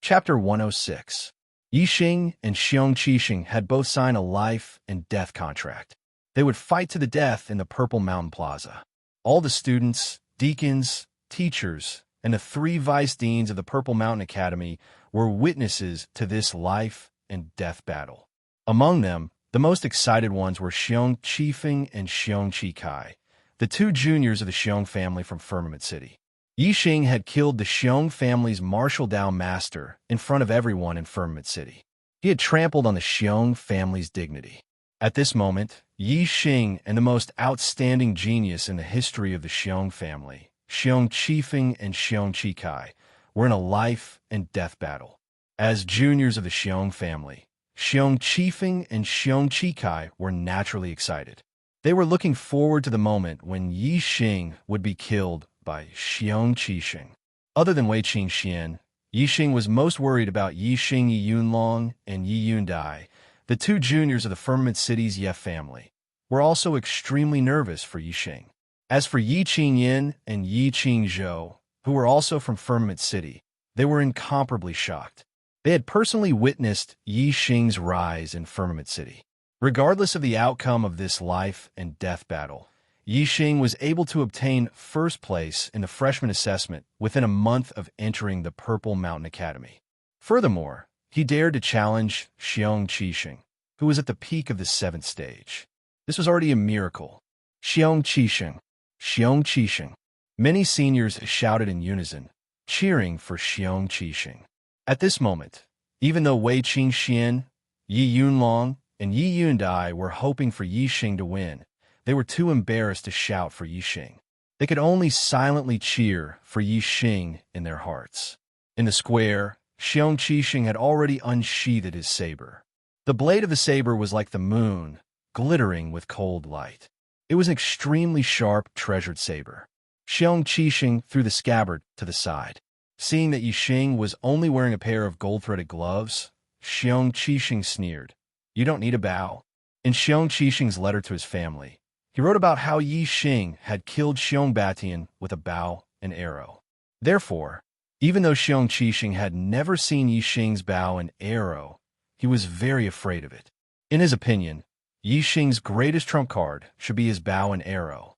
Chapter 106. Yi Xing and Xiong Qixing had both signed a life and death contract. They would fight to the death in the Purple Mountain Plaza. All the students, deacons, teachers, and the 3 vice deans of the Purple Mountain Academy were witnesses to this life and death battle. Among them, the most excited ones were Xiong Qifeng and Xiong Qikai, the 2 juniors of the Xiong family from Firmament City. Yi Xing had killed the Xiong family's martial Dao master in front of everyone in Firmament City. He had trampled on the Xiong family's dignity. At this moment, Yi Xing and the most outstanding genius in the history of the Xiong family, Xiong Qifeng and Xiong Qikai, were in a life and death battle. As juniors of the Xiong family, Xiong Qifeng and Xiong Qikai were naturally excited. They were looking forward to the moment when Yi Xing would be killed by Xiong Qixing. Other than Wei Qingxian, Yi Xing was most worried about Yi Xing Yi Yunlong and Yi Yundai, the 2 juniors of the Firmament City's Ye family, were also extremely nervous for Yi Xing. As for Yi Qingyin and Yi Qingzhou, who were also from Firmament City, they were incomparably shocked. They had personally witnessed Yi Xing's rise in Firmament City. Regardless of the outcome of this life and death battle, Yi Xing was able to obtain first place in the freshman assessment within a month of entering the Purple Mountain Academy. Furthermore, he dared to challenge Xiong Qixing, who was at the peak of the 7th stage. This was already a miracle. Xiong Qixing, Xiong Qixing. Many seniors shouted in unison, cheering for Xiong Qixing. At this moment, even though Wei Qingxian, Yi Yunlong, and Yi Yundai were hoping for Yi Xing to win, they were too embarrassed to shout for Yi Xing. They could only silently cheer for Yi Xing in their hearts. In the square, Xiong Qixing had already unsheathed his saber. The blade of the saber was like the moon, glittering with cold light. It was an extremely sharp, treasured saber. Xiong Qixing threw the scabbard to the side. Seeing that Yi Xing was only wearing a pair of gold-threaded gloves, Xiong Qixing sneered, "You don't need a bow." In Xiong Qixing's letter to his family, he wrote about how Yi Xing had killed Xiong Batian with a bow and arrow. Therefore, even though Xiong Qixing had never seen Yi Xing's bow and arrow, he was very afraid of it. In his opinion, Yi Xing's greatest trump card should be his bow and arrow.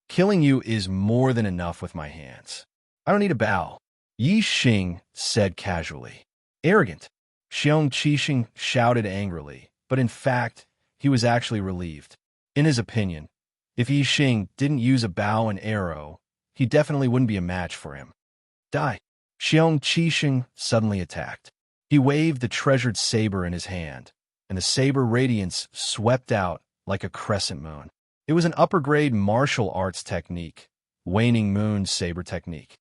"Killing you is more than enough with my hands. I don't need a bow," Yi Xing said casually. "Arrogant," Xiong Qixing shouted angrily, but in fact, he was actually relieved. In his opinion, if Yi Xing didn't use a bow and arrow, he definitely wouldn't be a match for him. "Die!" Xiong Qixing suddenly attacked. He waved the treasured saber in his hand, and the saber radiance swept out like a crescent moon. It was an upper-grade martial arts technique, waning moon saber technique.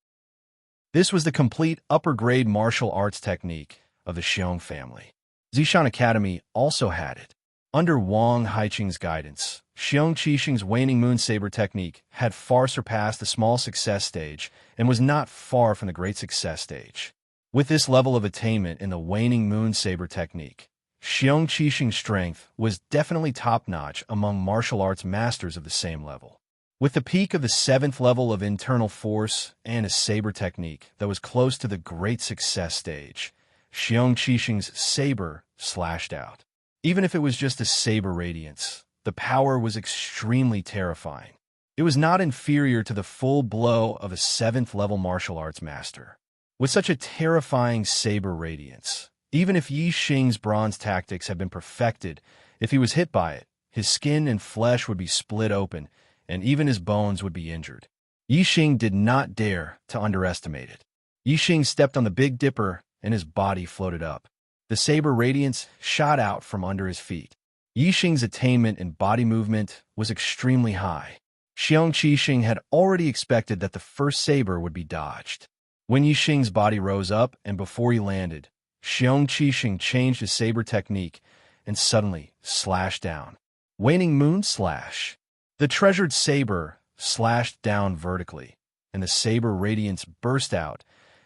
This was the complete upper-grade martial arts technique of the Xiong family. Zishan Academy also had it. Under Wang Haiqing's guidance, Xiong Qixing's waning moon saber technique had far surpassed the small success stage and was not far from the great success stage. With this level of attainment in the waning moon saber technique, Xiong Qixing's strength was definitely top-notch among martial arts masters of the same level. With the peak of the 7th level of internal force and a saber technique that was close to the great success stage, Xiong Qixing's saber slashed out. Even if it was just a saber radiance, the power was extremely terrifying. It was not inferior to the full blow of a 7th level martial arts master. With such a terrifying saber radiance, even if Yi Xing's bronze tactics had been perfected, if he was hit by it, his skin and flesh would be split open, and even his bones would be injured. Yi Xing did not dare to underestimate it. Yi Xing stepped on the Big Dipper, and his body floated up. The saber radiance shot out from under his feet. Yi Xing's attainment in body movement was extremely high. Xiong Qixing had already expected that the first saber would be dodged. When Yi Xing's body rose up and before he landed, Xiong Qixing changed his saber technique and suddenly slashed down. Waning Moon Slash. The treasured saber slashed down vertically, and the saber radiance burst out,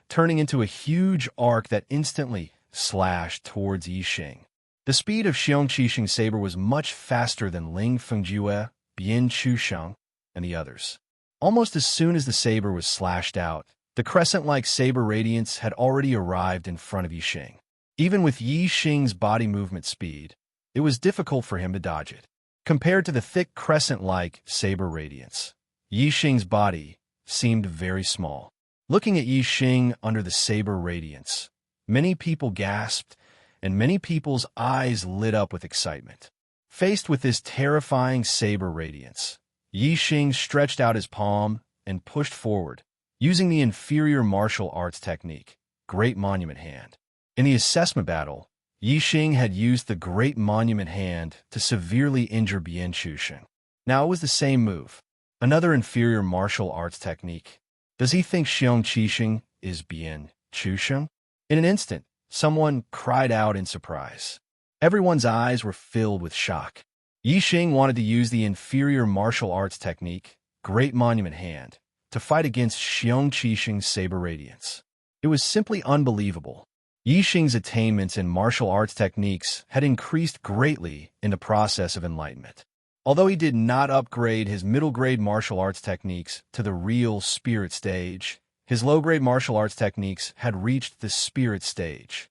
turning into a huge arc that instantly slashed towards Yi Xing. The speed of Xiong Qixing's saber was much faster than Ling Fengjue, Bian Chusheng, and the others. Almost as soon as the saber was slashed out, The crescent-like saber radiance had already arrived in front of Yixing. Even with Yixing's body movement speed, it was difficult for him to dodge it. Compared to the thick crescent-like saber radiance, Yixing's body seemed very small. Looking at Yixing under the saber radiance, many people gasped, and many people's eyes lit up with excitement. Faced with this terrifying saber radiance, Yixing stretched out his palm and pushed forward, using the inferior martial arts technique, Great Monument Hand. In the assessment battle, Yixing had used the Great Monument Hand to severely injure Bian Chusheng. Now it was the same move, another inferior martial arts technique. Does he think Xiong Qixing is Bian Chusheng? In an instant, someone cried out in surprise. Everyone's eyes were filled with shock. Yixing wanted to use the inferior martial arts technique, Great Monument Hand, to fight against Xiong Qixing's saber radiance. It was simply unbelievable. Yixing's attainments in martial arts techniques had increased greatly in the process of enlightenment. Although he did not upgrade his middle-grade martial arts techniques to the real spirit stage, his low-grade martial arts techniques had reached the spirit stage.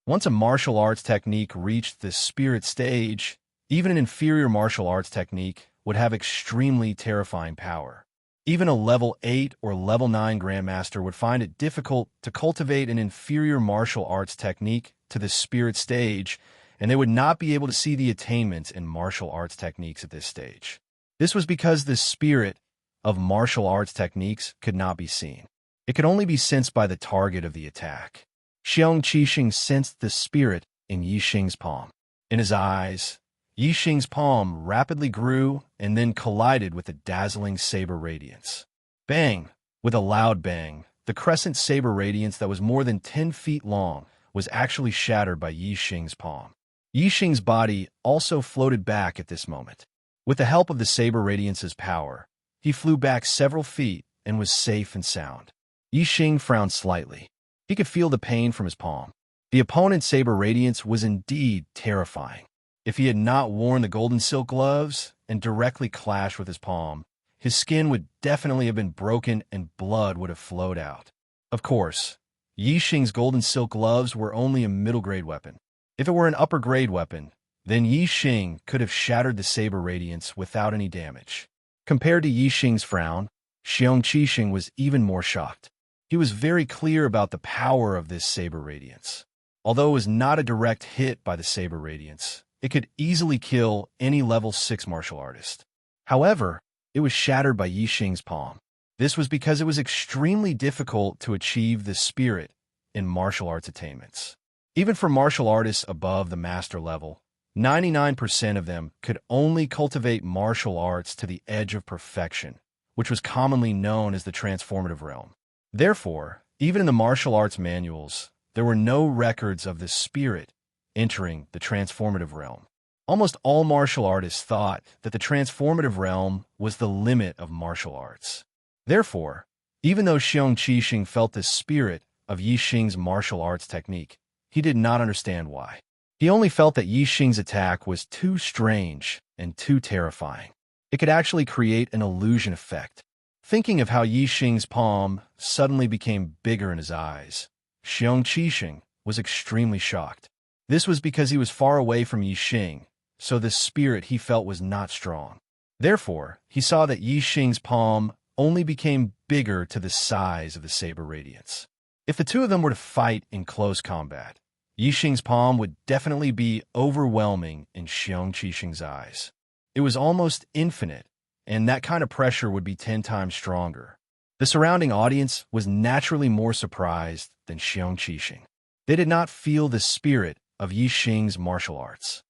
Once a martial arts technique reached the spirit stage, even an inferior martial arts technique would have extremely terrifying power. Even a level 8 or level 9 grandmaster would find it difficult to cultivate an inferior martial arts technique to the spirit stage, and they would not be able to see the attainments in martial arts techniques at this stage. This was because the spirit of martial arts techniques could not be seen. It could only be sensed by the target of the attack. Xiong Qixing sensed the spirit in Yixing's palm. In his eyes, Yixing's palm rapidly grew and then collided with the dazzling saber radiance. Bang! With a loud bang, the crescent saber radiance that was more than 10 feet long was actually shattered by Yixing's palm. Yixing's body also floated back at this moment. With the help of the saber radiance's power, he flew back several feet and was safe and sound. Yixing frowned slightly. He could feel the pain from his palm. The opponent's saber radiance was indeed terrifying. If he had not worn the golden silk gloves and directly clashed with his palm, his skin would definitely have been broken and blood would have flowed out. Of course, Yixing's golden silk gloves were only a middle-grade weapon. If it were an upper-grade weapon, then Yixing could have shattered the saber radiance without any damage. Compared to Yixing's frown, Xiong Qixing was even more shocked. He was very clear about the power of this saber radiance. Although it was not a direct hit by the saber radiance, it could easily kill any level 6 martial artist. However, it was shattered by Yixing's palm. This was because it was extremely difficult to achieve the spirit in martial arts attainments. Even for martial artists above the master level, 99% of them could only cultivate martial arts to the edge of perfection, which was commonly known as the transformative realm. Therefore, even in the martial arts manuals, there were no records of the spirit entering the transformative realm. Almost all martial artists thought that the transformative realm was the limit of martial arts. Therefore, even though Xiong Qixing felt the spirit of Yixing's martial arts technique, he did not understand why. He only felt that Yixing's attack was too strange and too terrifying. It could actually create an illusion effect. Thinking of how Yixing's palm suddenly became bigger in his eyes, Xiong Qixing was extremely shocked. This was because he was far away from Yixing, so the spirit he felt was not strong. Therefore, he saw that Yixing's palm only became bigger to the size of the saber radiance. If the two of them were to fight in close combat, Yixing's palm would definitely be overwhelming in Xiong Qixing's eyes. It was almost infinite, and that kind of pressure would be 10 times stronger. The surrounding audience was naturally more surprised than Xiong Qixing. They did not feel the spirit of Yixing's martial arts.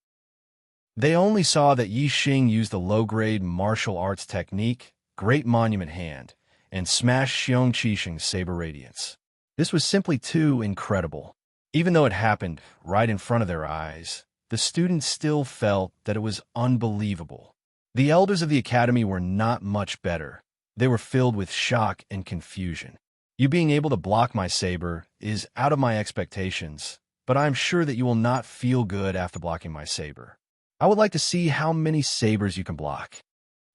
They only saw that Yixing used the low-grade martial arts technique, Great Monument Hand, and smashed Xiong Qixing's saber radiance. This was simply too incredible. Even though it happened right in front of their eyes, the students still felt that it was unbelievable. The elders of the academy were not much better. They were filled with shock and confusion. You being able to block my saber is out of my expectations, but I am sure that you will not feel good after blocking my saber. I would like to see how many sabers you can block.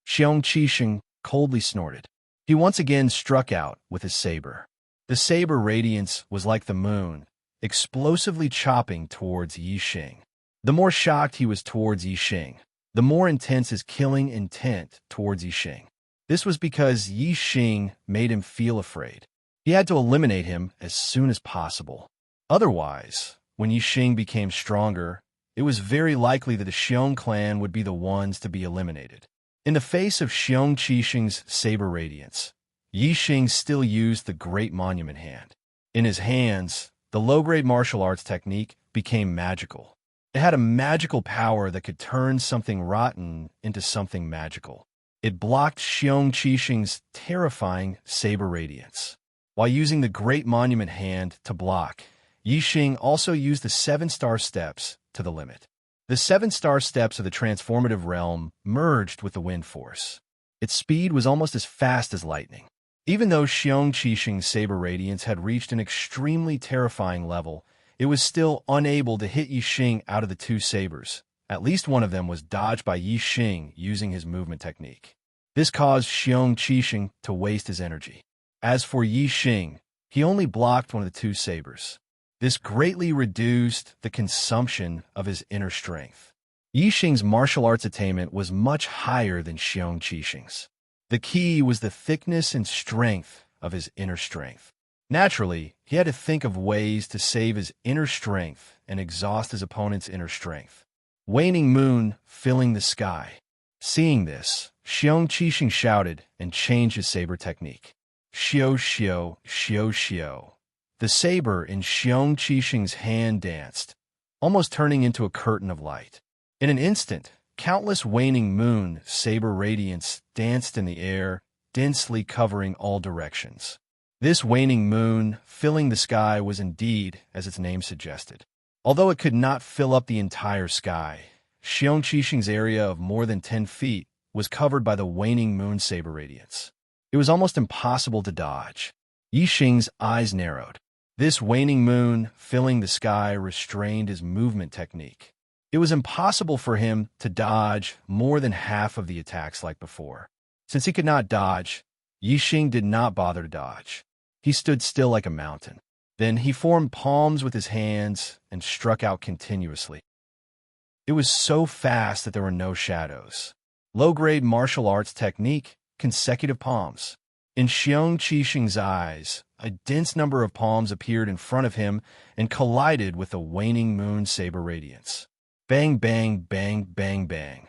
Xiong Qixing coldly snorted. He once again struck out with his saber. The saber radiance was like the moon, explosively chopping towards Yi Xing. The more shocked he was towards Yi Xing, the more intense his killing intent towards Yi Xing. This was because Yi Xing made him feel afraid. He had to eliminate him as soon as possible. Otherwise, when Yi Xing became stronger, it was very likely that the Xiong clan would be the ones to be eliminated. In the face of Xiong Qixing's saber radiance, Yi Xing still used the Great Monument Hand. In his hands, the low-grade martial arts technique became magical. It had a magical power that could turn something rotten into something magical. It blocked Xiong Qixing's terrifying saber radiance. While using the Great Monument Hand to block, Yi Xing also used the 7-star steps to the limit. The 7-star steps of the transformative realm merged with the wind force. Its speed was almost as fast as lightning. Even though Xiong Qixing's saber radiance had reached an extremely terrifying level, it was still unable to hit Yi Xing out of the 2 sabers. At least one of them was dodged by Yi Xing using his movement technique. This caused Xiong Qixing to waste his energy. As for Yi Xing, he only blocked one of the 2 sabers. This greatly reduced the consumption of his inner strength. Yi Xing's martial arts attainment was much higher than Xiong Qixing's. The key was the thickness and strength of his inner strength. Naturally, he had to think of ways to save his inner strength and exhaust his opponent's inner strength. Waning moon filling the sky. Seeing this, Xiong Qixing shouted and changed his saber technique. Xiao xiao, xiao xiao. The saber in Xiong Qixing's hand danced, almost turning into a curtain of light. In an instant, countless waning moon saber radiance danced in the air, densely covering all directions. This waning moon filling the sky was indeed as its name suggested. Although it could not fill up the entire sky, Xiong Qixing's area of more than 10 feet was covered by the waning moon saber radiance. It was almost impossible to dodge. Yi Xing's eyes narrowed. This waning moon filling the sky restrained his movement technique. It was impossible for him to dodge more than half of the attacks like before. Since he could not dodge, Yi Xing did not bother to dodge. He stood still like a mountain. Then he formed palms with his hands and struck out continuously. It was so fast that there were no shadows. Low-grade martial arts technique, consecutive palms. In Xiong Qixing's eyes, a dense number of palms appeared in front of him and collided with the waning moon saber radiance. Bang, bang, bang, bang, bang.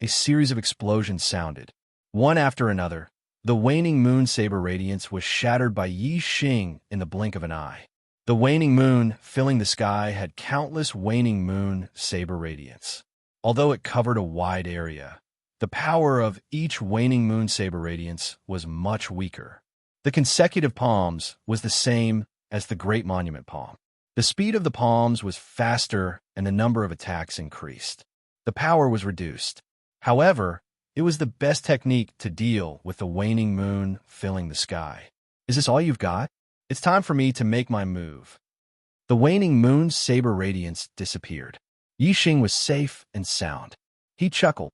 A series of explosions sounded. One after another, the waning moon saber radiance was shattered by Yi Xing in the blink of an eye. The waning moon filling the sky had countless waning moon saber radiance. Although it covered a wide area, the power of each waning moon saber radiance was much weaker. The consecutive palms was the same as the Great Monument Palm. The speed of the palms was faster and the number of attacks increased. The power was reduced. However, it was the best technique to deal with the waning moon filling the sky. Is this all you've got? It's time for me to make my move. The waning moon saber radiance disappeared. Yi Xing was safe and sound. He chuckled.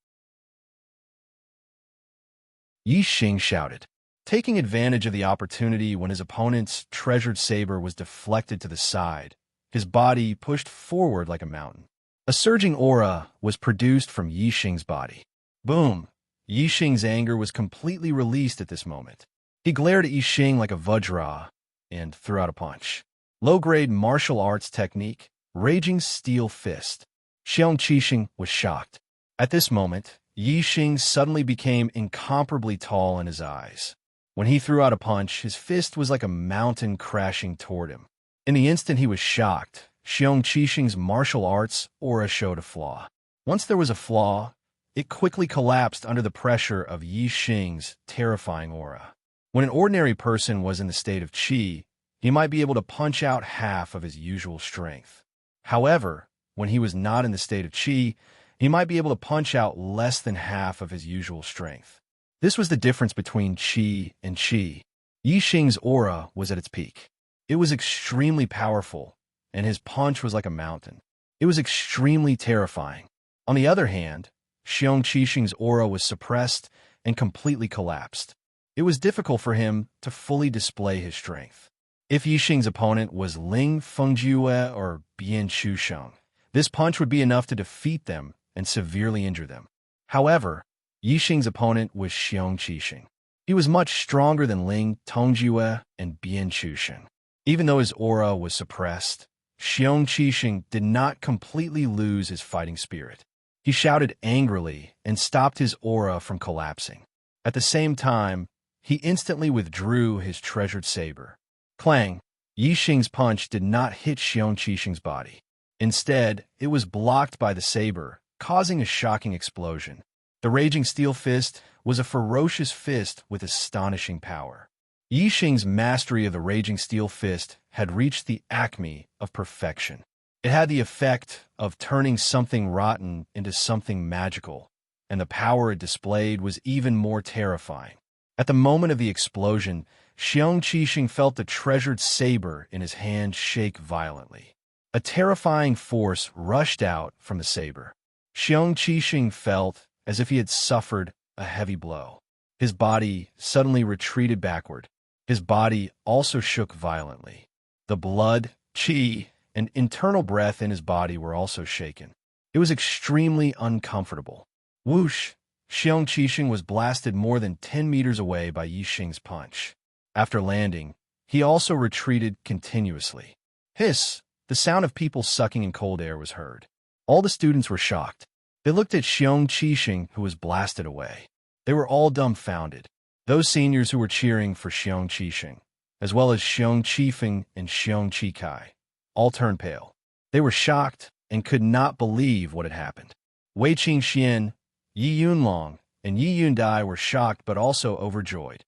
Yi Xing shouted, taking advantage of the opportunity when his opponent's treasured saber was deflected to the side. His body pushed forward like a mountain. A surging aura was produced from Yi Xing's body. Boom! Yi Xing's anger was completely released at this moment. He glared at Yi Xing like a Vajra and threw out a punch. Low-grade martial arts technique, raging steel fist. Xiong Qixing was shocked. At this moment, Yi Xing suddenly became incomparably tall in his eyes. When he threw out a punch, his fist was like a mountain crashing toward him. In the instant he was shocked, Xiong Qixing's martial arts aura showed a flaw. Once there was a flaw, it quickly collapsed under the pressure of Yi Xing's terrifying aura. When an ordinary person was in the state of qi, he might be able to punch out half of his usual strength. However, when he was not in the state of qi, he might be able to punch out less than half of his usual strength. This was the difference between qi and qi. Yi Xing's aura was at its peak. It was extremely powerful, and his punch was like a mountain. It was extremely terrifying. On the other hand, Xiong Qixing's aura was suppressed and completely collapsed. it was difficult for him to fully display his strength. If Yixing's opponent was Ling Fengjue or Bian Chusheng, this punch would be enough to defeat them and severely injure them. However, Yixing's opponent was Xiong Qixing. He was much stronger than Ling Tongjue and Bian Chusheng. Even though his aura was suppressed, Xiong Qixing did not completely lose his fighting spirit. He shouted angrily and stopped his aura from collapsing. At the same time, he instantly withdrew his treasured saber. Clang! Yixing's punch did not hit Xiong Qixing's body. Instead, it was blocked by the saber, causing a shocking explosion. The Raging Steel Fist was a ferocious fist with astonishing power. Yixing's mastery of the Raging Steel Fist had reached the acme of perfection. It had the effect of turning something rotten into something magical, and the power it displayed was even more terrifying. At the moment of the explosion, Xiong Qixing felt the treasured saber in his hand shake violently. A terrifying force rushed out from the saber. Xiong Qixing felt as if he had suffered a heavy blow. His body suddenly retreated backward. His body also shook violently. The blood, qi, and internal breath in his body were also shaken. It was extremely uncomfortable. Whoosh! Xiong Qixing was blasted more than 10 meters away by Yixing's punch. After landing, he also retreated continuously. Hiss! The sound of people sucking in cold air was heard. All the students were shocked. They looked at Xiong Qixing, who was blasted away. They were all dumbfounded. Those seniors who were cheering for Xiong Qixing, as well as Xiong Qifeng and Xiong Qikai, all turned pale. They were shocked and could not believe what had happened. Wei Qingxian, Yi Yunlong, and Yi Yundai were shocked but also overjoyed.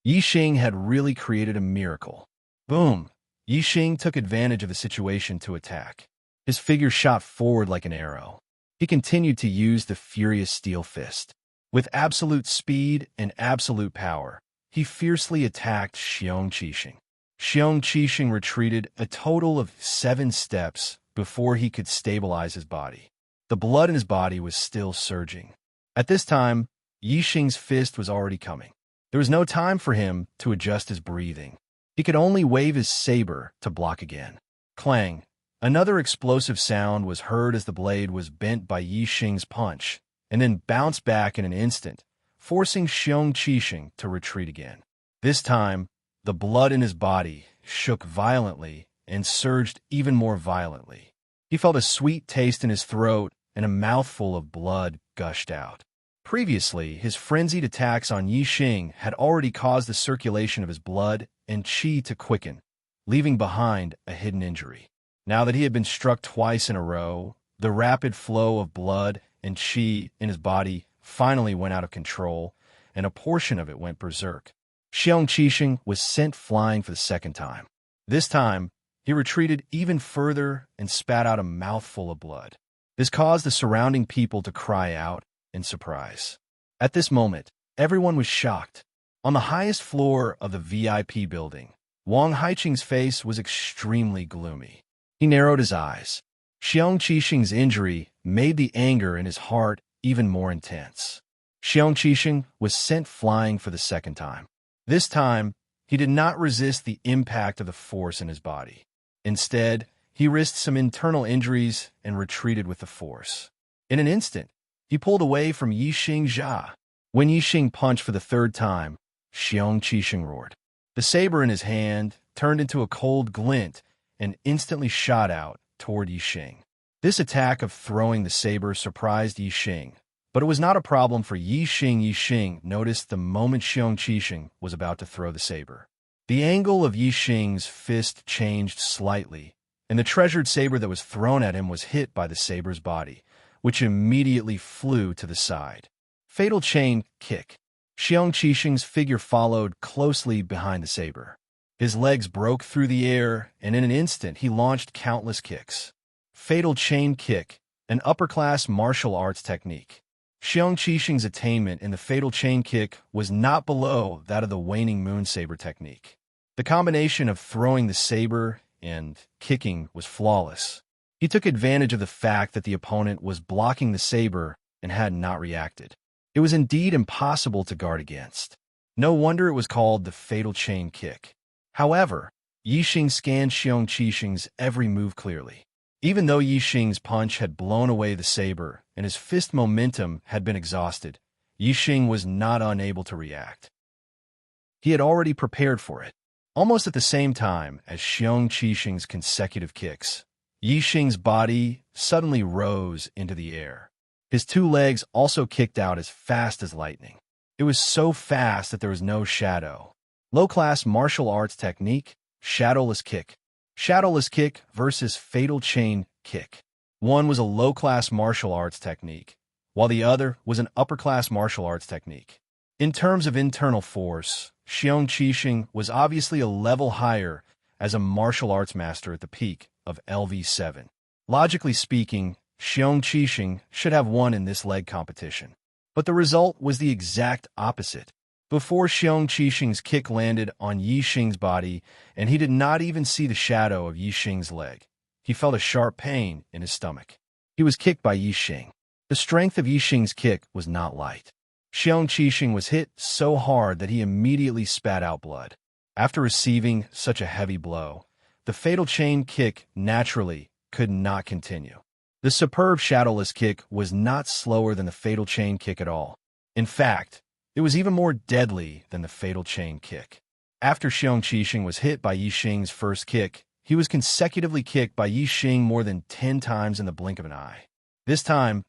Yixing had really created a miracle. Boom! Yixing took advantage of the situation to attack. His figure shot forward like an arrow. He continued to use the furious steel fist. With absolute speed and absolute power, he fiercely attacked Xiong Qixing. Xiong Qixing retreated a total of 7 steps before he could stabilize his body. The blood in his body was still surging. At this time, Yixing's fist was already coming. There was no time for him to adjust his breathing. He could only wave his saber to block again. Clang! Another explosive sound was heard as the blade was bent by Yixing's punch, and then bounced back in an instant, forcing Xiong Qixing to retreat again. This time, the blood in his body shook violently and surged even more violently. He felt a sweet taste in his throat, and a mouthful of blood gushed out. Previously, his frenzied attacks on Yixing had already caused the circulation of his blood and qi to quicken, leaving behind a hidden injury. Now that he had been struck twice in a row, the rapid flow of blood and qi in his body finally went out of control, and a portion of it went berserk. Xiong Qixing was sent flying for the second time. This time, he retreated even further and spat out a mouthful of blood. This caused the surrounding people to cry out in surprise. At this moment, everyone was shocked. On the highest floor of the VIP building, Wang Haiqing's face was extremely gloomy. He narrowed his eyes. Xiong Qixing's injury made the anger in his heart even more intense. Xiong Qixing was sent flying for the second time. This time, he did not resist the impact of the force in his body. Instead, he risked some internal injuries and retreated with the force. In an instant, he pulled away from Yixing Jia. When Yixing punched for the third time, Xiong Qixing roared. The saber in his hand turned into a cold glint and instantly shot out toward Yixing. This attack of throwing the saber surprised Yixing, but it was not a problem for Yixing. Yixing noticed the moment Xiong Qixing was about to throw the saber. The angle of Yixing's fist changed slightly, and the treasured saber that was thrown at him was hit by the saber's body, which immediately flew to the side. Fatal chain kick. Xiong Qixing's figure followed closely behind the saber. His legs broke through the air, and in an instant he launched countless kicks. Fatal chain kick, an upper-class martial arts technique. Xiong Qixing's attainment in the fatal chain kick was not below that of the waning moon saber technique. The combination of throwing the saber and kicking was flawless. He took advantage of the fact that the opponent was blocking the saber and had not reacted. It was indeed impossible to guard against. No wonder it was called the fatal chain kick. However, Yixing scanned Xiong Qixing's every move clearly. Even though Yixing's punch had blown away the saber and his fist momentum had been exhausted, Yixing was not unable to react. He had already prepared for it. Almost at the same time as Xiong Qixing's consecutive kicks, Yixing's body suddenly rose into the air. His two legs also kicked out as fast as lightning. It was so fast that there was no shadow. Low-class martial arts technique, shadowless kick. Shadowless kick versus fatal chain kick. One was a low-class martial arts technique, while the other was an upper-class martial arts technique. In terms of internal force, Xiong Qixing was obviously a level higher as a martial arts master at the peak of LV7. Logically speaking, Xiong Qixing should have won in this leg competition. But the result was the exact opposite. Before Xiong Qixing's kick landed on Yixing's body, and he did not even see the shadow of Yixing's leg, he felt a sharp pain in his stomach. He was kicked by Yixing. The strength of Yixing's kick was not light. Xiong Qixing was hit so hard that he immediately spat out blood. After receiving such a heavy blow, the fatal chain kick naturally could not continue. The superb shadowless kick was not slower than the fatal chain kick at all. In fact, it was even more deadly than the fatal chain kick. After Xiong Qixing was hit by Yixing's first kick, he was consecutively kicked by Yixing more than 10 times in the blink of an eye. This time,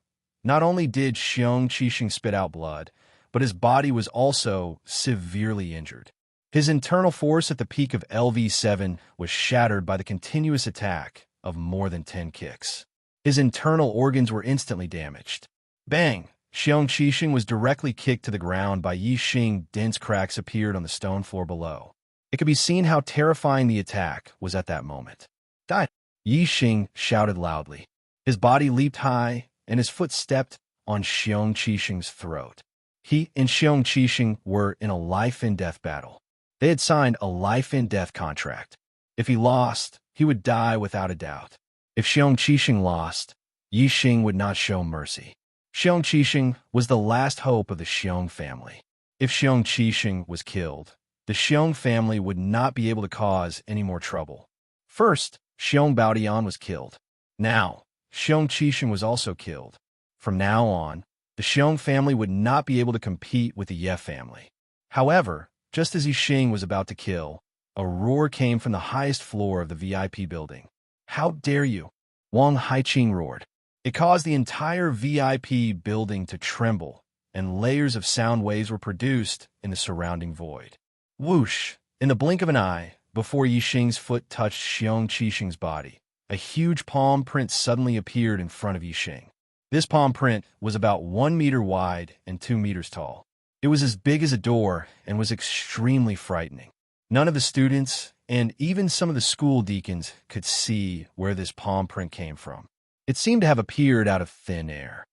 not only did Xiong Qixing spit out blood, but his body was also severely injured. His internal force at the peak of LV7 was shattered by the continuous attack of more than 10 kicks. His internal organs were instantly damaged. Bang! Xiong Qixing was directly kicked to the ground by Yixing. Dense cracks appeared on the stone floor below. It could be seen how terrifying the attack was at that moment. Die! Yixing shouted loudly. His body leaped high, and his foot stepped on Xiong Qixing's throat. He and Xiong Qixing were in a life-and-death battle. They had signed a life-and-death contract. If he lost, he would die without a doubt. If Xiong Qixing lost, Yixing would not show mercy. Xiong Qixing was the last hope of the Xiong family. If Xiong Qixing was killed, the Xiong family would not be able to cause any more trouble. First, Xiong Baodian was killed. Now, Xiong Qixing was also killed. From now on, the Xiong family would not be able to compete with the Ye family. However, just as Yixing was about to kill, a roar came from the highest floor of the VIP building. "How dare you!" Wang Haiqing roared. It caused the entire VIP building to tremble, and layers of sound waves were produced in the surrounding void. Whoosh! In the blink of an eye, before Yixing's foot touched Xiong Qixing's body, a huge palm print suddenly appeared in front of Yixing. This palm print was about 1 meter wide and 2 meters tall. It was as big as a door and was extremely frightening. None of the students, and even some of the school deacons, could see where this palm print came from. It seemed to have appeared out of thin air.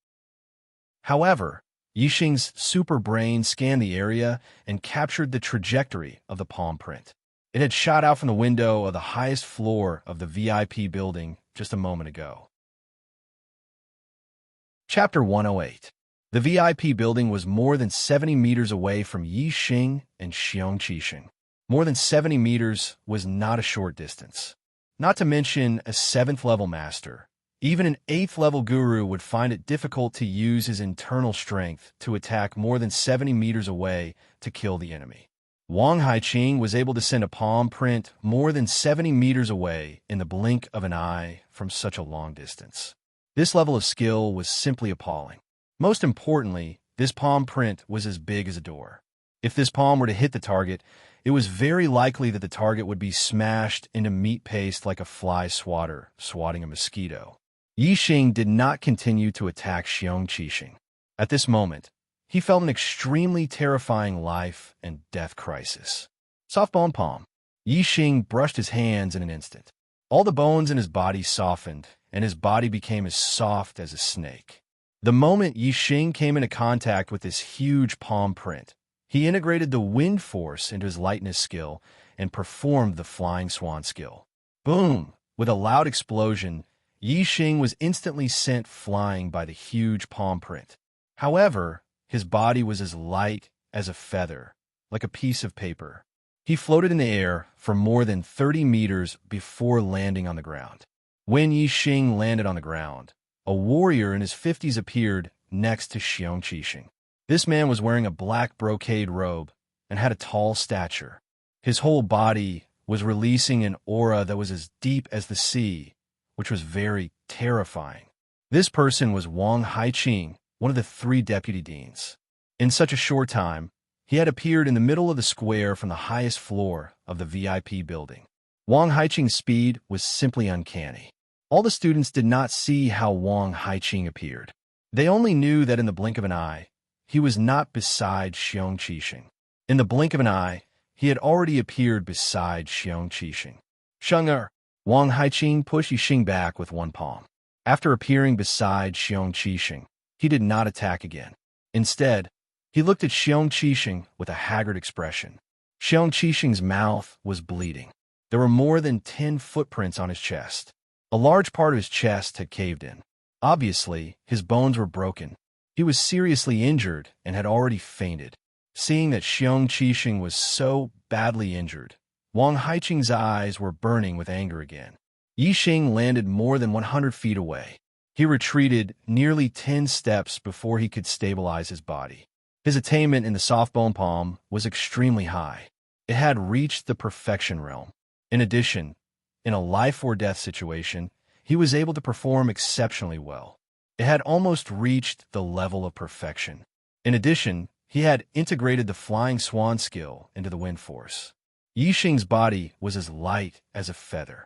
However, Yixing's super brain scanned the area and captured the trajectory of the palm print. It had shot out from the window of the highest floor of the VIP building just a moment ago. Chapter 108. The VIP building was more than 70 meters away from Yixing and Xiong Qixing. More than 70 meters was not a short distance. Not to mention a 7th-level master. Even an 8th-level guru would find it difficult to use his internal strength to attack more than 70 meters away to kill the enemy. Wang Haiqing was able to send a palm print more than 70 meters away in the blink of an eye from such a long distance. This level of skill was simply appalling. Most importantly, this palm print was as big as a door. If this palm were to hit the target, it was very likely that the target would be smashed into meat paste like a fly swatter swatting a mosquito. Yixing did not continue to attack Xiong Qixing. At this moment, he felt an extremely terrifying life and death crisis. Soft bone palm. Yixing brushed his hands in an instant. All the bones in his body softened, and his body became as soft as a snake. The moment Yixing came into contact with this huge palm print, he integrated the wind force into his lightness skill and performed the flying swan skill. Boom! With a loud explosion, Yixing was instantly sent flying by the huge palm print. However, his body was as light as a feather, like a piece of paper. He floated in the air for more than 30 meters before landing on the ground. When Yixing landed on the ground, a warrior in his 50s appeared next to Xiong Qixing. This man was wearing a black brocade robe and had a tall stature. His whole body was releasing an aura that was as deep as the sea, which was very terrifying. This person was Wang Haiqing, one of the 3 deputy deans. In such a short time, he had appeared in the middle of the square from the highest floor of the VIP building. Wang Haiqing's speed was simply uncanny. All the students did not see how Wang Haiqing appeared. They only knew that in the blink of an eye, he was not beside Xiong Qixing. In the blink of an eye, he had already appeared beside Xiong Qixing. Sheng Wang Haiqing pushed Yixing back with one palm. After appearing beside Xiong Qixing, he did not attack again. Instead, he looked at Xiong Qixing with a haggard expression. Xiong Qixing's mouth was bleeding. There were more than 10 footprints on his chest. A large part of his chest had caved in. Obviously, his bones were broken. He was seriously injured and had already fainted. Seeing that Xiong Qixing was so badly injured, Wang Haiqing's eyes were burning with anger again. Yixing landed more than 100 feet away. He retreated nearly 10 steps before he could stabilize his body. His attainment in the soft bone palm was extremely high. It had reached the perfection realm. In addition, in a life-or-death situation, he was able to perform exceptionally well. It had almost reached the level of perfection. In addition, he had integrated the flying swan skill into the wind force. Yixing's body was as light as a feather.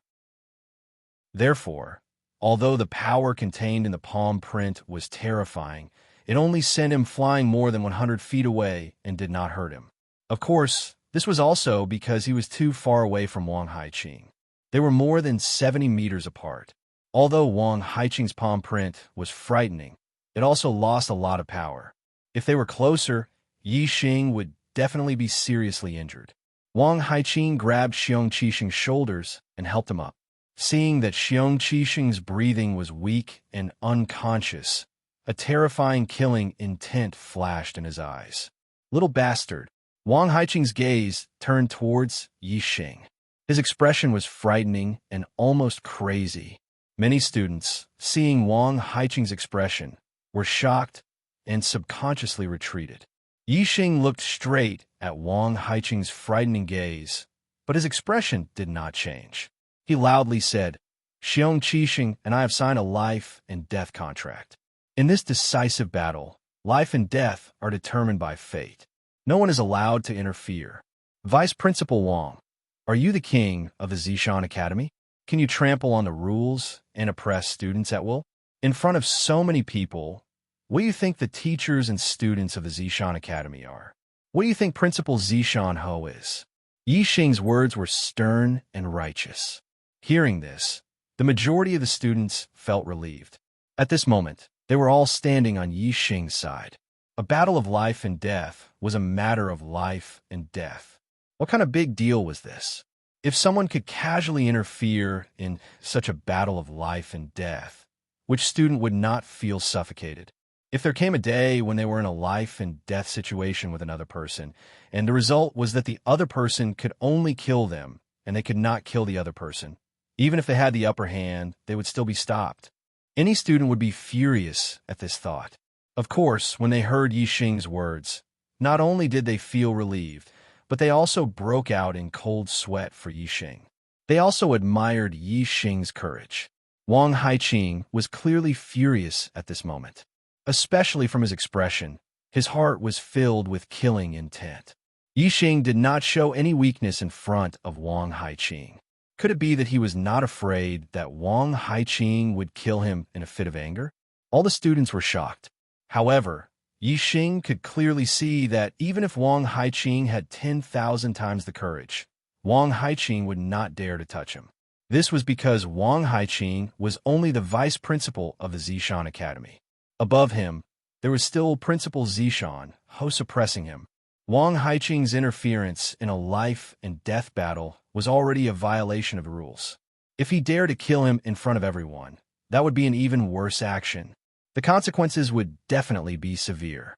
Therefore, although the power contained in the palm print was terrifying, it only sent him flying more than 100 feet away and did not hurt him. Of course, this was also because he was too far away from Wang Haiqing. They were more than 70 meters apart. Although Wang Haiqing's palm print was frightening, it also lost a lot of power. If they were closer, Yixing would definitely be seriously injured. Wang Haiqing grabbed Xiong Qixing's shoulders and helped him up. Seeing that Xiong Qixing's breathing was weak and unconscious, a terrifying killing intent flashed in his eyes. Little bastard. Wang Haiqing's gaze turned towards Yixing. His expression was frightening and almost crazy. Many students, seeing Wang Haiqing's expression, were shocked and subconsciously retreated. Yixing looked straight at Wang Haiqing's frightening gaze, but his expression did not change. He loudly said, "Xiong Qixing and I have signed a life and death contract. In this decisive battle, life and death are determined by fate. No one is allowed to interfere. Vice Principal Wang, are you the king of the Zishan Academy? Can you trample on the rules and oppress students at will? In front of so many people, what do you think the teachers and students of the Zishan Academy are? What do you think Principal Zishan Ho is?" Yixing's words were stern and righteous. Hearing this, the majority of the students felt relieved. At this moment, they were all standing on Yixing's side. A battle of life and death was a matter of life and death. What kind of big deal was this? If someone could casually interfere in such a battle of life and death, which student would not feel suffocated? If there came a day when they were in a life and death situation with another person, and the result was that the other person could only kill them, and they could not kill the other person, even if they had the upper hand, they would still be stopped. Any student would be furious at this thought. Of course, when they heard Yixing's words, not only did they feel relieved, but they also broke out in cold sweat for Yixing. They also admired Yixing's courage. Wang Haiqing was clearly furious at this moment. Especially from his expression, his heart was filled with killing intent. Yixing did not show any weakness in front of Wang Haiqing. Could it be that he was not afraid that Wang Haiqing would kill him in a fit of anger? All the students were shocked. However, Yixing could clearly see that even if Wang Haiqing had 10,000 times the courage, Wang Haiqing would not dare to touch him. This was because Wang Haiqing was only the vice principal of the Zishan Academy. Above him, there was still Principal Zishan, Ho suppressing him. Wang Haiqing's interference in a life and death battle was already a violation of the rules. If he dared to kill him in front of everyone, that would be an even worse action. The consequences would definitely be severe.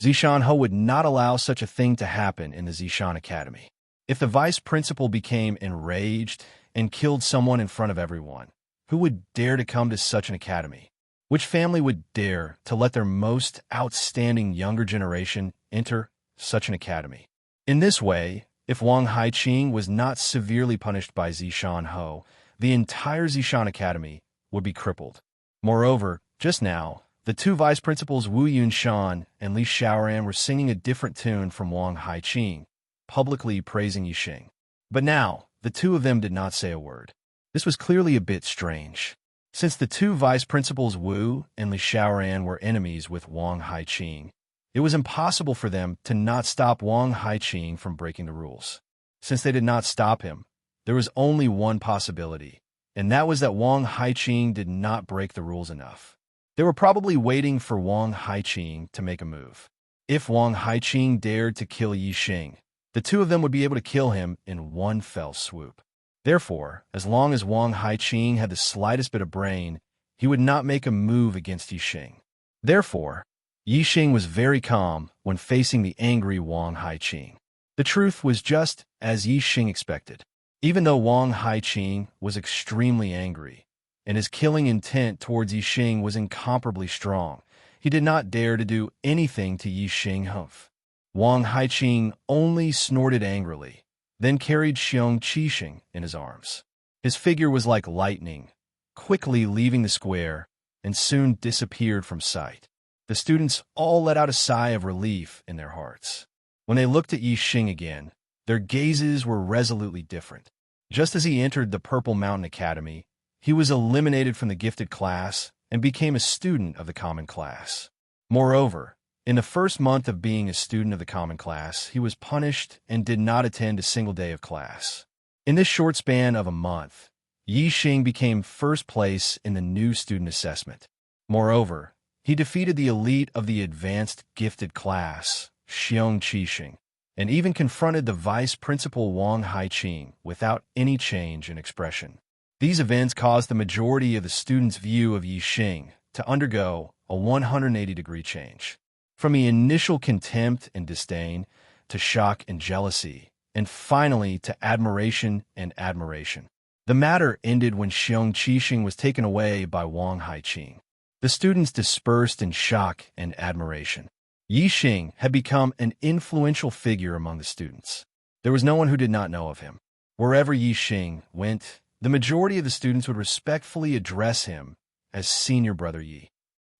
Zishan Ho would not allow such a thing to happen in the Zishan Academy. If the vice principal became enraged and killed someone in front of everyone, who would dare to come to such an academy? Which family would dare to let their most outstanding younger generation enter such an academy? In this way, if Wang Haiqing was not severely punished by Zishan Ho, the entire Zishan Academy would be crippled. Moreover, just now, the two vice principals Wu Yunshan and Li Xiaoran were singing a different tune from Wang Haiqing, publicly praising Yixing. But now, the two of them did not say a word. This was clearly a bit strange. Since the two vice principals Wu and Li Xiaoran were enemies with Wang Haiqing, it was impossible for them to not stop Wang Haiqing from breaking the rules. Since they did not stop him, there was only one possibility, and that was that Wang Haiqing did not break the rules enough. They were probably waiting for Wang Haiqing to make a move. If Wang Haiqing dared to kill Yixing, the two of them would be able to kill him in one fell swoop. Therefore, as long as Wang Haiqing had the slightest bit of brain, he would not make a move against Yixing. Therefore, Yixing was very calm when facing the angry Wang Haiqing. The truth was just as Yixing expected. Even though Wang Haiqing was extremely angry, and his killing intent towards Yixing was incomparably strong, he did not dare to do anything to Yixing Humph. Wang Haiqing only snorted angrily, then carried Xiong Qixing in his arms. His figure was like lightning, quickly leaving the square, and soon disappeared from sight. The students all let out a sigh of relief in their hearts. When they looked at Yixing again, their gazes were resolutely different. Just as he entered the Purple Mountain Academy, he was eliminated from the gifted class and became a student of the common class. Moreover, in the first month of being a student of the common class, he was punished and did not attend a single day of class. In this short span of a month, Yixing became first place in the new student assessment. Moreover, he defeated the elite of the advanced gifted class, Xiong Qixing, and even confronted the vice principal Wang Haiqing without any change in expression. These events caused the majority of the students' view of Yixing to undergo a 180-degree change. From the initial contempt and disdain, to shock and jealousy, and finally to admiration and admiration. The matter ended when Xiong Qixing was taken away by Wang Haiqing. The students dispersed in shock and admiration. Yixing had become an influential figure among the students. There was no one who did not know of him. Wherever Yixing went, the majority of the students would respectfully address him as Senior Brother Yi.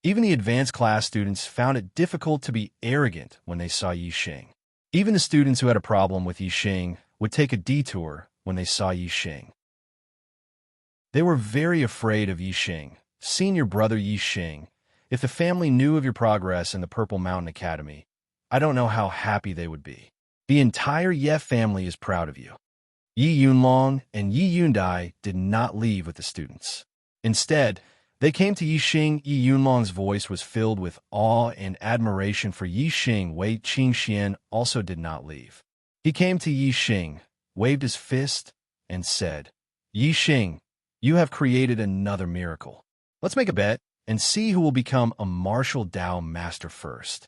Even the advanced class students found it difficult to be arrogant when they saw Yixing. Even the students who had a problem with Yixing would take a detour when they saw Yixing. They were very afraid of Yixing, Senior Brother Yixing. If the family knew of your progress in the Purple Mountain Academy, I don't know how happy they would be. The entire Ye family is proud of you. Yi Yunlong and Yi Yundai did not leave with the students. Instead, they came to Yixing. Yi Yunlong's voice was filled with awe and admiration for Yixing. Wei Qingxian also did not leave. He came to Yixing, waved his fist, and said, Yixing, you have created another miracle. Let's make a bet and see who will become a martial Dao master first.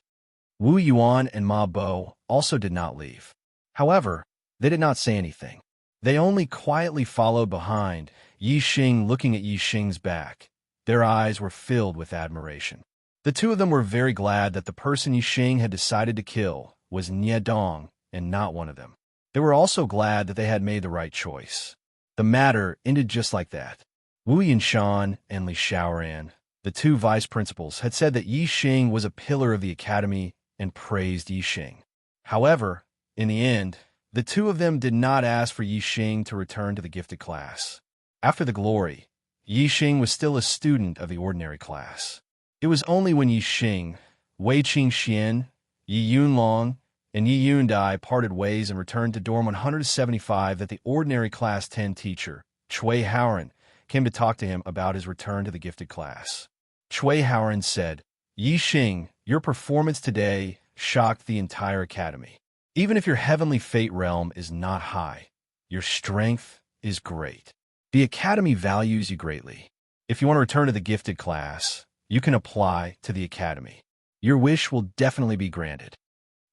Wu Yuan and Ma Bo also did not leave. However, they did not say anything. They only quietly followed behind, Yixing looking at Yixing's back. Their eyes were filled with admiration. The two of them were very glad that the person Yixing had decided to kill was Nie Dong and not one of them. They were also glad that they had made the right choice. The matter ended just like that. Wu Yinshan and Li Xiaoran, the two vice principals, had said that Yixing was a pillar of the academy and praised Yixing. However, in the end, the two of them did not ask for Yixing to return to the gifted class. After the glory, Yixing was still a student of the ordinary class. It was only when Yixing, Wei Qingxian, Yi Yunlong, and Yi Yundai parted ways and returned to dorm 175 that the ordinary class 10 teacher, Cui Haoran, came to talk to him about his return to the gifted class. Cui Haoran said, Yixing, your performance today shocked the entire academy. Even if your heavenly fate realm is not high, your strength is great. The academy values you greatly. If you want to return to the gifted class, you can apply to the academy. Your wish will definitely be granted.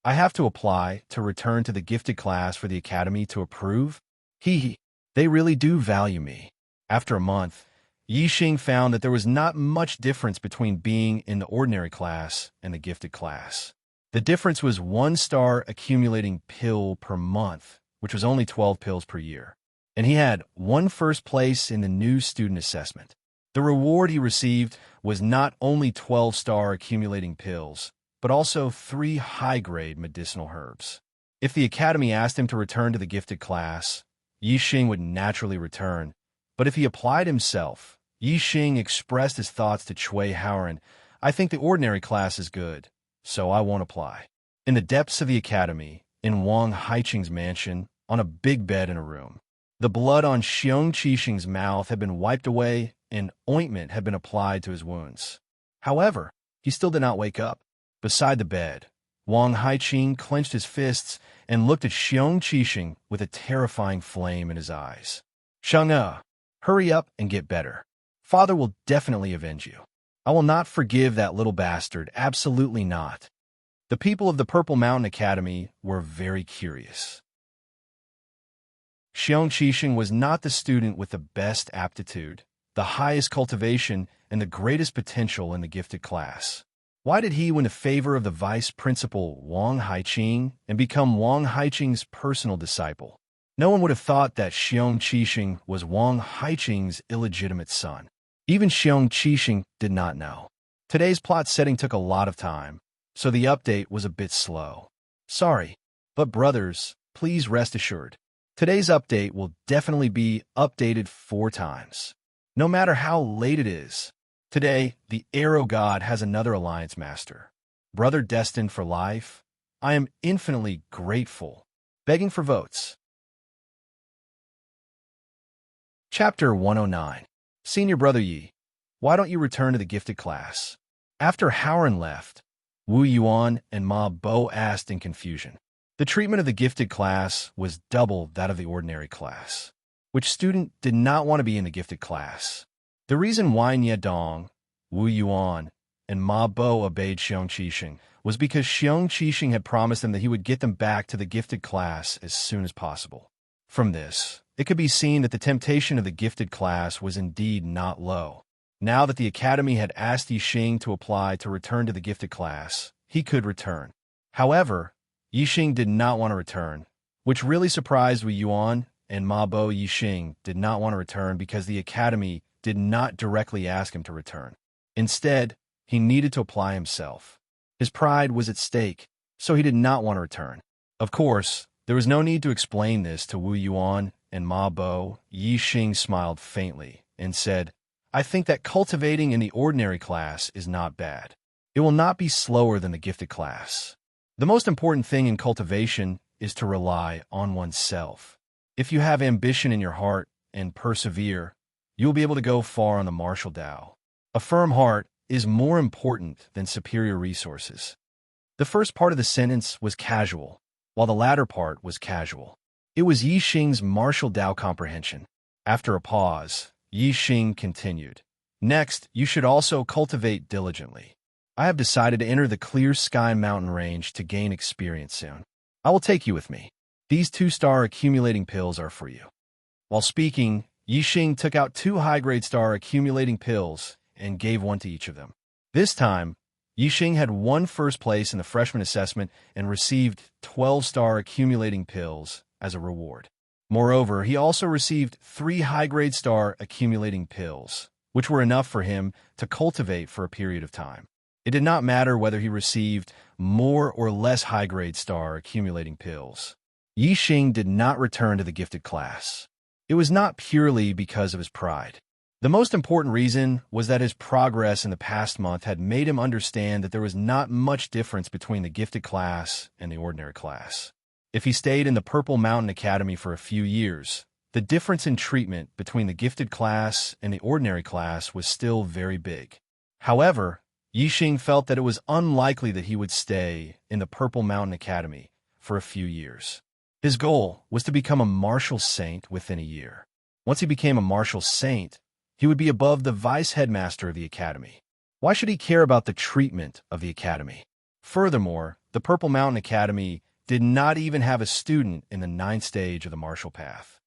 I have to apply to return to the gifted class for the academy to approve. They really do value me. After a month, Yixing found that there was not much difference between being in the ordinary class and the gifted class. The difference was 1 star accumulating pill per month, which was only 12 pills per year. And he had 1 first place in the new student assessment. The reward he received was not only 12-star accumulating pills, but also 3 high-grade medicinal herbs. If the academy asked him to return to the gifted class, Yixing would naturally return, but if he applied himself, Yixing expressed his thoughts to Cui Haoran. I think the ordinary class is good, so I won't apply. In the depths of the academy, in Wang Haiqing's mansion, on a big bed in a room, the blood on Xiong Qixing's mouth had been wiped away and ointment had been applied to his wounds. However, he still did not wake up. Beside the bed, Wang Haiqing clenched his fists and looked at Xiong Qixing with a terrifying flame in his eyes. Shang'e, hurry up and get better. Father will definitely avenge you. I will not forgive that little bastard, absolutely not. The people of the Purple Mountain Academy were very curious. Xiong Qixing was not the student with the best aptitude, the highest cultivation, and the greatest potential in the gifted class. Why did he win the favor of the vice principal Wang Haiqing and become Wang Haiqing's personal disciple? No one would have thought that Xiong Qixing was Wang Haiqing's illegitimate son. Even Xiong Qixing did not know. Today's plot setting took a lot of time, so the update was a bit slow. Sorry, but brothers, please rest assured. Today's update will definitely be updated 4 times. No matter how late it is, today the Arrow God has another alliance master. Brother destined for life, I am infinitely grateful. Begging for votes. Chapter 109. Senior Brother Yi, why don't you return to the gifted class? After Haoran left, Wu Yuan and Ma Bo asked in confusion. The treatment of the gifted class was double that of the ordinary class. Which student did not want to be in the gifted class? The reason why Nie Dong, Wu Yuan, and Ma Bo obeyed Xiong Qixing was because Xiong Qixing had promised them that he would get them back to the gifted class as soon as possible. From this, it could be seen that the temptation of the gifted class was indeed not low. Now that the academy had asked Yixing to apply to return to the gifted class, he could return. However, Yixing did not want to return, which really surprised Wu Yuan and Ma Bo. Yixing did not want to return because the academy did not directly ask him to return. Instead, he needed to apply himself. His pride was at stake, so he did not want to return. Of course, there was no need to explain this to Wu Yuan and Ma Bo. Yixing smiled faintly and said, I think that cultivating in the ordinary class is not bad. It will not be slower than the gifted class. The most important thing in cultivation is to rely on oneself. If you have ambition in your heart and persevere, you will be able to go far on the martial Tao. A firm heart is more important than superior resources. The first part of the sentence was casual, while the latter part was casual. It was Yixing's martial Tao comprehension. After a pause, Yixing continued. Next, you should also cultivate diligently. I have decided to enter the Clear Sky Mountain Range to gain experience soon. I will take you with me. These 2-star accumulating pills are for you. While speaking, Yixing took out 2 high-grade star accumulating pills and gave 1 to each of them. This time, Yixing had 1 first place in the freshman assessment and received 12-star accumulating pills as a reward. Moreover, he also received 3 high-grade star accumulating pills, which were enough for him to cultivate for a period of time. It did not matter whether he received more or less high-grade star accumulating pills. Yixing did not return to the gifted class. It was not purely because of his pride. The most important reason was that his progress in the past month had made him understand that there was not much difference between the gifted class and the ordinary class. If he stayed in the Purple Mountain Academy for a few years, the difference in treatment between the gifted class and the ordinary class was still very big. However, Yixing felt that it was unlikely that he would stay in the Purple Mountain Academy for a few years. His goal was to become a martial saint within a year. Once he became a martial saint, he would be above the vice headmaster of the academy. Why should he care about the treatment of the academy? Furthermore, the Purple Mountain Academy did not even have a student in the ninth stage of the martial path.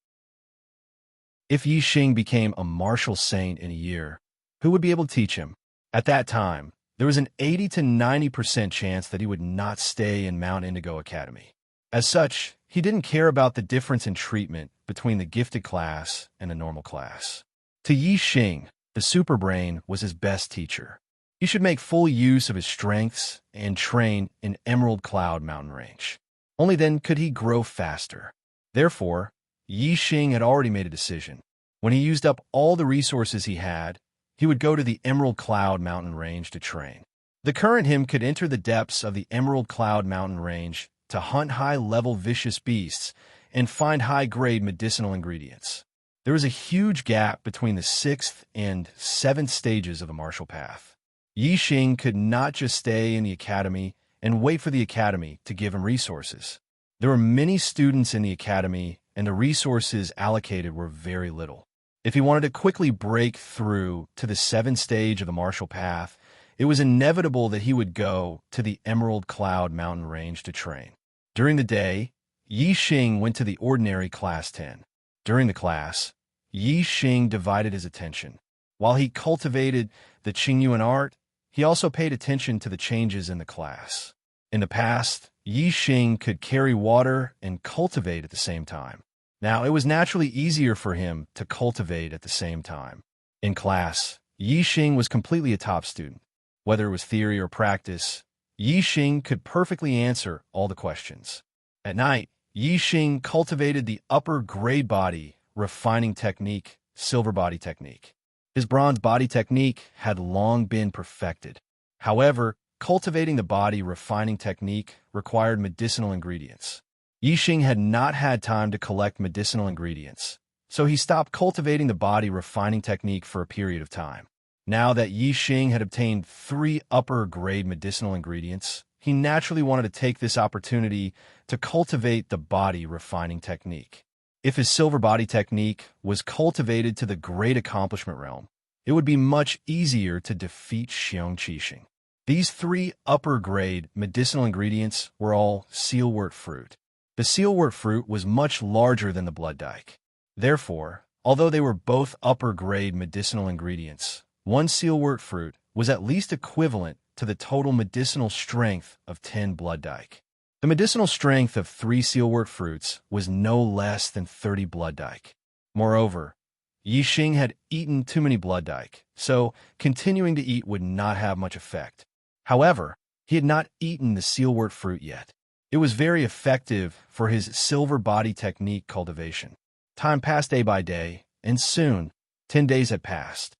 If Yi Xing became a martial saint in a year, who would be able to teach him? At that time, there was an 80 to 90% chance that he would not stay in Mount Indigo Academy. As such, he didn't care about the difference in treatment between the gifted class and the normal class. To Yi Xing, the superbrain was his best teacher. He should make full use of his strengths and train in Emerald Cloud mountain range. Only then could he grow faster. Therefore, Yi Xing had already made a decision. When he used up all the resources he had, he would go to the Emerald Cloud mountain range to train. The current him could enter the depths of the Emerald Cloud mountain range to hunt high-level vicious beasts and find high-grade medicinal ingredients. There was a huge gap between the 6th and 7th stages of the martial path. Yi Xing could not just stay in the academy and wait for the academy to give him resources. There were many students in the academy, and the resources allocated were very little. If he wanted to quickly break through to the 7th stage of the martial path, it was inevitable that he would go to the Emerald Cloud mountain range to train. During the day, Yi Xing went to the ordinary class 10. During the class, Yi Xing divided his attention. While he cultivated the Qingyuan art, he also paid attention to the changes in the class. In the past, Yi Xing could carry water and cultivate at the same time. Now, it was naturally easier for him to cultivate at the same time. In class, Yi Xing was completely a top student. Whether it was theory or practice, Yi Xing could perfectly answer all the questions. At night, Yi Xing cultivated the upper grade body refining technique, silver body technique. His bronze body technique had long been perfected. However, cultivating the body refining technique required medicinal ingredients. Yi Xing had not had time to collect medicinal ingredients, so he stopped cultivating the body refining technique for a period of time. Now that Yi Xing had obtained 3 upper-grade medicinal ingredients, he naturally wanted to take this opportunity to cultivate the body refining technique. If his silver body technique was cultivated to the great accomplishment realm, it would be much easier to defeat Xiong Qixing. These 3 upper-grade medicinal ingredients were all sealwort fruit. The sealwort fruit was much larger than the blood dyke. Therefore, although they were both upper-grade medicinal ingredients, one sealwort fruit was at least equivalent to the total medicinal strength of 10 blood dyke. The medicinal strength of 3 sealwort fruits was no less than 30 blood dyke. Moreover, Yi Xing had eaten too many blood dyke, so continuing to eat would not have much effect. However, he had not eaten the sealwort fruit yet. It was very effective for his silver body technique cultivation. Time passed day by day, and soon, 10 days had passed.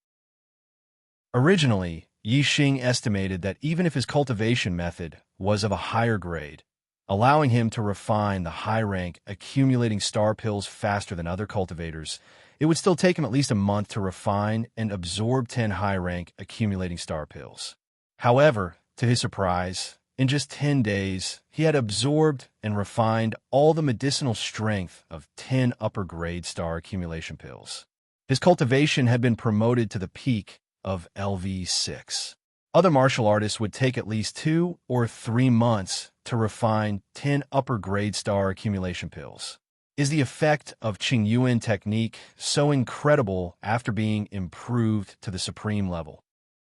Originally, Yi Xing estimated that even if his cultivation method was of a higher grade, allowing him to refine the high-rank accumulating star pills faster than other cultivators, it would still take him at least a month to refine and absorb 10 high-rank accumulating star pills. However, to his surprise, in just 10 days, he had absorbed and refined all the medicinal strength of 10 upper-grade star accumulation pills. His cultivation had been promoted to the peak of LV6. Other martial artists would take at least 2 or 3 months to refine 10 upper-grade star accumulation pills. Is the effect of Qingyuan technique so incredible after being improved to the supreme level?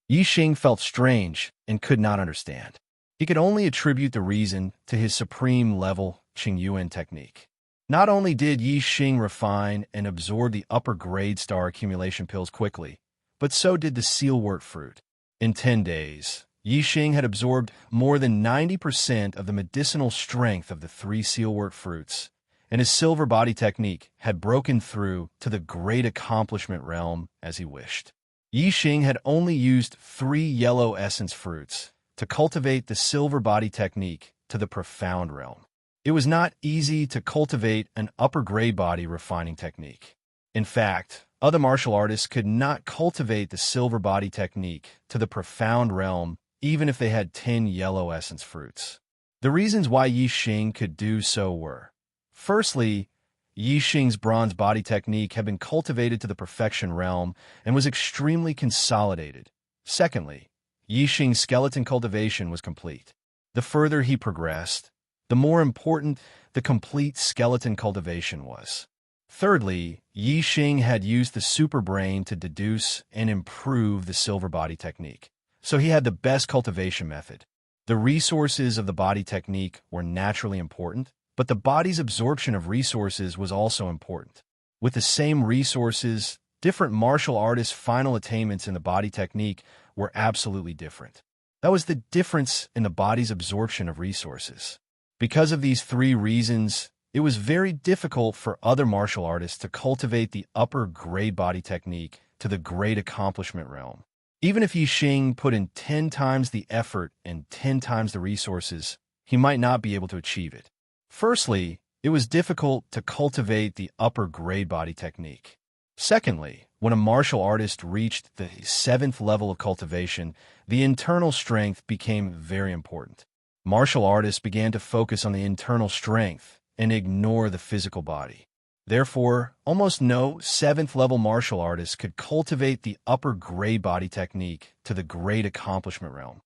Yi Xing felt strange and could not understand. He could only attribute the reason to his supreme level Qingyuan technique. Not only did Yi Xing refine and absorb the upper-grade star accumulation pills quickly, but so did the sealwort fruit. In 10 days, Yi Xing had absorbed more than 90% of the medicinal strength of the 3 sealwort fruits, and his silver body technique had broken through to the great accomplishment realm as he wished. Yi Xing had only used 3 yellow essence fruits to cultivate the silver body technique to the profound realm. It was not easy to cultivate an upper-grade body refining technique. In fact, other martial artists could not cultivate the silver body technique to the profound realm even if they had 10 yellow essence fruits. The reasons why Yi Xing could do so were: firstly, Yi Xing's bronze body technique had been cultivated to the perfection realm and was extremely consolidated. Secondly, Yixing's skeleton cultivation was complete. The further he progressed, the more important the complete skeleton cultivation was. Thirdly, Yixing had used the superbrain to deduce and improve the silver body technique. So he had the best cultivation method. The resources of the body technique were naturally important, but the body's absorption of resources was also important. With the same resources, different martial artists' final attainments in the body technique were absolutely different. That was the difference in the body's absorption of resources. Because of these three reasons, it was very difficult for other martial artists to cultivate the upper-grade body technique to the great accomplishment realm. Even if Yixing put in 10 times the effort and 10 times the resources, he might not be able to achieve it. Firstly, it was difficult to cultivate the upper-grade body technique. Secondly, when a martial artist reached the 7th level of cultivation, the internal strength became very important. Martial artists began to focus on the internal strength and ignore the physical body. Therefore, almost no 7th-level martial artist could cultivate the upper-grade body technique to the great accomplishment realm.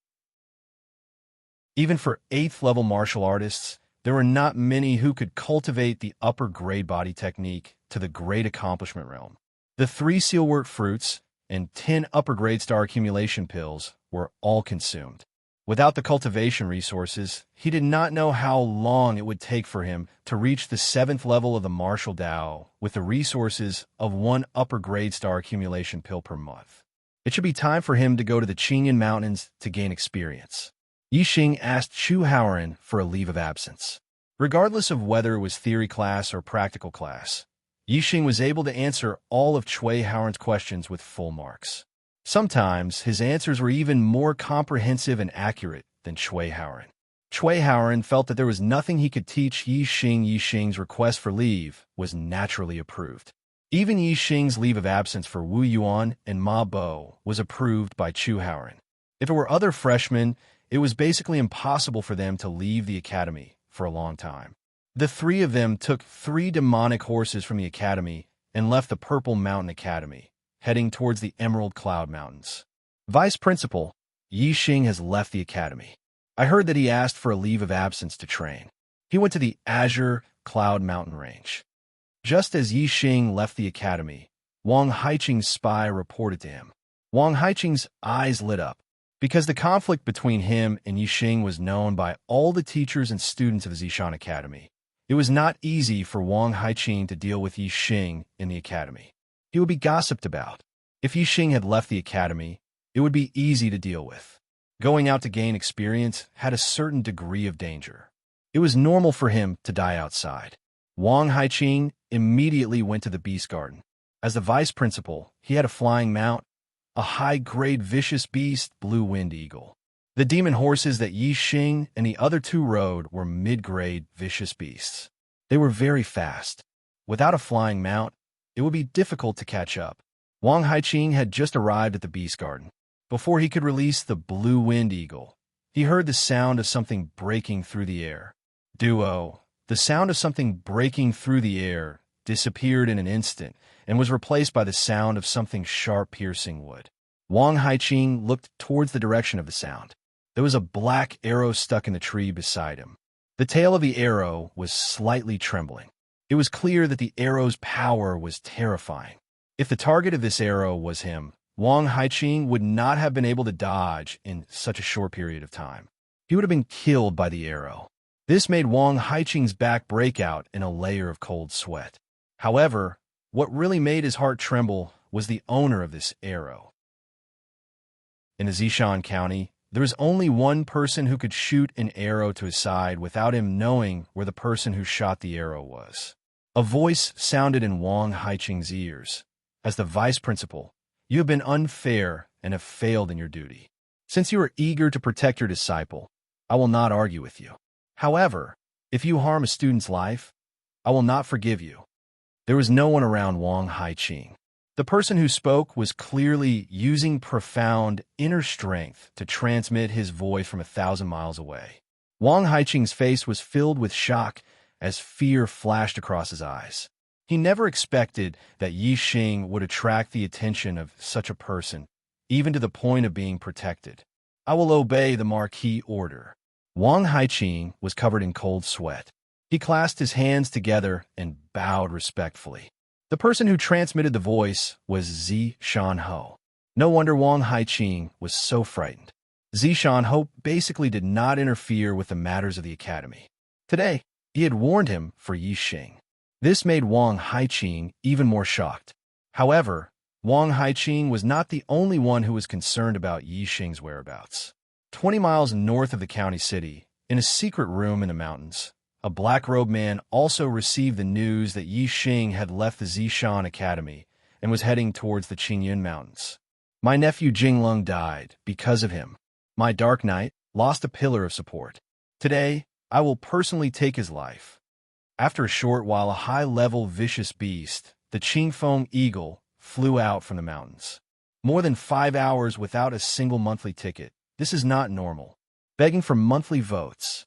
Even for 8th-level martial artists, there were not many who could cultivate the upper-grade body technique to the great accomplishment realm. The 3 sealwort fruits and 10 upper-grade star accumulation pills were all consumed. Without the cultivation resources, he did not know how long it would take for him to reach the 7th level of the martial Tao with the resources of 1 upper-grade star accumulation pill per month. It should be time for him to go to the Qingyan Mountains to gain experience. Yixing asked Chu Haoran for a leave of absence. Regardless of whether it was theory class or practical class, Yixing was able to answer all of Chui Haoran's questions with full marks. Sometimes his answers were even more comprehensive and accurate than Chui Haoran. Chui Haoran felt that there was nothing he could teach Yixing. Yixing's request for leave was naturally approved. Even Yixing's leave of absence for Wu Yuan and Ma Bo was approved by Chu Haoran. If it were other freshmen, it was basically impossible for them to leave the academy for a long time. The 3 of them took 3 demonic horses from the academy and left the Purple Mountain Academy, heading towards the Emerald Cloud Mountains. Vice Principal, Yixing has left the academy. I heard that he asked for a leave of absence to train. He went to the Azure Cloud Mountain Range. Just as Yixing left the academy, Wang Haiqing's spy reported to him. Wang Haiqing's eyes lit up. Because the conflict between him and Yixing was known by all the teachers and students of the Zishan Academy, it was not easy for Wang Haiqing to deal with Yixing in the academy. He would be gossiped about. If Yixing had left the academy, it would be easy to deal with. Going out to gain experience had a certain degree of danger. It was normal for him to die outside. Wang Haiqing immediately went to the Beast Garden. As the vice principal, he had a flying mount, a high-grade vicious beast, Blue Wind Eagle. The demon horses that Yixing and the other 2 rode were mid-grade vicious beasts. They were very fast. Without a flying mount, it would be difficult to catch up. Wang Haiqing had just arrived at the Beast Garden. Before he could release the Blue Wind Eagle, he heard the sound of something breaking through the air. Duo, the sound of something breaking through the air, disappeared in an instant and was replaced by the sound of something sharp piercing wood. Wang Haiqing looked towards the direction of the sound. There was a black arrow stuck in the tree beside him. The tail of the arrow was slightly trembling. It was clear that the arrow's power was terrifying. If the target of this arrow was him, Wang Haiqing would not have been able to dodge in such a short period of time. He would have been killed by the arrow. This made Wang Haiqing's back break out in a layer of cold sweat. However, what really made his heart tremble was the owner of this arrow. In the Zishan County, there was only one person who could shoot an arrow to his side without him knowing where the person who shot the arrow was. A voice sounded in Wang Haiqing's ears. As the vice principal, you have been unfair and have failed in your duty. Since you are eager to protect your disciple, I will not argue with you. However, if you harm a student's life, I will not forgive you. There was no one around Wang Haiqing. The person who spoke was clearly using profound inner strength to transmit his voice from 1,000 miles away. Wang Haiqing's face was filled with shock as fear flashed across his eyes. He never expected that Yixing would attract the attention of such a person, even to the point of being protected. I will obey the Marquis order. Wang Haiqing was covered in cold sweat. He clasped his hands together and bowed respectfully. The person who transmitted the voice was Zi Shanho. No wonder Wang Haiqing was so frightened. Zi Shanho basically did not interfere with the matters of the academy. Today, he had warned him for Yi Xing. This made Wang Haiqing even more shocked. However, Wang Haiqing was not the only one who was concerned about Yi Xing's whereabouts. 20 miles north of the county city, in a secret room in the mountains, a black-robed man also received the news that Yi Xing had left the Zishan Academy and was heading towards the Qingyun Mountains. My nephew Jinglong died because of him. My dark knight lost a pillar of support. Today, I will personally take his life. After a short while, a high-level vicious beast, the Qingfeng eagle, flew out from the mountains. More than 5 hours without a single monthly ticket. This is not normal. Begging for monthly votes.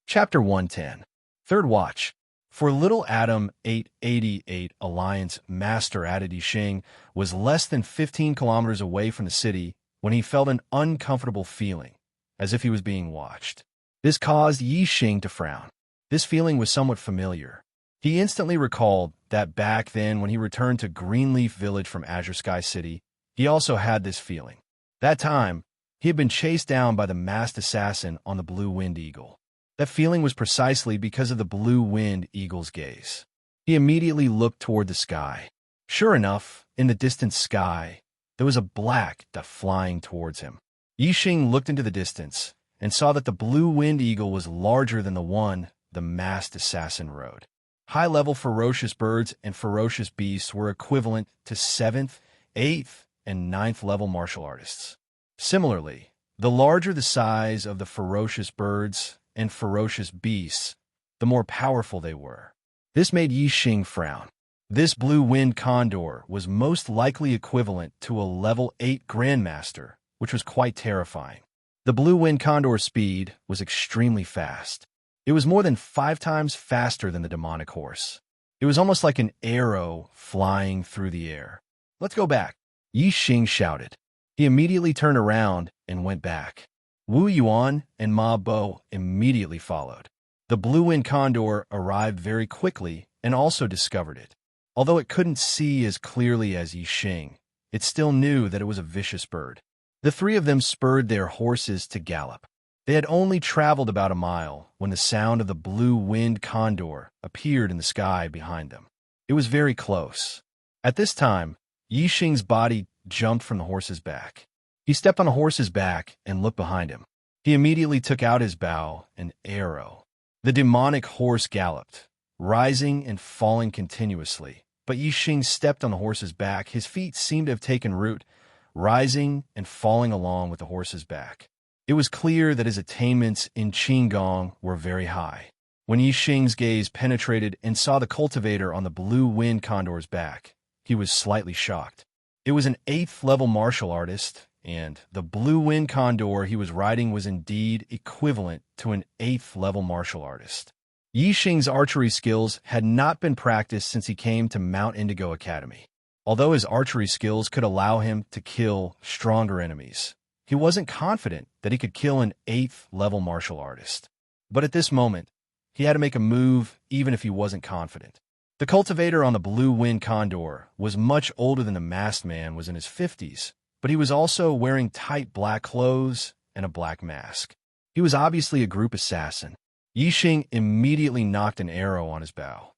Chapter 110. Third Watch. For little Adam 888 Alliance Master Adadi Xing was less than 15 kilometers away from the city when he felt an uncomfortable feeling, as if he was being watched. This caused Yi Xing to frown. This feeling was somewhat familiar. He instantly recalled that back then when he returned to Greenleaf Village from Azure Sky City, he also had this feeling. That time, he had been chased down by the masked assassin on the Blue Wind Eagle. That feeling was precisely because of the Blue Wind Eagle's gaze. He immediately looked toward the sky. Sure enough, in the distant sky, there was a black dot flying towards him. Yi Xing looked into the distance and saw that the Blue Wind Eagle was larger than the one the masked assassin rode. High-level ferocious birds and ferocious beasts were equivalent to 7th, 8th, and 9th level martial artists. Similarly, the larger the size of the ferocious birds and ferocious beasts, the more powerful they were. This made Yi Xing frown. This Blue Wind Condor was most likely equivalent to a level 8 Grandmaster, which was quite terrifying. The Blue Wind Condor's speed was extremely fast. It was more than 5 times faster than the demonic horse. It was almost like an arrow flying through the air. Let's go back, Yi Xing shouted. He immediately turned around and went back. Wu Yuan and Ma Bo immediately followed. The Blue Wind Condor arrived very quickly and also discovered it. Although it couldn't see as clearly as Yi Xing, it still knew that it was a vicious bird. The three of them spurred their horses to gallop. They had only traveled about a mile when the sound of the Blue Wind Condor appeared in the sky behind them. It was very close. At this time, Yi Xing's body jumped from the horse's back. He stepped on the horse's back and looked behind him. He immediately took out his bow and arrow. The demonic horse galloped, rising and falling continuously. But Yi Xing stepped on the horse's back. His feet seemed to have taken root, rising and falling along with the horse's back. It was clear that his attainments in Qinggong were very high. When Yi Xing's gaze penetrated and saw the cultivator on the Blue Wind Condor's back, he was slightly shocked. It was an 8th level martial artist, and the Blue Wind Condor he was riding was indeed equivalent to an 8th level martial artist. Yi Xing's archery skills had not been practiced since he came to Mount Indigo Academy. Although his archery skills could allow him to kill stronger enemies, he wasn't confident that he could kill an 8th level martial artist. But at this moment, he had to make a move even if he wasn't confident. The cultivator on the Blue Wind Condor was much older than the masked man was in his 50s, but he was also wearing tight black clothes and a black mask. He was obviously a group assassin. Yi Xing immediately knocked an arrow on his bow.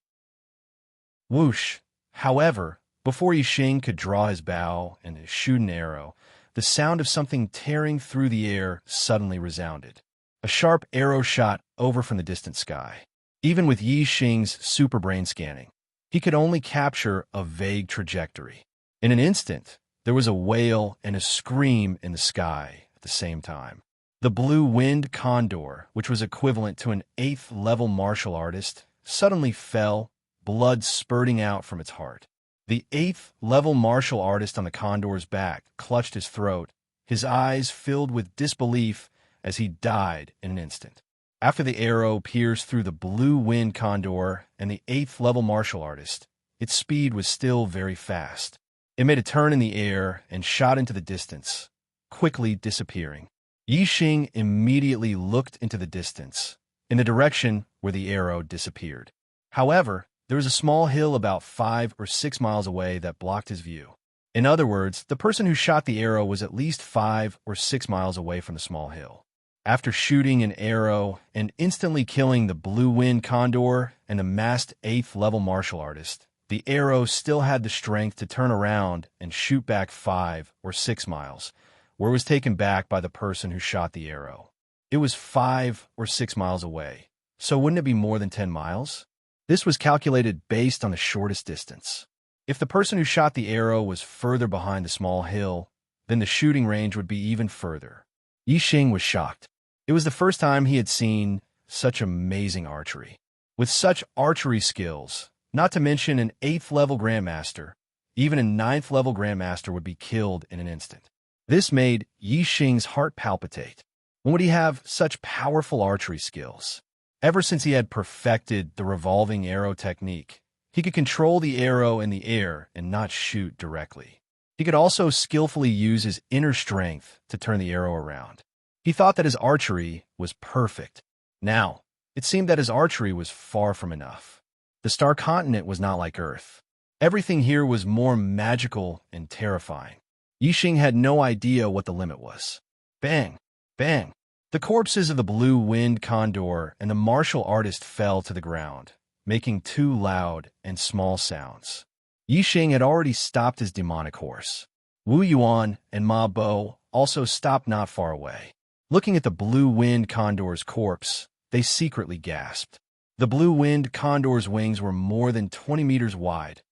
Whoosh! However, before Yi Xing could draw his bow and shoot an arrow, the sound of something tearing through the air suddenly resounded. A sharp arrow shot over from the distant sky. Even with Yi Xing's super brain scanning, he could only capture a vague trajectory. In an instant, there was a wail and a scream in the sky at the same time. The Blue Wind Condor, which was equivalent to an 8th level martial artist, suddenly fell, blood spurting out from its heart. The 8th level martial artist on the condor's back clutched his throat, his eyes filled with disbelief as he died in an instant. After the arrow pierced through the Blue Wind Condor and the 8th level martial artist, its speed was still very fast. It made a turn in the air and shot into the distance, quickly disappearing. Yixing immediately looked into the distance, in the direction where the arrow disappeared. However, there was a small hill about 5 or 6 miles away that blocked his view. In other words, the person who shot the arrow was at least 5 or 6 miles away from the small hill. After shooting an arrow and instantly killing the blue wind condor and the masked 8th level martial artist, the arrow still had the strength to turn around and shoot back 5 or 6 miles, where it was taken back by the person who shot the arrow. It was 5 or 6 miles away, so wouldn't it be more than 10 miles? This was calculated based on the shortest distance. If the person who shot the arrow was further behind the small hill, then the shooting range would be even further. Yixing was shocked. It was the first time he had seen such amazing archery. With such archery skills, not to mention an 8th level grandmaster, even a 9th level grandmaster would be killed in an instant. This made Yixing's heart palpitate. When would he have such powerful archery skills? Ever since he had perfected the revolving arrow technique, he could control the arrow in the air and not shoot directly. He could also skillfully use his inner strength to turn the arrow around. He thought that his archery was perfect. Now, it seemed that his archery was far from enough. The star continent was not like Earth. Everything here was more magical and terrifying. Yixing had no idea what the limit was. Bang! Bang! The corpses of the blue wind condor and the martial artist fell to the ground, making 2 loud and small sounds. Yixing had already stopped his demonic horse. Wu Yuan and Ma Bo also stopped not far away. Looking at the blue wind condor's corpse, they secretly gasped. The blue wind condor's wings were more than 20 meters wide,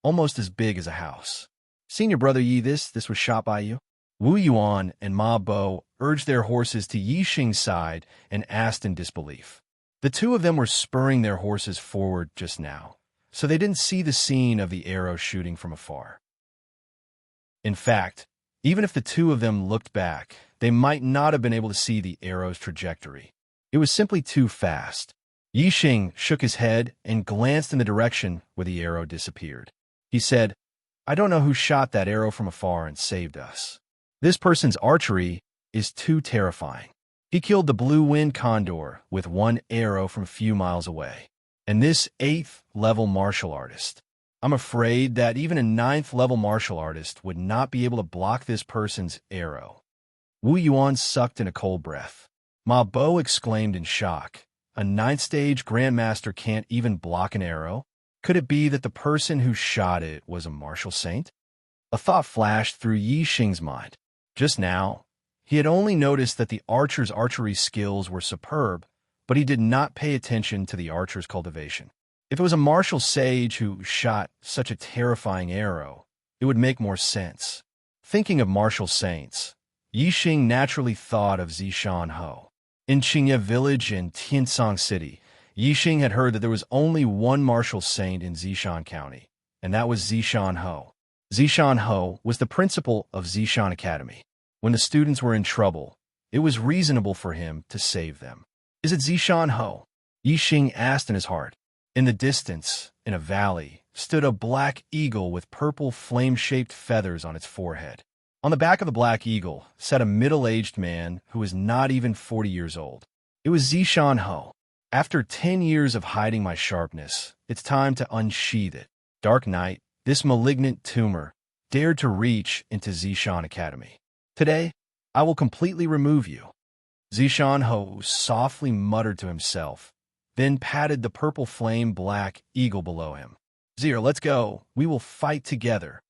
almost as big as a house. Senior brother Yi, this was shot by you? Wu Yuan and Ma Bo urged their horses to Yixing's side and asked in disbelief. The two of them were spurring their horses forward just now, so they didn't see the scene of the arrow shooting from afar. In fact, even if the two of them looked back, they might not have been able to see the arrow's trajectory. It was simply too fast. Yixing shook his head and glanced in the direction where the arrow disappeared. He said, "I don't know who shot that arrow from afar and saved us. This person's archery is too terrifying. He killed the blue wind condor with 1 arrow from a few miles away. And this 8th level martial artist. I'm afraid that even a 9th level martial artist would not be able to block this person's arrow." Wu Yuan sucked in a cold breath. Ma Bo exclaimed in shock. A 9th stage grandmaster can't even block an arrow? Could it be that the person who shot it was a martial saint? A thought flashed through Yixing's mind. Just now, he had only noticed that the archer's archery skills were superb, but he did not pay attention to the archer's cultivation. If it was a martial sage who shot such a terrifying arrow, it would make more sense. Thinking of martial saints, Yixing naturally thought of Zishan Ho. In Qingye village in Tiansong City, Yixing had heard that there was only one martial saint in Zishan County, and that was Zishan Ho. Zishan Ho was the principal of Zishan Academy. When the students were in trouble, it was reasonable for him to save them. "Is it Zishan Ho?" Yixing asked in his heart. In the distance, in a valley, stood a black eagle with purple flame-shaped feathers on its forehead. On the back of the black eagle sat a middle-aged man who was not even 40 years old. It was Zishan Ho. "After 10 years of hiding my sharpness, it's time to unsheath it. Dark night, this malignant tumor dared to reach into Zishan Academy. Today, I will completely remove you." Zishan Ho softly muttered to himself, then patted the purple flame black eagle below him. "Zir, let's go. We will fight together."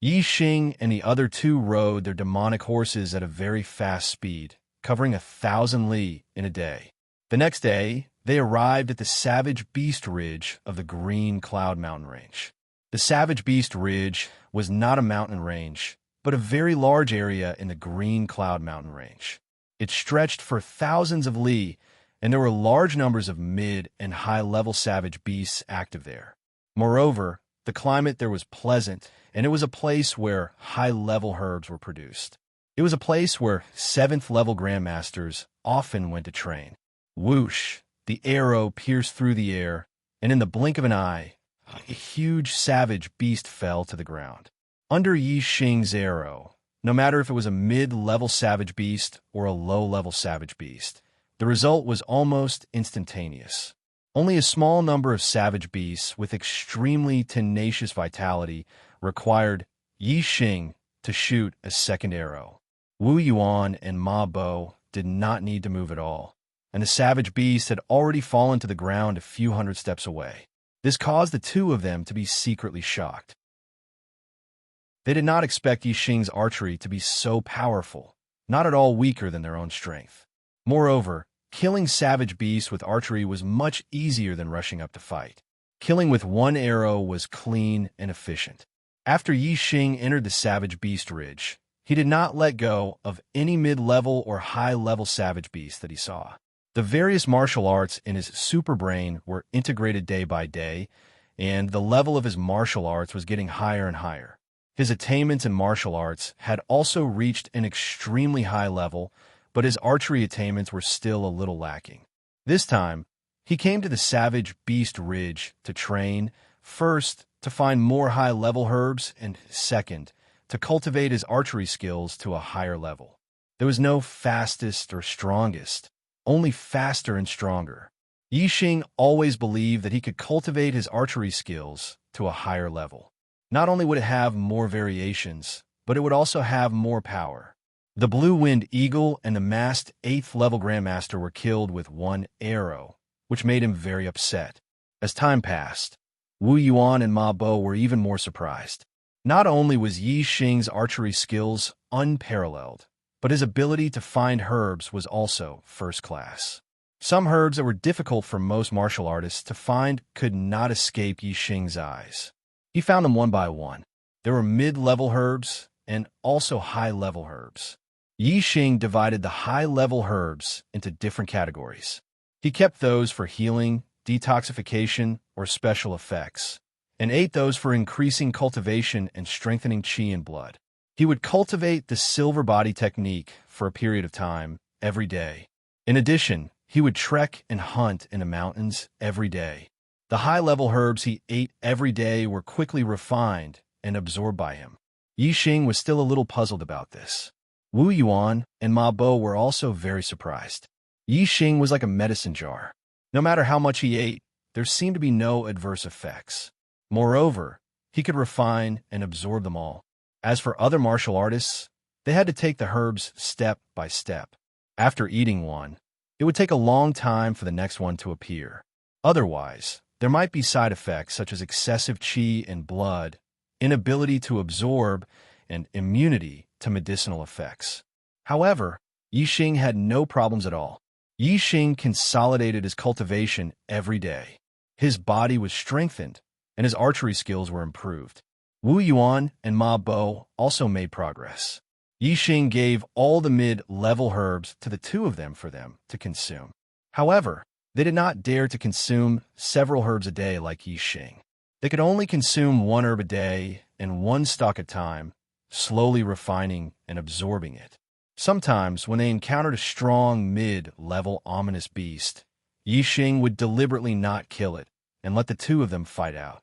Yixing and the other two rode their demonic horses at a very fast speed, covering 1,000 li in a day. The next day, they arrived at the Savage Beast Ridge of the Green Cloud Mountain Range. The Savage Beast Ridge was not a mountain range, but a very large area in the Green Cloud Mountain Range. It stretched for thousands of li, and there were large numbers of mid- and high-level savage beasts active there. Moreover, the climate there was pleasant, and it was a place where high-level herbs were produced. It was a place where 7th-level grandmasters often went to train. Whoosh! The arrow pierced through the air, and in the blink of an eye, a huge savage beast fell to the ground. Under Yi Xing's arrow, no matter if it was a mid-level savage beast or a low-level savage beast, the result was almost instantaneous. Only a small number of savage beasts with extremely tenacious vitality required Yi Xing to shoot a second arrow. Wu Yuan and Ma Bo did not need to move at all, and the savage beast had already fallen to the ground a few hundred steps away. This caused the two of them to be secretly shocked. They did not expect Yi Xing's archery to be so powerful, not at all weaker than their own strength. Moreover, killing savage beasts with archery was much easier than rushing up to fight. Killing with one arrow was clean and efficient. After Yi Xing entered the savage beast ridge, he did not let go of any mid-level or high-level savage beast that he saw. The various martial arts in his super brain were integrated day by day, and the level of his martial arts was getting higher and higher. His attainments in martial arts had also reached an extremely high level, but his archery attainments were still a little lacking. This time, he came to the savage beast ridge to train, first, to find more high-level herbs, and second, to cultivate his archery skills to a higher level. There was no fastest or strongest, only faster and stronger. Yi Xing always believed that he could cultivate his archery skills to a higher level. Not only would it have more variations, but it would also have more power. The blue-winged eagle and the masked 8th-level Grandmaster were killed with one arrow, which made him very upset. As time passed, Wu Yuan and Ma Bo were even more surprised. Not only was Yi Xing's archery skills unparalleled, but his ability to find herbs was also first class. Some herbs that were difficult for most martial artists to find could not escape Yi Xing's eyes. He found them one by one. There were mid-level herbs and also high-level herbs. Yi Xing divided the high-level herbs into different categories. He kept those for healing, detoxification, or special effects, and ate those for increasing cultivation and strengthening qi in blood. He would cultivate the silver body technique for a period of time every day. In addition, he would trek and hunt in the mountains every day. The high-level herbs he ate every day were quickly refined and absorbed by him. Yi Xing was still a little puzzled about this. Wu Yuan and Ma Bo were also very surprised. Yi Xing was like a medicine jar. No matter how much he ate, there seemed to be no adverse effects. Moreover, he could refine and absorb them all. As for other martial artists, they had to take the herbs step by step. After eating one, it would take a long time for the next one to appear. Otherwise, there might be side effects such as excessive qi in blood, inability to absorb, and immunity to medicinal effects. However, Yi Xing had no problems at all. Yi Xing consolidated his cultivation every day. His body was strengthened, and his archery skills were improved. Wu Yuan and Ma Bo also made progress. Yi Xing gave all the mid-level herbs to the two of them for them to consume. However, they did not dare to consume several herbs a day like Yi Xing. They could only consume one herb a day and one stalk at a time, slowly refining and absorbing it. Sometimes, when they encountered a strong mid-level ominous beast, Yi Xing would deliberately not kill it and let the two of them fight out.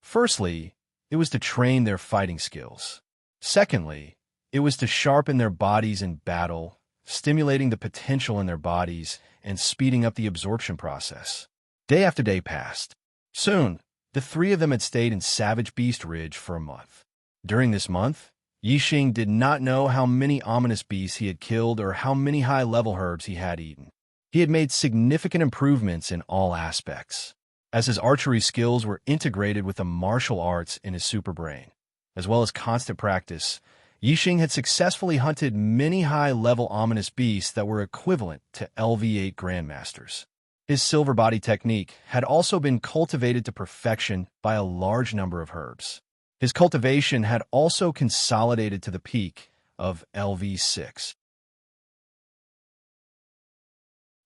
Firstly, it was to train their fighting skills. Secondly, it was to sharpen their bodies in battle, stimulating the potential in their bodies and speeding up the absorption process. Day after day passed. Soon, the three of them had stayed in Savage Beast Ridge for a month. During this month, Yi Xing did not know how many ominous beasts he had killed or how many high-level herbs he had eaten. He had made significant improvements in all aspects, as his archery skills were integrated with the martial arts in his super brain. As well as constant practice, Yi Xing had successfully hunted many high-level ominous beasts that were equivalent to LV8 Grandmasters. His silver body technique had also been cultivated to perfection by a large number of herbs. His cultivation had also consolidated to the peak of LV6.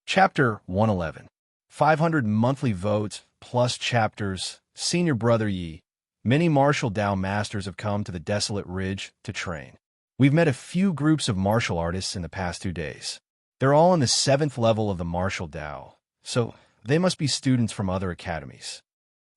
Chapter 111. 500 monthly votes plus chapters. Senior Brother Yi. Many martial Dao masters have come to the desolate ridge to train. We've met a few groups of martial artists in the past 2 days. They're all in the 7th level of the martial Dao, so they must be students from other academies.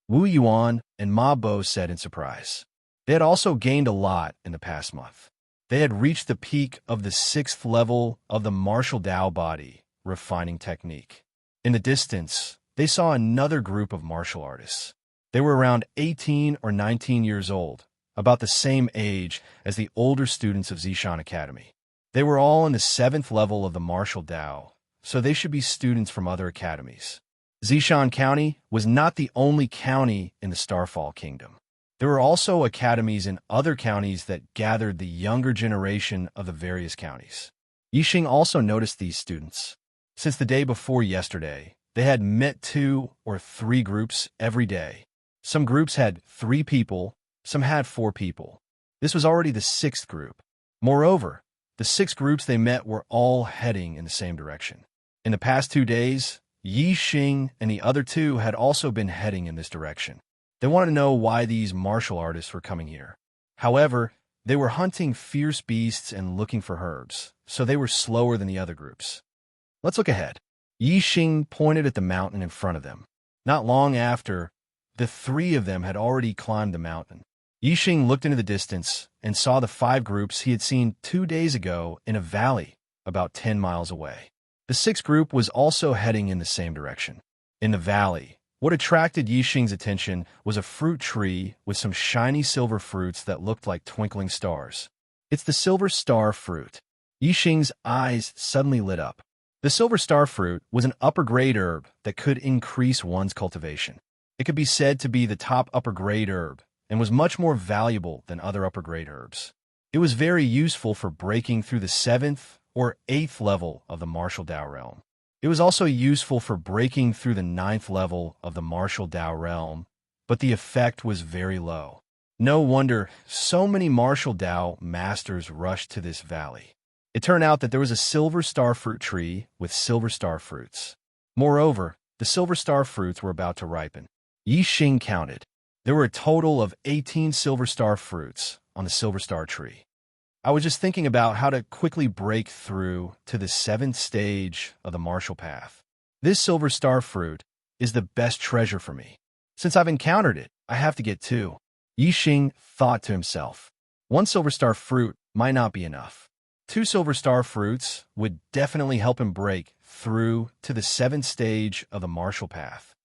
Wu Yuan and Ma Bo said in surprise. They had also gained a lot in the past month. They had reached the peak of the 6th level of the martial Dao body, refining technique. In the distance, they saw another group of martial artists. They were around 18 or 19 years old, about the same age as the older students of Zishan Academy. They were all in the 7th level of the martial Dao, so they should be students from other academies. Zishan County was not the only county in the Starfall Kingdom. There were also academies in other counties that gathered the younger generation of the various counties. Yixing also noticed these students. Since the day before yesterday, they had met 2 or 3 groups every day. Some groups had 3 people, some had 4 people. This was already the 6th group. Moreover, the 6 groups they met were all heading in the same direction. In the past 2 days, Yixing and the other 2 had also been heading in this direction. They wanted to know why these martial artists were coming here. However, they were hunting fierce beasts and looking for herbs, so they were slower than the other groups. Let's look ahead. Yixing pointed at the mountain in front of them. Not long after, the 3 of them had already climbed the mountain. Yixing looked into the distance and saw the 5 groups he had seen 2 days ago in a valley about 10 miles away. The 6th group was also heading in the same direction. In the valley, what attracted Yixing's attention was a fruit tree with some shiny silver fruits that looked like twinkling stars. It's the silver star fruit. Yixing's eyes suddenly lit up. The silver star fruit was an upper-grade herb that could increase one's cultivation. It could be said to be the top upper-grade herb and was much more valuable than other upper-grade herbs. It was very useful for breaking through the 7th or 8th level of the martial Dao realm. It was also useful for breaking through the 9th level of the martial Dao realm, but the effect was very low. No wonder so many martial Dao masters rushed to this valley. It turned out that there was a silver star fruit tree with silver star fruits. Moreover, the silver star fruits were about to ripen. Yixing counted. There were a total of 18 silver star fruits on the silver star tree. I was just thinking about how to quickly break through to the 7th stage of the martial path. This silver star fruit is the best treasure for me. Since I've encountered it, I have to get 2. Yixing thought to himself. 1 silver star fruit might not be enough. 2 silver star fruits would definitely help him break through to the 7th stage of the martial path.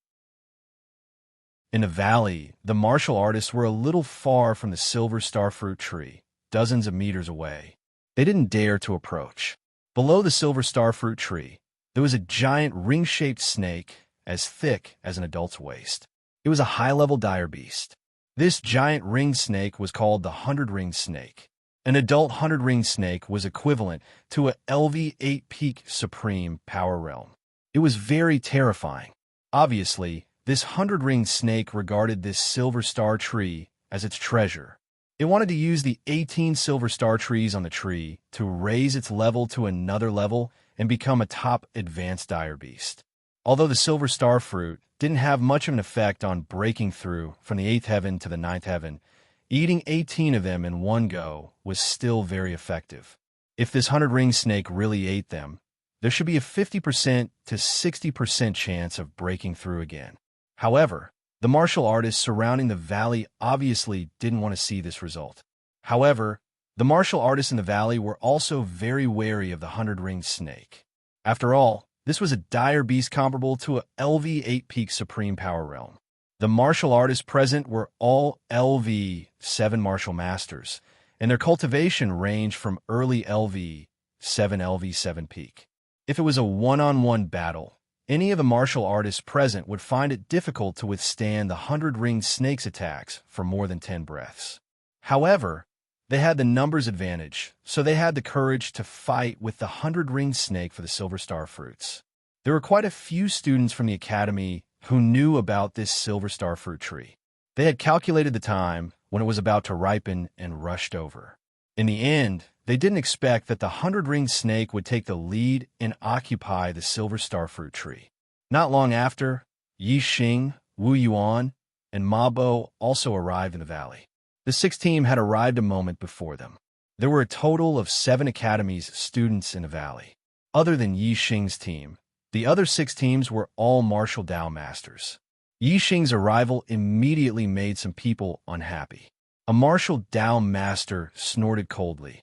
In the valley, the martial artists were a little far from the silver star fruit tree, dozens of meters away. They didn't dare to approach. Below the silver star fruit tree, there was a giant ring-shaped snake as thick as an adult's waist. It was a high-level dire beast. This giant ring snake was called the 100-ring snake. An adult 100-ring snake was equivalent to a LV8 peak supreme power realm. It was very terrifying. Obviously, this 100-ring snake regarded this silver star tree as its treasure. It wanted to use the 18 silver star trees on the tree to raise its level to another level and become a top advanced dire beast. Although the silver star fruit didn't have much of an effect on breaking through from the 8th heaven to the 9th heaven, eating 18 of them in one go was still very effective. If this 100-ring snake really ate them, there should be a 50% to 60% chance of breaking through again. However, the martial artists surrounding the valley obviously didn't want to see this result. However, the martial artists in the valley were also very wary of the 100-ring snake. After all, this was a dire beast comparable to a LV8 peak supreme power realm. The martial artists present were all LV7 martial masters, and their cultivation ranged from early LV7 LV7 peak. If it was a one-on-one battle, any of the martial artists present would find it difficult to withstand the 100-ring snake's attacks for more than 10 breaths. However, they had the numbers advantage, so they had the courage to fight with the 100-ring snake for the silver star fruits. There were quite a few students from the academy who knew about this silver star fruit tree. They had calculated the time when it was about to ripen and rushed over. In the end, they didn't expect that the 100-ring snake would take the lead and occupy the silver star fruit tree. Not long after, Yixing, Wu Yuan, and Ma Bo also arrived in the valley. The 6th team had arrived a moment before them. There were a total of 7 academies students in the valley. Other than Yixing's team, the other 6 teams were all martial Dao masters. Yixing's arrival immediately made some people unhappy. A martial Dao master snorted coldly.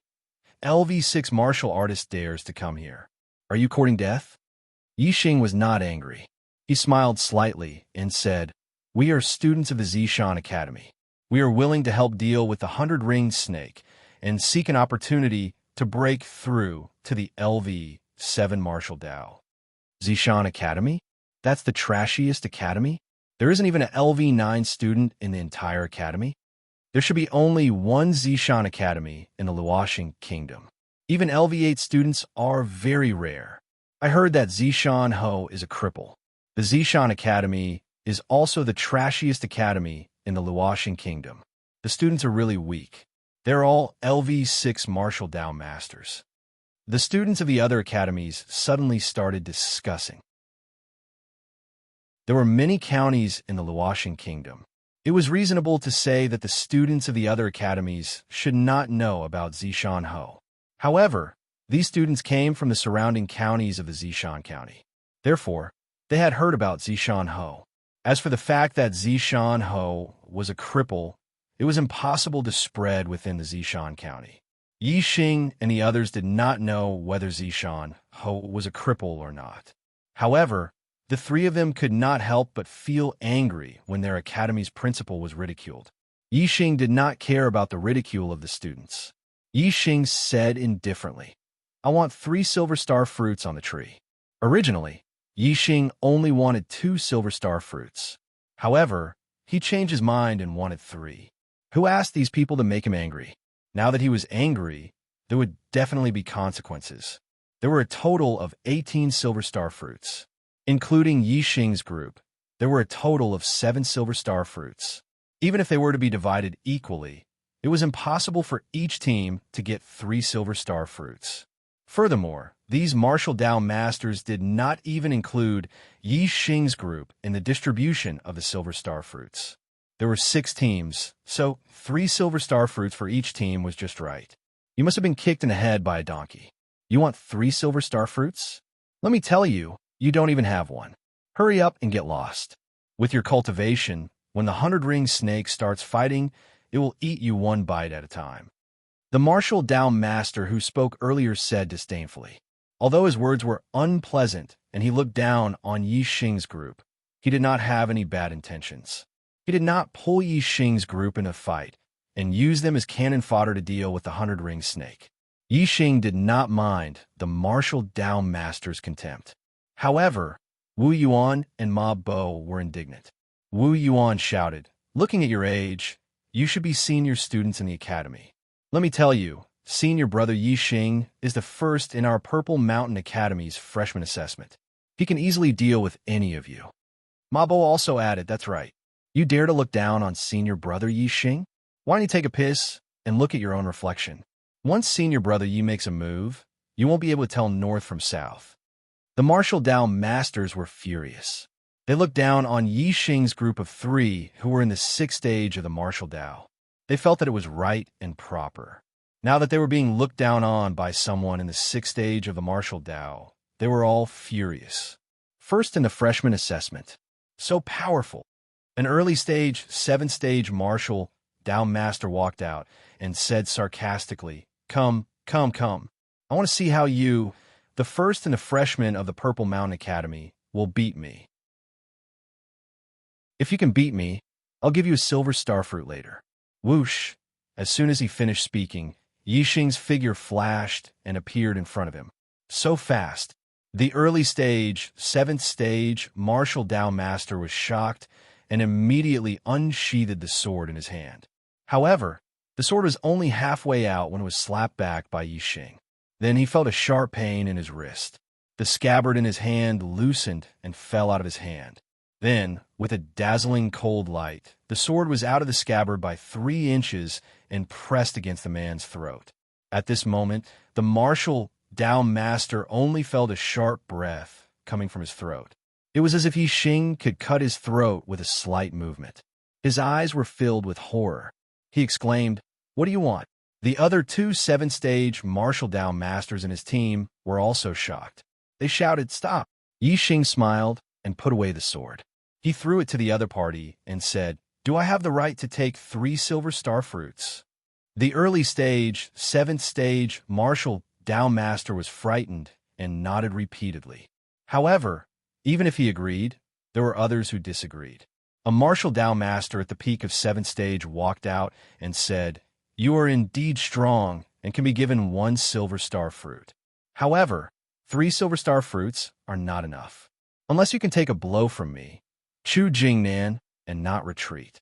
LV6 martial artist dares to come here. Are you courting death? Yixing was not angry. He smiled slightly and said, "We are students of the Zishan Academy. We are willing to help deal with the 100-ringed snake and seek an opportunity to break through to the LV7 martial Dao." Zishan Academy? That's the trashiest academy? There isn't even an LV9 student in the entire academy? There should be only one Zishan Academy in the Luoxing Kingdom. Even LV8 students are very rare. I heard that Zishan Ho is a cripple. The Zishan Academy is also the trashiest academy in the Luoxing Kingdom. The students are really weak. They're all LV6 martial Dao masters. The students of the other academies suddenly started discussing. There were many counties in the Luoxing Kingdom. It was reasonable to say that the students of the other academies should not know about Zishan Ho. However, these students came from the surrounding counties of the Zishan County. Therefore, they had heard about Zishan Ho. As for the fact that Zishan Ho was a cripple, it was impossible to spread within the Zishan County. Yixing and the others did not know whether Zishan Ho was a cripple or not. However, the three of them could not help but feel angry when their academy's principal was ridiculed. Yixing did not care about the ridicule of the students. Yixing said indifferently, "I want 3 silver star fruits on the tree." Originally, Yixing only wanted 2 silver star fruits. However, he changed his mind and wanted 3. Who asked these people to make him angry? Now that he was angry, there would definitely be consequences. There were a total of 18 silver star fruits. Including Yixing's group, there were a total of 7 silver star fruits. Even if they were to be divided equally, it was impossible for each team to get 3 silver star fruits. Furthermore, these martial Dao masters did not even include Yixing's group in the distribution of the silver star fruits. There were 6 teams, so 3 silver star fruits for each team was just right. You must have been kicked in the head by a donkey. You want 3 silver star fruits? Let me tell you, you don't even have one. Hurry up and get lost. With your cultivation, when the 100-ring snake starts fighting, it will eat you one bite at a time. The martial Dao master who spoke earlier said disdainfully. Although his words were unpleasant and he looked down on Yixing's group, he did not have any bad intentions. He did not pull Yixing's group in a fight and use them as cannon fodder to deal with the 100-ring snake. Yixing did not mind the martial Dao master's contempt. However, Wu Yuan and Ma Bo were indignant. Wu Yuan shouted, "Looking at your age, you should be senior students in the academy. Let me tell you, senior brother Yixing is the first in our Purple Mountain Academy's freshman assessment. He can easily deal with any of you." Ma Bo also added, "That's right. You dare to look down on senior brother Yixing? Why don't you take a piss and look at your own reflection? Once senior brother Yi makes a move, you won't be able to tell north from south." The martial Dao masters were furious. They looked down on Yixing's group of 3 who were in the 6th stage of the martial Dao. They felt that it was right and proper. Now that they were being looked down on by someone in the 6th stage of the martial Dao, they were all furious. First in the freshman assessment. So powerful. An early stage, 7th stage martial Dao master walked out and said sarcastically, Come. I want to see how you, the first and the freshman of the Purple Mountain Academy, will beat me. If you can beat me, I'll give you a silver starfruit later." Whoosh! As soon as he finished speaking, Yixing's figure flashed and appeared in front of him. So fast. The early stage, 7th stage, martial Dao master was shocked and immediately unsheathed the sword in his hand. However, the sword was only halfway out when it was slapped back by Yixing. Then he felt a sharp pain in his wrist. The scabbard in his hand loosened and fell out of his hand. Then, with a dazzling cold light, the sword was out of the scabbard by 3 inches and pressed against the man's throat. At this moment, the martial Dao master only felt a sharp breath coming from his throat. It was as if Yixing could cut his throat with a slight movement. His eyes were filled with horror. He exclaimed, "What do you want?" The other 2 7th stage martial Dao masters in his team were also shocked. They shouted, "Stop!" Yixing smiled and put away the sword. He threw it to the other party and said, Do I have the right to take 3 silver star fruits? The early stage, 7th stage, martial Tao master was frightened and nodded repeatedly. However, even if he agreed, there were others who disagreed. A martial Tao master at the peak of 7th stage walked out and said, "You are indeed strong and can be given 1 silver star fruit. However, 3 silver star fruits are not enough. Unless you can take a blow from me, Chu Jingnan, and not retreat."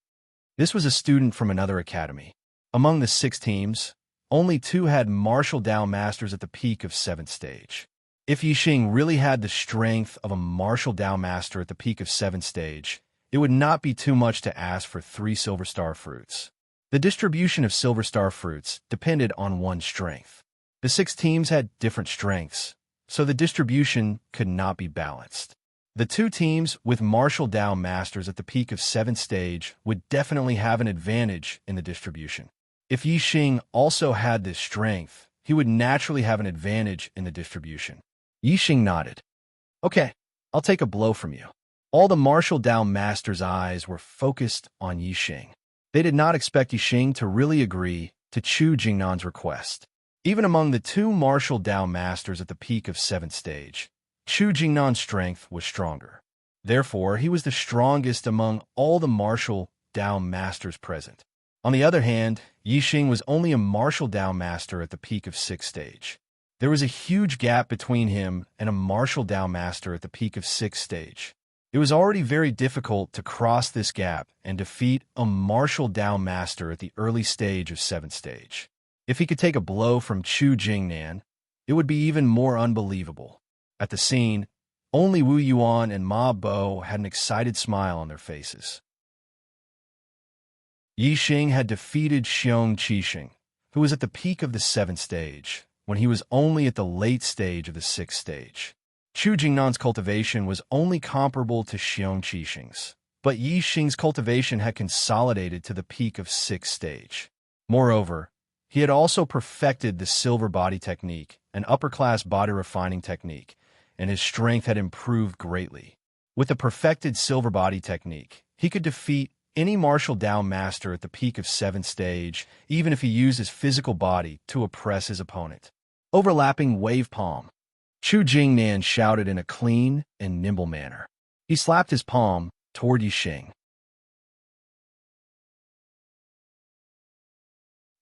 This was a student from another academy. Among the 6 teams, only 2 had martial Tao masters at the peak of 7th stage. If Yixing really had the strength of a martial Tao master at the peak of 7th stage, it would not be too much to ask for 3 silver star fruits. The distribution of silver star fruits depended on one's strength. The 6 teams had different strengths, so the distribution could not be balanced. The 2 teams with martial Tao masters at the peak of 7th stage would definitely have an advantage in the distribution. If Yixing also had this strength, he would naturally have an advantage in the distribution. Yixing nodded. "Okay, I'll take a blow from you." All the martial Tao masters' eyes were focused on Yixing. They did not expect Yixing to really agree to Chu Jingnan's request. Even among the 2 martial Tao masters at the peak of 7th stage, Chu Jingnan's strength was stronger. Therefore, he was the strongest among all the martial Tao masters present. On the other hand, Yixing was only a martial Tao master at the peak of 6th stage. There was a huge gap between him and a martial Tao master at the peak of 6th stage. It was already very difficult to cross this gap and defeat a martial Tao master at the early stage of 7th stage. If he could take a blow from Chu Jingnan, it would be even more unbelievable. At the scene, only Wu Yuan and Ma Bo had an excited smile on their faces. Yixing had defeated Xiong Qixing, who was at the peak of the 7th stage, when he was only at the late stage of the 6th stage. Chu Jingnan's cultivation was only comparable to Xiong Qixing's, but Yixing's cultivation had consolidated to the peak of 6th stage. Moreover, he had also perfected the silver body technique, an upper-class body refining technique, and his strength had improved greatly. With the perfected silver body technique, he could defeat any martial Tao master at the peak of 7th stage, even if he used his physical body to oppress his opponent. Overlapping wave palm. Chu Jingnan shouted in a clean and nimble manner. He slapped his palm toward Yixing.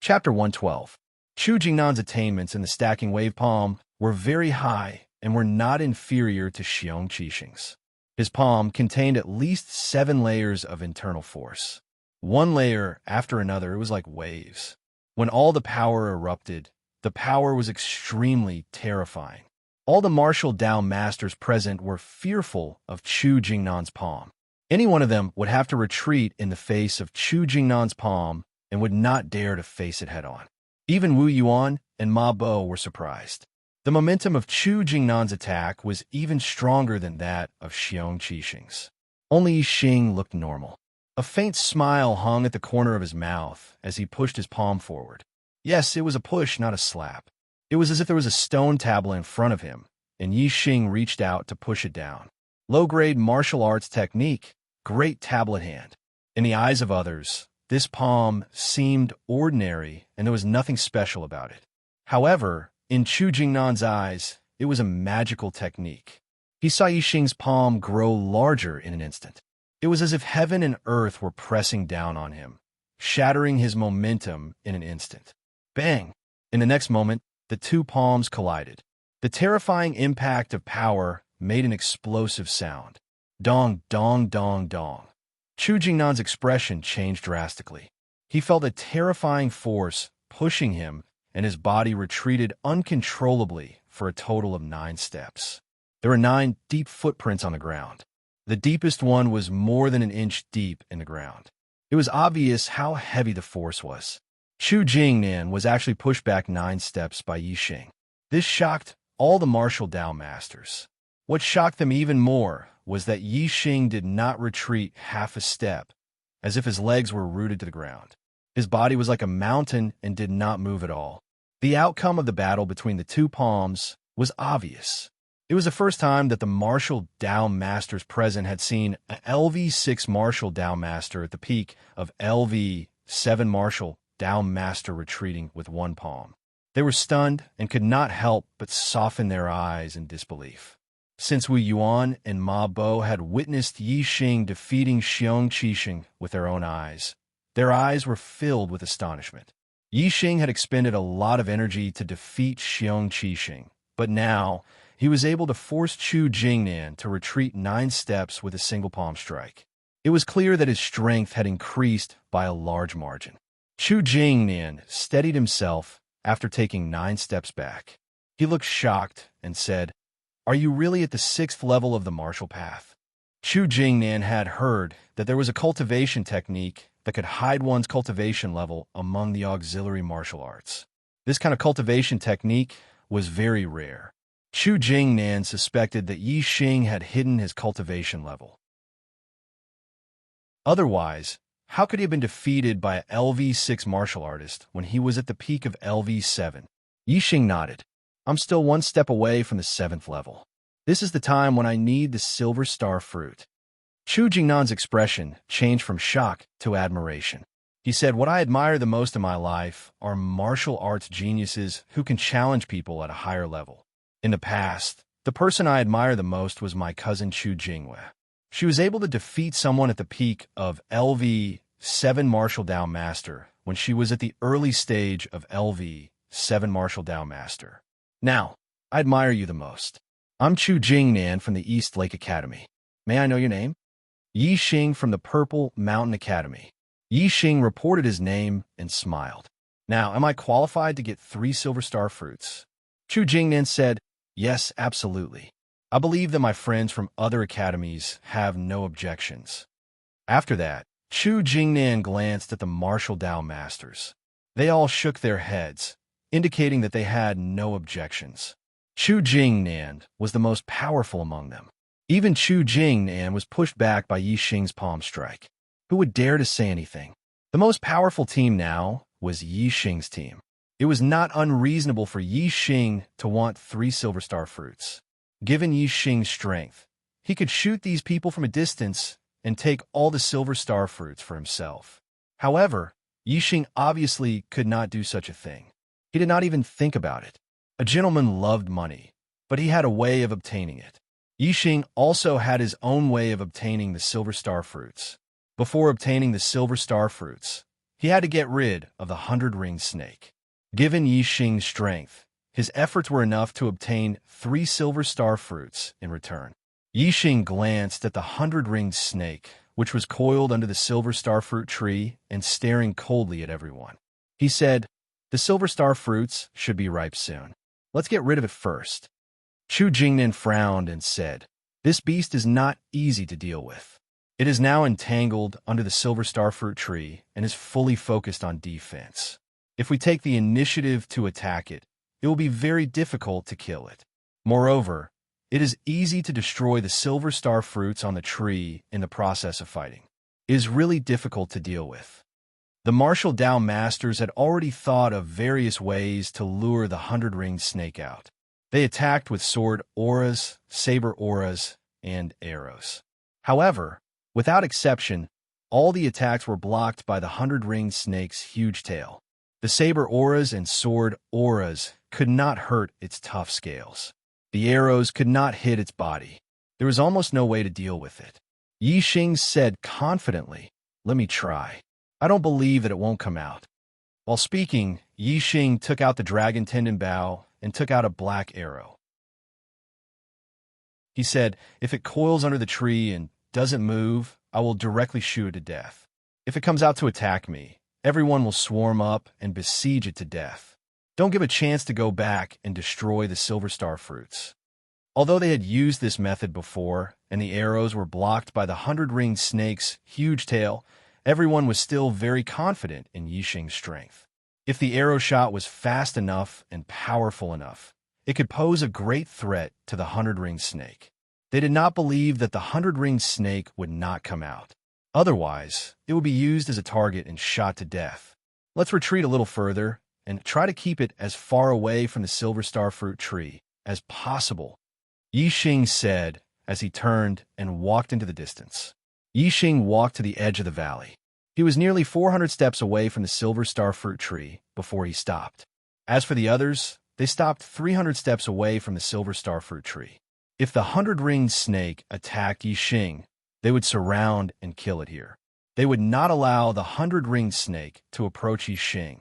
Chapter 112. Chu Jingnan's attainments in the stacking wave palm were very high and were not inferior to Xiong Qixing's. His palm contained at least 7 layers of internal force. One layer after another, it was like waves. When all the power erupted, the power was extremely terrifying. All the martial Tao masters present were fearful of Chu Jingnan's palm. Any one of them would have to retreat in the face of Chu Jingnan's palm and would not dare to face it head-on. Even Wu Yuan and Ma Bo were surprised. The momentum of Chu Jingnan's attack was even stronger than that of Xiong Qixing's. Only Yixing looked normal. A faint smile hung at the corner of his mouth as he pushed his palm forward. Yes, it was a push, not a slap. It was as if there was a stone tablet in front of him, and Yixing reached out to push it down. Low-grade martial arts technique, great tablet hand. In the eyes of others, this palm seemed ordinary and there was nothing special about it. However, in Chu Jingnan's eyes, it was a magical technique. He saw Yixing's palm grow larger in an instant. It was as if heaven and earth were pressing down on him, shattering his momentum in an instant. Bang! In the next moment, the 2 palms collided. The terrifying impact of power made an explosive sound. Dong, dong, dong, dong. Chu Jingnan's expression changed drastically. He felt a terrifying force pushing him, and his body retreated uncontrollably for a total of 9 steps. There were 9 deep footprints on the ground. The deepest one was more than an inch deep in the ground. It was obvious how heavy the force was. Chu Jingnan was actually pushed back 9 steps by Yixing. This shocked all the martial Tao masters. What shocked them even more was that Yixing did not retreat half a step, as if his legs were rooted to the ground. His body was like a mountain and did not move at all. The outcome of the battle between the 2 palms was obvious. It was the first time that the martial Tao masters present had seen a LV6 martial Tao master at the peak of LV7 martial Tao master retreating with one palm. They were stunned and could not help but soften their eyes in disbelief. Since Wu Yuan and Ma Bo had witnessed Yi Xing defeating Xiong Qixing with their own eyes, their eyes were filled with astonishment. Yi Xing had expended a lot of energy to defeat Xiong Qixing, but now he was able to force Chu Jingnan to retreat 9 steps with a single palm strike. It was clear that his strength had increased by a large margin. Chu Jingnan steadied himself after taking 9 steps back. He looked shocked and said, "Are you really at the 6th level of the martial path?" Chu Jingnan had heard that there was a cultivation technique that could hide one's cultivation level among the auxiliary martial arts. This kind of cultivation technique was very rare. Chu Jingnan suspected that Yi Xing had hidden his cultivation level. Otherwise, how could he have been defeated by a LV6 martial artist when he was at the peak of LV7? Yi Xing nodded. "I'm still 1 step away from the 7th level. This is the time when I need the silver star fruit." Chu Jingnan's expression changed from shock to admiration. He said, "What I admire the most in my life are martial arts geniuses who can challenge people at a higher level. In the past, the person I admire the most was my cousin Chu Jinghua. She was able to defeat someone at the peak of LV7 Martial Tao Master when she was at the early stage of LV7 Martial Tao Master. Now, I admire you the most. I'm Chu Jingnan from the East Lake Academy. May I know your name?" "Yi Xing from the Purple Mountain Academy." Yi Xing reported his name and smiled. "Now, am I qualified to get 3 silver star fruits?" Chu Jingnan said, "Yes, absolutely. I believe that my friends from other academies have no objections." After that, Chu Jingnan glanced at the martial Tao masters. They all shook their heads, indicating that they had no objections. Chu Jingnan was the most powerful among them. Even Chu Jingnan was pushed back by Yi Xing's palm strike. Who would dare to say anything? The most powerful team now was Yi Xing's team. It was not unreasonable for Yi Xing to want 3 silver star fruits. Given Yi Xing's strength, he could shoot these people from a distance and take all the silver star fruits for himself. However, Yi Xing obviously could not do such a thing. He did not even think about it. A gentleman loved money, but he had a way of obtaining it. Yi Xing also had his own way of obtaining the silver star fruits. Before obtaining the silver star fruits, he had to get rid of the 100-ringed snake. Given Yi Xing's strength, his efforts were enough to obtain 3 silver star fruits in return. Yi Xing glanced at the 100-ringed snake, which was coiled under the silver star fruit tree and staring coldly at everyone. He said, "The silver star fruits should be ripe soon. Let's get rid of it first." Chu Jingnan frowned and said, "This beast is not easy to deal with. It is now entangled under the silver star fruit tree and is fully focused on defense. If we take the initiative to attack it, it will be very difficult to kill it. Moreover, it is easy to destroy the silver star fruits on the tree in the process of fighting. It is really difficult to deal with." The martial Tao masters had already thought of various ways to lure the 100-ringed snake out. They attacked with sword auras, saber auras, and arrows. However, without exception, all the attacks were blocked by the 100-ringed snake's huge tail. The saber auras and sword auras could not hurt its tough scales. The arrows could not hit its body. There was almost no way to deal with it. Yi Xing said confidently, "Let me try. I don't believe that it won't come out." While speaking, Yi Xing took out the dragon tendon bow and took out a black arrow. He said, "If it coils under the tree and doesn't move, I will directly shoot it to death. If it comes out to attack me, everyone will swarm up and besiege it to death. Don't give a chance to go back and destroy the silver star fruits." Although they had used this method before, and the arrows were blocked by the 100-ringed snake's huge tail, everyone was still very confident in Yi Xing's strength. If the arrow shot was fast enough and powerful enough, it could pose a great threat to the 100-ringed snake. They did not believe that the 100-ringed snake would not come out. Otherwise, it would be used as a target and shot to death. Let's retreat a little further and try to keep it as far away from the silver star fruit tree as possible. Yi Xing said as he turned and walked into the distance. Yi Xing walked to the edge of the valley. He was nearly 400 steps away from the silver star fruit tree before he stopped. As for the others, they stopped 300 steps away from the silver star fruit tree. If the 100-ringed snake attacked Yi Xing, they would surround and kill it here. They would not allow the 100-ringed snake to approach Yi Xing,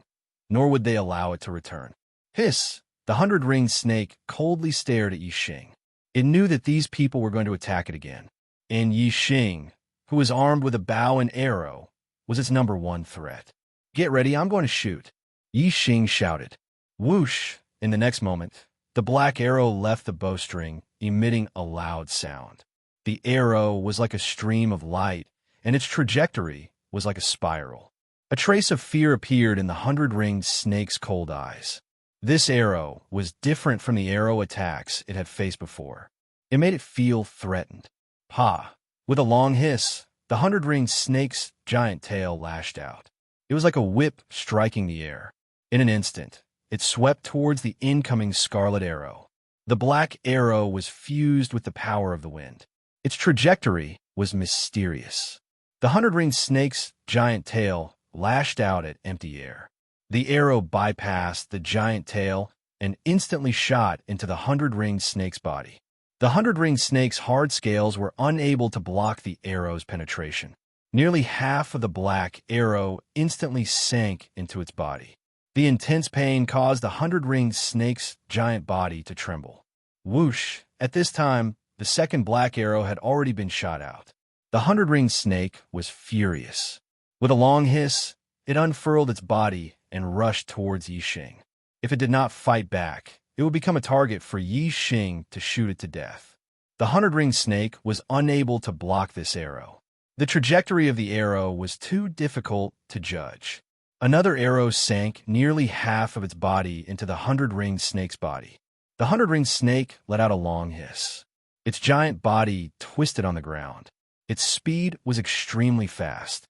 nor would they allow it to return. Hiss! The 100-ringed snake coldly stared at Yi Xing. It knew that these people were going to attack it again. And Yi Xing, who was armed with a bow and arrow, was its number one threat. Get ready, I'm going to shoot. Yi Xing shouted. Whoosh! In the next moment, the black arrow left the bowstring, emitting a loud sound. The arrow was like a stream of light, and its trajectory was like a spiral. A trace of fear appeared in the 100-ringed snake's cold eyes. This arrow was different from the arrow attacks it had faced before. It made it feel threatened. Pa! With a long hiss, the 100-ringed snake's giant tail lashed out. It was like a whip striking the air. In an instant, it swept towards the incoming scarlet arrow. The black arrow was fused with the power of the wind. Its trajectory was mysterious. The 100-ringed snake's giant tail lashed out at empty air. The arrow bypassed the giant tail and instantly shot into the 100-ringed snake's body. The 100-ringed snake's hard scales were unable to block the arrow's penetration. Nearly half of the black arrow instantly sank into its body. The intense pain caused the 100-ringed snake's giant body to tremble. Whoosh! At this time, the second black arrow had already been shot out. The 100-ringed snake was furious. With a long hiss, it unfurled its body and rushed towards Yi Xing. If it did not fight back, it would become a target for Yi Xing to shoot it to death. The 100-ringed snake was unable to block this arrow. The trajectory of the arrow was too difficult to judge. Another arrow sank nearly half of its body into the 100-ringed snake's body. The 100-ringed snake let out a long hiss. Its giant body twisted on the ground. Its speed was extremely fast.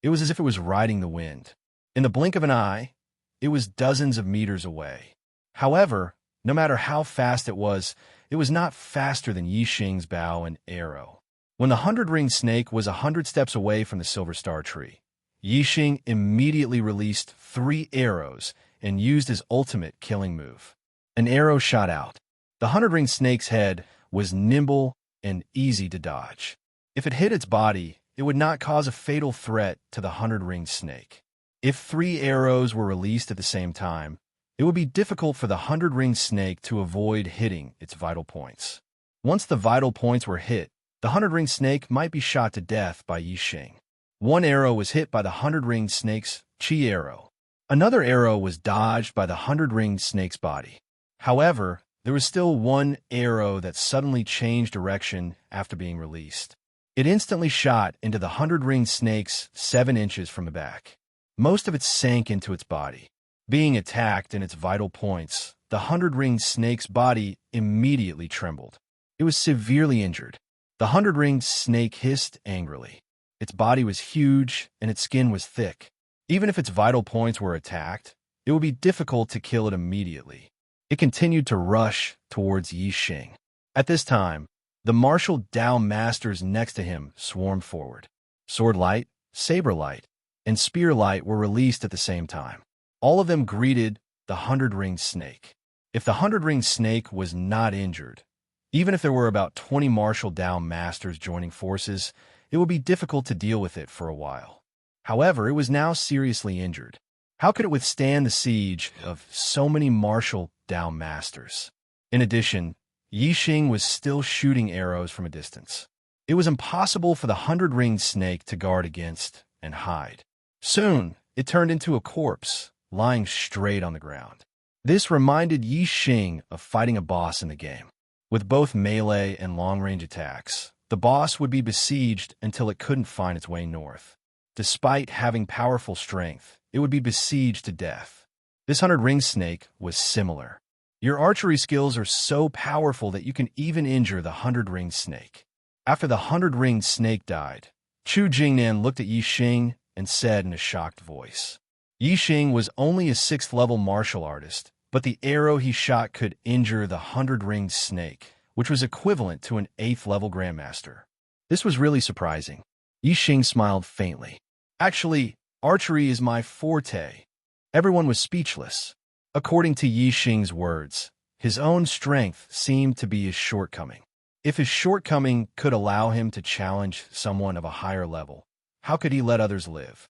It was as if it was riding the wind. In the blink of an eye, it was dozens of meters away. However, no matter how fast it was not faster than Yi Xing's bow and arrow. When the 100-ringed snake was 100 steps away from the silver star tree, Yi Xing immediately released 3 arrows and used his ultimate killing move. An arrow shot out. The 100-ringed snake's head was nimble and easy to dodge. If it hit its body, it would not cause a fatal threat to the 100-ringed snake. If 3 arrows were released at the same time, it would be difficult for the 100-ringed snake to avoid hitting its vital points. Once the vital points were hit, the 100-ringed snake might be shot to death by Yi Xing. 1 arrow was hit by the 100-ringed snake's chi arrow. Another arrow was dodged by the 100-ringed snake's body. However, there was still 1 arrow that suddenly changed direction after being released. It instantly shot into the 100-ringed snake's 7 inches from the back. Most of it sank into its body. Being attacked in its vital points, the 100-ringed snake's body immediately trembled. It was severely injured. The 100-ringed snake hissed angrily. Its body was huge and its skin was thick. Even if its vital points were attacked, it would be difficult to kill it immediately. It continued to rush towards Yi Xing. At this time, the martial Dao masters next to him swarmed forward. Sword Light, Saber Light, and Spear Light were released at the same time. All of them greeted the 100-ringed snake. If the 100-ringed snake was not injured, even if there were about 20 martial Dao masters joining forces, it would be difficult to deal with it for a while. However, it was now seriously injured. How could it withstand the siege of so many martial Dao masters? In addition, Yi Xing was still shooting arrows from a distance. It was impossible for the 100-ringed snake to guard against and hide. Soon, it turned into a corpse, lying straight on the ground. This reminded Yi Xing of fighting a boss in the game. With both melee and long-range attacks, the boss would be besieged until it couldn't find its way north. Despite having powerful strength, it would be besieged to death. This 100-ringed snake was similar. Your archery skills are so powerful that you can even injure the 100-ringed snake. After the 100-ringed snake died, Chu Jingnan looked at Yi Xing and said in a shocked voice. Yi Xing was only a 6th-level martial artist, but the arrow he shot could injure the 100-ringed snake, which was equivalent to an 8th-level grandmaster. This was really surprising. Yixing smiled faintly. Actually, archery is my forte. Everyone was speechless. According to Yixing's words, his own strength seemed to be his shortcoming. If his shortcoming could allow him to challenge someone of a higher level, how could he let others live?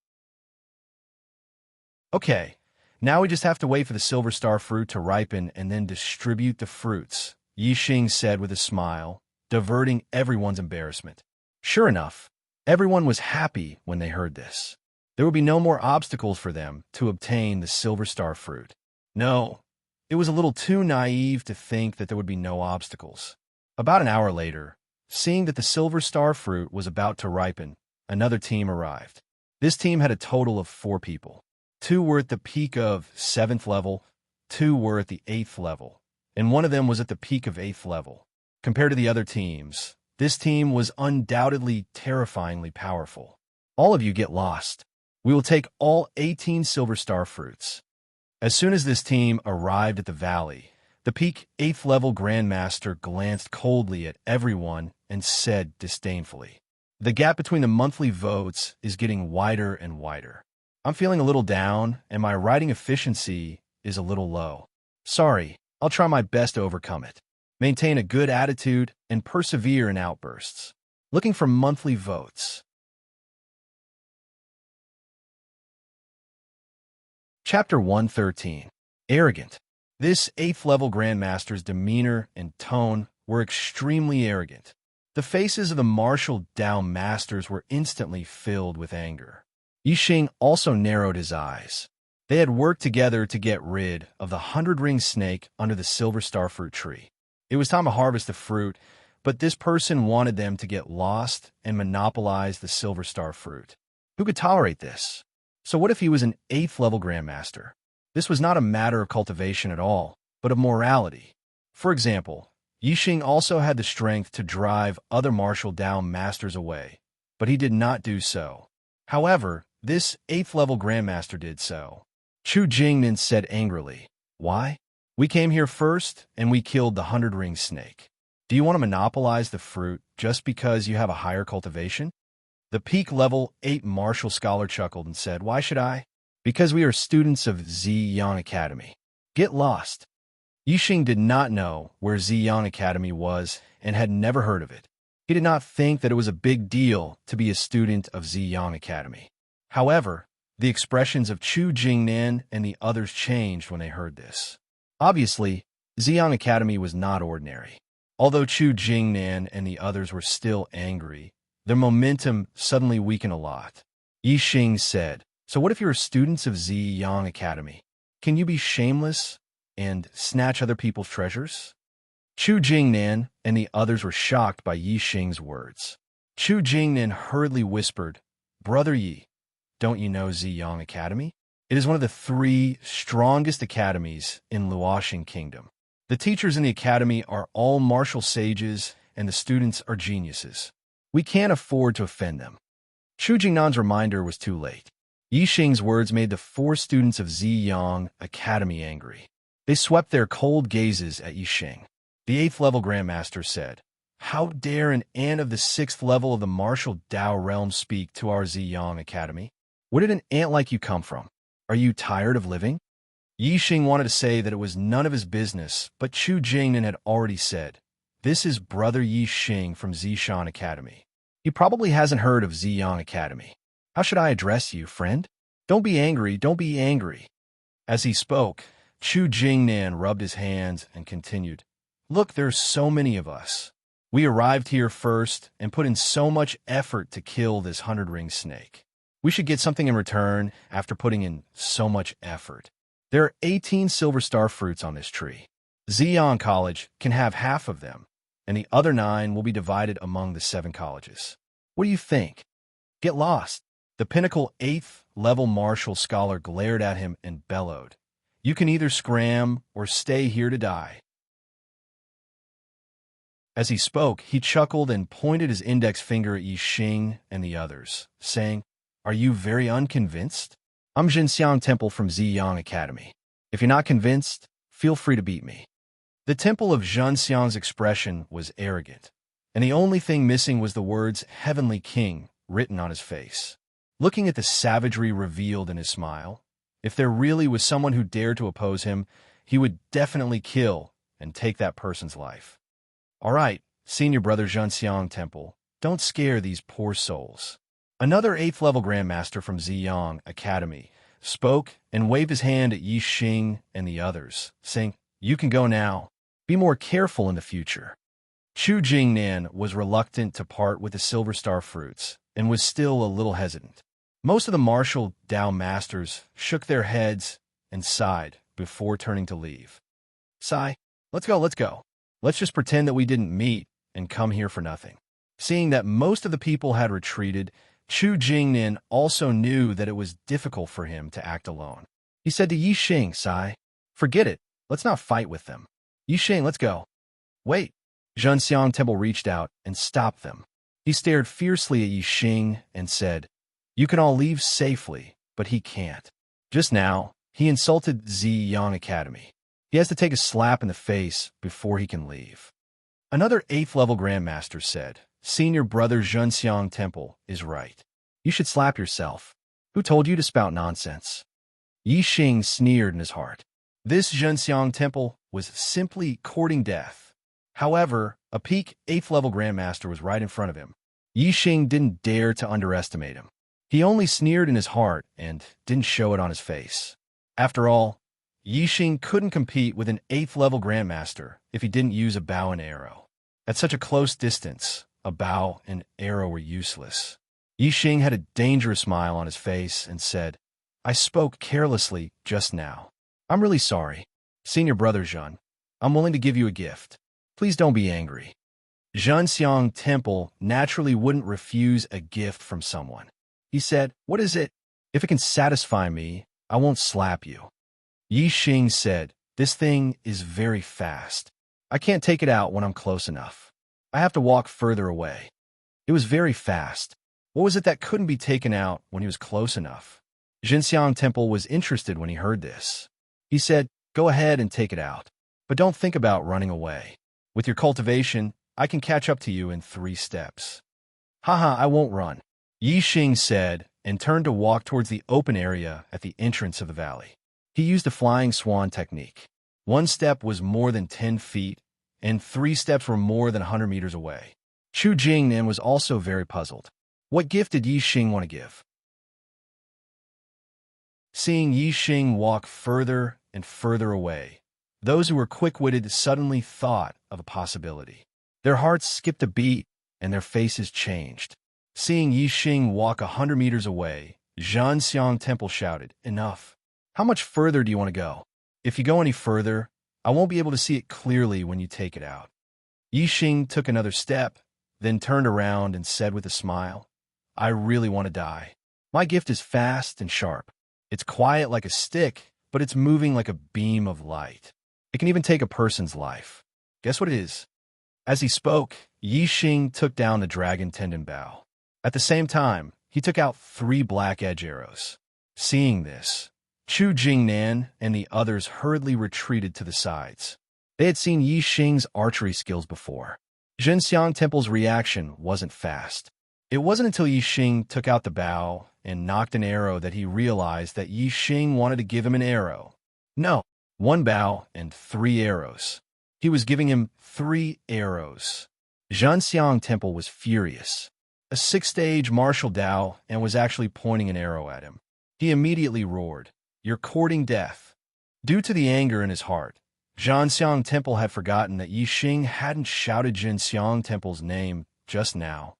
Okay, now we just have to wait for the silver star fruit to ripen and then distribute the fruits, Yixing said with a smile, diverting everyone's embarrassment. Sure enough, everyone was happy when they heard this. There would be no more obstacles for them to obtain the silver star fruit. No, it was a little too naive to think that there would be no obstacles. About an hour later, seeing that the silver star fruit was about to ripen, another team arrived. This team had a total of 4 people. 2 were at the peak of 7th level, 2 were at the 8th level, and one of them was at the peak of 8th level. Compared to the other teams, this team was undoubtedly terrifyingly powerful. All of you get lost. We will take all 18 silver star fruits. As soon as this team arrived at the valley, the peak 8th level grandmaster glanced coldly at everyone and said disdainfully, "The gap between the monthly votes is getting wider and wider. I'm feeling a little down, and my writing efficiency is a little low. Sorry, I'll try my best to overcome it. Maintain a good attitude and persevere in outbursts. Looking for monthly votes." Chapter 113. Arrogant. This 8th level grandmaster's demeanor and tone were extremely arrogant. The faces of the martial Dao masters were instantly filled with anger. Yixing also narrowed his eyes. They had worked together to get rid of the 100-ring snake under the silver star fruit tree. It was time to harvest the fruit, but this person wanted them to get lost and monopolize the silver star fruit. Who could tolerate this? So what if he was an 8th level grandmaster? This was not a matter of cultivation at all, but of morality. For example, Yixing also had the strength to drive other martial Dao masters away, but he did not do so. However, this 8th level grandmaster did so. Chu Jingnan said angrily, "Why? We came here first, and we killed the 100-ring snake. Do you want to monopolize the fruit just because you have a higher cultivation?" The peak level 8 martial scholar chuckled and said, "Why should I? Because we are students of Ziyang Academy. Get lost." Yixing did not know where Ziyang Academy was and had never heard of it. He did not think that it was a big deal to be a student of Ziyang Academy. However, the expressions of Chu Jingnan and the others changed when they heard this. Obviously, Ziyang Academy was not ordinary. Although Chu Jingnan and the others were still angry, their momentum suddenly weakened a lot. Yixing said, "So what if you're students of Ziyang Academy? Can you be shameless and snatch other people's treasures?" Chu Jingnan and the others were shocked by Yixing's words. Chu Jingnan hurriedly whispered, "Brother Yi, don't you know Ziyang Academy? It is one of the 3 strongest academies in Luoxing Kingdom. The teachers in the academy are all martial sages, and the students are geniuses. We can't afford to offend them." Chu Jingnan's reminder was too late. Yixing's words made the 4 students of Ziyang Academy angry. They swept their cold gazes at Yixing. The 8th level grandmaster said, "How dare an ant of the 6th level of the martial Dao realm speak to our Ziyang Academy? Where did an ant like you come from? Are you tired of living?" Yixing wanted to say that it was none of his business, but Chu Jingnan had already said, "This is Brother Yixing from Zishan Academy. He probably hasn't heard of Ziyang Academy. How should I address you, friend? Don't be angry, don't be angry." As he spoke, Chu Jingnan rubbed his hands and continued, "Look, there's so many of us. We arrived here first and put in so much effort to kill this 100-ring snake. We should get something in return after putting in so much effort. There are 18 silver star fruits on this tree. Ziyang College can have half of them, and the other 9 will be divided among the 7 colleges. What do you think? Get lost." The pinnacle 8th level martial scholar glared at him and bellowed, "You can either scram or stay here to die." As he spoke, he chuckled and pointed his index finger at Yixing and the others, saying, "Are you very unconvinced? I'm Jinxiang Temple from Ziyang Academy. If you're not convinced, Feel free to beat me. The temple of Zhenxiang's expression was arrogant, and the only thing missing was the words Heavenly King written on his face. Looking at the savagery revealed in his smile, if there really was someone who dared to oppose him, he would definitely kill and take that person's life. All right, Senior Brother Zhenxiang Temple, don't scare these poor souls. Another 8th level Grandmaster from Ziyang Academy spoke and waved his hand at Yi Xing and the others, saying, "You can go now. Be more careful in the future." Chu Jingnan was reluctant to part with the Silver Star fruits and was still a little hesitant. Most of the martial Dao masters shook their heads and sighed before turning to leave. "Sai, let's go. Let's just pretend that we didn't meet and come here for nothing." Seeing that most of the people had retreated, Chu Jingnan also knew that it was difficult for him to act alone. He said to Yi Xing, "Sai, forget it. Let's not fight with them. Yi Xing, let's go." "Wait." Zhenxiang Temple reached out and stopped them. He stared fiercely at Yi Xing and said, "You can all leave safely, but he can't. Just now, he insulted Ziyang Academy. He has to take a slap in the face before he can leave." Another 8th level Grandmaster said, "Senior Brother Zhenxiang Temple is right. You should slap yourself. Who told you to spout nonsense?" Yi Xing sneered in his heart. This Zhenxiang Temple was simply courting death. However, a peak 8th level Grandmaster was right in front of him. Yi Xing didn't dare to underestimate him. He only sneered in his heart and didn't show it on his face. After all, Yi Xing couldn't compete with an 8th level Grandmaster if he didn't use a bow and arrow. At such a close distance, a bow and arrow were useless. Yi Xing had a dangerous smile on his face and said, "I spoke carelessly just now. I'm really sorry. Senior Brother Zhen, I'm willing to give you a gift. Please don't be angry." Zhenxiang Temple naturally wouldn't refuse a gift from someone. He said, "What is it? If it can satisfy me, I won't slap you." Yi Xing said, "This thing is very fast. I can't take it out when I'm close enough. I have to walk further away." It was very fast. What was it that couldn't be taken out when he was close enough? Zhenxiang Temple was interested when he heard this. He said, "Go ahead and take it out, but don't think about running away. With your cultivation, I can catch up to you in 3 steps." "Haha, I won't run," Yi Xing said, and turned to walk towards the open area at the entrance of the valley. He used the flying swan technique. 1 step was more than 10 feet, and 3 steps were more than 100 meters away. Chu Jingnan was also very puzzled. What gift did Yi Xing want to give? Seeing Yi Xing walk further and further away, those who were quick-witted suddenly thought of a possibility. Their hearts skipped a beat, and their faces changed. Seeing Yi Xing walk 100 meters away, Zhenxiang Temple shouted, "Enough! How much further do you want to go? If you go any further, I won't be able to see it clearly when you take it out." Yi Xing took another step, then turned around and said with a smile, "I really want to die. My gift is fast and sharp. It's quiet like a stick, but it's moving like a beam of light. It can even take a person's life. Guess what it is?" As he spoke, Yi Xing took down the dragon tendon bow. At the same time, he took out 3 black edge arrows. Seeing this, Chu Jingnan and the others hurriedly retreated to the sides. They had seen Yi Xing's archery skills before. Zhenxiang Temple's reaction wasn't fast. It wasn't until Yi Xing took out the bow and knocked an arrow that he realized that Yi Xing wanted to give him an arrow. No, 1 bow and 3 arrows. He was giving him 3 arrows. Zhenxiang Temple was furious. A 6th-stage martial Dao and was actually pointing an arrow at him. He immediately roared, "You're courting death." Due to the anger in his heart, Zhenxiang Temple had forgotten that Yi Xing hadn't shouted Zhenxiang Temple's name just now,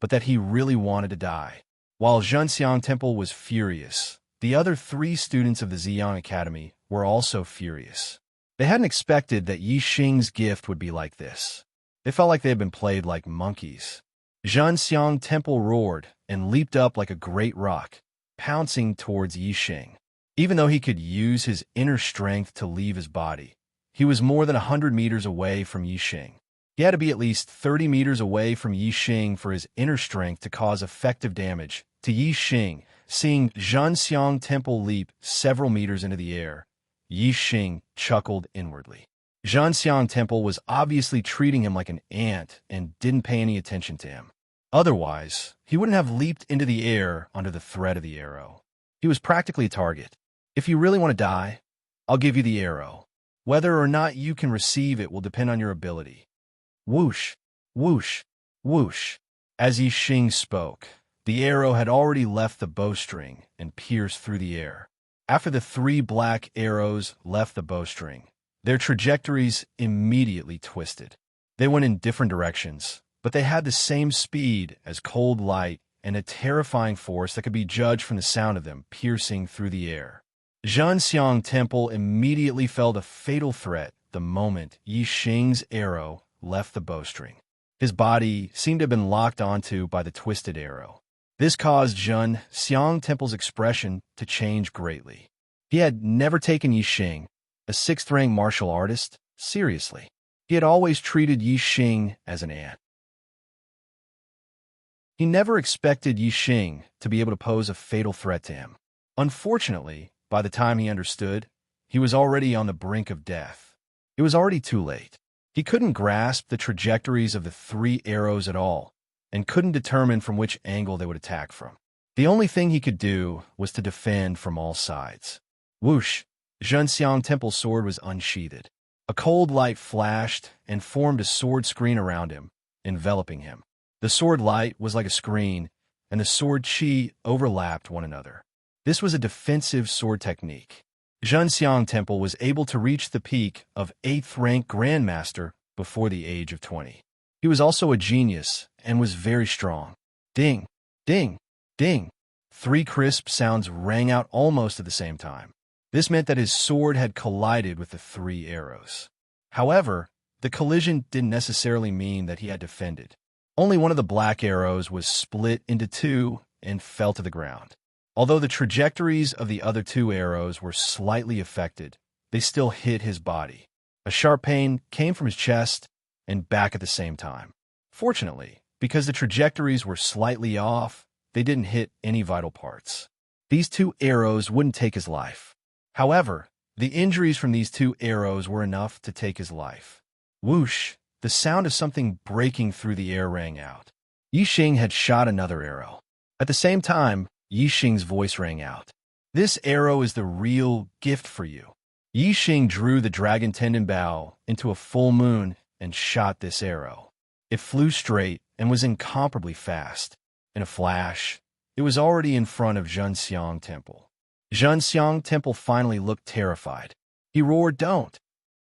but that he really wanted to die. While Zhenxiang Temple was furious, the other 3 students of the Ziyang Academy were also furious. They hadn't expected that Yi Xing's gift would be like this. They felt like they had been played like monkeys. Zhenxiang Temple roared and leaped up like a great rock, pouncing towards Yi Xing. Even though he could use his inner strength to leave his body, he was more than 100 meters away from Yi Xing. He had to be at least 30 meters away from Yi Xing for his inner strength to cause effective damage to Yi Xing. Seeing Zhenxiang Temple leap several meters into the air, Yi Xing chuckled inwardly. Zhanxiang Temple was obviously treating him like an ant and didn't pay any attention to him. Otherwise, he wouldn't have leaped into the air under the threat of the arrow. He was practically a target. If you really want to die, I'll give you the arrow. Whether or not you can receive it will depend on your ability. Whoosh, whoosh, whoosh. As Yi Xing spoke, the arrow had already left the bowstring and pierced through the air. After the 3 black arrows left the bowstring, their trajectories immediately twisted. They went in different directions, but they had the same speed as cold light and a terrifying force that could be judged from the sound of them piercing through the air. Zhanxiang Temple immediately felt a fatal threat the moment Yi Xing's arrow left the bowstring. His body seemed to have been locked onto by the twisted arrow. This caused Zhanxiang Temple's expression to change greatly. He had never taken Yi Xing, a 6th-rank martial artist, seriously. He had always treated Yi Xing as an ant. He never expected Yi Xing to be able to pose a fatal threat to him. Unfortunately, by the time he understood, he was already on the brink of death. It was already too late. He couldn't grasp the trajectories of the 3 arrows at all, and couldn't determine from which angle they would attack from. The only thing he could do was to defend from all sides. Whoosh! Zhanxiang Temple's sword was unsheathed. A cold light flashed and formed a sword screen around him, enveloping him. The sword light was like a screen, and the sword chi overlapped one another. This was a defensive sword technique. Zhanxiang Temple was able to reach the peak of 8th-rank Grandmaster before the age of 20. He was also a genius and was very strong. Ding, ding, ding. 3 crisp sounds rang out almost at the same time. This meant that his sword had collided with the 3 arrows. However, the collision didn't necessarily mean that he had defended. Only one of the black arrows was split into 2 and fell to the ground. Although the trajectories of the other 2 arrows were slightly affected, they still hit his body. A sharp pain came from his chest and back at the same time. Fortunately, because the trajectories were slightly off, they didn't hit any vital parts. These 2 arrows wouldn't take his life. However, the injuries from these 2 arrows were enough to take his life. Whoosh! The sound of something breaking through the air rang out. Yi Xing had shot another arrow. At the same time, Yi Xing's voice rang out. This arrow is the real gift for you. Yi Xing drew the dragon tendon bow into a full moon and shot this arrow. It flew straight and was incomparably fast. In a flash, it was already in front of Zhanxiang Temple. Zhanxiang Temple finally looked terrified. He roared, "Don't!"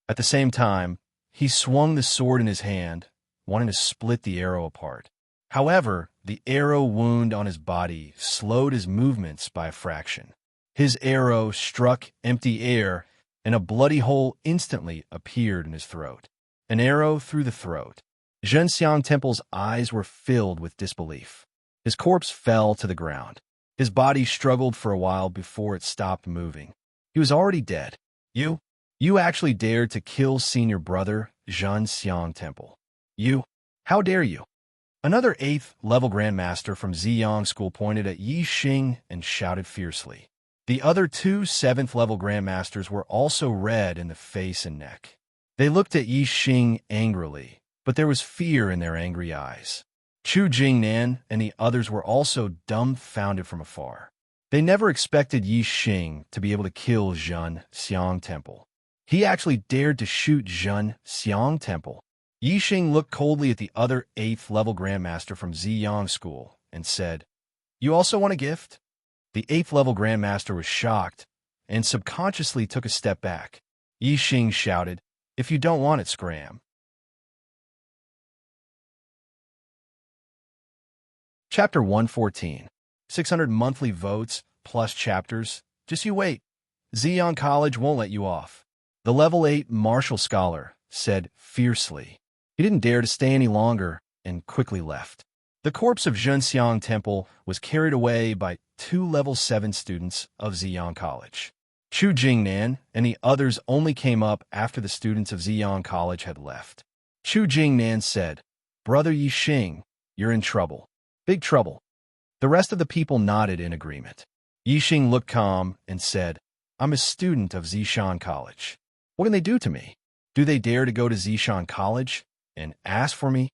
At the same time, he swung the sword in his hand, wanting to split the arrow apart. However, the arrow wound on his body slowed his movements by a fraction. His arrow struck empty air, and a bloody hole instantly appeared in his throat. An arrow through the throat. Zhanxiang Temple's eyes were filled with disbelief. His corpse fell to the ground. His body struggled for a while before it stopped moving. He was already dead. You actually dared to kill senior brother, Zhanxiang Temple. How dare you? Another 8th-level Grandmaster from Ziyang School pointed at Yi Xing and shouted fiercely. The other 2 7th-level Grandmasters were also red in the face and neck. They looked at Yi Xing angrily, but there was fear in their angry eyes. Chu Jingnan and the others were also dumbfounded from afar. They never expected Yi Xing to be able to kill Zhanxiang Temple. He actually dared to shoot Zhanxiang Temple. Yi Xing looked coldly at the other 8th-level Grandmaster from Ziyang School and said, "You also want a gift?" The 8th-level Grandmaster was shocked and subconsciously took a step back. Yi Xing shouted, "If you don't want it, scram." Chapter 114. 600 monthly votes plus chapters. Just you wait. Ziyang College won't let you off. The level 8 martial scholar said fiercely. He didn't dare to stay any longer and quickly left. The corpse of Zhanxiang Temple was carried away by 2 level 7 students of Ziyang College. Chu Jingnan and the others only came up after the students of Ziyang College had left. Chu Jingnan said, "Brother Yi Xing, you're in trouble. Big trouble." The rest of the people nodded in agreement. Yi Xing looked calm and said, I'm a student of Zishan College. What can they do to me? Do they dare to go to Zishan College and ask for me?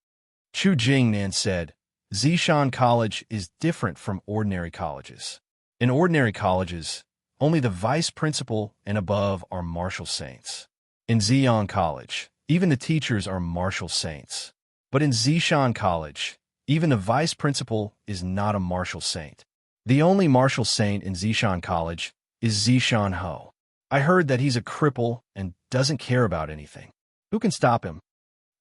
Chu Jingnan said, Zishan College is different from ordinary colleges. In ordinary colleges, only the vice principal and above are martial saints. In Ziyang College, even the teachers are martial saints. But in Zishan College, even the vice principal is not a martial saint. The only martial saint in Zishan College is Zishan Ho. I heard that he's a cripple and doesn't care about anything. Who can stop him?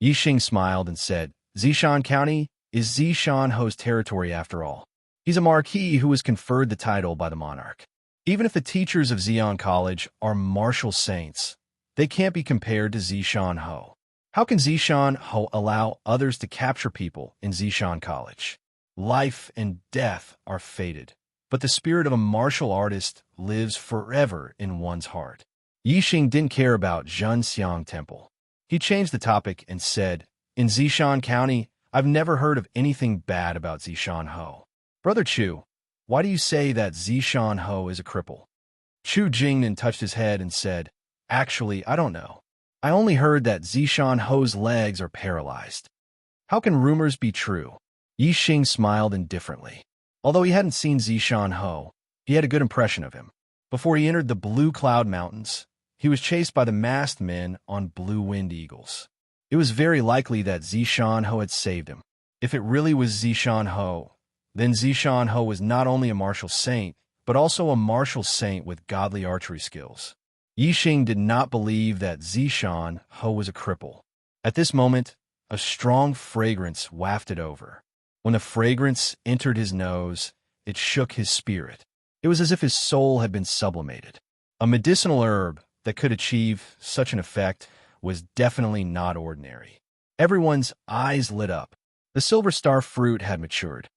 Yixing smiled and said, Zishan County is Zishan Ho's territory after all. He's a marquis who was conferred the title by the monarch. Even if the teachers of Ziyang College are martial saints, they can't be compared to Zishan Ho. How can Zishan Ho allow others to capture people in Zishan College? Life and death are fated, but the spirit of a martial artist lives forever in one's heart. Yixing didn't care about Zhenxiang Temple. He changed the topic and said, in Zishan County, I've never heard of anything bad about Zishan Ho. Brother Chu, why do you say that Zishan Ho is a cripple? Chu Jingnan touched his head and said, actually, I don't know. I only heard that Zishan Ho's legs are paralyzed. How can rumors be true? Yixing smiled indifferently. Although he hadn't seen Zishan Ho, he had a good impression of him. Before he entered the Blue Cloud Mountains, he was chased by the masked men on Blue Wind Eagles. It was very likely that Zishan Ho had saved him. If it really was Zishan Ho, then Zishan Ho was not only a martial saint, but also a martial saint with godly archery skills. Yixing did not believe that Zishan Ho was a cripple. At this moment, a strong fragrance wafted over. When the fragrance entered his nose, it shook his spirit. It was as if his soul had been sublimated. A medicinal herb that could achieve such an effect was definitely not ordinary. Everyone's eyes lit up. The silver star fruit had matured.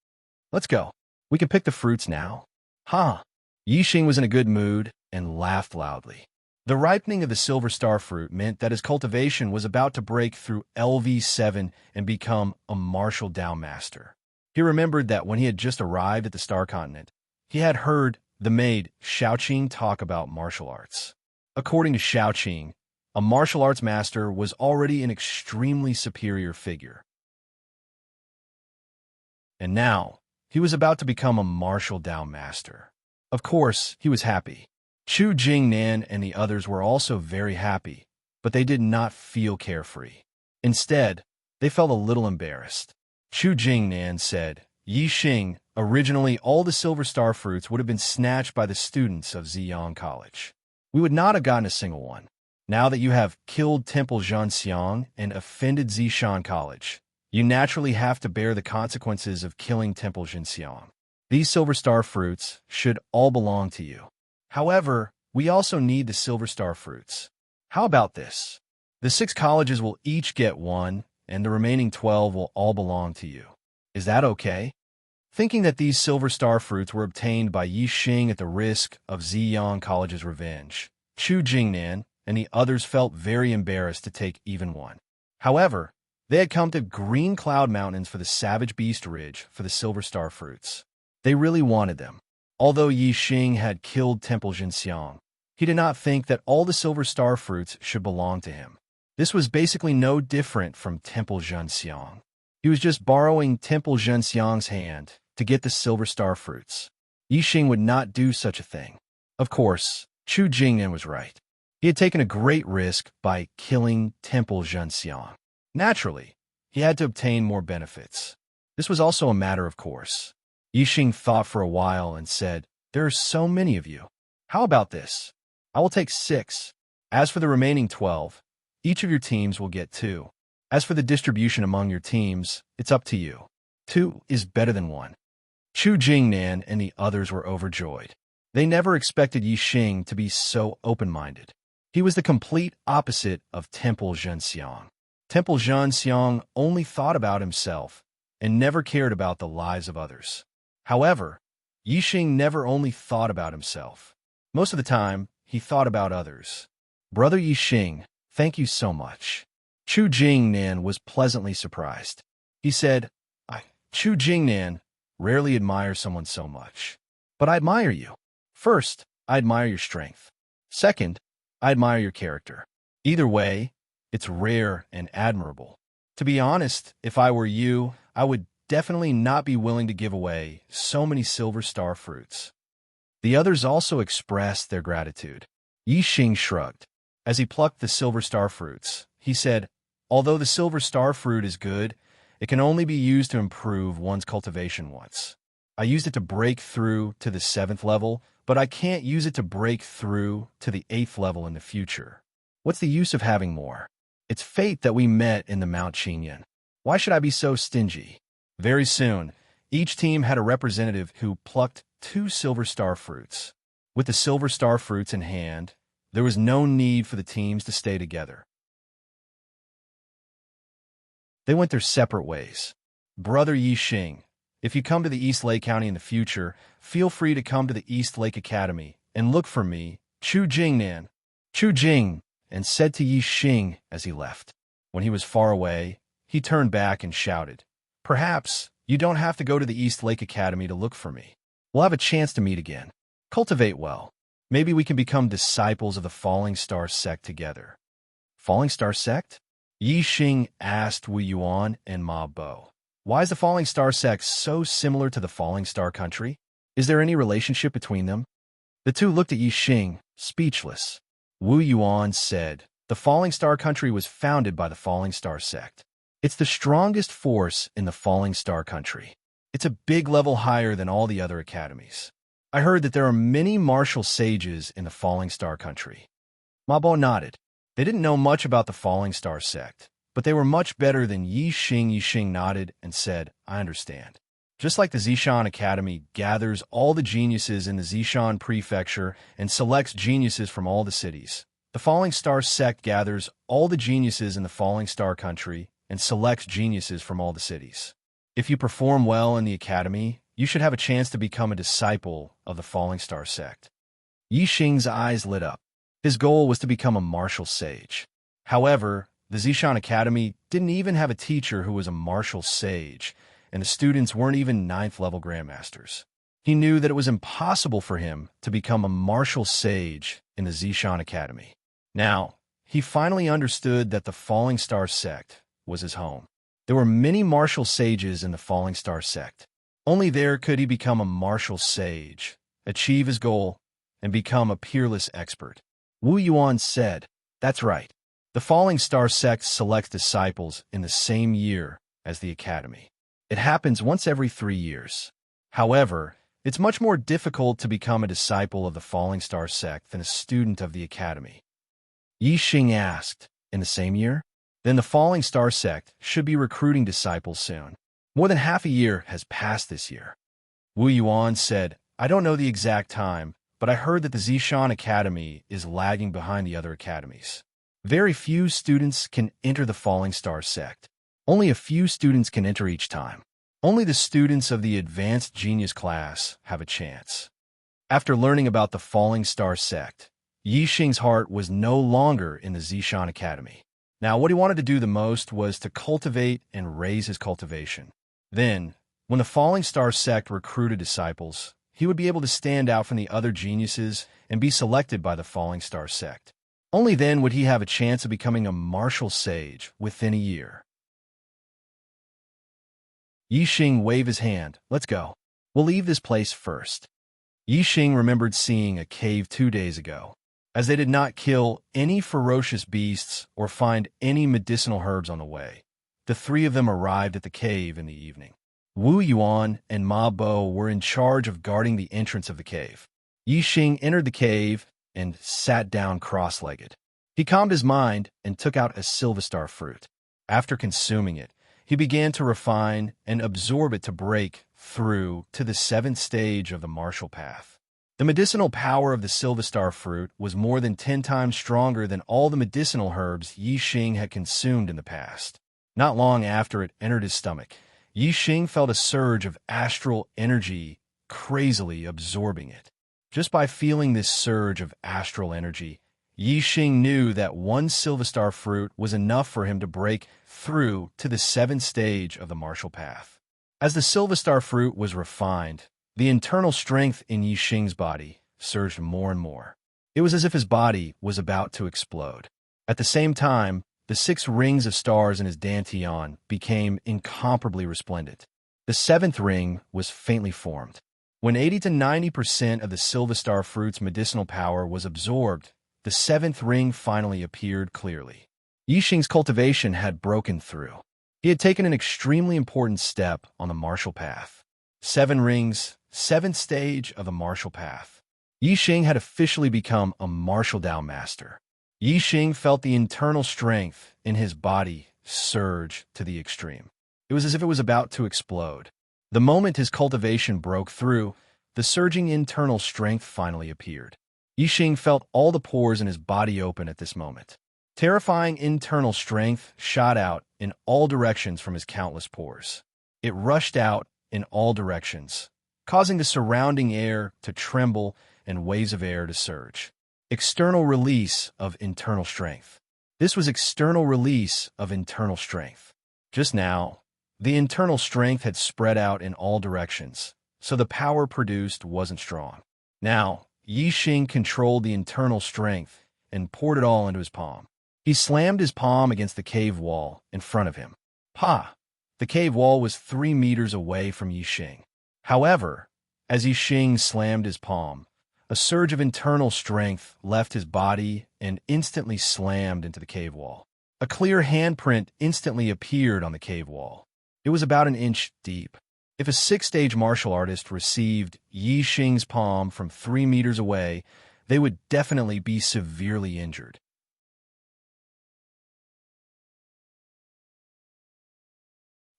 Let's go. We can pick the fruits now. Ha! Yixing was in a good mood and laughed loudly. The ripening of the silver star fruit meant that his cultivation was about to break through LV7 and become a martial Dao master. He remembered that when he had just arrived at the Star Continent, he had heard the maid Xiaoqing talk about martial arts. According to Xiaoqing, a martial arts master was already an extremely superior figure. And now, he was about to become a martial Dao master. Of course, he was happy. Chu Jingnan and the others were also very happy, but they did not feel carefree. Instead, they felt a little embarrassed. Chu Jingnan said, Yixing, originally all the silver star fruits would have been snatched by the students of Ziyang College. We would not have gotten a single one. Now that you have killed Temple Zhenxiang and offended Zishan College, you naturally have to bear the consequences of killing Temple Zhenxiang. These silver star fruits should all belong to you. However, we also need the silver star fruits. How about this? The 6 colleges will each get one, and the remaining 12 will all belong to you. Is that okay? Thinking that these silver star fruits were obtained by Yixing at the risk of Ziyang College's revenge, Chu Jingnan and the others felt very embarrassed to take even one. However, they had come to Green Cloud Mountains for the Savage Beast Ridge for the silver star fruits. They really wanted them. Although Yixing had killed Temple Zhenxiang, he did not think that all the silver star fruits should belong to him. This was basically no different from Temple Zhenxiang. He was just borrowing Temple Zhenxiang's hand to get the silver star fruits. Yixing would not do such a thing. Of course, Chu Jingnan was right. He had taken a great risk by killing Temple Zhenxiang. Naturally, he had to obtain more benefits. This was also a matter of course. Yixing thought for a while and said, there are so many of you. How about this? I will take 6. As for the remaining 12, each of your teams will get 2. As for the distribution among your teams, it's up to you. 2 is better than 1. Chu Jingnan and the others were overjoyed. They never expected Yixing to be so open-minded. He was the complete opposite of Temple Zhenxiang. Temple Zhenxiang only thought about himself and never cared about the lives of others. However, Yixing never only thought about himself. Most of the time, he thought about others. Brother Yixing, thank you so much. Chu Jingnan was pleasantly surprised. He said, Chu Jingnan rarely admires someone so much. But I admire you. First, I admire your strength. Second, I admire your character. Either way, it's rare and admirable. To be honest, if I were you, I would definitely not be willing to give away so many silver star fruits. The others also expressed their gratitude. Yi Xing shrugged. As he plucked the silver star fruits, he said, although the silver star fruit is good, it can only be used to improve one's cultivation once. I used it to break through to the 7th level, but I can't use it to break through to the 8th level in the future. What's the use of having more? It's fate that we met in the Mount Qingyan. Why should I be so stingy? Very soon, each team had a representative who plucked 2 silver star fruits. With the silver star fruits in hand, there was no need for the teams to stay together. They went their separate ways. Brother Yi Xing, if you come to the East Lake County in the future, feel free to come to the East Lake Academy and look for me, Chu Jingnan. Chu Jing, and said to Yi Xing as he left. When he was far away, he turned back and shouted, perhaps you don't have to go to the East Lake Academy to look for me. We'll have a chance to meet again. Cultivate well. Maybe we can become disciples of the Falling Star sect together. Falling Star sect? Yi Xing asked Wu Yuan and Ma Bo. Why is the Falling Star sect so similar to the Falling Star country? Is there any relationship between them? The two looked at Yi Xing, speechless. Wu Yuan said, the Falling Star country was founded by the Falling Star sect. It's the strongest force in the Falling Star country. It's a big level higher than all the other academies. I heard that there are many martial sages in the Falling Star country. Ma Bo nodded. They didn't know much about the Falling Star sect, but they were much better than Yi Xing. Yi Xing nodded and said, I understand. Just like the Zishan Academy gathers all the geniuses in the Zishan Prefecture and selects geniuses from all the cities, the Falling Star sect gathers all the geniuses in the Falling Star country and selects geniuses from all the cities. If you perform well in the academy, you should have a chance to become a disciple of the Falling Star sect. Yi Xing's eyes lit up. His goal was to become a martial sage. However, the Zishan Academy didn't even have a teacher who was a martial sage, and the students weren't even 9th-level grandmasters. He knew that it was impossible for him to become a martial sage in the Zishan Academy. Now, he finally understood that the Falling Star sect was his home. There were many martial sages in the Falling Star sect. Only there could he become a martial sage, achieve his goal, and become a peerless expert. Wu Yuan said, that's right. The Falling Star sect selects disciples in the same year as the academy. It happens once every 3 years. However, it's much more difficult to become a disciple of the Falling Star sect than a student of the academy. Yi Xing asked, in the same year? Then the Falling Star sect should be recruiting disciples soon. More than half a year has passed this year. Wu Yuan said, I don't know the exact time, but I heard that the Zishan Academy is lagging behind the other academies. Very few students can enter the Falling Star sect. Only a few students can enter each time. Only the students of the Advanced Genius class have a chance. After learning about the Falling Star sect, Yi Xing's heart was no longer in the Zishan Academy. Now, what he wanted to do the most was to cultivate and raise his cultivation. Then, when the Falling Star sect recruited disciples, he would be able to stand out from the other geniuses and be selected by the Falling Star sect. Only then would he have a chance of becoming a martial sage within a year. Yi Xing waved his hand. Let's go. We'll leave this place first. Yi Xing remembered seeing a cave 2 days ago. As they did not kill any ferocious beasts or find any medicinal herbs on the way, the 3 of them arrived at the cave in the evening. Wu Yuan and Ma Bo were in charge of guarding the entrance of the cave. Yi Xing entered the cave and sat down cross-legged. He calmed his mind and took out a silverstar fruit. After consuming it, he began to refine and absorb it to break through to the 7th stage of the martial path. The medicinal power of the silverstar fruit was more than 10 times stronger than all the medicinal herbs Yi Xing had consumed in the past. Not long after it entered his stomach, Yi Xing felt a surge of astral energy crazily absorbing it. Just by feeling this surge of astral energy, Yi Xing knew that 1 silverstar fruit was enough for him to break through to the 7th stage of the martial path. As the silverstar fruit was refined, the internal strength in Yi Xing's body surged more and more. It was as if his body was about to explode. At the same time, the 6 rings of stars in his dantian became incomparably resplendent. The 7th ring was faintly formed. When 80 to 90% of the Sylvestar fruit's medicinal power was absorbed, the 7th ring finally appeared clearly. Yixing's cultivation had broken through. He had taken an extremely important step on the martial path. 7 rings, 7th stage of the martial path. Yixing had officially become a martial Dao master. Yixing felt the internal strength in his body surge to the extreme. It was as if it was about to explode. The moment his cultivation broke through, the surging internal strength finally appeared. Yixing felt all the pores in his body open at this moment. Terrifying internal strength shot out in all directions from his countless pores. It rushed out in all directions, causing the surrounding air to tremble and waves of air to surge. External release of internal strength. This was external release of internal strength. Just now, the internal strength had spread out in all directions, so the power produced wasn't strong. Now, Yixing controlled the internal strength and poured it all into his palm. He slammed his palm against the cave wall in front of him. Pa! The cave wall was 3 meters away from Yixing. However, as Yixing slammed his palm, a surge of internal strength left his body and instantly slammed into the cave wall. A clear handprint instantly appeared on the cave wall. It was about an inch deep. If a 6th-stage martial artist received Yixing's palm from 3 meters away, they would definitely be severely injured.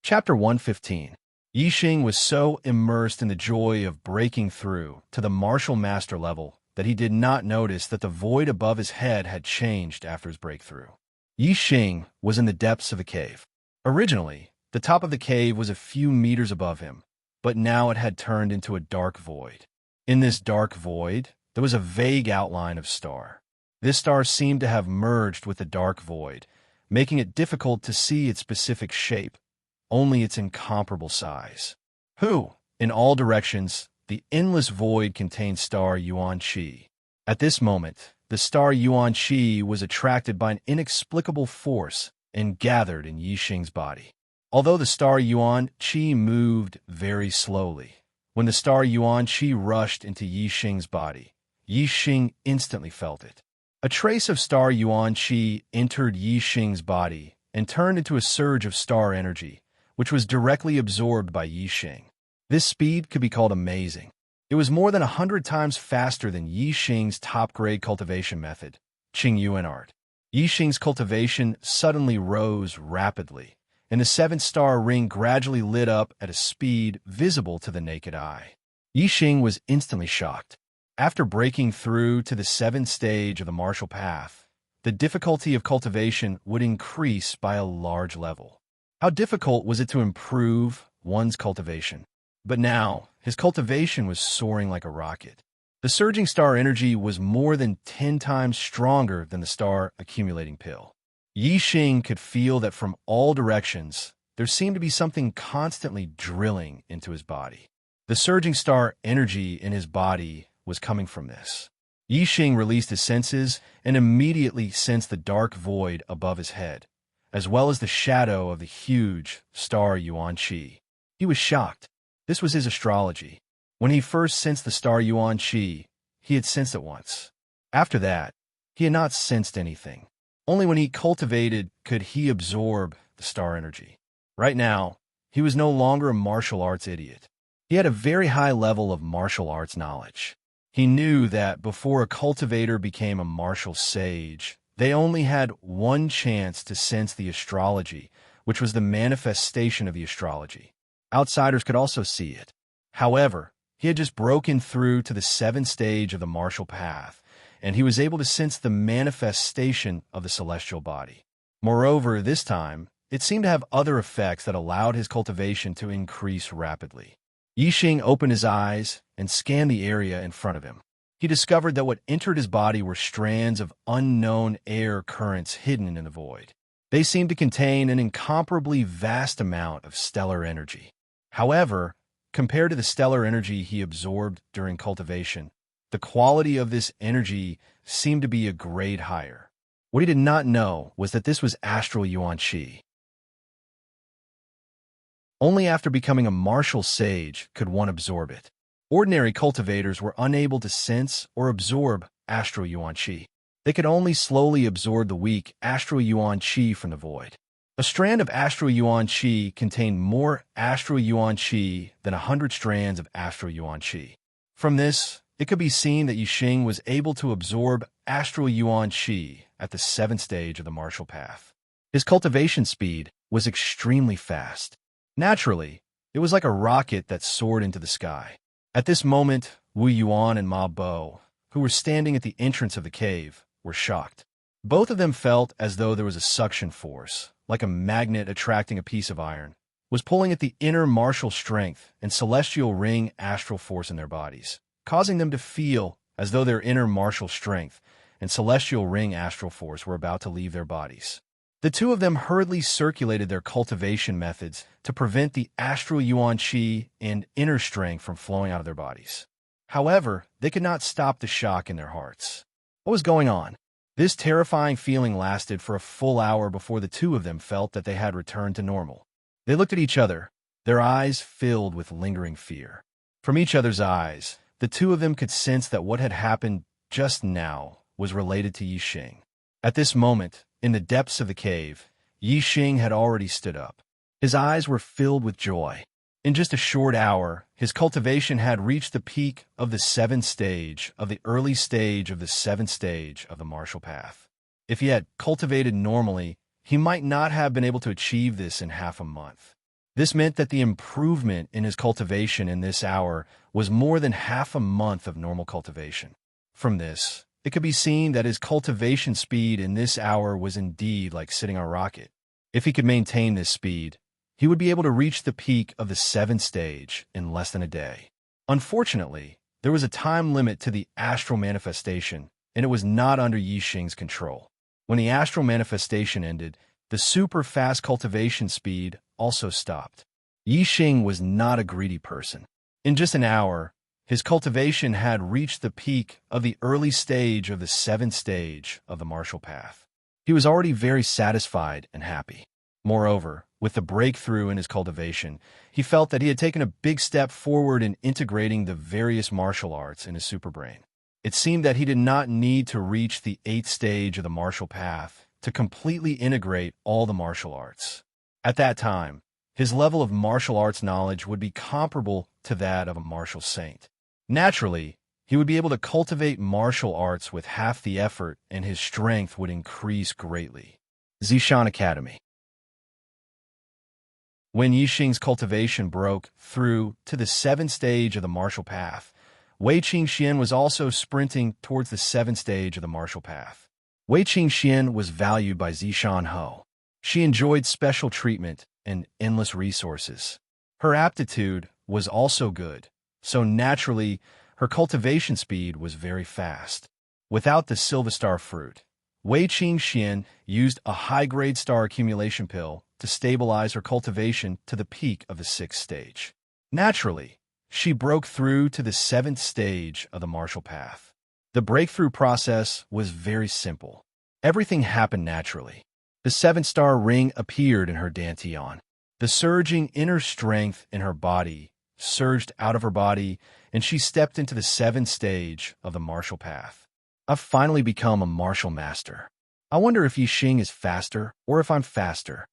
Chapter 115. Yixing was so immersed in the joy of breaking through to the martial master level that he did not notice that the void above his head had changed after his breakthrough. Yixing was in the depths of a cave. Originally, the top of the cave was a few meters above him, but now it had turned into a dark void. In this dark void, there was a vague outline of star. This star seemed to have merged with the dark void, making it difficult to see its specific shape, only its incomparable size. In all directions, the endless void contained star Yuan Qi. At this moment, the star Yuan Qi was attracted by an inexplicable force and gathered in Yixing's body. Although the star Yuan Qi moved very slowly, when the star Yuan Qi rushed into Yixing's body, Yixing instantly felt it. A trace of star Yuan Qi entered Yixing's body and turned into a surge of star energy, which was directly absorbed by Yixing. This speed could be called amazing. It was more than 100 times faster than Yixing's top-grade cultivation method, Qingyuan art. Yixing's cultivation suddenly rose rapidly, and the 7th-star ring gradually lit up at a speed visible to the naked eye. Yixing was instantly shocked. After breaking through to the 7th stage of the martial path, the difficulty of cultivation would increase by a large level. How difficult was it to improve one's cultivation? But now, his cultivation was soaring like a rocket. The surging star energy was more than 10 times stronger than the star accumulating pill. Yixing could feel that from all directions, there seemed to be something constantly drilling into his body. The surging star energy in his body was coming from this. Yixing released his senses and immediately sensed the dark void above his head, as well as the shadow of the huge star Yuan Qi. He was shocked. This was his astrology. When he first sensed the star Yuan Qi, he had sensed it once. After that, he had not sensed anything. Only when he cultivated could he absorb the star energy. Right now, he was no longer a martial arts idiot. He had a very high level of martial arts knowledge. He knew that before a cultivator became a martial sage, they only had one chance to sense the astrology, which was the manifestation of the astrology. Outsiders could also see it. However, he had just broken through to the 7th stage of the martial path, and he was able to sense the manifestation of the celestial body. Moreover, this time, it seemed to have other effects that allowed his cultivation to increase rapidly. Yixing opened his eyes and scanned the area in front of him. He discovered that what entered his body were strands of unknown air currents hidden in the void. They seemed to contain an incomparably vast amount of stellar energy. However, compared to the stellar energy he absorbed during cultivation, The quality of this energy seemed to be a grade higher. What he did not know was that this was astral yuan qi. Only after becoming a martial sage could one absorb it. Ordinary cultivators were unable to sense or absorb astral yuan qi. They could only slowly absorb the weak astral yuan qi from the void. A strand of astral yuan qi contained more astral yuan qi than 100 strands of astral yuan qi. From this, it could be seen that Yixing was able to absorb astral yuan qi at the 7th stage of the martial path. His cultivation speed was extremely fast. Naturally, it was like a rocket that soared into the sky. At this moment, Wu Yuan and Ma Bo, who were standing at the entrance of the cave, were shocked. Both of them felt as though there was a suction force, like a magnet attracting a piece of iron, was pulling at the inner martial strength and celestial ring astral force in their bodies, causing them to feel as though their inner martial strength and celestial ring astral force were about to leave their bodies. The two of them hurriedly circulated their cultivation methods to prevent the astral yuan qi and inner strength from flowing out of their bodies. However, they could not stop the shock in their hearts. What was going on? This terrifying feeling lasted for a full hour before the two of them felt that they had returned to normal. They looked at each other, their eyes filled with lingering fear. From each other's eyes, the two of them could sense that what had happened just now was related to Yixing. At this moment, in the depths of the cave, Yixing had already stood up. His eyes were filled with joy. In just a short hour, his cultivation had reached the peak of the 7th stage of the early stage of the 7th stage of the martial path. If he had cultivated normally, he might not have been able to achieve this in half a month. This meant that the improvement in his cultivation in this hour was more than half a month of normal cultivation. From this, it could be seen that his cultivation speed in this hour was indeed like sitting on a rocket. If he could maintain this speed, he would be able to reach the peak of the 7th stage in less than a day. Unfortunately, there was a time limit to the astral manifestation, and it was not under Yixing's control. When the astral manifestation ended, the super-fast cultivation speed also stopped. Yixing was not a greedy person. In just an hour, his cultivation had reached the peak of the early stage of the 7th stage of the martial path. He was already very satisfied and happy. Moreover, with the breakthrough in his cultivation, he felt that he had taken a big step forward in integrating the various martial arts in his superbrain. It seemed that he did not need to reach the 8th stage of the martial path to completely integrate all the martial arts. At that time, his level of martial arts knowledge would be comparable to that of a martial saint. Naturally, he would be able to cultivate martial arts with half the effort, and his strength would increase greatly. Zishan Academy. When Yixing's cultivation broke through to the 7th stage of the martial path, Wei Qingxian was also sprinting towards the 7th stage of the martial path. Wei Qingxian was valued by Zishan Ho. She enjoyed special treatment and endless resources. Her aptitude was also good, so naturally, her cultivation speed was very fast. Without the Silver Star fruit, Wei Qingxian used a high-grade star accumulation pill to stabilize her cultivation to the peak of the 6th stage. Naturally, she broke through to the 7th stage of the martial path. The breakthrough process was very simple. Everything happened naturally. The 7th-star ring appeared in her dantian. The surging inner strength in her body surged out of her body, and she stepped into the 7th stage of the martial path. I've finally become a martial master. I wonder if Yixing is faster or if I'm faster.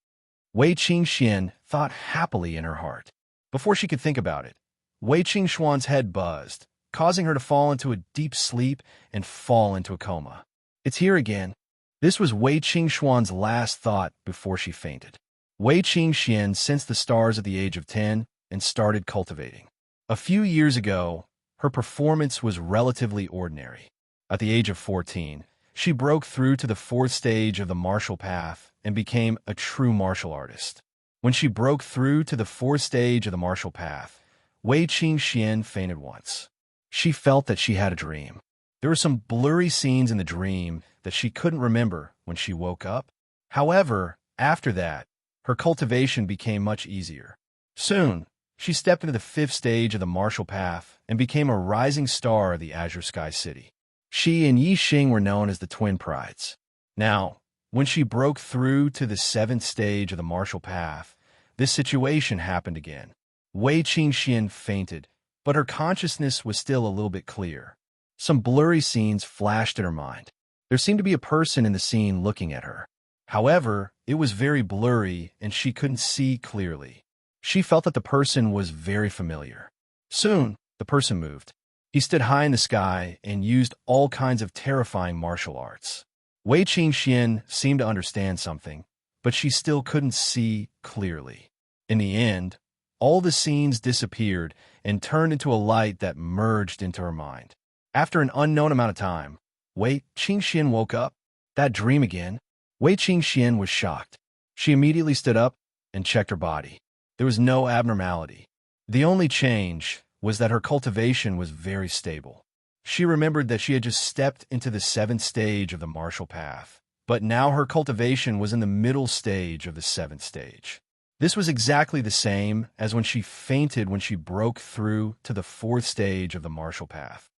Wei Qingxian thought happily in her heart. Before she could think about it, Wei Qingxuan's head buzzed, causing her to fall into a deep sleep and fall into a coma. It's here again. This was Wei Qingxuan's last thought before she fainted. Wei Qingxian sensed the stars at the age of 10 and started cultivating. A few years ago, her performance was relatively ordinary. At the age of 14, she broke through to the 4th stage of the martial path and became a true martial artist. When she broke through to the 4th stage of the martial path, Wei Qingxian fainted once. She felt that she had a dream. There were some blurry scenes in the dream that she couldn't remember when she woke up. However, after that, her cultivation became much easier. Soon, She stepped into the 5th stage of the martial path and became a rising star of the Azure Sky City. She and Yi Xing were known as the Twin Prides. Now, when she broke through to the 7th stage of the martial path, this situation happened again. Wei Qingxian fainted, but her consciousness was still a little bit clear. Some blurry scenes flashed in her mind. There seemed to be a person in the scene looking at her. However, it was very blurry and she couldn't see clearly. She felt that the person was very familiar. Soon, the person moved. He stood high in the sky and used all kinds of terrifying martial arts. Wei Qingxian seemed to understand something, but she still couldn't see clearly. In the end, all the scenes disappeared and turned into a light that merged into her mind. After an unknown amount of time, Wei Qingxian woke up. That dream again? Wei Qingxian was shocked. She immediately stood up and checked her body. There was no abnormality. The only change was that her cultivation was very stable. She remembered that she had just stepped into the 7th stage of the martial path, but now her cultivation was in the middle stage of the 7th stage. This was exactly the same as when she fainted when she broke through to the 4th stage of the martial path.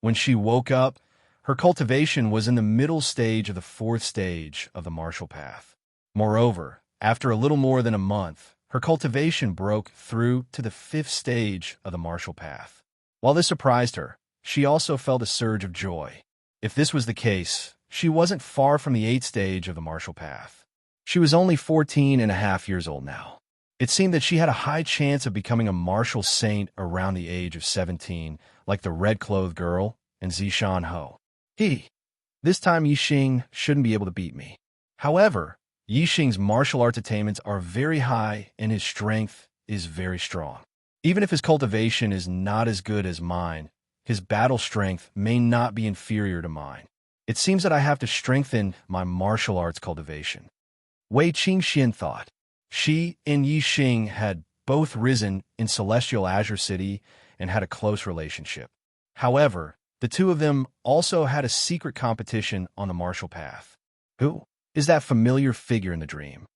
When she woke up, her cultivation was in the middle stage of the 4th stage of the martial path. Moreover, after a little more than a month, her cultivation broke through to the 5th stage of the martial path. While this surprised her, she also felt a surge of joy. If this was the case, she wasn't far from the 8th stage of the martial path. She was only 14.5 years old now. It seemed that she had a high chance of becoming a martial saint around the age of 17, like the red-clothed girl and Zishan Ho. This time Yi Xing shouldn't be able to beat me. However, Yi Xing's martial arts attainments are very high and his strength is very strong. Even if his cultivation is not as good as mine, his battle strength may not be inferior to mine. It seems that I have to strengthen my martial arts cultivation. Wei Qingxian thought. She and Yi Xing had both risen in Celestial Azure City and had a close relationship. However, the two of them also had a secret competition on the martial path. Who is that familiar figure in the dream?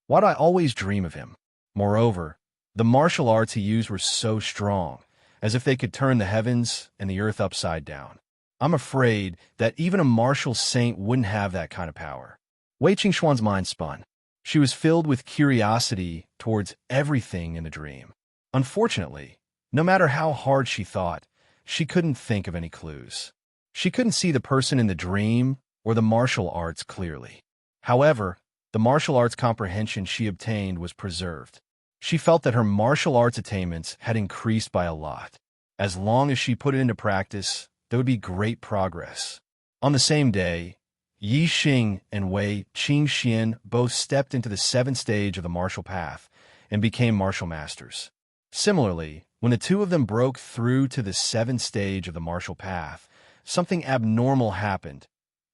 Why do I always dream of him? Moreover, the martial arts he used were so strong, as if they could turn the heavens and the earth upside down. I'm afraid that even a martial saint wouldn't have that kind of power. Wei Qingxuan's mind spun. She was filled with curiosity towards everything in the dream. Unfortunately, no matter how hard she thought, she couldn't think of any clues. She couldn't see the person in the dream or the martial arts clearly. However, the martial arts comprehension she obtained was preserved. She felt that her martial arts attainments had increased by a lot. As long as she put it into practice, there would be great progress. On the same day, Yi Xing and Wei Qingxian both stepped into the 7th stage of the martial path and became martial masters. Similarly, when the two of them broke through to the 7th stage of the martial path, something abnormal happened.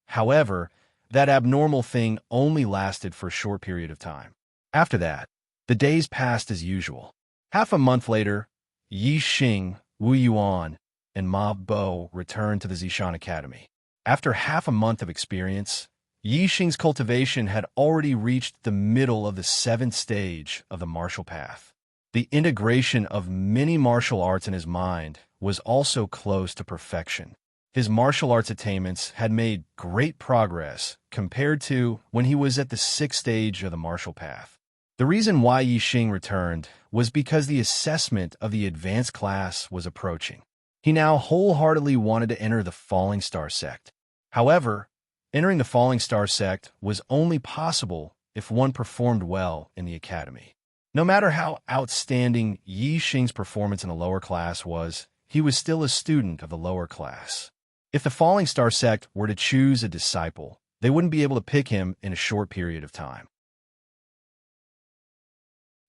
However, that abnormal thing only lasted for a short period of time. After that, the days passed as usual. Half a month later, Yi Xing, Wu Yuan, and Ma Bo returned to the Zishan Academy. After half a month of experience, Yi Xing's cultivation had already reached the middle of the 7th stage of the martial path. The integration of many martial arts in his mind was also close to perfection. His martial arts attainments had made great progress compared to when he was at the 6th stage of the martial path. The reason why Yi Xing returned was because the assessment of the advanced class was approaching. He now wholeheartedly wanted to enter the Falling Star sect. However, entering the Falling Star sect was only possible if one performed well in the academy. No matter how outstanding Yi Xing's performance in the lower class was, he was still a student of the lower class. If the Falling Star sect were to choose a disciple, they wouldn't be able to pick him in a short period of time.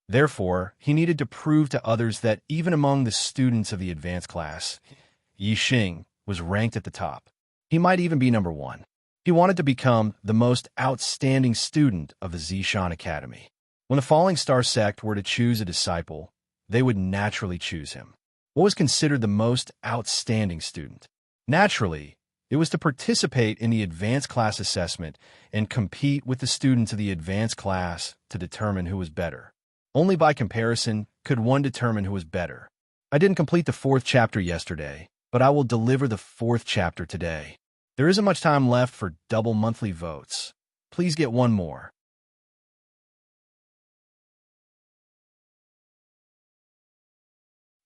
Therefore, he needed to prove to others that even among the students of the advanced class, Yi Xing was ranked at the top. He might even be number 1. He wanted to become the most outstanding student of the Zishan Academy. When the Falling Star sect were to choose a disciple, they would naturally choose him. What was considered the most outstanding student? Naturally, it was to participate in the advanced class assessment and compete with the students of the advanced class to determine who was better. Only by comparison could one determine who was better. I didn't complete the 4th chapter yesterday, but I will deliver the 4th chapter today. There isn't much time left for double monthly votes. Please get one more.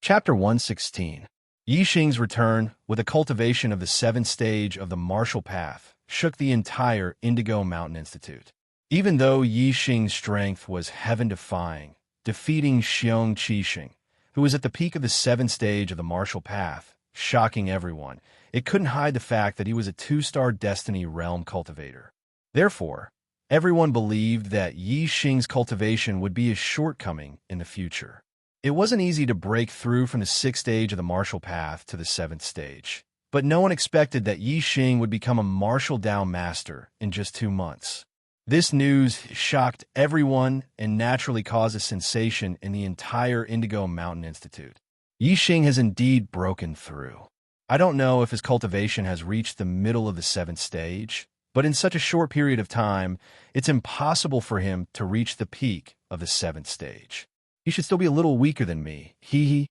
Chapter 116. Yi Xing's return with a cultivation of the 7th stage of the martial path shook the entire Indigo Mountain Institute. Even though Yi Xing's strength was heaven-defying, defeating Xiong Qixing, who was at the peak of the 7th stage of the martial path, shocking everyone, it couldn't hide the fact that he was a 2-star destiny realm cultivator. Therefore, everyone believed that Yi Xing's cultivation would be a shortcoming in the future. It wasn't easy to break through from the 6th stage of the martial path to the 7th stage, but no one expected that Yi Xing would become a martial Dao master in just 2 months. This news shocked everyone and naturally caused a sensation in the entire Indigo Mountain Institute. Yi Xing has indeed broken through. I don't know if his cultivation has reached the middle of the 7th stage, but in such a short period of time, it's impossible for him to reach the peak of the 7th stage. He should still be a little weaker than me, hee.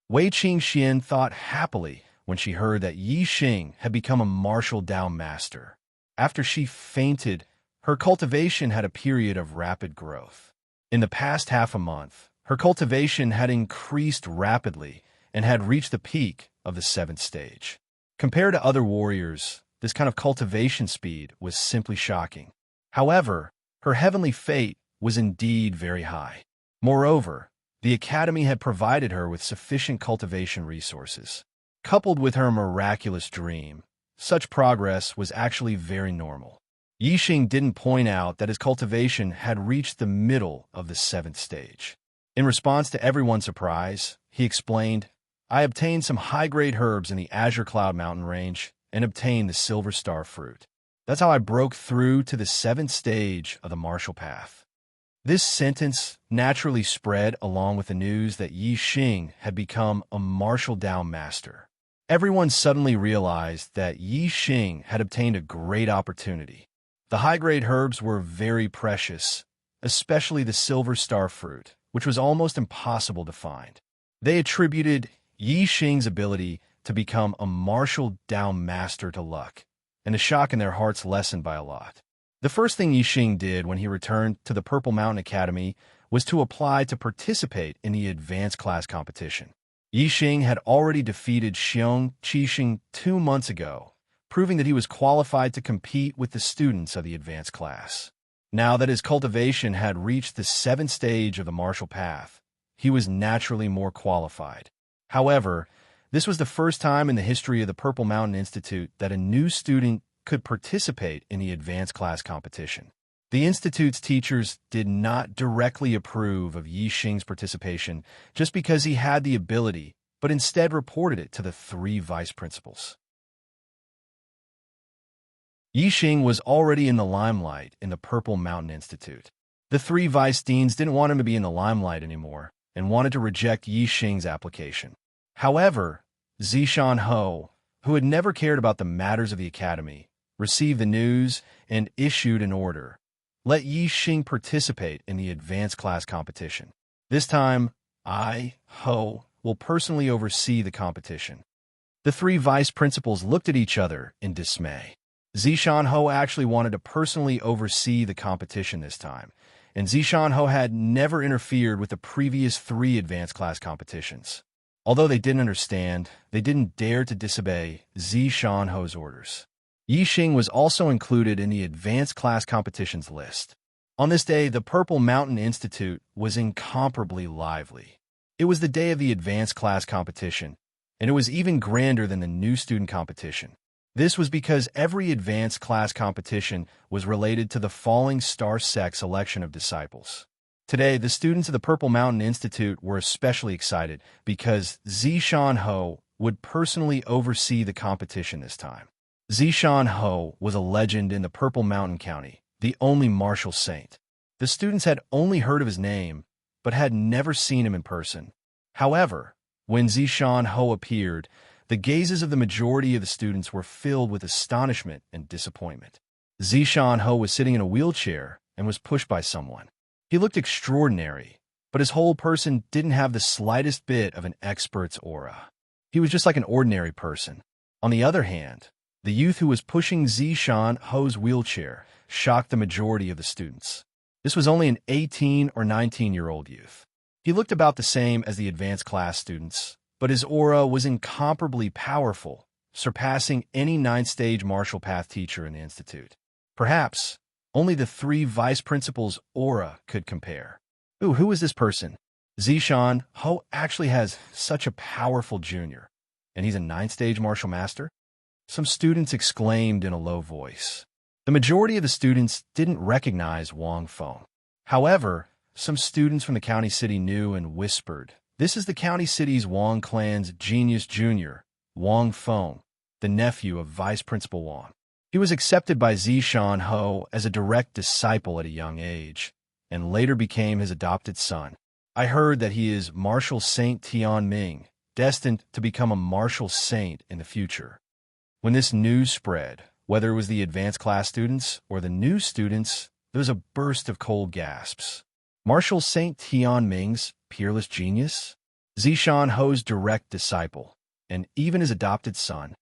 Wei Qingxian thought happily when she heard that Yi Xing had become a martial Dao master. After she fainted, her cultivation had a period of rapid growth. In the past half a month, her cultivation had increased rapidly and had reached the peak of the 7th stage. Compared to other warriors, this kind of cultivation speed was simply shocking. However, her heavenly fate was indeed very high. Moreover, the academy had provided her with sufficient cultivation resources. Coupled with her miraculous dream, such progress was actually very normal. Yi Xing didn't point out that his cultivation had reached the middle of the 7th stage. In response to everyone's surprise, he explained, I obtained some high-grade herbs in the Azure Cloud Mountain range and obtained the Silver Star fruit. That's how I broke through to the 7th stage of the martial path. This sentence naturally spread along with the news that Yi Xing had become a martial Dao master. Everyone suddenly realized that Yi Xing had obtained a great opportunity. The high-grade herbs were very precious, especially the Silver Star fruit, which was almost impossible to find. They attributed Yi Xing's ability to become a martial Dao master to luck, and the shock in their hearts lessened by a lot. The first thing Yi Xing did when he returned to the Purple Mountain Academy was to apply to participate in the advanced class competition. Yi Xing had already defeated Xiong Qixing 2 months ago, proving that he was qualified to compete with the students of the advanced class. Now that his cultivation had reached the 7th stage of the martial path, he was naturally more qualified. However, this was the first time in the history of the Purple Mountain Institute that a new student could participate in the advanced class competition. The Institute's teachers did not directly approve of Yi Xing's participation just because he had the ability, but instead reported it to the 3 vice principals. Yi Xing was already in the limelight in the Purple Mountain Institute. The 3 vice deans didn't want him to be in the limelight anymore and wanted to reject Yi Xing's application. However, Zishan Ho, who had never cared about the matters of the academy, received the news and issued an order. Let Yi Xing participate in the advanced class competition. This time, I, Ho, will personally oversee the competition. The 3 vice principals looked at each other in dismay. Zishan Ho actually wanted to personally oversee the competition this time, and Zishan Ho had never interfered with the previous 3 advanced class competitions. Although they didn't understand, they didn't dare to disobey Zishan Ho's orders. Yi Xing was also included in the advanced class competitions list. On this day, the Purple Mountain Institute was incomparably lively. It was the day of the advanced class competition, and it was even grander than the new student competition. This was because every advanced class competition was related to the falling star sect selection of disciples. Today, the students of the Purple Mountain Institute were especially excited because Zishan Ho would personally oversee the competition this time. Zishan Ho was a legend in the Purple Mountain County, the only martial saint. The students had only heard of his name, but had never seen him in person. However, when Zishan Ho appeared, the gazes of the majority of the students were filled with astonishment and disappointment. Zishan Ho was sitting in a wheelchair and was pushed by someone. He looked extraordinary, but his whole person didn't have the slightest bit of an expert's aura. He was just like an ordinary person. On the other hand, the youth who was pushing Zishan Ho's wheelchair shocked the majority of the students. This was only an 18 or 19-year-old youth. He looked about the same as the advanced class students, but his aura was incomparably powerful, surpassing any 9th-stage martial path teacher in the institute. Perhaps only the 3 vice principals' aura could compare. Ooh, who is this person? Zishan Ho actually has such a powerful junior, and he's a 9th-stage martial master? Some students exclaimed in a low voice. The majority of the students didn't recognize Wang Feng. However, some students from the county city knew and whispered, "This is the county city's Wang clan's genius junior, Wang Feng, the nephew of Vice Principal Wang." He was accepted by Zishan Ho as a direct disciple at a young age, and later became his adopted son. I heard that he is Martial Saint Tian Ming, destined to become a martial saint in the future. When this news spread, whether it was the advanced class students or the new students, there was a burst of cold gasps. Martial Saint Tian Ming's peerless genius? Zishan Ho's direct disciple, and even his adopted son.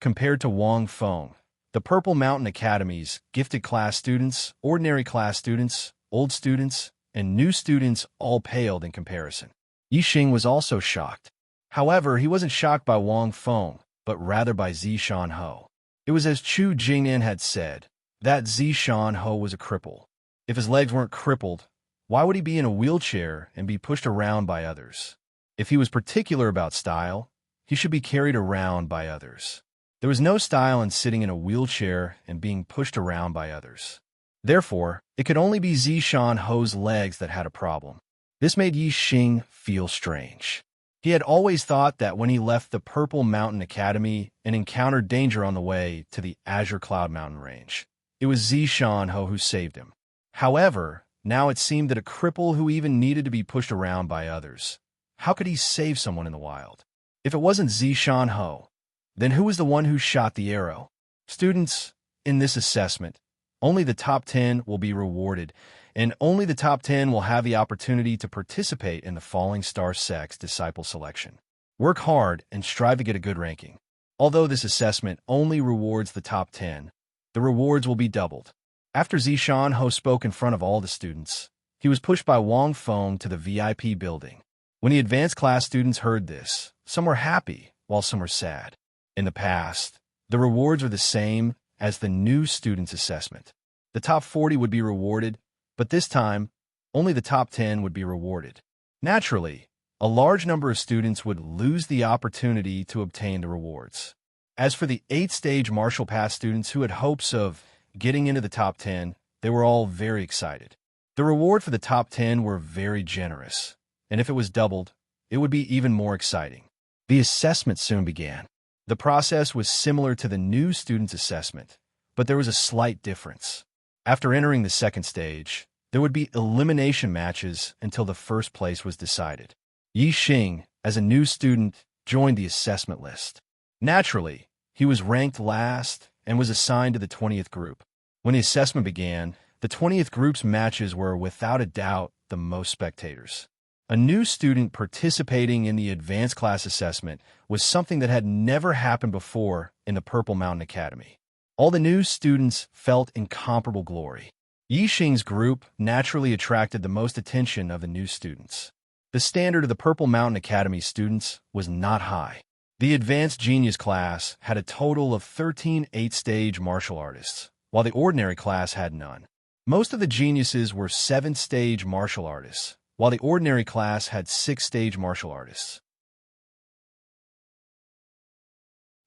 Compared to Wang Feng, the Purple Mountain Academy's gifted class students, ordinary class students, old students, and new students all paled in comparison. Yixing was also shocked. However, he wasn't shocked by Wang Feng, but rather by Zishan Ho. It was as Chu Jingnan had said, that Zishan Ho was a cripple. If his legs weren't crippled, why would he be in a wheelchair and be pushed around by others? If he was particular about style, he should be carried around by others. There was no style in sitting in a wheelchair and being pushed around by others. Therefore, it could only be Zishan Ho's legs that had a problem. This made Yixing feel strange. He had always thought that when he left the Purple Mountain Academy and encountered danger on the way to the Azure Cloud Mountain range, it was Zishan Ho who saved him. However, now it seemed that a cripple who even needed to be pushed around by others, how could he save someone in the wild? If it wasn't Zishan Ho, then who was the one who shot the arrow? Students, in this assessment, only the top 10 will be rewarded, and only the top 10 will have the opportunity to participate in the Falling Star Sect's disciple selection. Work hard and strive to get a good ranking. Although this assessment only rewards the top 10, the rewards will be doubled. After Zishan Ho spoke in front of all the students, he was pushed by Wang Feng to the VIP building. When the advanced class students heard this, some were happy, while some were sad. In the past, the rewards were the same as the new students' assessment. The top 40 would be rewarded, but this time, only the top 10 would be rewarded. Naturally, a large number of students would lose the opportunity to obtain the rewards. As for the 8th-stage martial path students who had hopes of getting into the top 10, they were all very excited. The reward for the top 10 were very generous, and if it was doubled, it would be even more exciting. The assessment soon began. The process was similar to the new students' assessment, but there was a slight difference. After entering the 2nd stage, there would be elimination matches until the first place was decided. Yixing, as a new student, joined the assessment list. Naturally, he was ranked last and was assigned to the 20th group. When the assessment began, the 20th group's matches were without a doubt the most spectators. A new student participating in the advanced class assessment was something that had never happened before in the Purple Mountain Academy. All the new students felt incomparable glory. Yixing's group naturally attracted the most attention of the new students. The standard of the Purple Mountain Academy students was not high. The advanced genius class had a total of 13 8th-stage martial artists, while the ordinary class had none. Most of the geniuses were 7th-stage martial artists, while the ordinary class had 6th-stage martial artists.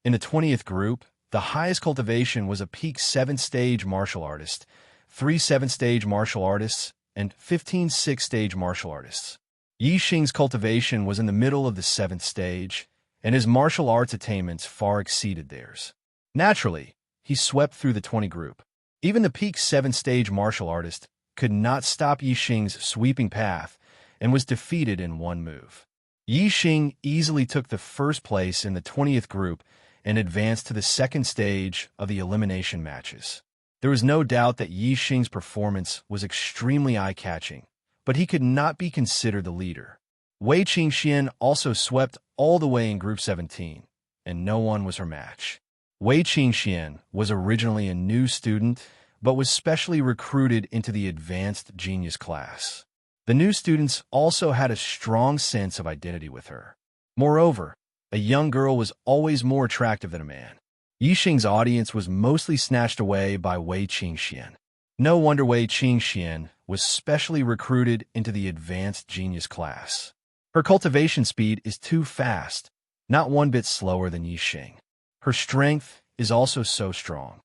In the 20th group, the highest cultivation was a peak 7th-stage martial artist, 3 7th-stage martial artists, and 15 6th-stage martial artists. Yixing's cultivation was in the middle of the 7th stage, and his martial arts attainments far exceeded theirs. Naturally, he swept through the 20 group. Even the peak 7th-stage martial artist could not stop Yixing's sweeping path and was defeated in one move. Yixing easily took the first place in the 20th group and advanced to the 2nd stage of the elimination matches. There was no doubt that Yi Xing's performance was extremely eye-catching, but he could not be considered the leader. Wei Qingxian also swept all the way in Group 17, and no one was her match. Wei Qingxian was originally a new student, but was specially recruited into the advanced genius class. The new students also had a strong sense of identity with her. Moreover, a young girl was always more attractive than a man. Yi Xing's audience was mostly snatched away by Wei Qingxian. No wonder Wei Qingxian was specially recruited into the advanced genius class. Her cultivation speed is too fast, not one bit slower than Yi Xing. Her strength is also so strong.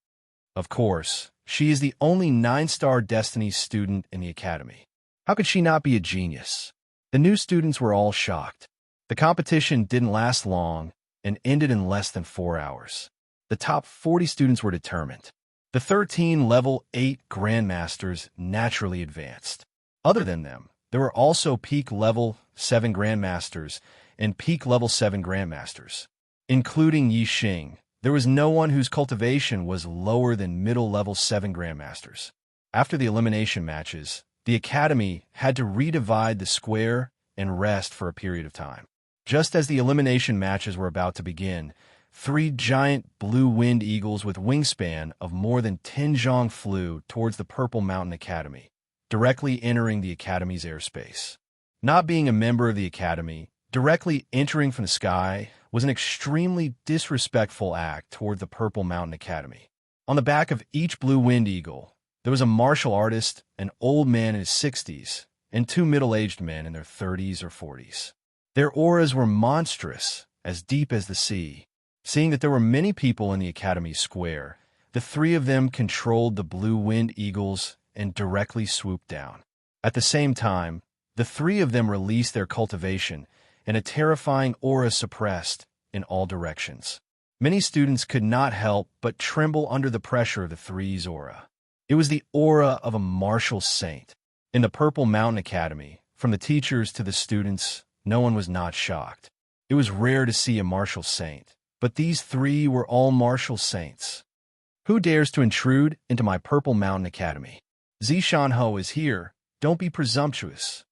Of course, she is the only 9-star Destiny student in the academy. How could she not be a genius? The new students were all shocked. The competition didn't last long and ended in less than 4 hours. The top 40 students were determined. The 13 level 8 grandmasters naturally advanced. Other than them, there were also peak level 7 grandmasters and peak level 7 grandmasters. Including Yi Xing, there was no one whose cultivation was lower than middle level 7 grandmasters. After the elimination matches, the academy had to redivide the square and rest for a period of time. Just as the elimination matches were about to begin, 3 giant blue winged eagles with wingspan of more than 10 zhong flew towards the Purple Mountain Academy, directly entering the academy's airspace. Not being a member of the academy, directly entering from the sky was an extremely disrespectful act toward the Purple Mountain Academy. On the back of each blue winged eagle, there was a martial artist, an old man in his 60s, and 2 middle-aged men in their 30s or 40s. Their auras were monstrous, as deep as the sea. Seeing that there were many people in the academy square, the 3 of them controlled the blue-winged eagles and directly swooped down. At the same time, the 3 of them released their cultivation, and a terrifying aura suppressed in all directions. Many students could not help but tremble under the pressure of the 3's aura. It was the aura of a martial saint. In the Purple Mountain Academy, from the teachers to the students, no one was not shocked. It was rare to see a martial saint, but these 3 were all martial saints. Who dares to intrude into my Purple Mountain Academy? Zishan Ho is here. Don't be presumptuous.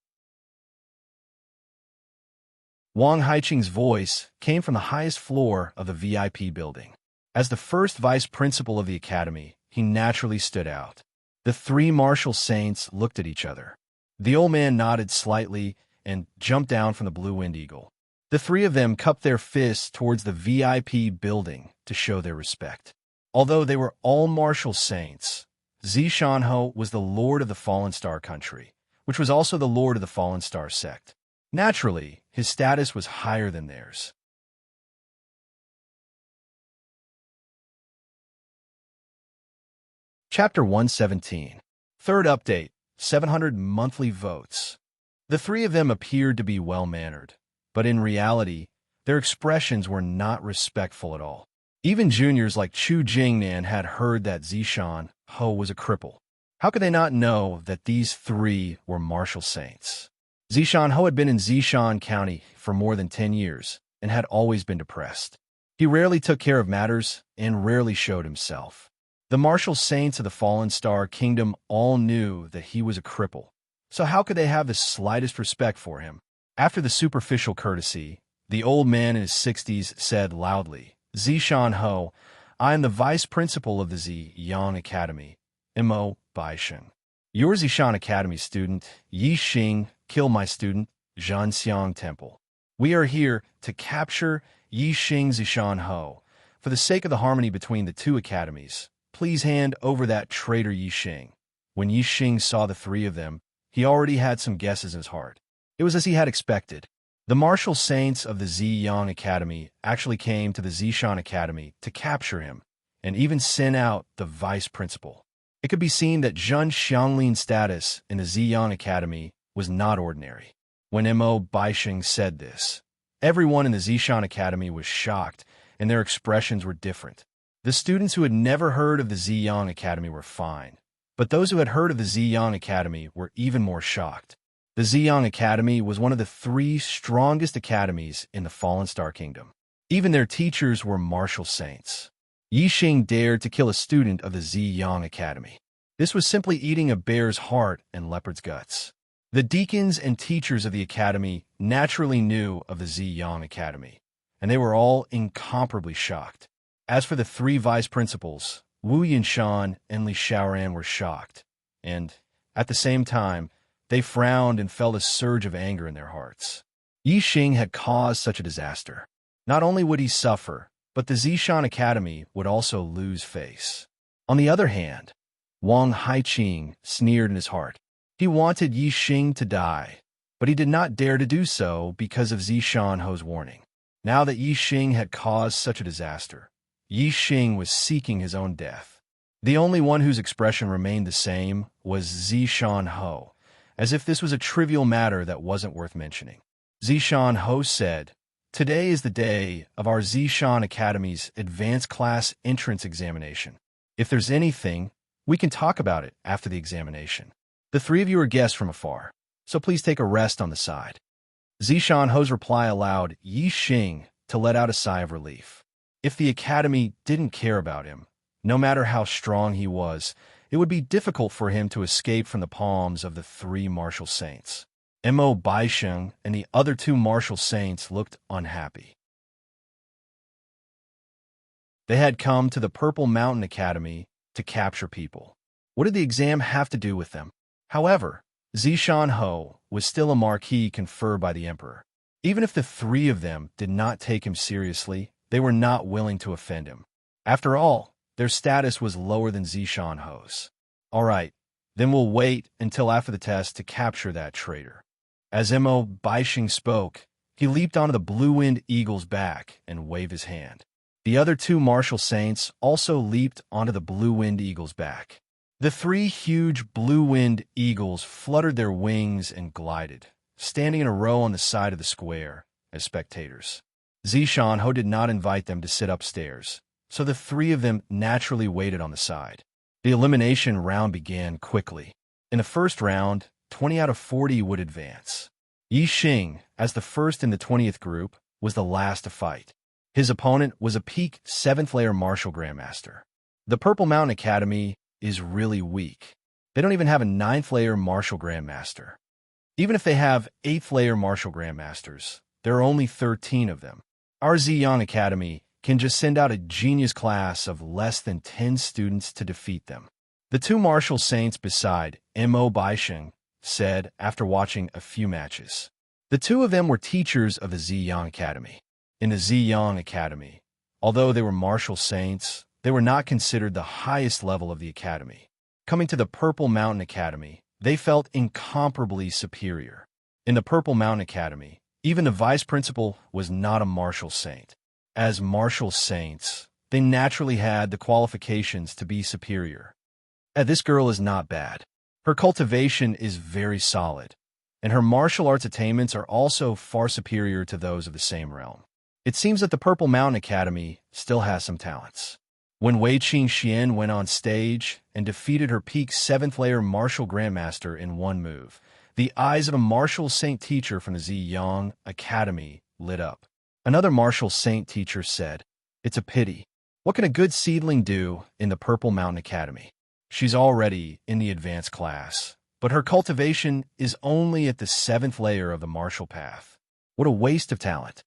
Wang Haiqing's voice came from the highest floor of the VIP building. As the first vice principal of the academy, he naturally stood out. The 3 martial saints looked at each other. The old man nodded slightly and jumped down from the blue wind eagle. The 3 of them cupped their fists towards the VIP building to show their respect. Although they were all martial saints, Zishan Ho was the lord of the Fallen Star country, which was also the lord of the Fallen Star sect. Naturally, his status was higher than theirs. Chapter 117. Third update, 700 monthly votes. The 3 of them appeared to be well-mannered, but in reality, their expressions were not respectful at all. Even juniors like Chu Jingnan had heard that Zishan Ho was a cripple. How could they not know that these 3 were martial saints? Zishan Ho had been in Zishan County for more than 10 years and had always been depressed. He rarely took care of matters and rarely showed himself. The martial saints of the Fallen Star Kingdom all knew that he was a cripple, so how could they have the slightest respect for him? After the superficial courtesy, the old man in his 60s said loudly, Zishan Ho, I am the vice principal of the Ziyang Academy, Mo Baishan. Your Zishan Academy student, Yi Xing, killed my student, Zhanxiang Temple. We are here to capture Yi Xing Zishan Ho. For the sake of the harmony between the 2 academies, please hand over that traitor Yi Xing. When Yi Xing saw the 3 of them, he already had some guesses in his heart. It was as he had expected. The martial saints of the Ziyang Academy actually came to the Zishan Academy to capture him, and even sent out the vice principal. It could be seen that Zhun Xianglin's status in the Ziyang Academy was not ordinary. When Mo Baisheng said this, everyone in the Zishan Academy was shocked, and their expressions were different. The students who had never heard of the Ziyang Academy were fine, but those who had heard of the Ziyang Academy were even more shocked. The Ziyang Academy was one of the 3 strongest academies in the Fallen Star Kingdom. Even their teachers were martial saints. Yixing dared to kill a student of the Ziyang Academy. This was simply eating a bear's heart and leopard's guts. The deacons and teachers of the academy naturally knew of the Ziyang Academy, and they were all incomparably shocked. As for the three vice principals, Wu Yinshan and Li Xiaoran were shocked, and, at the same time, they frowned and felt a surge of anger in their hearts. Yixing had caused such a disaster. Not only would he suffer, but the Zishan Academy would also lose face. On the other hand, Wang Haiqing sneered in his heart. He wanted Yixing to die, but he did not dare to do so because of Zishan Ho's warning. Now that Yixing had caused such a disaster, Yixing was seeking his own death. The only one whose expression remained the same was Zishan Ho, as if this was a trivial matter that wasn't worth mentioning. Zishan Ho said, "Today is the day of our Zishan Academy's advanced class entrance examination. If there's anything, we can talk about it after the examination. The three of you are guests from afar, so please take a rest on the side." Zishan Ho's reply allowed Yixing to let out a sigh of relief. If the academy didn't care about him, no matter how strong he was, it would be difficult for him to escape from the palms of the three martial saints. Mo Baisheng and the other two martial saints looked unhappy. They had come to the Purple Mountain Academy to capture people. What did the exam have to do with them? However, Zishan Ho was still a marquis conferred by the emperor. Even if the three of them did not take him seriously, they were not willing to offend him. After all, their status was lower than Zishan Ho's. All right, then we'll wait until after the test to capture that traitor. As Mo Baisheng spoke, he leaped onto the blue-winged eagle's back and waved his hand. The other two martial saints also leaped onto the blue-winged eagle's back. The three huge blue-winged eagles fluttered their wings and glided, standing in a row on the side of the square, as spectators. Zishan Ho did not invite them to sit upstairs, so the three of them naturally waited on the side. The elimination round began quickly. In the first round, 20 out of 40 would advance. Yixing, as the first in the 20th group, was the last to fight. His opponent was a peak 7th-layer martial grandmaster. The Purple Mountain Academy is really weak. They don't even have a 9th-layer martial grandmaster. Even if they have 8th-layer martial grandmasters, there are only 13 of them. Our Ziyang Academy can just send out a genius class of less than 10 students to defeat them. The two martial saints beside Mo Baisheng said after watching a few matches. The two of them were teachers of the Ziyang Academy. In the Ziyang Academy, although they were martial saints, they were not considered the highest level of the academy. Coming to the Purple Mountain Academy, they felt incomparably superior. In the Purple Mountain Academy, even the vice principal was not a martial saint. As martial saints, they naturally had the qualifications to be superior. This girl is not bad. Her cultivation is very solid, and her martial arts attainments are also far superior to those of the same realm. It seems that the Purple Mountain Academy still has some talents. When Wei Qingxian went on stage and defeated her peak 7th-layer martial grandmaster in one move, the eyes of a martial saint teacher from the Ziyang Academy lit up. Another martial saint teacher said, "It's a pity. What can a good seedling do in the Purple Mountain Academy? She's already in the advanced class, but her cultivation is only at the 7th layer of the martial path. What a waste of talent."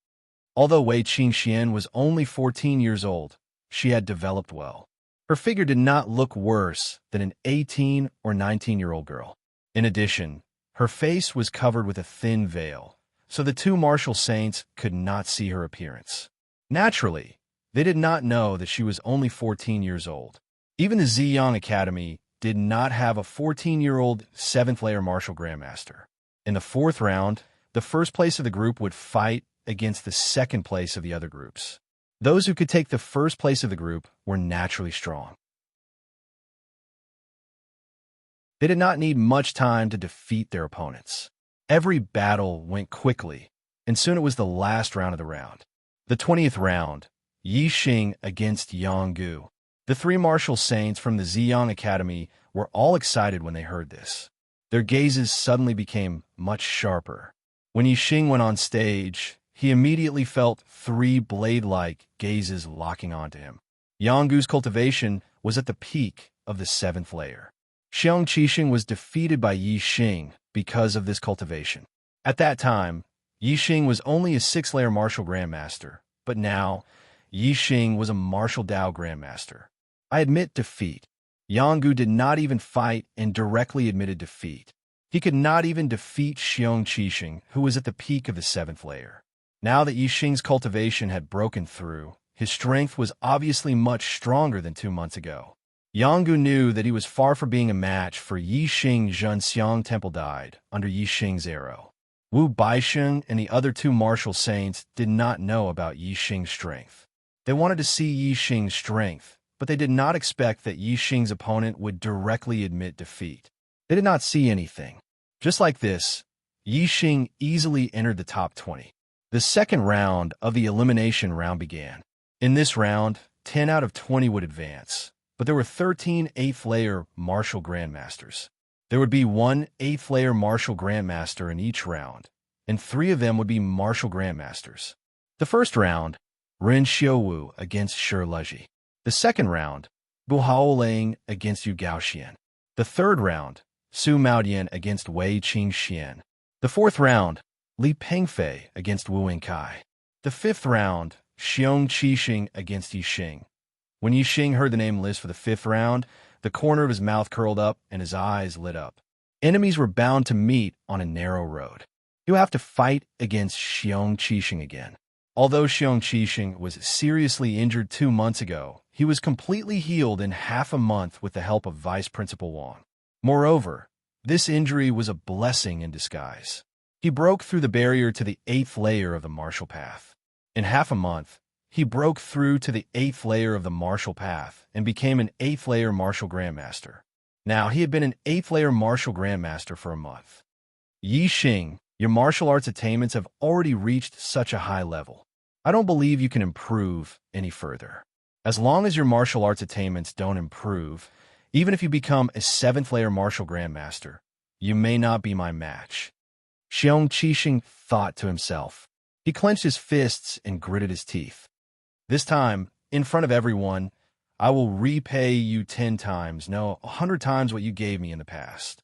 Although Wei Qingxian was only 14 years old, she had developed well. Her figure did not look worse than an 18 or 19-year-old girl. In addition, her face was covered with a thin veil, so the two martial saints could not see her appearance. Naturally, they did not know that she was only 14 years old. Even the Ziyang Academy did not have a 14-year-old 7th-layer martial grandmaster. In the 4th round, the first place of the group would fight against the second place of the other groups. Those who could take the first place of the group were naturally strong. They did not need much time to defeat their opponents. Every battle went quickly, and soon it was the last round of the round. The 20th round, Yixing against Yang Gu. The three martial saints from the Ziyang Academy were all excited when they heard this. Their gazes suddenly became much sharper. When Yixing went on stage, he immediately felt three blade-like gazes locking onto him. Yanggu's cultivation was at the peak of the 7th layer. Xiong Qixing was defeated by Yi Xing because of this cultivation. At that time, Yi Xing was only a 6th-layer martial grandmaster, but now, Yi Xing was a martial Dao grandmaster. I admit defeat. Yanggu did not even fight and directly admitted defeat. He could not even defeat Xiong Qixing, who was at the peak of the 7th layer. Now that Yi Xing's cultivation had broken through, his strength was obviously much stronger than 2 months ago. Yanggu knew that he was far from being a match for Yi Xing. Zhenxiang Temple died under Yi Xing's arrow. Wu Baisheng and the other 2 martial saints did not know about Yi Xing's strength. They wanted to see Yi Xing's strength, but they did not expect that Yi Xing's opponent would directly admit defeat. They did not see anything. Just like this, Yi Xing easily entered the top 20. The second round of the elimination round began. In this round, 10 out of 20 would advance, but there were 13 8th-layer martial grandmasters. There would be 1 8th-layer martial grandmaster in each round, and 3 of them would be martial grandmasters. The first round, Ren Xiuwu against Shi Leji. The second round, Bu Haoling against Yu Gaoxian. The third round, Su Maodian against Wei Qingxian. The fourth round, Li Pengfei against Wu Yingkai. The fifth round, Xiong Qixing against Yi Xing. When Yi Xing heard the name list for the 5th round, the corner of his mouth curled up and his eyes lit up. Enemies were bound to meet on a narrow road. You have to fight against Xiong Qixing again. Although Xiong Qixing was seriously injured 2 months ago, he was completely healed in half a month with the help of Vice Principal Wang. Moreover, this injury was a blessing in disguise. He broke through the barrier to the 8th layer of the martial path. In half a month, he broke through to the 8th layer of the martial path and became an 8th-layer martial grandmaster. Now, he had been an 8th-layer martial grandmaster for a month. Yi Xing, your martial arts attainments have already reached such a high level. I don't believe you can improve any further. As long as your martial arts attainments don't improve, even if you become a 7th-layer martial grandmaster, you may not be my match. Xiong Qixing thought to himself. He clenched his fists and gritted his teeth. This time, in front of everyone, I will repay you 10 times, no, 100 times what you gave me in the past.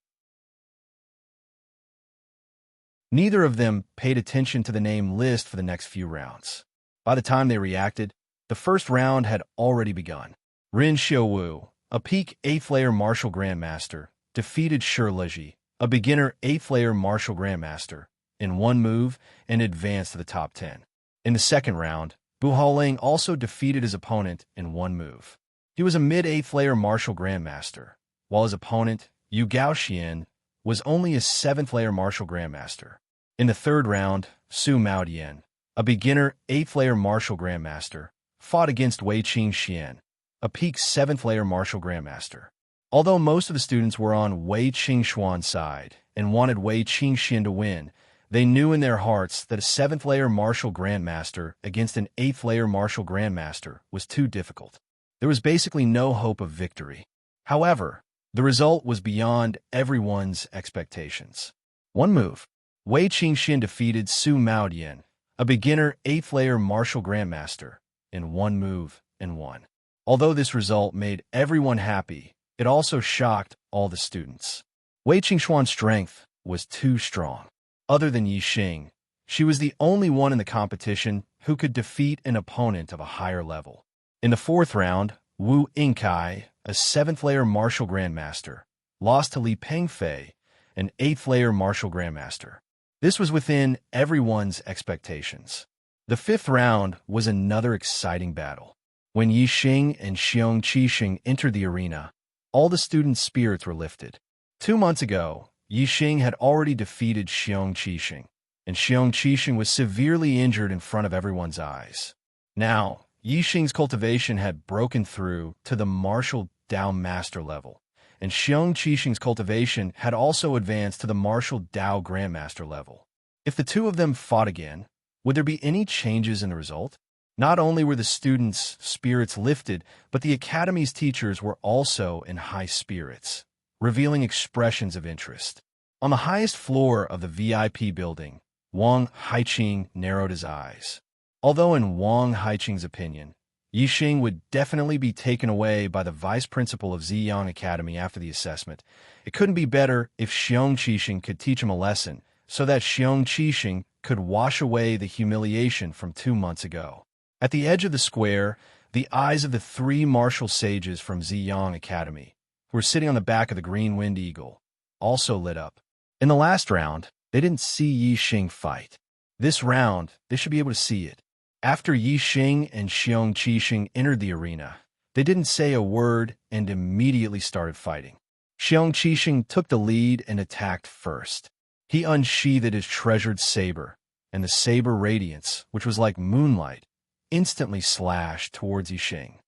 Neither of them paid attention to the name list for the next few rounds. By the time they reacted, the first round had already begun. Ren Xiuwu, a peak 8th-layer martial grandmaster, defeated Shi Leji, a beginner 8th-layer martial grandmaster, in 1 move and advanced to the top 10. In the second round, Bu Haoling also defeated his opponent in 1 move. He was a mid-8th-layer martial grandmaster, while his opponent, Yu Gaoxian, was only a 7th-layer martial grandmaster. In the third round, Su Maodian, a beginner 8th-layer martial grandmaster, fought against Wei Qingxian, a peak 7th-layer martial grandmaster. Although most of the students were on Wei Qingxuan's side and wanted Wei Qingxian to win, they knew in their hearts that a 7th-layer martial grandmaster against an 8th-layer martial grandmaster was too difficult. There was basically no hope of victory. However, the result was beyond everyone's expectations. 1 move. Wei Qingxian defeated Su Maodian, a beginner 8th-layer martial grandmaster, in 1 move and won. Although this result made everyone happy, it also shocked all the students. Wei Qingxuan's strength was too strong. Other than Yi Xing, she was the only one in the competition who could defeat an opponent of a higher level. In the 4th round, Wu Yingkai, a 7th-layer martial grandmaster, lost to Li Pengfei, an 8th-layer martial grandmaster. This was within everyone's expectations. The 5th round was another exciting battle. When Yi Xing and Xiong Qixing entered the arena, all the students' spirits were lifted. 2 months ago, Yi Xing had already defeated Xiong Qixing, and Xiong Qixing was severely injured in front of everyone's eyes. Now, Yi Xing's cultivation had broken through to the martial Dao master level, and Xiong Qixing's cultivation had also advanced to the martial Dao grandmaster level. If the 2 of them fought again, would there be any changes in the result? Not only were the students' spirits lifted, but the academy's teachers were also in high spirits, revealing expressions of interest. On the highest floor of the VIP building, Wang Haiqing narrowed his eyes. Although in Wang Haiqing's opinion, Yixing would definitely be taken away by the vice principal of Ziyang Academy after the assessment. It couldn't be better if Xiong Qixing could teach him a lesson, so that Xiong Qixing could wash away the humiliation from 2 months ago. At the edge of the square, the eyes of the 3 martial sages from Ziyang Academy, who were sitting on the back of the green wind eagle, also lit up. In the last round, they didn't see Yixing fight. This round, they should be able to see it. After Yixing and Xiong Qixing entered the arena, they didn't say a word and immediately started fighting. Xiong Qixing took the lead and attacked first. He unsheathed his treasured saber, and the saber radiance, which was like moonlight, instantly slashed towards Yixing.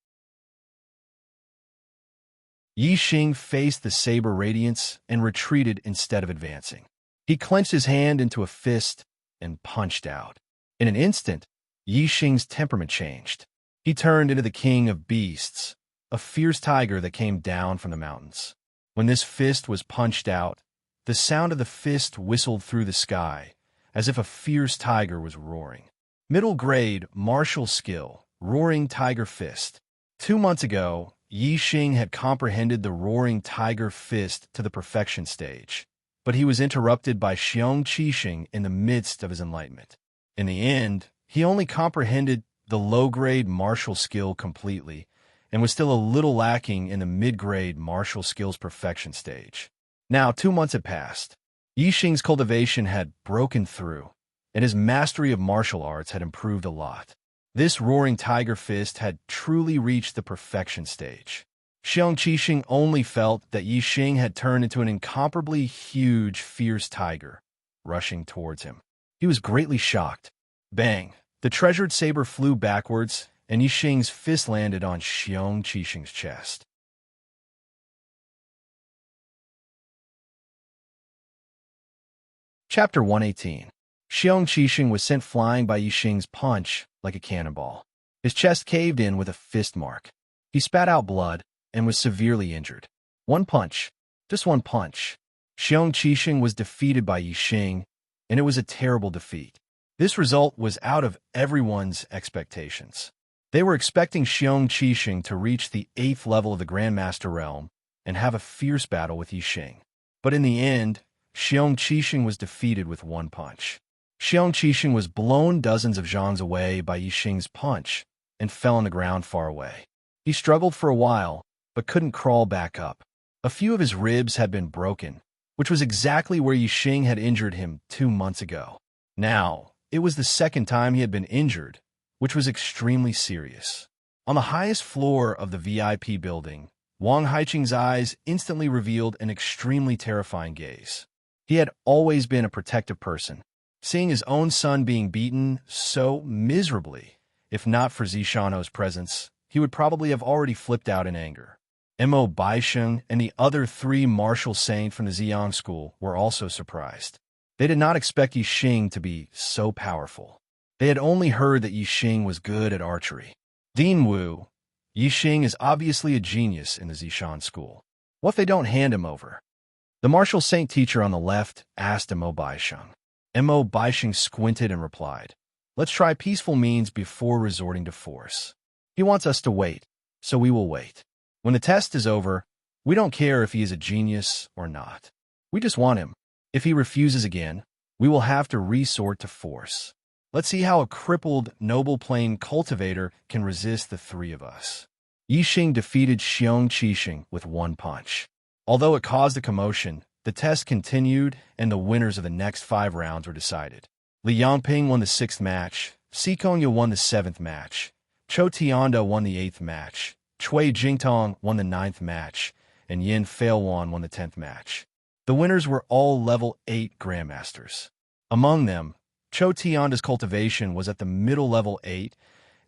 Yixing faced the saber radiance and retreated instead of advancing. He clenched his hand into a fist and punched out. In an instant, Yixing's temperament changed. He turned into the king of beasts, a fierce tiger that came down from the mountains. When this fist was punched out, the sound of the fist whistled through the sky, as if a fierce tiger was roaring. Middle grade, martial skill, roaring tiger fist. 2 months ago, Yixing had comprehended the roaring tiger fist to the perfection stage, but he was interrupted by Xiong Qixing in the midst of his enlightenment. In the end, he only comprehended the low-grade martial skill completely, and was still a little lacking in the mid-grade martial skills perfection stage. Now, 2 months had passed. Yixing's cultivation had broken through, and his mastery of martial arts had improved a lot. This roaring tiger fist had truly reached the perfection stage. Xiong Qixing only felt that Yixing had turned into an incomparably huge, fierce tiger, rushing towards him. He was greatly shocked. Bang! The treasured saber flew backwards, and Yixing's fist landed on Xiong Qixing's chest. Chapter 118. Xiong Qixing was sent flying by Yixing's punch like a cannonball. His chest caved in with a fist mark. He spat out blood and was severely injured. One punch. Just one punch. Xiong Qixing was defeated by Yixing, and it was a terrible defeat. This result was out of everyone's expectations. They were expecting Xiong Qixing to reach the 8th level of the Grandmaster realm and have a fierce battle with Yixing. But in the end, Xiong Qixing was defeated with one punch. Xiong Qixing was blown dozens of zhangs away by Yixing's punch and fell on the ground far away. He struggled for a while, but couldn't crawl back up. A few of his ribs had been broken, which was exactly where Yixing had injured him 2 months ago. Now, it was the second time he had been injured, which was extremely serious. On the highest floor of the VIP building, Wang Haiqing's eyes instantly revealed an extremely terrifying gaze. He had always been a protective person. Seeing his own son being beaten so miserably, if not for Zishano's presence, he would probably have already flipped out in anger. Mo Baisheng and the other 3 martial saints from the Ziyang school were also surprised. They did not expect Yixing to be so powerful. They had only heard that Yixing was good at archery. Dean Wu, Yixing is obviously a genius in the Zishan school. What if they don't hand him over? The martial saint teacher on the left asked Mo Baisheng. Mo Baisheng squinted and replied, "Let's try peaceful means before resorting to force. He wants us to wait, so we will wait. When the test is over, we don't care if he is a genius or not. We just want him. If he refuses again, we will have to resort to force. Let's see how a crippled noble plane cultivator can resist the 3 of us." Yixing defeated Xiong Qixing with one punch. Although it caused a commotion, the test continued and the winners of the next 5 rounds were decided. Li Yangping won the 6th match, Si Kongya won the 7th match, Chou Tianda won the 8th match, Cui Jingtong won the 9th match, and Yin Failwan won the 10th match. The winners were all level 8 Grandmasters. Among them, Chou Tianda's cultivation was at the middle level 8,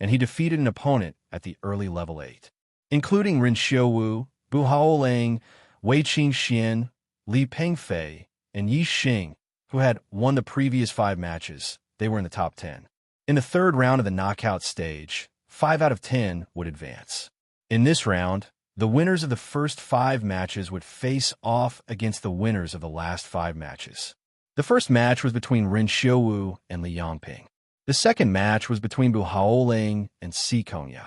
and he defeated an opponent at the early level 8, including Rin Xiuwu, Bu Haolang, Wei Qingxian, Li Pengfei, and Yi Xing, who had won the previous 5 matches. They were in the top 10. In the 3rd round of the knockout stage, 5 out of 10 would advance. In this round, the winners of the first 5 matches would face off against the winners of the last 5 matches. The first match was between Rin Xiuwu and Li Yangping. The second match was between Bu Haolang and Si Kongya.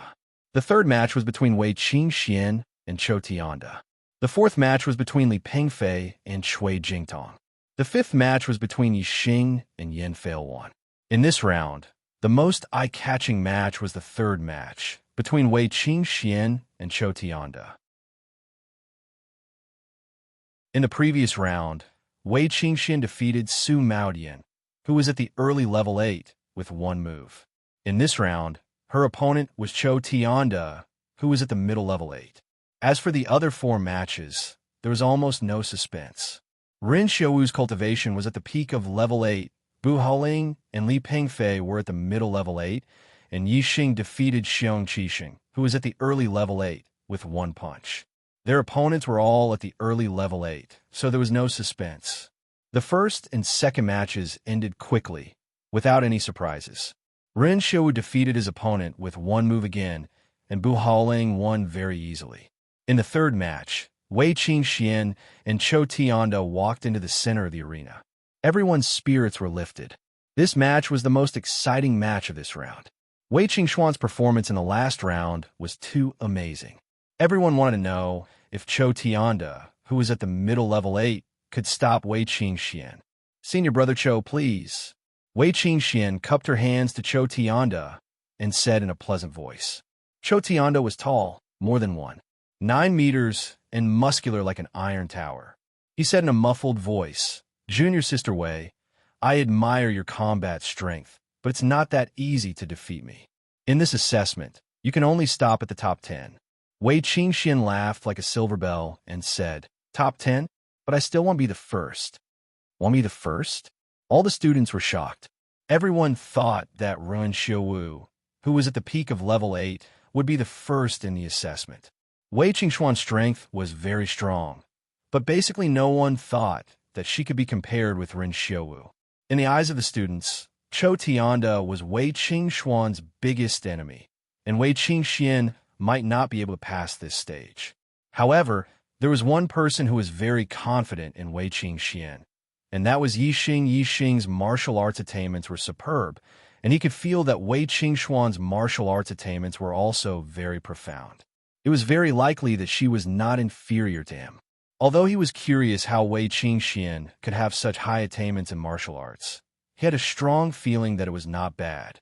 The third match was between Wei Qingxian and Chou Tianda. The fourth match was between Li Pengfei and Shui Jingtong. The fifth match was between Yixing and Yan Feilwan. In this round, the most eye-catching match was the third match, between Wei Qingxian and Chou Tianda. In the previous round, Wei Qingxian defeated Su Maodian, who was at the early level 8, with one move. In this round, her opponent was Chou Tianda, who was at the middle level 8. As for the other 4 matches, there was almost no suspense. Rin Xiaowu's cultivation was at the peak of level 8, Bu Haoling and Li Pengfei were at the middle level 8, and Yixing defeated Xiong Qixing, who was at the early level 8, with one punch. Their opponents were all at the early level 8, so there was no suspense. The first and second matches ended quickly, without any surprises. Rin Xiaowu defeated his opponent with one move again, and Bu Haoling won very easily. In the third match, Wei Qingxian and Chou Tianda walked into the center of the arena. Everyone's spirits were lifted. This match was the most exciting match of this round. Wei Qingxuan's performance in the last round was too amazing. Everyone wanted to know if Chou Tianda, who was at the middle level 8, could stop Wei Qingxian. "Senior brother Chou, please." Wei Qingxian cupped her hands to Chou Tianda and said in a pleasant voice. Chou Tianda was tall, more than 9 meters, and muscular like an iron tower. He said in a muffled voice, "Junior Sister Wei, I admire your combat strength, but it's not that easy to defeat me. In this assessment, you can only stop at the top 10. Wei Qingxian laughed like a silver bell and said, "Top 10? But I still want to be the first." "Want me the first?" All the students were shocked. Everyone thought that Rin Xiaowu, who was at the peak of level 8, would be the first in the assessment. Wei Qingxuan's strength was very strong, but basically no one thought that she could be compared with Rin Xiaowu. In the eyes of the students, Chou Tianda was Wei Qingxuan's biggest enemy, and Wei Qingxian might not be able to pass this stage. However, there was one person who was very confident in Wei Qingxian, and that was Yixing. Yixing's martial arts attainments were superb, and he could feel that Wei Qingxuan's martial arts attainments were also very profound. It was very likely that she was not inferior to him. Although he was curious how Wei Qingxian could have such high attainments in martial arts, he had a strong feeling that it was not bad.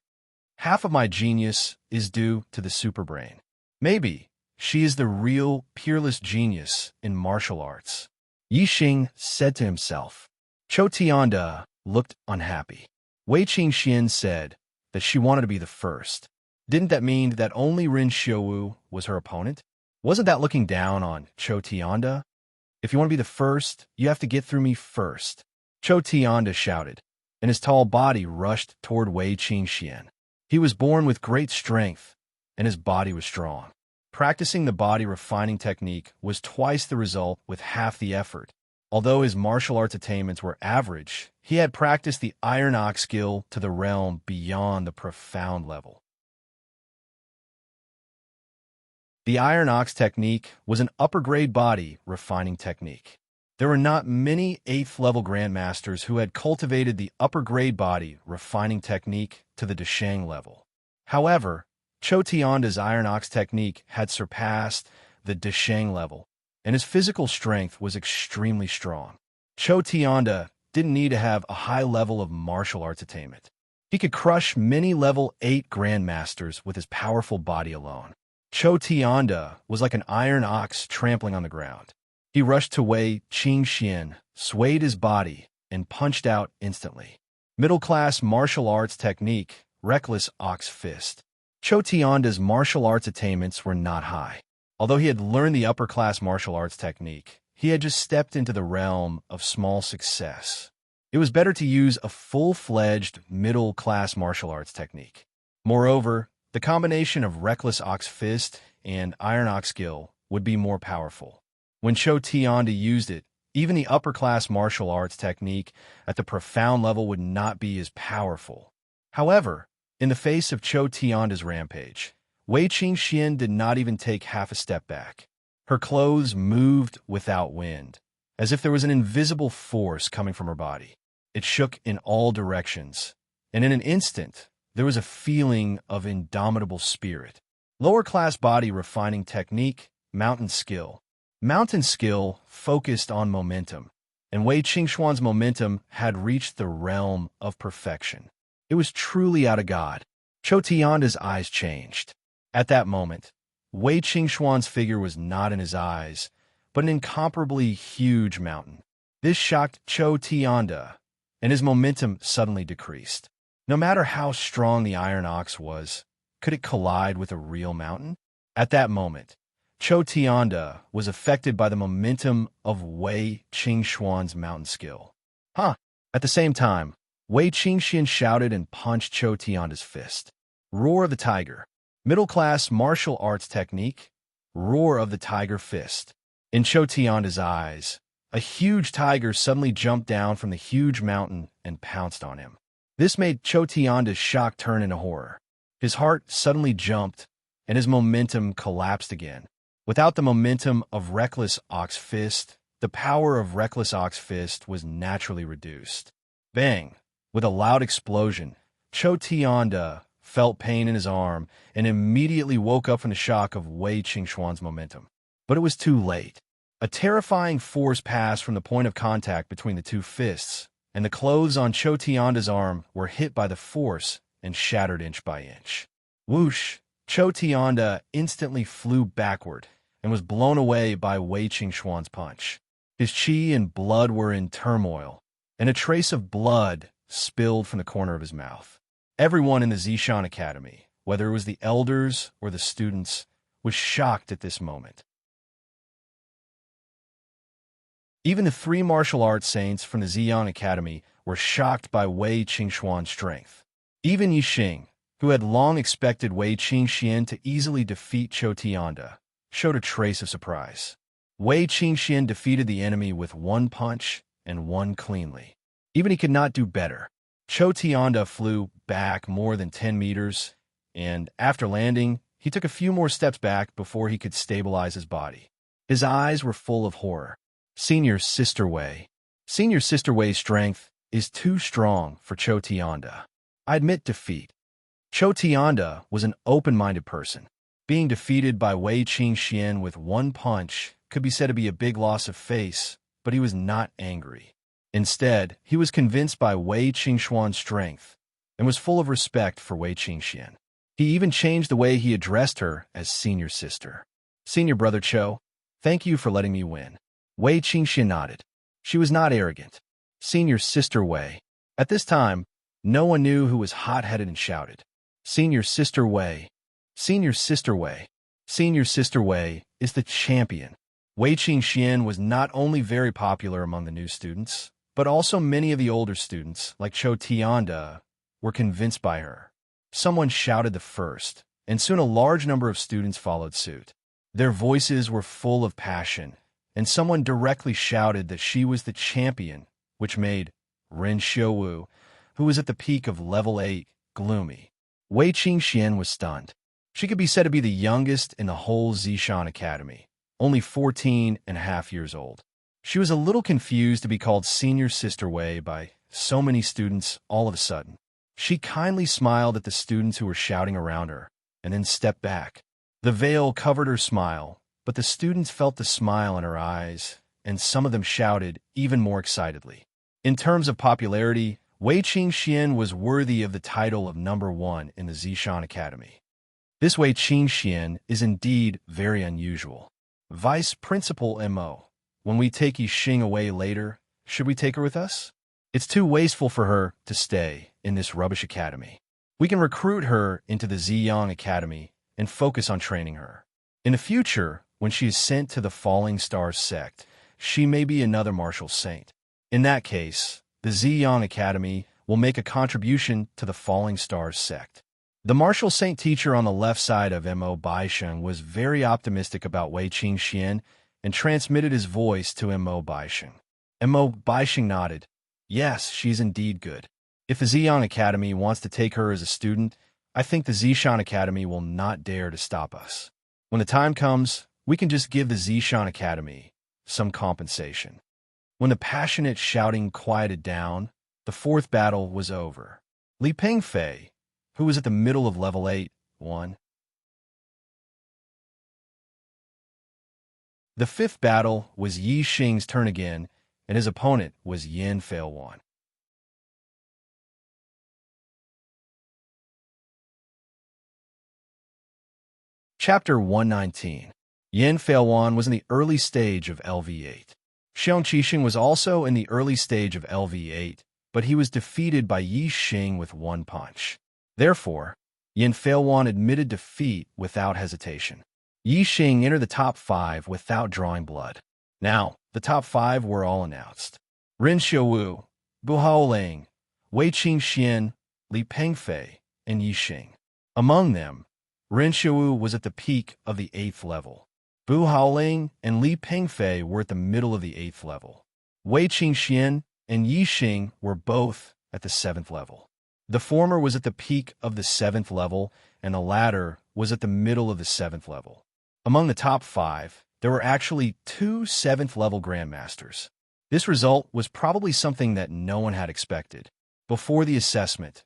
Half of my genius is due to the superbrain. Maybe she is the real, peerless genius in martial arts, Yixing said to himself. Chou Tianda looked unhappy. Wei Qingxian said that she wanted to be the first. Didn't that mean that only Rin Xiaowu was her opponent? Wasn't that looking down on Chou Tianda? "If you want to be the first, you have to get through me first," Chou Tianda shouted, and his tall body rushed toward Wei Qingxian. He was born with great strength, and his body was strong. Practicing the body refining technique was twice the result with half the effort. Although his martial arts attainments were average, he had practiced the Iron Ox skill to the realm beyond the profound level. The Iron Ox technique was an upper-grade body refining technique. There were not many 8th-level grandmasters who had cultivated the upper-grade body refining technique to the Deshang level. However, Chou Tianda's Iron Ox technique had surpassed the Deshang level, and his physical strength was extremely strong. Chou Tianda didn't need to have a high level of martial arts attainment. He could crush many level 8 grandmasters with his powerful body alone. Chou Tianda was like an iron ox trampling on the ground. He rushed to Wei Qingxian, swayed his body, and punched out instantly. Middle-class martial arts technique, reckless ox fist. Chou Tianda's martial arts attainments were not high. Although he had learned the upper-class martial arts technique, he had just stepped into the realm of small success. It was better to use a full-fledged middle-class martial arts technique. Moreover, the combination of reckless ox fist and iron ox skill would be more powerful. When Chou Tianda used it, even the upper-class martial arts technique at the profound level would not be as powerful. However, in the face of Chou Tianda's rampage, Wei Qingxian did not even take half a step back. Her clothes moved without wind, as if there was an invisible force coming from her body. It shook in all directions, and in an instant, there was a feeling of indomitable spirit. Lower-class body refining technique, mountain skill. Mountain skill focused on momentum, and Wei Qingxuan's momentum had reached the realm of perfection. It was truly out of God. Chou Tianda's eyes changed. At that moment, Wei Qingxuan's figure was not in his eyes, but an incomparably huge mountain. This shocked Chou Tianda, and his momentum suddenly decreased. No matter how strong the iron ox was, could it collide with a real mountain? At that moment, Chou Tianda was affected by the momentum of Wei Qingxuan's mountain skill. Huh! At the same time, Wei Qingxian shouted and punched Chou Tianda's fist. Roar of the Tiger. Middle-class martial arts technique, Roar of the Tiger Fist. In Chou Tianda's eyes, a huge tiger suddenly jumped down from the huge mountain and pounced on him. This made Chou Tianda's shock turn into horror. His heart suddenly jumped, and his momentum collapsed again. Without the momentum of Reckless Ox Fist, the power of Reckless Ox Fist was naturally reduced. Bang! With a loud explosion, Chou Tianda felt pain in his arm and immediately woke up from the shock of Wei Qingxuan's momentum. But it was too late. A terrifying force passed from the point of contact between the two fists, and the clothes on Chou Tianda's arm were hit by the force and shattered inch by inch. Whoosh! Chou Tianda instantly flew backward and was blown away by Wei Qingxuan's punch. His qi and blood were in turmoil, and a trace of blood spilled from the corner of his mouth. Everyone in the Zishan Academy, whether it was the elders or the students, was shocked at this moment. Even the 3 martial arts saints from the Ziyang Academy were shocked by Wei Qingxuan's strength. Even Yixing, who had long expected Wei Qingxian to easily defeat Chou Tianda, showed a trace of surprise. Wei Qingxian defeated the enemy with 1 punch and 1 cleanly. Even he could not do better. Chou Tianda flew back more than 10 meters, and after landing, he took a few more steps back before he could stabilize his body. His eyes were full of horror. Senior Sister Wei. Senior Sister Wei's strength is too strong for Chou Tianda. I admit defeat. Chou Tianda was an open-minded person. Being defeated by Wei Qingxian with 1 punch could be said to be a big loss of face, but he was not angry. Instead, he was convinced by Wei Qingxuan's strength and was full of respect for Wei Qingxian. He even changed the way he addressed her as Senior Sister. Senior Brother Chou, thank you for letting me win. Wei Qingxian nodded. She was not arrogant. Senior Sister Wei. At this time, no one knew who was hot-headed and shouted, Senior Sister Wei. Senior Sister Wei. Senior Sister Wei is the champion. Wei Qingxian was not only very popular among the new students, but also many of the older students, like Chou Tianda, were convinced by her. Someone shouted the first, and soon a large number of students followed suit. Their voices were full of passion, and someone directly shouted that she was the champion, which made Ren Xiuwu, who was at the peak of level 8, gloomy. Wei Qingxian was stunned. She could be said to be the youngest in the whole Zishan Academy, only 14.5 years old. She was a little confused to be called Senior Sister Wei by so many students all of a sudden. She kindly smiled at the students who were shouting around her, and then stepped back. The veil covered her smile, but the students felt the smile in her eyes, and some of them shouted even more excitedly. In terms of popularity, Wei Qingxian was worthy of the title of number 1 in the Zishan Academy. This Wei Qingxian is indeed very unusual. Vice Principal Mo, when we take Yixing away later, should we take her with us? It's too wasteful for her to stay in this rubbish academy. We can recruit her into the Ziyang Academy and focus on training her. In the future, when she is sent to the Falling Stars sect, she may be another martial saint. In that case, the Ziyang Academy will make a contribution to the Falling Stars sect. The martial saint teacher on the left side of Mo Baisheng was very optimistic about Wei Qingxian and transmitted his voice to Mo Baisheng. Mo Baisheng nodded. Yes, she's indeed good. If the Ziyang Academy wants to take her as a student, I think the Zishan Academy will not dare to stop us. When the time comes, we can just give the Zishan Academy some compensation. When the passionate shouting quieted down, the 4th battle was over. Li Pengfei, who was at the middle of level 8, won. The fifth battle was Yi Xing's turn again, and his opponent was Yin Failwan. Chapter 119. Yin Failwan was in the early stage of LV8. Xiong Qixing was also in the early stage of LV8, but he was defeated by Yi Xing with one punch. Therefore, Yin Failwan admitted defeat without hesitation. Yi Xing entered the top 5 without drawing blood. Now, the top 5 were all announced. Ren Xiuwu, Bu Haoling, Wei Qingxian, Li Pengfei, and Yi Xing. Among them, Ren Xiuwu was at the peak of the 8th level. Bu Haoling and Li Pengfei were at the middle of the 8th level. Wei Qingxian and Yi Xing were both at the 7th level. The former was at the peak of the 7th level, and the latter was at the middle of the 7th level. Among the top 5, there were actually 2 7th-level grandmasters. This result was probably something that no one had expected. Before the assessment,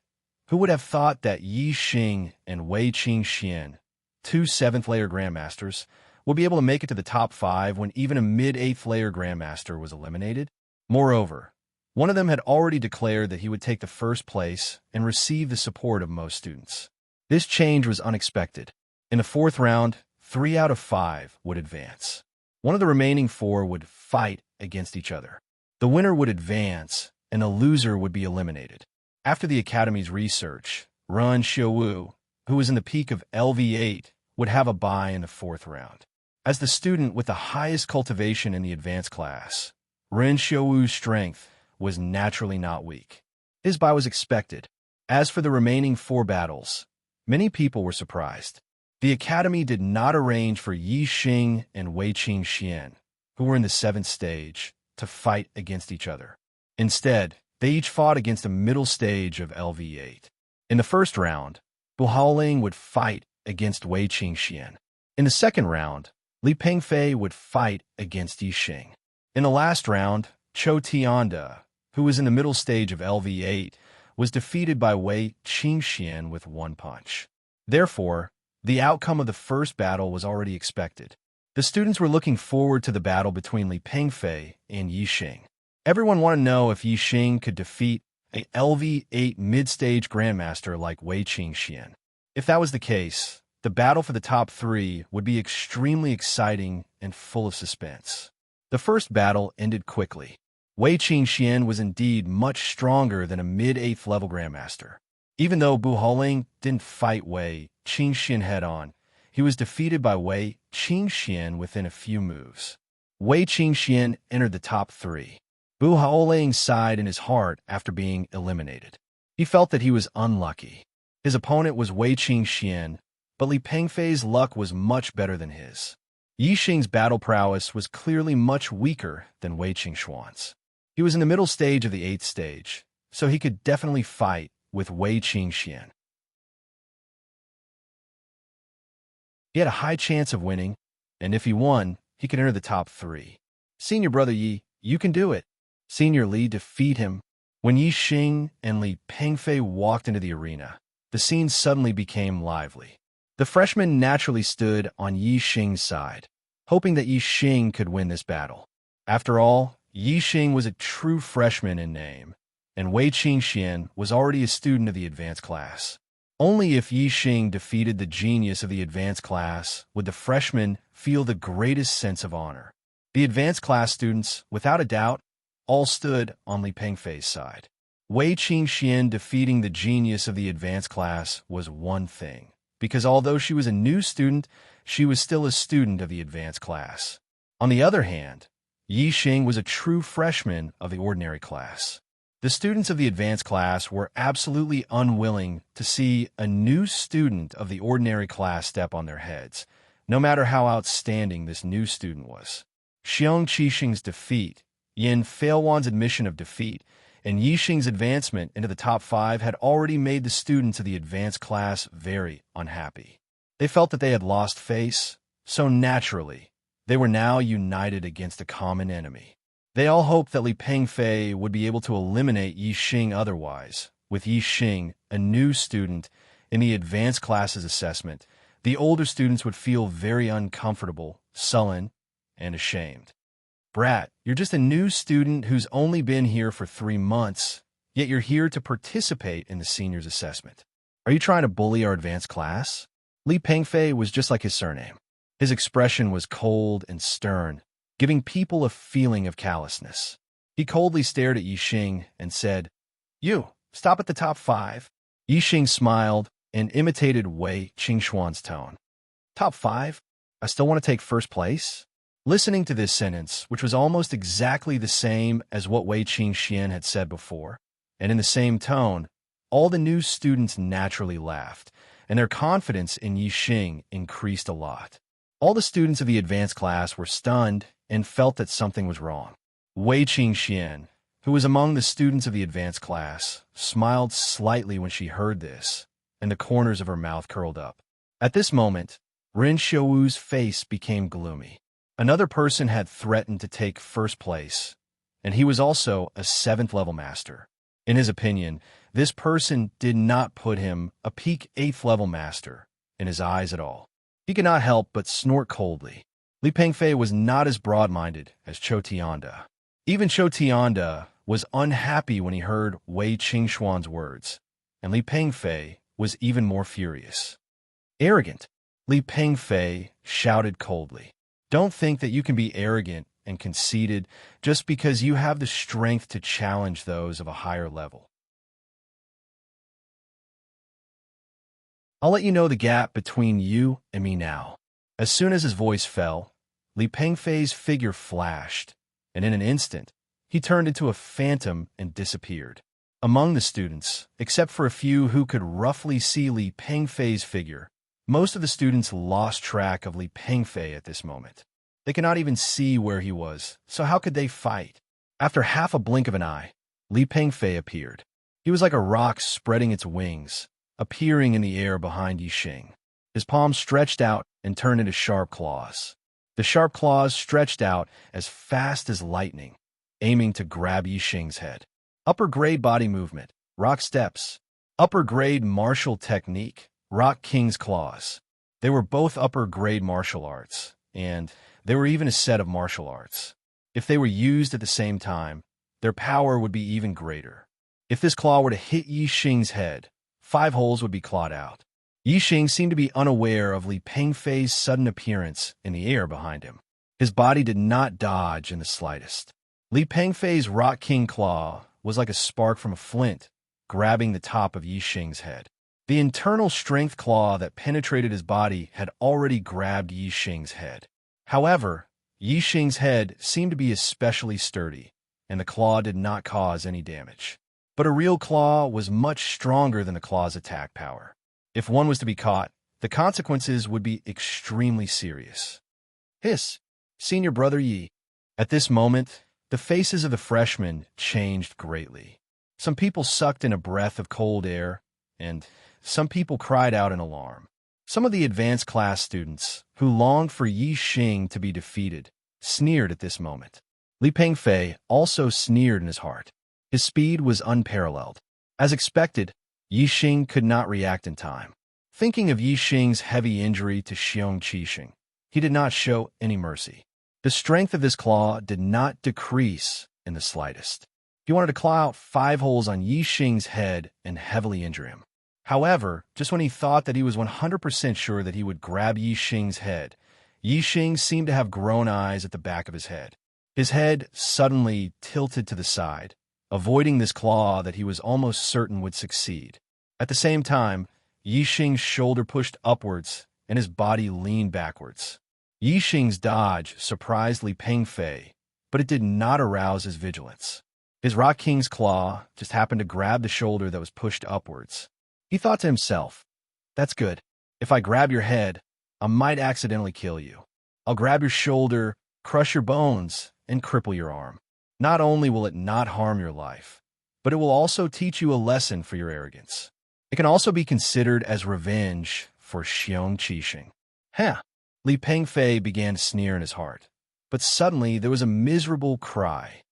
who would have thought that Yi Xing and Wei Qingxian, 2 7th-layer grandmasters, would be able to make it to the top 5 when even a mid-8th-layer grandmaster was eliminated? Moreover, one of them had already declared that he would take the first place and receive the support of most students. This change was unexpected. In the 4th round, 3 out of 5 would advance. One of the remaining 4 would fight against each other. The winner would advance, and the loser would be eliminated. After the Academy's research, Ren Xiuwu, who was in the peak of LV8, would have a bye in the 4th round. As the student with the highest cultivation in the advanced class, Ren Xiuwu's strength was naturally not weak. His bye was expected. As for the remaining 4 battles, many people were surprised. The Academy did not arrange for Yi Xing and Wei Qingxian, who were in the 7th stage, to fight against each other. Instead, they each fought against a middle stage of LV8. In the 1st round, Bu Haoling would fight against Wei Qingxian. In the 2nd round, Li Pengfei would fight against Yi Xing. In the last round, Chou Tianda, who was in the middle stage of LV8, was defeated by Wei Qingxian with one punch. Therefore, the outcome of the first battle was already expected. The students were looking forward to the battle between Li Pengfei and Yi Xing. Everyone wanted to know if Yi Xing could defeat a LV8 mid-stage grandmaster like Wei Qingxian. If that was the case, the battle for the top 3 would be extremely exciting and full of suspense. The first battle ended quickly. Wei Qingxian was indeed much stronger than a mid-8th level grandmaster. Even though Bu Haoling didn't fight Wei Qingxian head-on, he was defeated by Wei Qingxian within a few moves. Wei Qingxian entered the top 3. Bu Haoling sighed in his heart after being eliminated. He felt that he was unlucky. His opponent was Wei Qingxian, but Li Pengfei's luck was much better than his. Yi Xing's battle prowess was clearly much weaker than Wei Qingxuan's. He was in the middle stage of the 8th stage, so he could definitely fight with Wei Qingxian. He had a high chance of winning, and if he won, he could enter the top 3. Senior brother Yi, you can do it. Senior Li, defeat him. When Yi Xing and Li Pengfei walked into the arena, the scene suddenly became lively. The freshmen naturally stood on Yi Xing's side, hoping that Yi Xing could win this battle. After all, Yi Xing was a true freshman in name, and Wei Qingxian was already a student of the advanced class. Only if Yi Xing defeated the genius of the advanced class would the freshmen feel the greatest sense of honor. The advanced class students, without a doubt, all stood on Li Pengfei's side. Wei Qingxian defeating the genius of the advanced class was one thing, because although she was a new student, she was still a student of the advanced class. On the other hand, Yi Xing was a true freshman of the ordinary class. The students of the advanced class were absolutely unwilling to see a new student of the ordinary class step on their heads, no matter how outstanding this new student was. Xiong Qixing's defeat, Yin Failwan's admission of defeat, and Yi Xing's advancement into the top 5 had already made the students of the advanced class very unhappy. They felt that they had lost face, so naturally, they were now united against a common enemy. They all hoped that Li Pengfei would be able to eliminate Yi Xing otherwise. With Yi Xing, a new student, in the advanced classes assessment, the older students would feel very uncomfortable, sullen, and ashamed. Brat, you're just a new student who's only been here for 3 months, yet you're here to participate in the seniors assessment. Are you trying to bully our advanced class? Li Pengfei was just like his surname. His expression was cold and stern, giving people a feeling of callousness. He coldly stared at Yixing and said, "You, stop at the top 5. Yixing smiled and imitated Wei Qingxuan's tone. "Top 5? I still want to take first place?" Listening to this sentence, which was almost exactly the same as what Wei Qingxian had said before, and in the same tone, all the new students naturally laughed, and their confidence in Yixing increased a lot. All the students of the advanced class were stunned and felt that something was wrong. Wei Qingxian, who was among the students of the advanced class, smiled slightly when she heard this, and the corners of her mouth curled up. At this moment, Ren Xiaowu's face became gloomy. Another person had threatened to take first place, and he was also a 7th-level master. In his opinion, this person did not put him, a peak 8th-level master, in his eyes at all. He could not help but snort coldly. Li Pengfei was not as broad-minded as Chou Tianda. Even Chou Tianda was unhappy when he heard Wei Qingxuan's words, and Li Pengfei was even more furious. "Arrogant!" Li Pengfei shouted coldly. "Don't think that you can be arrogant and conceited just because you have the strength to challenge those of a higher level. I'll let you know the gap between you and me now." As soon as his voice fell, Li Pengfei's figure flashed, and in an instant, he turned into a phantom and disappeared. Among the students, except for a few who could roughly see Li Pengfei's figure, most of the students lost track of Li Pengfei at this moment. They could not even see where he was, so how could they fight? After half a blink of an eye, Li Pengfei appeared. He was like a rock spreading its wings, appearing in the air behind Yixing. His palms stretched out and turned into sharp claws. The sharp claws stretched out as fast as lightning, aiming to grab Yixing's head. Upper grade body movement, rock steps. Upper grade martial technique, Rock King's Claws. They were both upper-grade martial arts, and they were even a set of martial arts. If they were used at the same time, their power would be even greater. If this claw were to hit Yixing's head, 5 holes would be clawed out. Yixing seemed to be unaware of Li Pengfei's sudden appearance in the air behind him. His body did not dodge in the slightest. Li Pengfei's Rock King Claw was like a spark from a flint, grabbing the top of Yixing's head. The internal strength claw that penetrated his body had already grabbed Yixing's head. However, Yixing's head seemed to be especially sturdy, and the claw did not cause any damage. But a real claw was much stronger than the claw's attack power. If one was to be caught, the consequences would be extremely serious. "Hiss, Senior Brother Yi." At this moment, the faces of the freshmen changed greatly. Some people sucked in a breath of cold air, and some people cried out in alarm. Some of the advanced class students, who longed for Yixing to be defeated, sneered at this moment. Li Pengfei also sneered in his heart. His speed was unparalleled. As expected, Yixing could not react in time. Thinking of Yixing's heavy injury to Xiong Qixing, he did not show any mercy. The strength of this claw did not decrease in the slightest. He wanted to claw out 5 holes on Yixing's head and heavily injure him. However, just when he thought that he was 100% sure that he would grab Yixing's head, Yixing seemed to have grown eyes at the back of his head. His head suddenly tilted to the side, avoiding this claw that he was almost certain would succeed. At the same time, Yixing's shoulder pushed upwards and his body leaned backwards. Yixing's dodge surprised Li Pengfei, but it did not arouse his vigilance. His Rock King's claw just happened to grab the shoulder that was pushed upwards. He thought to himself, "That's good. If I grab your head, I might accidentally kill you. I'll grab your shoulder, crush your bones, and cripple your arm. Not only will it not harm your life, but it will also teach you a lesson for your arrogance. It can also be considered as revenge for Xiong Qixing." "Huh." Li Pengfei began to sneer in his heart, but suddenly there was a miserable cry.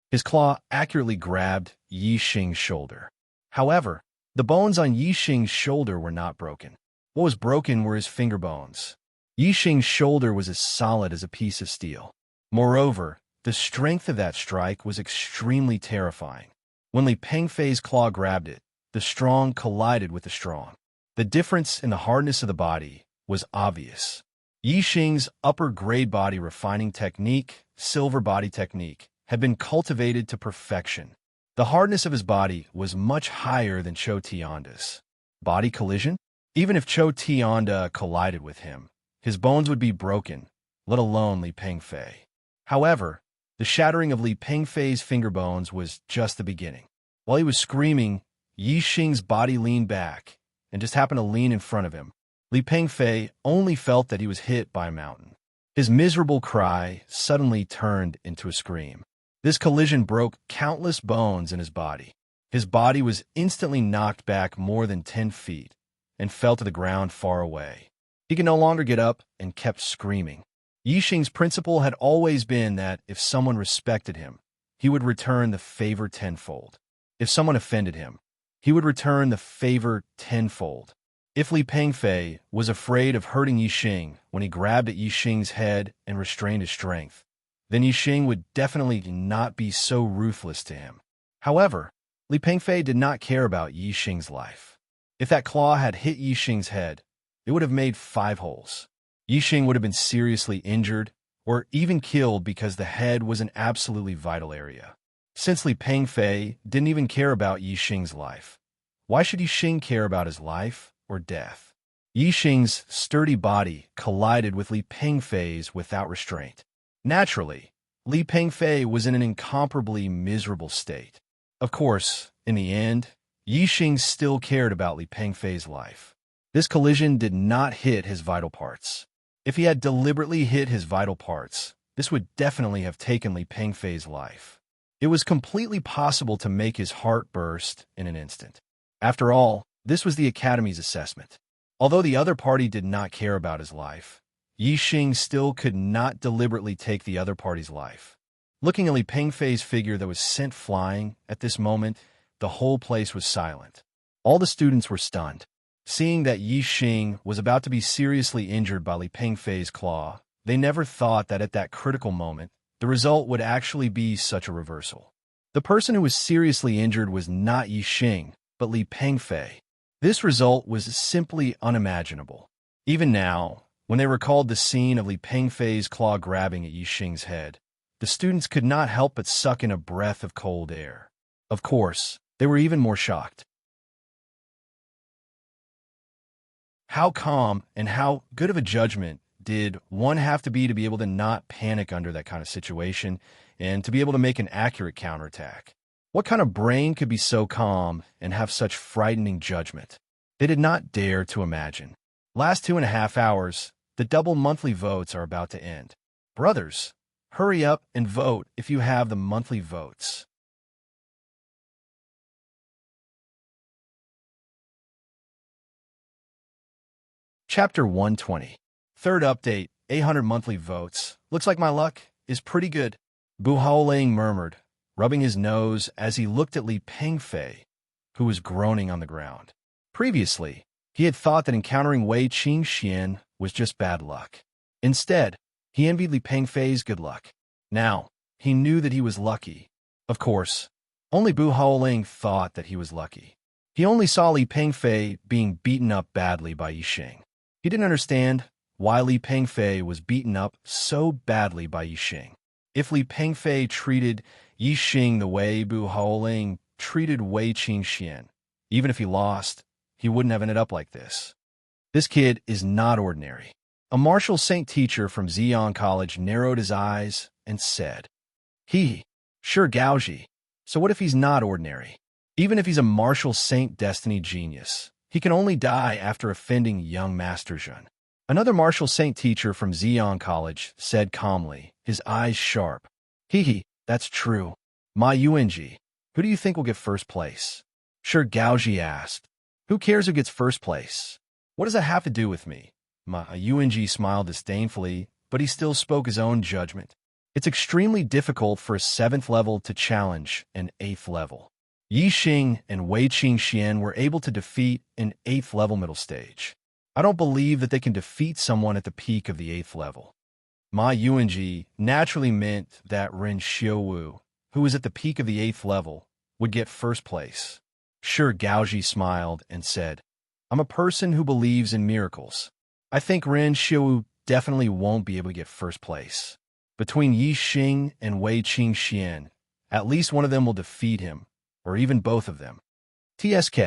His claw accurately grabbed Yixing's shoulder. However, the bones on Yixing's shoulder were not broken. What was broken were his finger bones. Yixing's shoulder was as solid as a piece of steel. Moreover, the strength of that strike was extremely terrifying. When Li Pengfei's claw grabbed it, the strong collided with the strong. The difference in the hardness of the body was obvious. Yixing's upper-grade body refining technique, silver body technique, had been cultivated to perfection. The hardness of his body was much higher than Chou Tianda's. Body collision? Even if Chou Tianda collided with him, his bones would be broken, let alone Li Pengfei. However, the shattering of Li Pengfei's finger bones was just the beginning. While he was screaming, Yixing's body leaned back and just happened to lean in front of him. Li Pengfei only felt that he was hit by a mountain. His miserable cry suddenly turned into a scream. This collision broke countless bones in his body. His body was instantly knocked back more than 10 feet and fell to the ground far away. He could no longer get up and kept screaming. Yixing's principle had always been that if someone respected him, he would return the favor tenfold. If someone offended him, he would return the favor tenfold. If Li Pengfei was afraid of hurting Yixing when he grabbed at Yixing's head and restrained his strength, then Yixing would definitely not be so ruthless to him. However, Li Pengfei did not care about Yixing's life. If that claw had hit Yixing's head, it would have made 5 holes. Yixing would have been seriously injured or even killed because the head was an absolutely vital area. Since Li Pengfei didn't even care about Yixing's life, why should Yixing care about his life or death? Yixing's sturdy body collided with Li Pengfei's without restraint. Naturally, Li Pengfei was in an incomparably miserable state. Of course, in the end, Yixing still cared about Li Pengfei's life. This collision did not hit his vital parts. If he had deliberately hit his vital parts, this would definitely have taken Li Pengfei's life. It was completely possible to make his heart burst in an instant. After all, this was the Academy's assessment. Although the other party did not care about his life, Yixing still could not deliberately take the other party's life. Looking at Li Pengfei's figure that was sent flying at this moment, the whole place was silent. All the students were stunned. Seeing that Yixing was about to be seriously injured by Li Pengfei's claw, they never thought that at that critical moment, the result would actually be such a reversal. The person who was seriously injured was not Yixing, but Li Pengfei. This result was simply unimaginable. Even now, when they recalled the scene of Li Pengfei's claw grabbing at Yixing's head, the students could not help but suck in a breath of cold air. Of course, they were even more shocked. How calm and how good of a judgment did one have to be able to not panic under that kind of situation and to be able to make an accurate counterattack? What kind of brain could be so calm and have such frightening judgment? They did not dare to imagine. Last 2.5 hours, the double monthly votes are about to end. Brothers, hurry up and vote if you have the monthly votes. Chapter 120. Third update, 800 monthly votes. Looks like my luck is pretty good. Bu Haoling murmured, rubbing his nose as he looked at Li Pengfei, who was groaning on the ground. Previously, he had thought that encountering Wei Qingxian was just bad luck. Instead, he envied Li Pengfei's good luck. Now, he knew that he was lucky. Of course, only Bu Haoling thought that he was lucky. He only saw Li Pengfei being beaten up badly by Yixing. He didn't understand why Li Pengfei was beaten up so badly by Yixing. If Li Pengfei treated Yixing the way Bu Haoling treated Wei Qingxian, even if he lost, he wouldn't have ended up like this. This kid is not ordinary. A martial saint teacher from Ziyang College narrowed his eyes and said, Sure Gaoji. So what if he's not ordinary? Even if he's a martial saint destiny genius, he can only die after offending young Master Zhen. Another martial saint teacher from Ziyang College said calmly, his eyes sharp. That's true. Ma Yuanji, who do you think will get first place? Sure Gaoji asked. Who cares who gets first place? What does that have to do with me? Ma Yuanji smiled disdainfully, but he still spoke his own judgment. It's extremely difficult for a 7th level to challenge an 8th level. Yixing and Wei Qingxian were able to defeat an 8th level middle stage. I don't believe that they can defeat someone at the peak of the 8th level. Ma Yuanji naturally meant that Ren Xiaowu, who was at the peak of the 8th level, would get first place. Sure, Gaoji smiled and said, I'm a person who believes in miracles. I think Ren Xiaowu definitely won't be able to get first place. Between Yi Xing and Wei Qingxian, at least one of them will defeat him, or even both of them. TSK.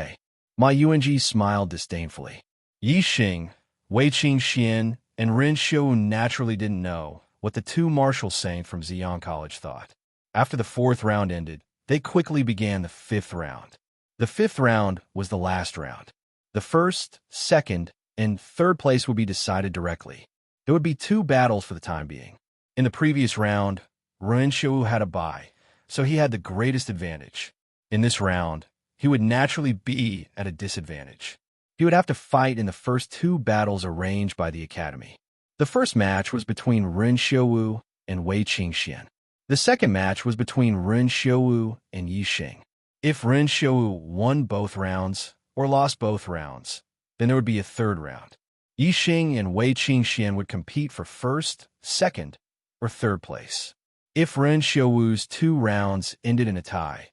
Ma Yuanji smiled disdainfully. Yi Xing, Wei Qingxian, and Ren Xiaowu naturally didn't know what the two martial saints from Ziyang College thought. After the 4th round ended, they quickly began the 5th round. The 5th round was the last round. The 1st, 2nd, and 3rd place would be decided directly. There would be 2 battles for the time being. In the previous round, Ren Xiaowu had a bye, so he had the greatest advantage. In this round, he would naturally be at a disadvantage. He would have to fight in the first 2 battles arranged by the academy. The first match was between Ren Xiaowu and Wei Qingxian. The second match was between Ren Xiaowu and Yi Xing. If Ren Xiaowu won both rounds or lost both rounds, then there would be a 3rd round. Yi Xing and Wei Qingxian would compete for 1st, 2nd, or 3rd place. If Ren Xiaowu's 2 rounds ended in a tie,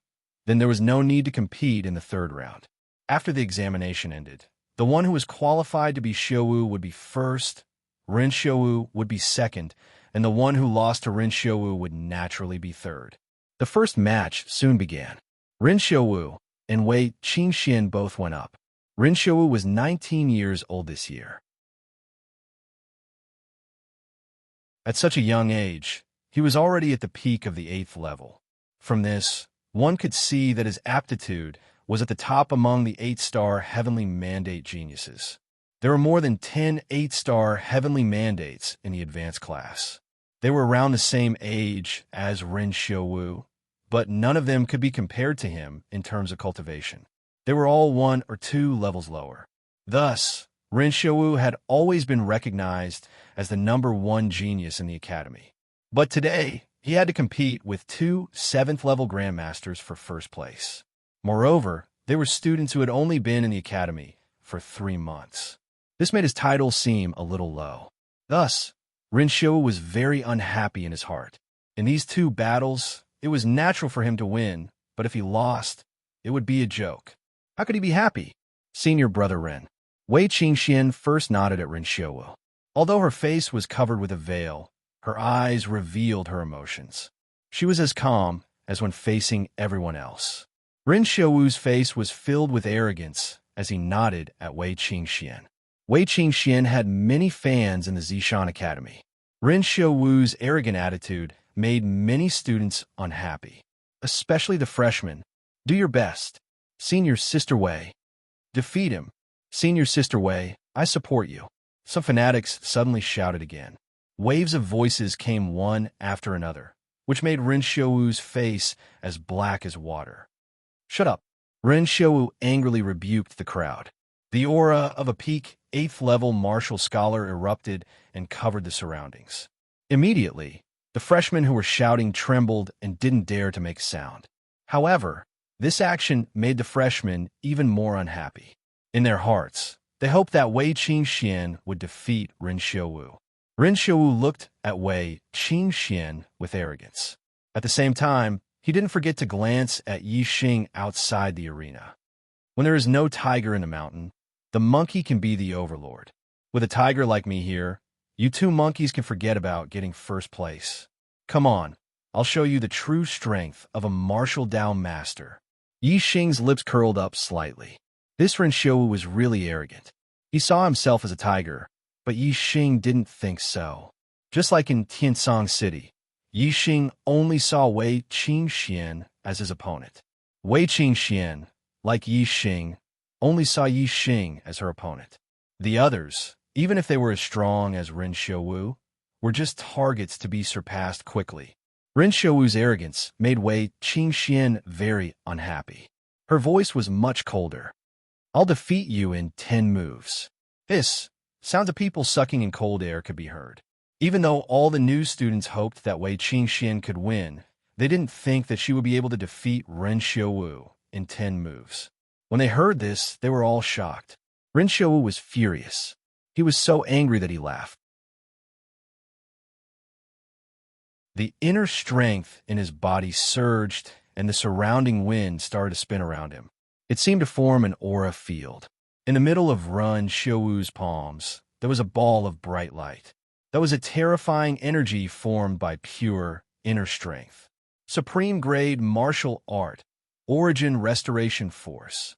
then there was no need to compete in the 3rd round. After the examination ended, the one who was qualified to be Xiaowu would be 1st, Ren Xiaowu would be 2nd, and the one who lost to Ren Xiaowu would naturally be 3rd. The first match soon began. Ren Xiaowu and Wei Qingxian both went up. Ren Xiaowu was 19 years old this year. At such a young age, he was already at the peak of the 8th level. From this, one could see that his aptitude was at the top among the 8-star heavenly mandate geniuses. There were more than 10 8-star heavenly mandates in the advanced class. They were around the same age as Ren Xiaowu, but none of them could be compared to him in terms of cultivation. They were all 1 or 2 levels lower. Thus, Ren Xiaowu had always been recognized as the #1 genius in the academy. But today, he had to compete with 2 7th-level grandmasters for first place. Moreover, they were students who had only been in the academy for 3 months. This made his title seem a little low. Thus, Ren Xiaowu was very unhappy in his heart. In these 2 battles, it was natural for him to win, but if he lost, it would be a joke. How could he be happy? Senior brother Ren. Wei Qingxian first nodded at Ren Xiaowu. Although her face was covered with a veil, her eyes revealed her emotions. She was as calm as when facing everyone else. Ren Xiaowu's face was filled with arrogance as he nodded at Wei Qingxian. Wei Qingxian had many fans in the Zishan Academy. Ren Xiaowu's arrogant attitude made many students unhappy, especially the freshmen. Do your best. Senior Sister Wei. Defeat him. Senior Sister Wei, I support you. Some fanatics suddenly shouted again. Waves of voices came one after another, which made Ren Xiaowu's face as black as water. Shut up. Ren Xiaowu angrily rebuked the crowd. The aura of a peak 8th-level martial scholar erupted and covered the surroundings. Immediately, the freshmen who were shouting trembled and didn't dare to make sound. However, this action made the freshmen even more unhappy. In their hearts, they hoped that Wei Qingxian would defeat Ren Xiaowu. Ren Xiaowu looked at Wei Qingxian with arrogance. At the same time, he didn't forget to glance at Yi Xing outside the arena. When there is no tiger in the mountain, the monkey can be the overlord. With a tiger like me here, you 2 monkeys can forget about getting first place. Come on, I'll show you the true strength of a martial Dao master. Yi Xing's lips curled up slightly. This Ren Xiaowu was really arrogant. He saw himself as a tiger, but Yi Xing didn't think so. Just like in Tiansong City, Yi Xing only saw Wei Qingxian as his opponent. Wei Qingxian, like Yi Xing, only saw Yi Xing as her opponent. The others, even if they were as strong as Ren Xiaowu, were just targets to be surpassed quickly. Ren Xiaowu's arrogance made Wei Qingxian very unhappy. Her voice was much colder. I'll defeat you in 10 moves. This, sounds of people sucking in cold air could be heard. Even though all the new students hoped that Wei Qingxian could win, they didn't think that she would be able to defeat Ren Xiaowu in 10 moves. When they heard this, they were all shocked. Ren Xiaowu was furious. He was so angry that he laughed. The inner strength in his body surged, and the surrounding wind started to spin around him. It seemed to form an aura field. In the middle of Run Xiaowu's palms, there was a ball of bright light. That was a terrifying energy formed by pure inner strength. Supreme grade martial art, origin restoration force.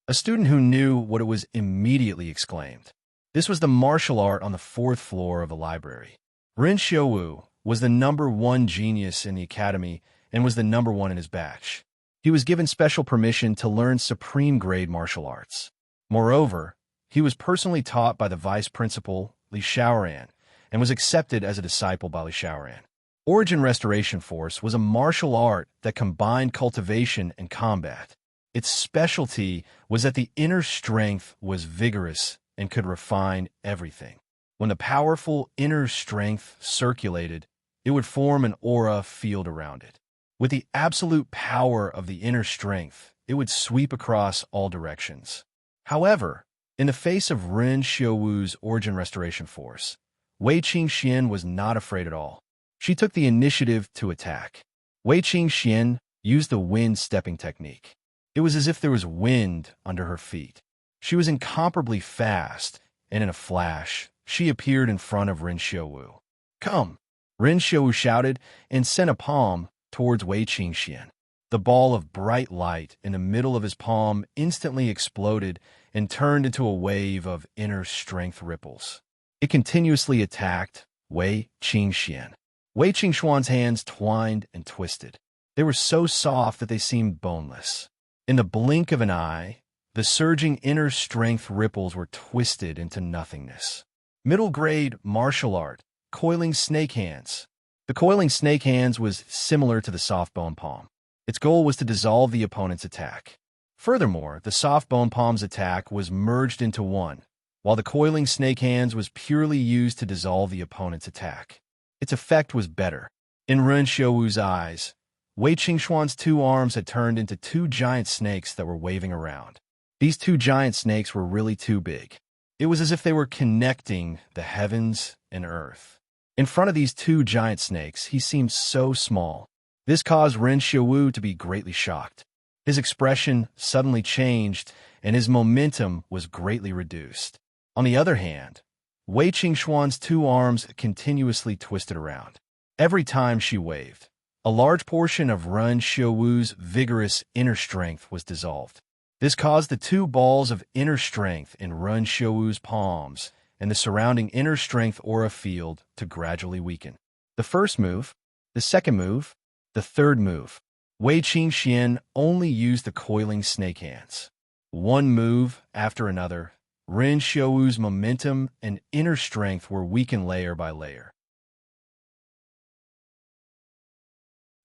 A student who knew what it was immediately exclaimed. This was the martial art on the fourth floor of the library. Ren Xiaowu was the #1 genius in the academy and was the #1 in his batch. He was given special permission to learn supreme-grade martial arts. Moreover, he was personally taught by the vice principal, Li Xiaoran, and was accepted as a disciple by Li Xiaoran. Origin Restoration Force was a martial art that combined cultivation and combat. Its specialty was that the inner strength was vigorous and could refine everything. When the powerful inner strength circulated, it would form an aura field around it. With the absolute power of the inner strength, it would sweep across all directions. However, in the face of Ren Xiaowu's Origin Restoration Force, Wei Qingxian was not afraid at all. She took the initiative to attack. Wei Qingxian used the wind stepping technique. It was as if there was wind under her feet. She was incomparably fast, and in a flash, she appeared in front of Ren Xiaowu. "Come!" Ren Xiaowu shouted and sent a palm towards Wei Qingxian. The ball of bright light in the middle of his palm instantly exploded and turned into a wave of inner strength ripples. It continuously attacked Wei Qingxian. Wei Qingxuan's hands twined and twisted. They were so soft that they seemed boneless. In the blink of an eye, the surging inner strength ripples were twisted into nothingness. Middle-grade martial art, coiling snake hands. The coiling snake hands was similar to the soft bone palm. Its goal was to dissolve the opponent's attack. Furthermore, the soft bone palm's attack was merged into one, while the coiling snake hands was purely used to dissolve the opponent's attack. Its effect was better. In Ren Xiaowu's eyes, Wei Qingxuan's 2 arms had turned into 2 giant snakes that were waving around. These 2 giant snakes were really too big. It was as if they were connecting the heavens and earth. In front of these 2 giant snakes, he seemed so small. This caused Ren Xiaowu to be greatly shocked. His expression suddenly changed, and his momentum was greatly reduced. On the other hand, Wei Qingxuan's 2 arms continuously twisted around. Every time she waved, a large portion of Ren Xiaowu's vigorous inner strength was dissolved. This caused the 2 balls of inner strength in Ren Xiaowu's palms and the surrounding inner strength aura field to gradually weaken. The first move, the second move, the third move. Wei Qingxian only used the coiling snake hands. One move after another, Ren Xiaowu's momentum and inner strength were weakened layer by layer.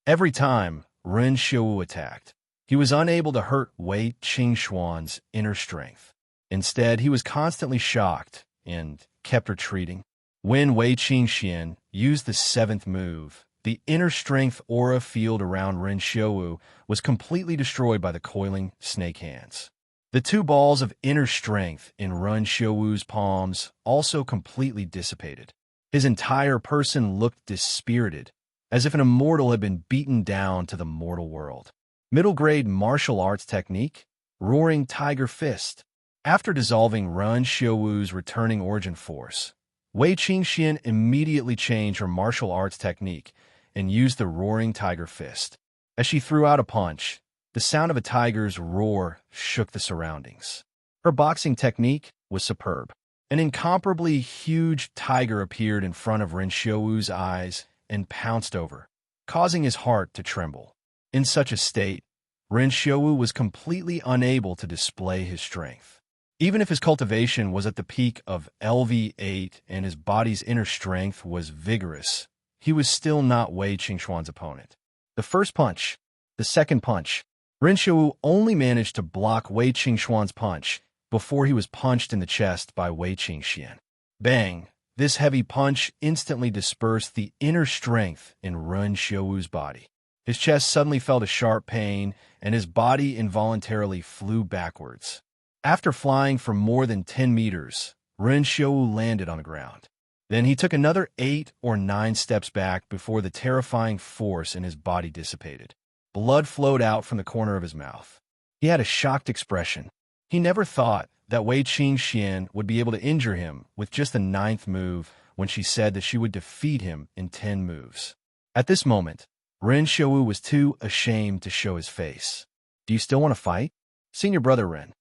Every time Ren Xiaowu attacked, he was unable to hurt Wei Qingxuan's inner strength. Instead, he was constantly shocked and kept retreating. When Wei Qingxian used the 7th move, the inner strength aura field around Ren Xiaowu was completely destroyed by the coiling snake hands. The 2 balls of inner strength in Ren Xiaowu's palms also completely dissipated. His entire person looked dispirited, as if an immortal had been beaten down to the mortal world. Middle-grade martial arts technique, Roaring Tiger Fist. After dissolving Ren Xiaowu's returning origin force, Wei Qingxian immediately changed her martial arts technique and used the Roaring Tiger Fist. As she threw out a punch, the sound of a tiger's roar shook the surroundings. Her boxing technique was superb. An incomparably huge tiger appeared in front of Ren Xiaowu's eyes and pounced over, causing his heart to tremble. In such a state, Ren Xiaowu was completely unable to display his strength. Even if his cultivation was at the peak of LV8 and his body's inner strength was vigorous, he was still not Wei Qingxuan's opponent. The first punch, the second punch. Ren Xiaowu only managed to block Wei Qingxuan's punch before he was punched in the chest by Wei Qingxian. Bang! This heavy punch instantly dispersed the inner strength in Ren Xiaowu's body. His chest suddenly felt a sharp pain, and his body involuntarily flew backwards. After flying for more than 10 meters, Ren Xiaowu landed on the ground. Then he took another 8 or 9 steps back before the terrifying force in his body dissipated. Blood flowed out from the corner of his mouth. He had a shocked expression. He never thought that Wei Qingxian would be able to injure him with just the 9th move when she said that she would defeat him in 10 moves. At this moment, Ren Xiaowu was too ashamed to show his face. "Do you still want to fight? Senior brother Ren."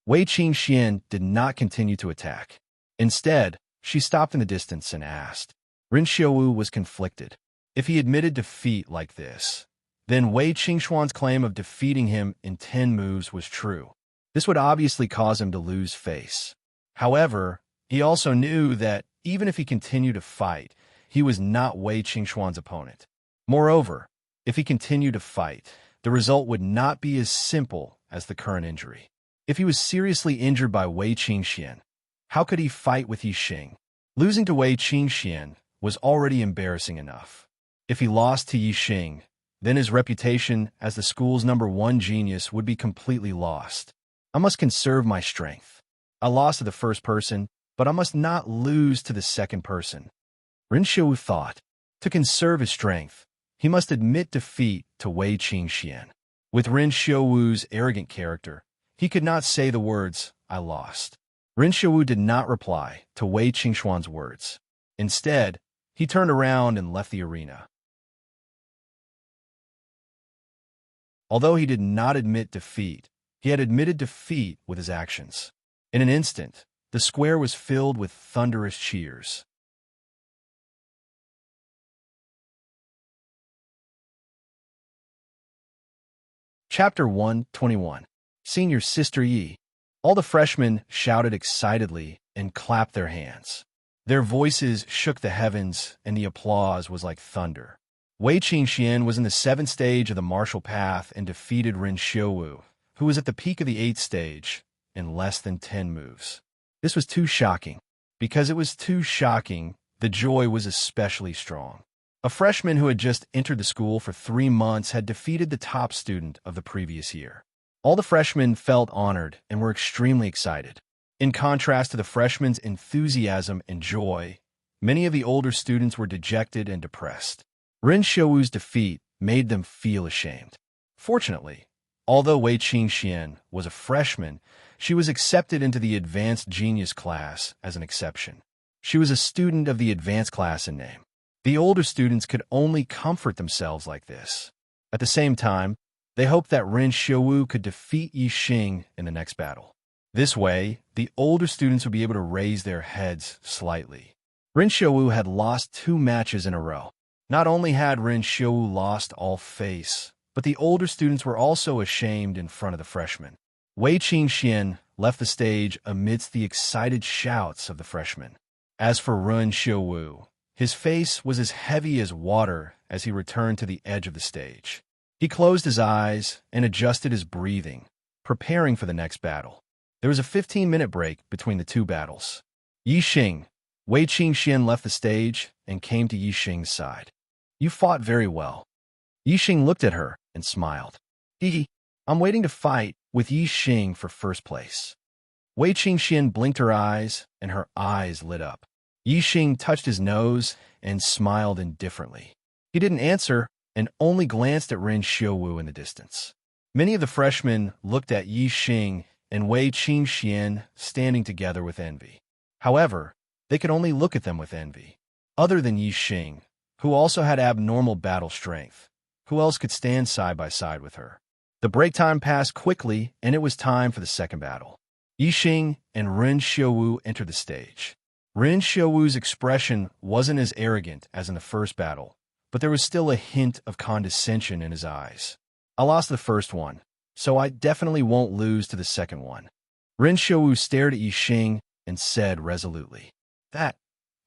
Wei Qingxian did not continue to attack. Instead, she stopped in the distance and asked. Ren Xiaowu was conflicted. If he admitted defeat like this, then Wei Qingxuan's claim of defeating him in 10 moves was true. This would obviously cause him to lose face. However, he also knew that even if he continued to fight, he was not Wei Qingxuan's opponent. Moreover, if he continued to fight, the result would not be as simple as the current injury. If he was seriously injured by Wei Qingxian, how could he fight with Yixing? Losing to Wei Qingxian was already embarrassing enough. If he lost to Yixing, then his reputation as the school's #1 genius would be completely lost. I must conserve my strength. I lost to the first person, but I must not lose to the second person. Ren Xiaowu thought. To conserve his strength, he must admit defeat to Wei Qingxian. With Ren Xiaowu's arrogant character, he could not say the words, "I lost." Ren Xiaowu did not reply to Wei Qingxuan's words. Instead, he turned around and left the arena. Although he did not admit defeat, he had admitted defeat with his actions. In an instant, the square was filled with thunderous cheers. Chapter 121. Senior Sister Yi. All the freshmen shouted excitedly and clapped their hands. Their voices shook the heavens, and the applause was like thunder. Wei Qingxian was in the 7th stage of the martial path and defeated Ren Xiaowu, who was at the peak of the 8th stage, in less than 10 moves. This was too shocking. Because it was too shocking, the joy was especially strong. A freshman who had just entered the school for 3 months had defeated the top student of the previous year. All the freshmen felt honored and were extremely excited. In contrast to the freshmen's enthusiasm and joy, many of the older students were dejected and depressed. Ren Xiaowu's defeat made them feel ashamed. Fortunately, although Wei Qingxian was a freshman, she was accepted into the advanced genius class as an exception. She was a student of the advanced class in name. The older students could only comfort themselves like this. At the same time, they hoped that Ren Xiaowu could defeat Yixing in the next battle. This way, the older students would be able to raise their heads slightly. Ren Xiaowu had lost 2 matches in a row. Not only had Ren Xiaowu lost all face, but the older students were also ashamed in front of the freshmen. Wei Qingxian left the stage amidst the excited shouts of the freshmen. As for Ren Xiaowu, his face was as heavy as water as he returned to the edge of the stage. He closed his eyes and adjusted his breathing, preparing for the next battle. There was a 15-minute break between the 2 battles. Yixing. Wei Qingxian left the stage and came to Yixing's side. "You fought very well." Yixing looked at her and smiled. I'm waiting to fight with Yixing for first place." Wei Qingxian blinked her eyes, and her eyes lit up. Yixing touched his nose and smiled indifferently. He didn't answer and only glanced at Ren Xiaowu in the distance. Many of the freshmen looked at Yixing and Wei Qingxian standing together with envy. However, they could only look at them with envy. Other than Yixing, who also had abnormal battle strength, who else could stand side by side with her? The break time passed quickly, and it was time for the second battle. Yixing and Ren Xiaowu entered the stage. Ren Xiaowu's expression wasn't as arrogant as in the first battle, but there was still a hint of condescension in his eyes. "I lost the first one, so I definitely won't lose to the second one." Ren Xiaowu stared at Yixing and said resolutely, "That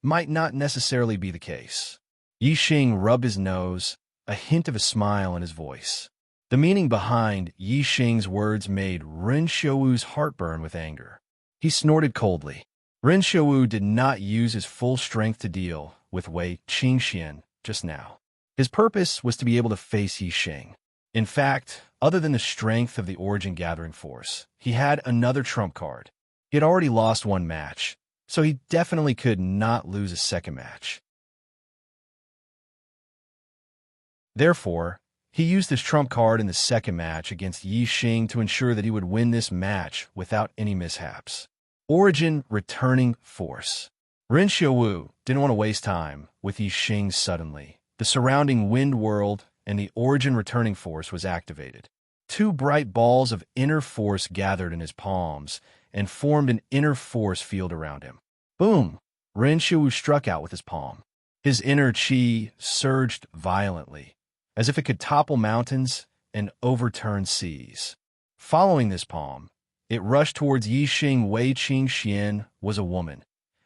might not necessarily be the case." Yixing rubbed his nose, a hint of a smile in his voice. The meaning behind Yixing's words made Ren Xiaowu's heart burn with anger. He snorted coldly. Ren Xiaowu did not use his full strength to deal with Wei Qingxian just now. His purpose was to be able to face Yixing. In fact, other than the strength of the Origin Gathering Force, he had another trump card. He had already lost 1 match, so he definitely could not lose a second match. Therefore, he used his trump card in the second match against Yi Xing to ensure that he would win this match without any mishaps. Origin Returning Force. Ren Xiaowu didn't want to waste time with Yi Xing suddenly. The surrounding wind world and the Origin Returning Force was activated. Two bright balls of inner force gathered in his palms and formed an inner force field around him. Boom! Ren Xiaowu struck out with his palm. His inner qi surged violently, as if it could topple mountains and overturn seas. Following this palm, it rushed towards Yi Xing. Wei Qingxian was a woman,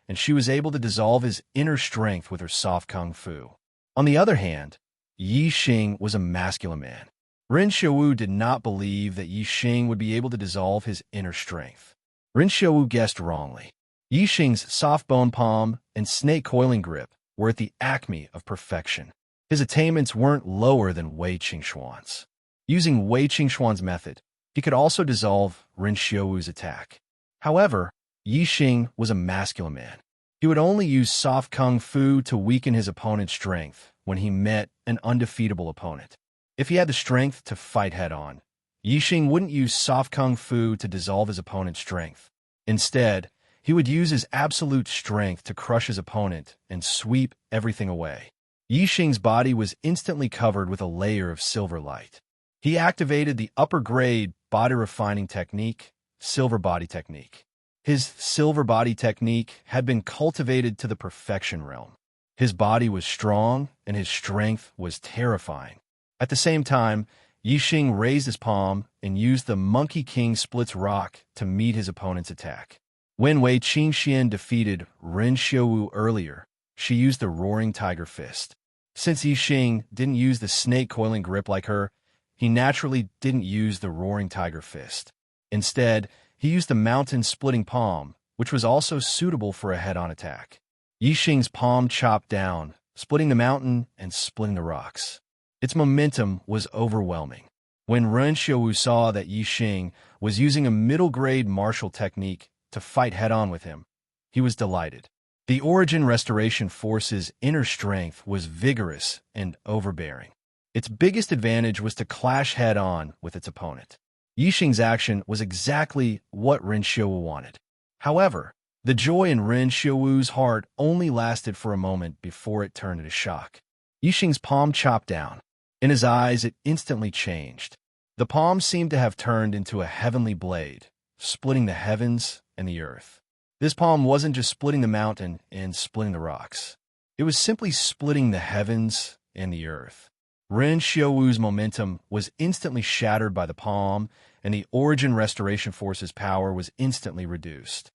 and she was able to dissolve his inner strength with her soft kung fu. On the other hand, Yi Xing was a masculine man. Ren Xiaowu did not believe that Yi Xing would be able to dissolve his inner strength. Ren Xiaowu guessed wrongly. Yi Xing's soft bone palm and snake coiling grip were at the acme of perfection. His attainments weren't lower than Wei Qingxuan's. Using Wei Qingxuan's method, he could also dissolve Ren Xiaowu's attack. However, Yi Xing was a masculine man. He would only use soft kung fu to weaken his opponent's strength when he met an undefeatable opponent. If he had the strength to fight head-on, Yi Xing wouldn't use soft kung fu to dissolve his opponent's strength. Instead, he would use his absolute strength to crush his opponent and sweep everything away. Yi Xing's body was instantly covered with a layer of silver light. He activated the upper-grade body-refining technique, Silver Body Technique. His Silver Body Technique had been cultivated to the perfection realm. His body was strong, and his strength was terrifying. At the same time, Yi Xing raised his palm and used the Monkey King Splits Rock to meet his opponent's attack. When Wei Qingxian defeated Ren Xiaowu earlier, she used the Roaring Tiger Fist. Since Yi Xing didn't use the snake coiling grip like her, he naturally didn't use the Roaring Tiger Fist. Instead, he used the Mountain Splitting Palm, which was also suitable for a head-on attack. Yi Xing's palm chopped down, splitting the mountain and splitting the rocks. Its momentum was overwhelming. When Ren Xiaowu saw that Yi Xing was using a middle-grade martial technique to fight head-on with him, he was delighted. The Origin Restoration Force's inner strength was vigorous and overbearing. Its biggest advantage was to clash head-on with its opponent. Yi Xing's action was exactly what Ren Xiaowu wanted. However, the joy in Ren Xiaowu's heart only lasted for a moment before it turned into shock. Yi Xing's palm chopped down. In his eyes, it instantly changed. The palm seemed to have turned into a heavenly blade, splitting the heavens and the earth. This palm wasn't just splitting the mountain and splitting the rocks. It was simply splitting the heavens and the earth. Ren Xiaowu's momentum was instantly shattered by the palm, and the Origin Restoration Force's power was instantly reduced.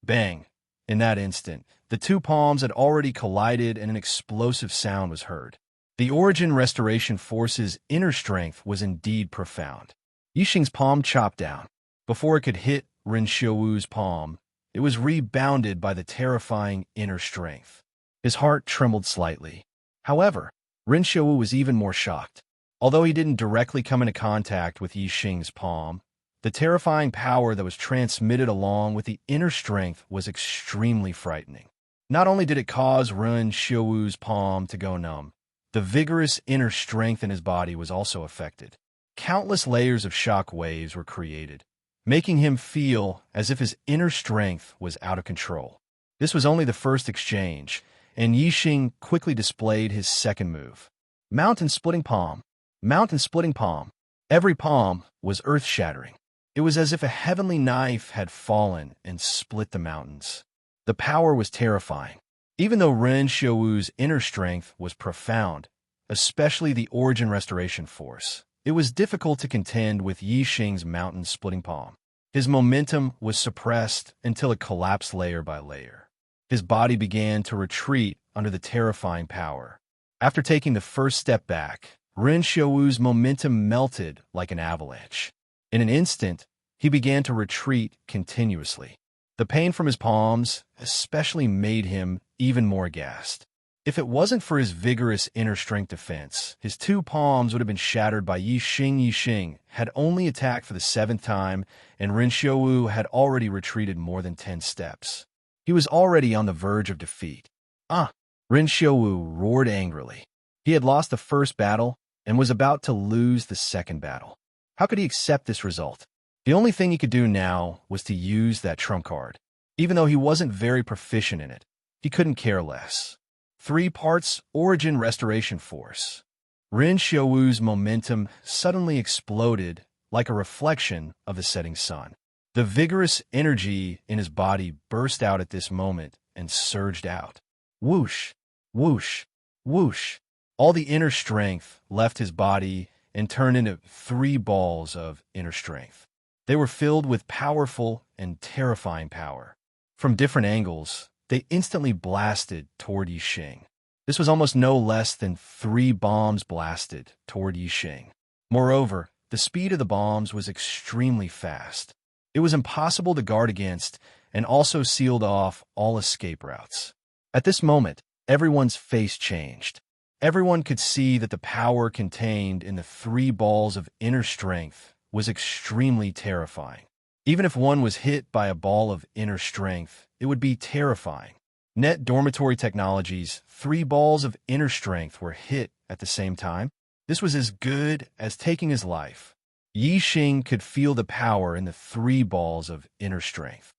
Bang! In that instant, the two palms had already collided and an explosive sound was heard. The Origin Restoration Force's inner strength was indeed profound. Yi Xing's palm chopped down. Before it could hit Ren Xiaowu's palm, it was rebounded by the terrifying inner strength. His heart trembled slightly. However, Ren Xiaowu was even more shocked. Although he didn't directly come into contact with Yi Xing's palm, the terrifying power that was transmitted along with the inner strength was extremely frightening. Not only did it cause Ren Xiaowu's palm to go numb, the vigorous inner strength in his body was also affected. Countless layers of shock waves were created, making him feel as if his inner strength was out of control. This was only the first exchange, and Yi Xing quickly displayed his second move. Mountain Splitting Palm. Mountain Splitting Palm. Every palm was earth-shattering. It was as if a heavenly knife had fallen and split the mountains. The power was terrifying. Even though Ren Xiaowu's inner strength was profound, especially the Origin Restoration Force, it was difficult to contend with Yi Xing's Mountain Splitting Palm. His momentum was suppressed until it collapsed layer by layer. His body began to retreat under the terrifying power. After taking the first step back, Ren Xiaowu's momentum melted like an avalanche. In an instant, he began to retreat continuously. The pain from his palms especially made him even more aghast. If it wasn't for his vigorous inner strength defense, his two palms would have been shattered by Yi Xing. Yi Xing had only attacked for the seventh time, and Ren Xiaowu had already retreated more than 10 steps. He was already on the verge of defeat. Ah! Ren Xiaowu roared angrily. He had lost the first battle and was about to lose the second battle. How could he accept this result? The only thing he could do now was to use that trump card. Even though he wasn't very proficient in it, he couldn't care less. 3 parts Origin Restoration Force. Ren Xiaowu's momentum suddenly exploded like a reflection of the setting sun. The vigorous energy in his body burst out at this moment and surged out. Whoosh, whoosh, whoosh. All the inner strength left his body and turned into 3 balls of inner strength. They were filled with powerful and terrifying power. From different angles, they instantly blasted toward Yi Xing. This was almost no less than 3 bombs blasted toward Yi Xing. Moreover, the speed of the bombs was extremely fast. It was impossible to guard against and also sealed off all escape routes. At this moment, everyone's face changed. Everyone could see that the power contained in the 3 balls of inner strength was extremely terrifying. Even if one was hit by a ball of inner strength, it would be terrifying. Net Dormitory Technologies' 3 balls of inner strength were hit at the same time. This was as good as taking his life. Yi Xing could feel the power in the 3 balls of inner strength.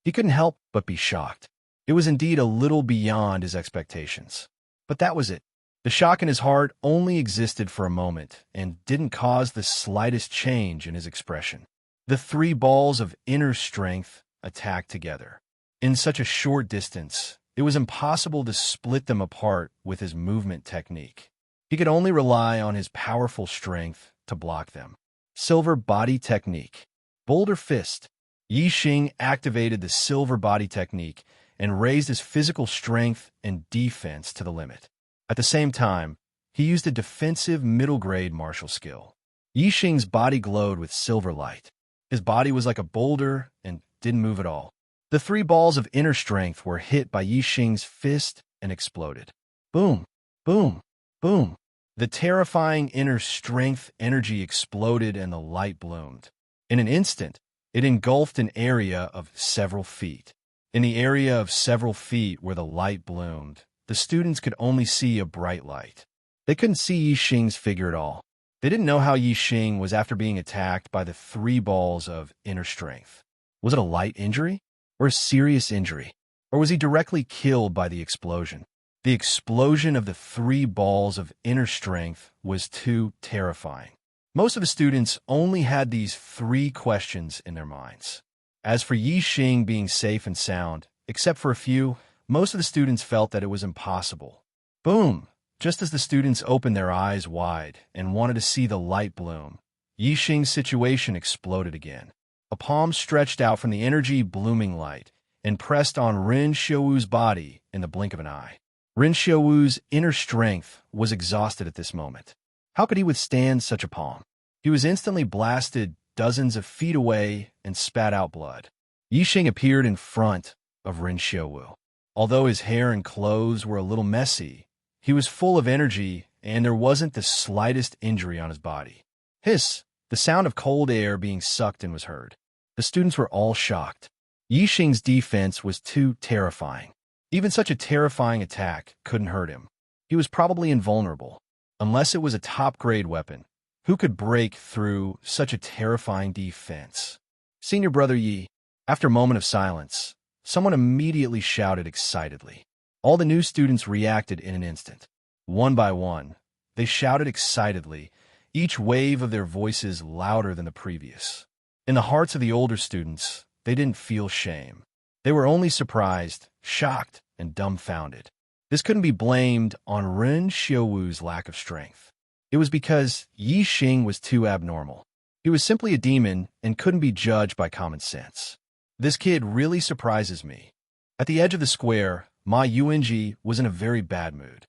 He couldn't help but be shocked. It was indeed a little beyond his expectations. But that was it. The shock in his heart only existed for a moment and didn't cause the slightest change in his expression. The 3 balls of inner strength attacked together. In such a short distance, it was impossible to split them apart with his movement technique. He could only rely on his powerful strength to block them. Silver Body Technique. Boulder Fist. Yi Xing activated the Silver Body Technique and raised his physical strength and defense to the limit. At the same time, he used a defensive middle-grade martial skill. Yi Xing's body glowed with silver light. His body was like a boulder and didn't move at all. The 3 balls of inner strength were hit by Yi Xing's fist and exploded. Boom, boom, boom. The terrifying inner strength energy exploded and the light bloomed. In an instant, it engulfed an area of several feet. In the area of several feet where the light bloomed, the students could only see a bright light. They couldn't see Yi Xing's figure at all. They didn't know how Yi Xing was after being attacked by the 3 balls of inner strength. Was it a light injury or a serious injury? Or was he directly killed by the explosion? The explosion of the 3 balls of inner strength was too terrifying. Most of the students only had these 3 questions in their minds. As for Yi Xing being safe and sound, except for a few, most of the students felt that it was impossible. Boom! Just as the students opened their eyes wide and wanted to see the light bloom, Yi Xing's situation exploded again. A palm stretched out from the energy blooming light and pressed on Ren Xiaowu's body in the blink of an eye. Ren Xiaowu's inner strength was exhausted at this moment. How could he withstand such a palm? He was instantly blasted dozens of feet away and spat out blood. Yi Xing appeared in front of Ren Xiaowu. Although his hair and clothes were a little messy, he was full of energy and there wasn't the slightest injury on his body. Hiss! The sound of cold air being sucked in was heard. The students were all shocked. Yi Xing's defense was too terrifying. Even such a terrifying attack couldn't hurt him. He was probably invulnerable. Unless it was a top-grade weapon, who could break through such a terrifying defense? Senior Brother Yi. After a moment of silence, someone immediately shouted excitedly. All the new students reacted in an instant. One by one, they shouted excitedly, each wave of their voices louder than the previous. In the hearts of the older students, they didn't feel shame. They were only surprised, shocked, and dumbfounded. This couldn't be blamed on Ren Xiaowu's lack of strength. It was because Yi Xing was too abnormal. He was simply a demon and couldn't be judged by common sense. This kid really surprises me. At the edge of the square, Ma Yuanji was in a very bad mood.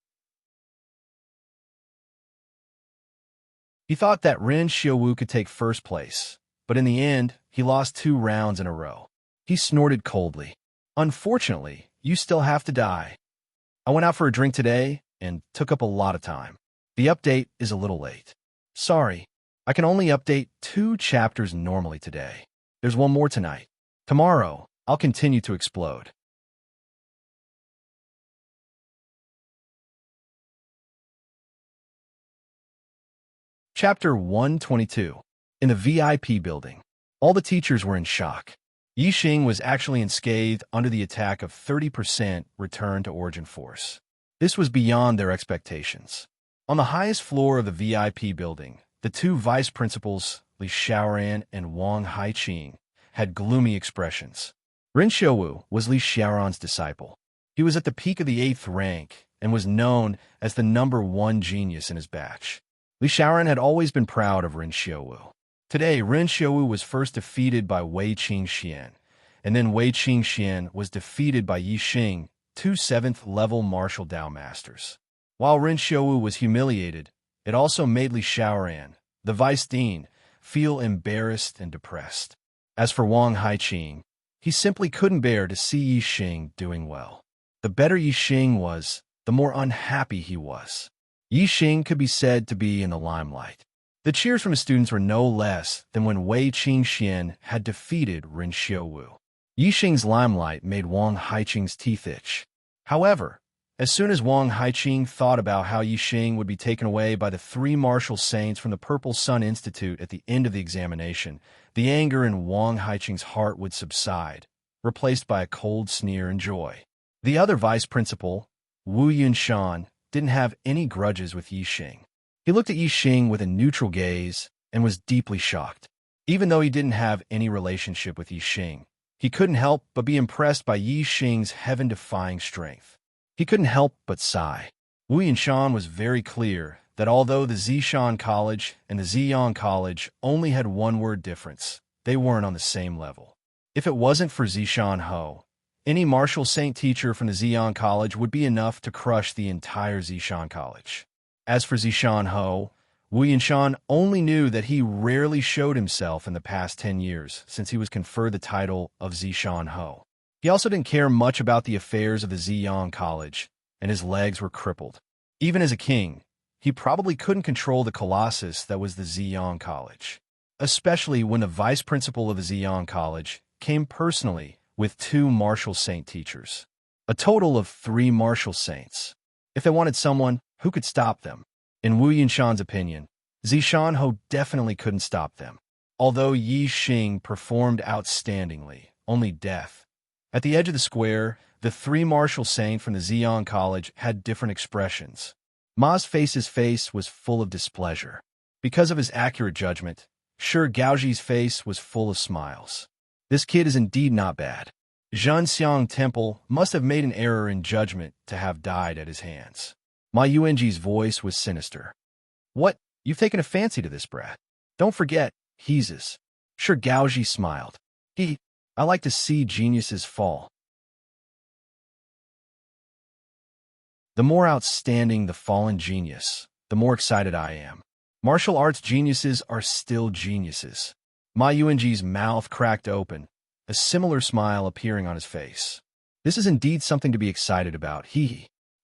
He thought that Ren Xiaowu could take first place, but in the end, he lost 2 rounds in a row. He snorted coldly. Unfortunately, you still have to die. I went out for a drink today and took up a lot of time. The update is a little late. Sorry, I can only update 2 chapters normally today. There's one more tonight. Tomorrow, I'll continue to explode. Chapter 122. In the VIP building. All the teachers were in shock. Yixing was actually unscathed under the attack of 30% return to origin force. This was beyond their expectations. On the highest floor of the VIP building, the 2 vice principals, Li Xiaoran and Wang Haiqing, had gloomy expressions. Ren Xiaowu was Li Xiaoran's disciple. He was at the peak of the 8th rank and was known as the #1 genius in his batch. Li Xiaoran had always been proud of Ren Xiaowu. Today, Ren Xiaowu was first defeated by Wei Qingxian, and then Wei Qingxian was defeated by Yixing, 2 7th-level martial Dao masters. While Ren Xiaowu was humiliated, it also made Li Xiaoran, the vice dean, feel embarrassed and depressed. As for Wang Haiqing, he simply couldn't bear to see Yixing doing well. The better Yixing was, the more unhappy he was. Yixing could be said to be in the limelight. The cheers from his students were no less than when Wei Qingxian had defeated Ren Xiaowu. Yixing's limelight made Wang Haiqing's teeth itch. However, as soon as Wang Haiqing thought about how Yixing would be taken away by the 3 martial saints from the Purple Sun Institute at the end of the examination, the anger in Wang Haiqing's heart would subside, replaced by a cold sneer and joy. The other vice principal, Wu Yunshan, didn't have any grudges with Yixing. He looked at Yixing with a neutral gaze and was deeply shocked. Even though he didn't have any relationship with Yixing, he couldn't help but be impressed by Yixing's heaven-defying strength. He couldn't help but sigh. Wu Yunshan was very clear that although the Zishan College and the Ziyang College only had one-word difference, they weren't on the same level. If it wasn't for Zishan Ho, any martial saint teacher from the Ziyang College would be enough to crush the entire Zishan College. As for Zishan Ho, Wu Yunshan only knew that he rarely showed himself in the past 10 years since he was conferred the title of Zishan Ho. He also didn't care much about the affairs of the Ziyang College, and his legs were crippled. Even as a king, he probably couldn't control the colossus that was the Ziyang College, especially when the vice principal of the Ziyang College came personally with 2 martial saint teachers. A total of 3 martial saints. If they wanted someone, who could stop them? In Wu Yunshan's opinion, Zishan Ho definitely couldn't stop them. Although Yixing performed outstandingly, only death. At the edge of the square, the 3 martial saints from the Ziyang College had different expressions. Ma's face was full of displeasure. Because of his accurate judgment, Gaoji's face was full of smiles. This kid is indeed not bad. Zhanxiang Temple must have made an error in judgment to have died at his hands. Ma Yuanji's voice was sinister. What? You've taken a fancy to this brat. Don't forget, he's his. Gaoji smiled. I like to see geniuses fall. The more outstanding the fallen genius, the more excited I am. Martial arts geniuses are still geniuses. Ma Yuanji's mouth cracked open, a similar smile appearing on his face. This is indeed something to be excited about,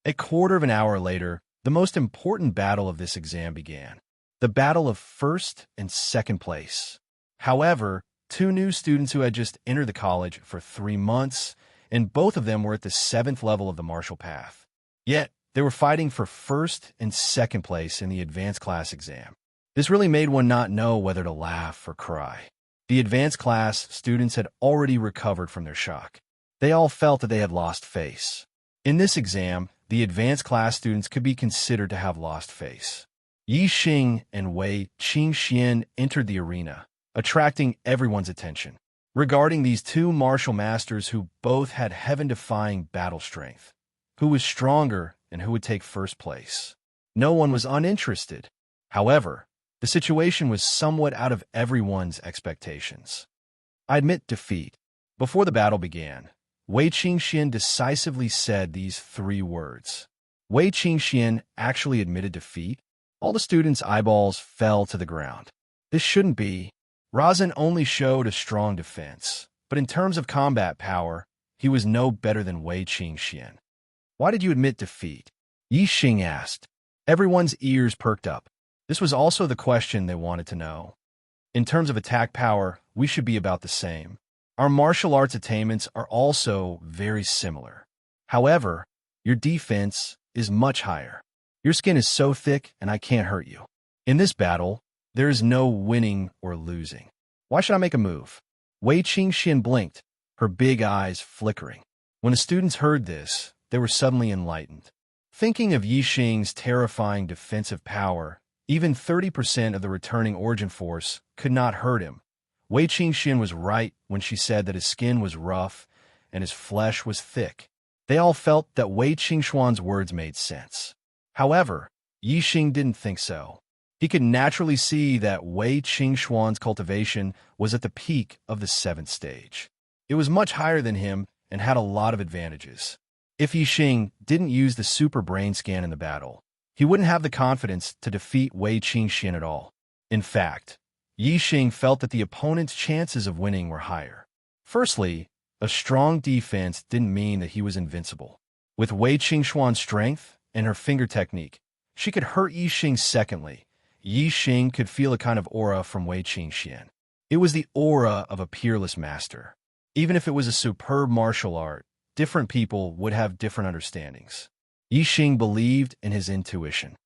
A quarter of an hour later, the most important battle of this exam began. The battle of first and second place. However, 2 new students who had just entered the college for 3 months, and both of them were at the 7th level of the martial path. Yet, they were fighting for first and second place in the advanced class exam. This really made one not know whether to laugh or cry. The advanced class students had already recovered from their shock. They all felt that they had lost face. In this exam, the advanced class students could be considered to have lost face. Yixing and Wei Qingxian entered the arena, attracting everyone's attention. Regarding these 2 martial masters who both had heaven-defying battle strength, who was stronger and who would take first place? No one was uninterested. However, the situation was somewhat out of everyone's expectations. I admit defeat. Before the battle began, Wei Qingxian decisively said these 3 words. Wei Qingxian actually admitted defeat? All the students' eyeballs fell to the ground. This shouldn't be. Razin only showed a strong defense, but in terms of combat power, he was no better than Wei Qingxian. Why did you admit defeat? Yi Xing asked. Everyone's ears perked up. This was also the question they wanted to know. In terms of attack power, we should be about the same. Our martial arts attainments are also very similar. However, your defense is much higher. Your skin is so thick and I can't hurt you. In this battle, there is no winning or losing. Why should I make a move? Wei Qingxian blinked, her big eyes flickering. When the students heard this, they were suddenly enlightened. Thinking of Yi Xing's terrifying defensive power, even 30% of the returning origin force could not hurt him. Wei Qingxian was right when she said that his skin was rough and his flesh was thick. They all felt that Wei Qingxuan's words made sense. However, Yi Xing didn't think so. He could naturally see that Wei Qingxuan's cultivation was at the peak of the 7th stage. It was much higher than him and had a lot of advantages. If Yi Xing didn't use the super brain scan in the battle, he wouldn't have the confidence to defeat Wei Qingxian at all. In fact, Yi Xing felt that the opponent's chances of winning were higher. Firstly, a strong defense didn't mean that he was invincible. With Wei Qingxuan's strength and her finger technique, she could hurt Yi Xing. Secondly, Yi Xing could feel a kind of aura from Wei Qingxian. It was the aura of a peerless master. Even if it was a superb martial art, different people would have different understandings. Yi Xing believed in his intuition.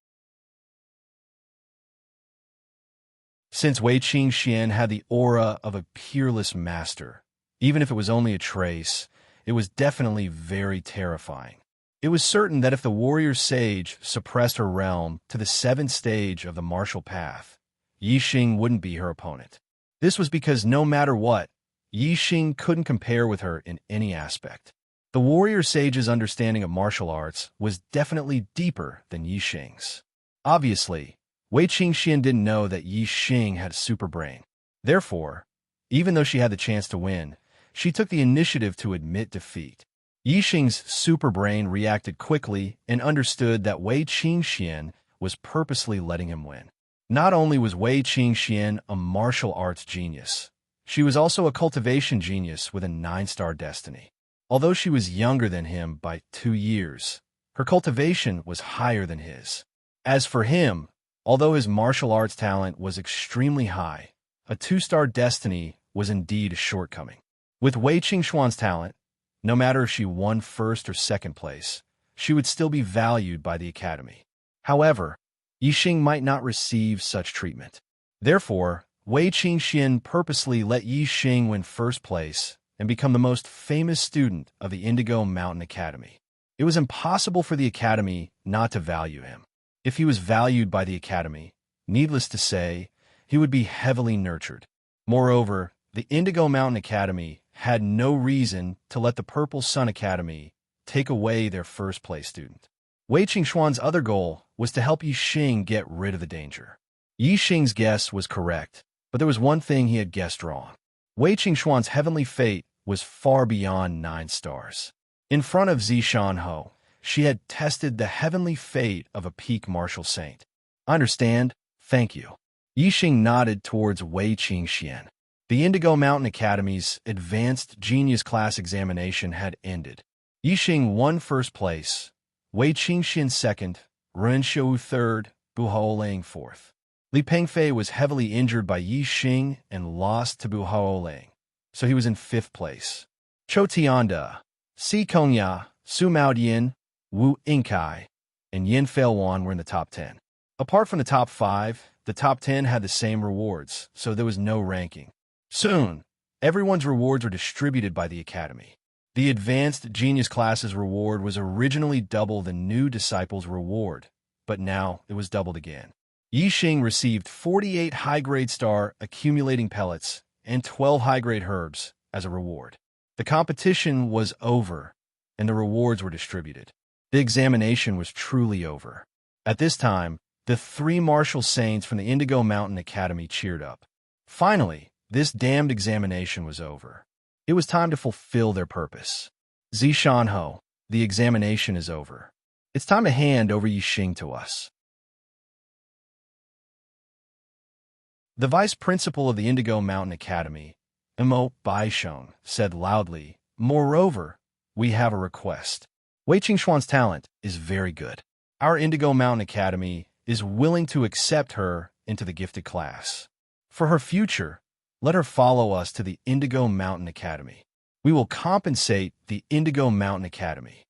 Since Wei Qingxian had the aura of a peerless master, even if it was only a trace, it was definitely very terrifying. It was certain that if the warrior sage suppressed her realm to the 7th stage of the martial path, Yi Xing wouldn't be her opponent. This was because no matter what, Yi Xing couldn't compare with her in any aspect. The warrior sage's understanding of martial arts was definitely deeper than Yi Xing's. Obviously, Wei Qingxian didn't know that Yi Xing had a super brain. Therefore, even though she had the chance to win, she took the initiative to admit defeat. Yi Xing's super brain reacted quickly and understood that Wei Qingxian was purposely letting him win. Not only was Wei Qingxian a martial arts genius, she was also a cultivation genius with a 9-star destiny. Although she was younger than him by 2 years, her cultivation was higher than his. As for him, although his martial arts talent was extremely high, a 2-star destiny was indeed a shortcoming. With Wei Qingxuan's talent, no matter if she won 1st or 2nd place, she would still be valued by the Academy. However, Yi Xing might not receive such treatment. Therefore, Wei Qingxian purposely let Yi Xing win 1st place and become the most famous student of the Indigo Mountain Academy. It was impossible for the Academy not to value him. If he was valued by the Academy, needless to say, he would be heavily nurtured. Moreover, the Indigo Mountain Academy had no reason to let the Purple Sun Academy take away their 1st place student. Wei Qingxuan's other goal was to help Yi Xing get rid of the danger. Yi Xing's guess was correct, but there was one thing he had guessed wrong. Wei Qingxuan's heavenly fate was far beyond 9 stars. In front of Zishan, she had tested the heavenly fate of a peak martial saint. I understand, thank you. Yi Xing nodded towards Wei Qingxian. The Indigo Mountain Academy's Advanced Genius Class examination had ended. Yi Xing won 1st place, Wei Qingxian 2nd, Ren Xiu 3rd, Bu Haolang 4th. Li Pengfei was heavily injured by Yi Xing and lost to Bu Haolang, so he was in 5th place. Chou Tianda, Si Kongya, Su Maodian, Wu Inkai, and Yin Feilwan were in the top 10. Apart from the top 5, the top 10 had the same rewards, so there was no ranking. Soon, everyone's rewards were distributed by the Academy. The Advanced Genius Class's reward was originally double the new disciple's reward, but now it was doubled again. Yi Xing received 48 high-grade star accumulating pellets and 12 high-grade herbs as a reward. The competition was over, and the rewards were distributed. The examination was truly over. At this time, the 3 martial saints from the Indigo Mountain Academy cheered up. Finally, this damned examination was over. It was time to fulfill their purpose. Zishan, the examination is over. It's time to hand over Yi Xing to us. The vice principal of the Indigo Mountain Academy, Mo Baisheng, said loudly, Moreover, we have a request. Wei Qingxuan's talent is very good. Our Indigo Mountain Academy is willing to accept her into the gifted class. For her future, let her follow us to the Indigo Mountain Academy. We will compensate the Indigo Mountain Academy.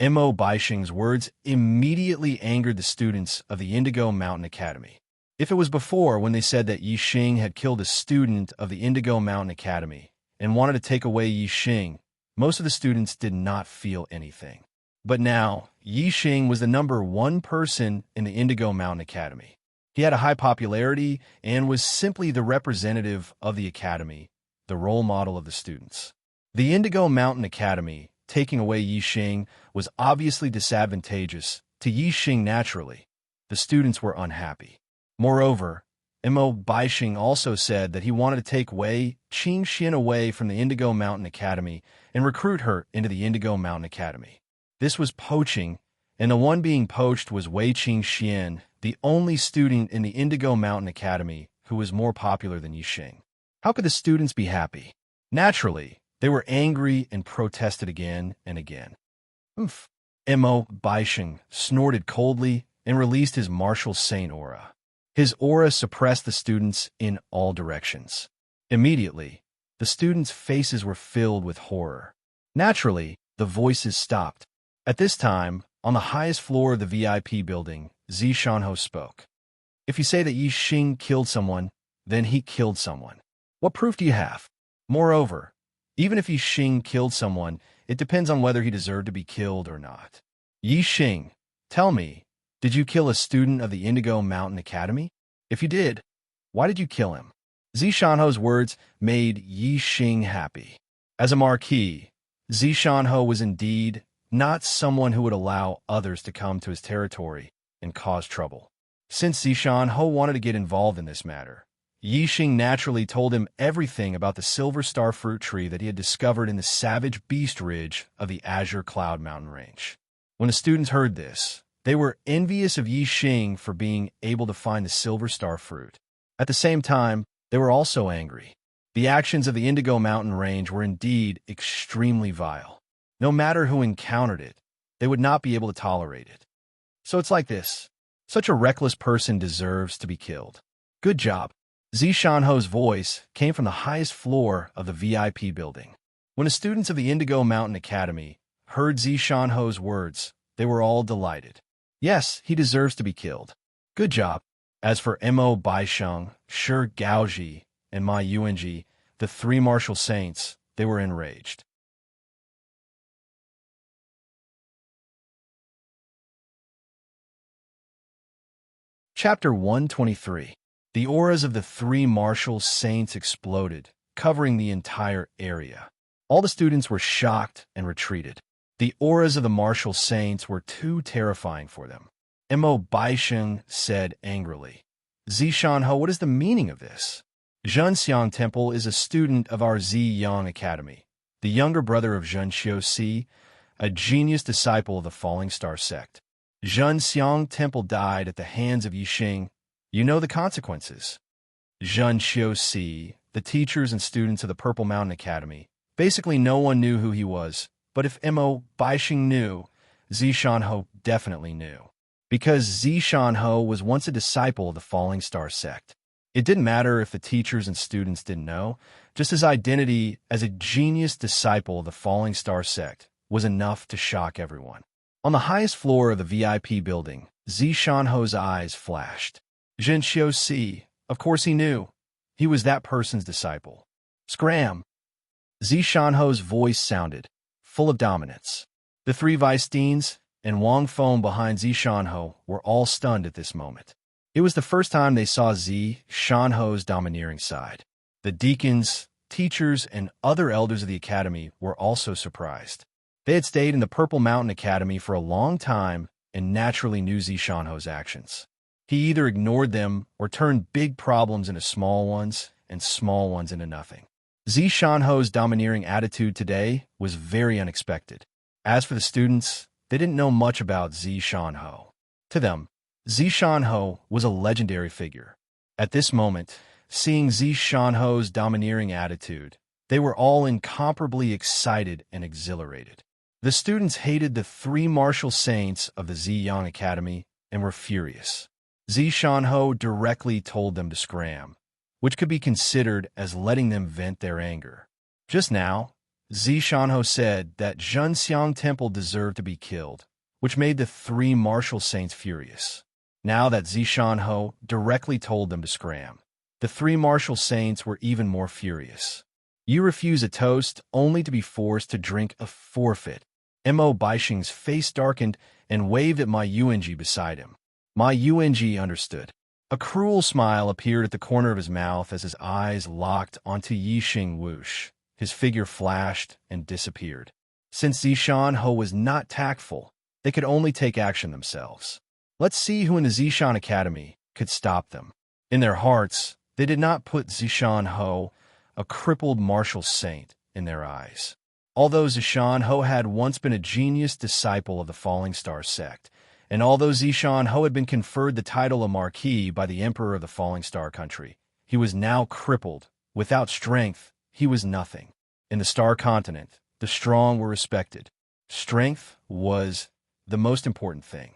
Mo Baixing's words immediately angered the students of the Indigo Mountain Academy. If it was before when they said that Yi Xing had killed a student of the Indigo Mountain Academy and wanted to take away Yi Xing, most of the students did not feel anything. But now, Yi Xing was the #1 person in the Indigo Mountain Academy. He had a high popularity and was simply the representative of the academy, the role model of the students. The Indigo Mountain Academy taking away Yi Xing was obviously disadvantageous to Yi Xing naturally. The students were unhappy. Moreover, Mo Baixing also said that he wanted to take Wei Qingxian away from the Indigo Mountain Academy and recruit her into the Indigo Mountain Academy. This was poaching, and the one being poached was Wei Qingxian, the only student in the Indigo Mountain Academy who was more popular than Yi Xing. How could the students be happy? Naturally, they were angry and protested again and again. Oof. Mo Baixing snorted coldly and released his martial saint aura. His aura suppressed the students in all directions. Immediately, the students' faces were filled with horror. Naturally, the voices stopped. At this time, on the highest floor of the VIP building, Zishanho spoke. If you say that Yi Xing killed someone, then he killed someone. What proof do you have? Moreover, even if Yi Xing killed someone, it depends on whether he deserved to be killed or not. Yi Xing, tell me, did you kill a student of the Indigo Mountain Academy? If you did, why did you kill him? Zishanho's words made Yi Xing happy. As a marquis, Zishanho was indeed not someone who would allow others to come to his territory and cause trouble. Since Zishanho wanted to get involved in this matter, Yi Xing naturally told him everything about the Silver Star fruit tree that he had discovered in the Savage Beast Ridge of the Azure Cloud Mountain Range. When the students heard this, they were envious of Yi Xing for being able to find the Silver Star fruit. At the same time, they were also angry. The actions of the Indigo Mountain Range were indeed extremely vile. No matter who encountered it, they would not be able to tolerate it. So it's like this. Such a reckless person deserves to be killed. Good job. Zishanho's voice came from the highest floor of the VIP building. When the students of the Indigo Mountain Academy heard Zishanho's words, they were all delighted. Yes, he deserves to be killed. Good job. As for Mo Baixing, Shi Gaoji, and Ma Yuanji, the 3 martial saints, they were enraged. Chapter 123. The auras of the 3 martial saints exploded, covering the entire area. All the students were shocked and retreated. The auras of the martial saints were too terrifying for them. Mo Baixing said angrily, Zishanho, what is the meaning of this? Zhenxiang Temple is a student of our Ziyang Academy, the younger brother of Zhenxiu Si, a genius disciple of the Falling Star sect. Zhenxiang Temple died at the hands of Yi Xing. You know the consequences. Zhenxiu Si, the teachers and students of the Purple Mountain Academy, basically no one knew who he was, but if Mo Baixing knew, Zishanho definitely knew. Because Zishanho was once a disciple of the Falling Star sect. It didn't matter if the teachers and students didn't know, just his identity as a genius disciple of the Falling Star sect was enough to shock everyone. On the highest floor of the VIP building, Zishanho's eyes flashed. Zhenxiu Si, of course he knew. He was that person's disciple. Scram! Zishanho's voice sounded, full of dominance. The 3 vice deans and Wang Feng behind Zishanho were all stunned at this moment. It was the first time they saw Zishanho's domineering side. The deacons, teachers, and other elders of the academy were also surprised. They had stayed in the Purple Mountain Academy for a long time and naturally knew Zishanho's actions. He either ignored them or turned big problems into small ones and small ones into nothing. Zishanho's domineering attitude today was very unexpected. As for the students, they didn't know much about Zishanho. To them, Zishanho was a legendary figure. At this moment, seeing Zishanho's domineering attitude, They were all incomparably excited and exhilarated. The students hated the three martial saints of the Ziyang Academy and were furious. Zishanho directly told them to scram, which could be considered as letting them vent their anger. Just now, Zishanho said that Zhenxiang Temple deserved to be killed, which made the three martial saints furious. Now that Zishanho directly told them to scram, the three martial saints were even more furious. You refuse a toast only to be forced to drink a forfeit. Mo Baixing's face darkened and waved at Ma Yuanji beside him. Ma Yuanji understood. A cruel smile appeared at the corner of his mouth as his eyes locked onto Yixing whoosh. His figure flashed and disappeared. Since Zishan Ho was not tactful, they could only take action themselves. Let's see who in the Zishan Academy could stop them. In their hearts, they did not put Zishan Ho, a crippled martial saint, in their eyes. Although Zishan Ho had once been a genius disciple of the Falling Star sect, and although Zishan Ho had been conferred the title of Marquis by the Emperor of the Falling Star country, he was now crippled. Without strength, he was nothing. In the Star Continent, the strong were respected. Strength was the most important thing.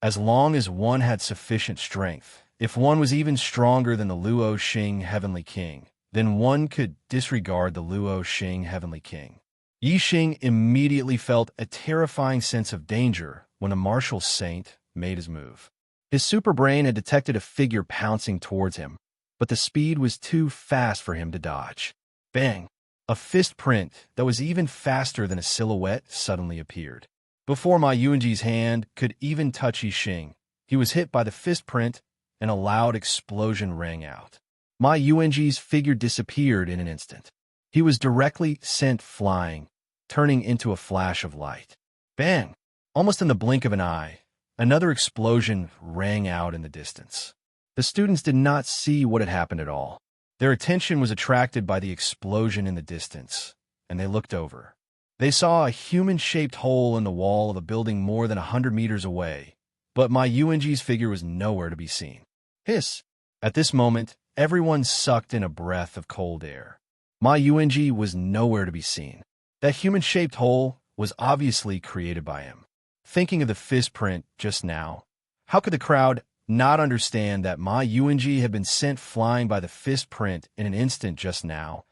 As long as one had sufficient strength, if one was even stronger than the Luo Xing Heavenly King, then one could disregard the Luo Xing Heavenly King. Yixing immediately felt a terrifying sense of danger when a martial saint made his move. His superbrain had detected a figure pouncing towards him, but the speed was too fast for him to dodge. Bang! A fist print that was even faster than a silhouette suddenly appeared. Before Ma Yuanji's hand could even touch Yixing, he was hit by the fist print and a loud explosion rang out. Ma Yuanji's figure disappeared in an instant. He was directly sent flying, turning into a flash of light. Bang! Almost in the blink of an eye, another explosion rang out in the distance. The students did not see what had happened at all. Their attention was attracted by the explosion in the distance, and they looked over. They saw a human-shaped hole in the wall of a building more than 100 meters away, but Ma Yuanji's figure was nowhere to be seen. Hiss! At this moment, everyone sucked in a breath of cold air. Ma Yuanji was nowhere to be seen. That human-shaped hole was obviously created by him. Thinking of the fist print just now, how could the crowd not understand that Ma Yuanji had been sent flying by the fist print in an instant just now,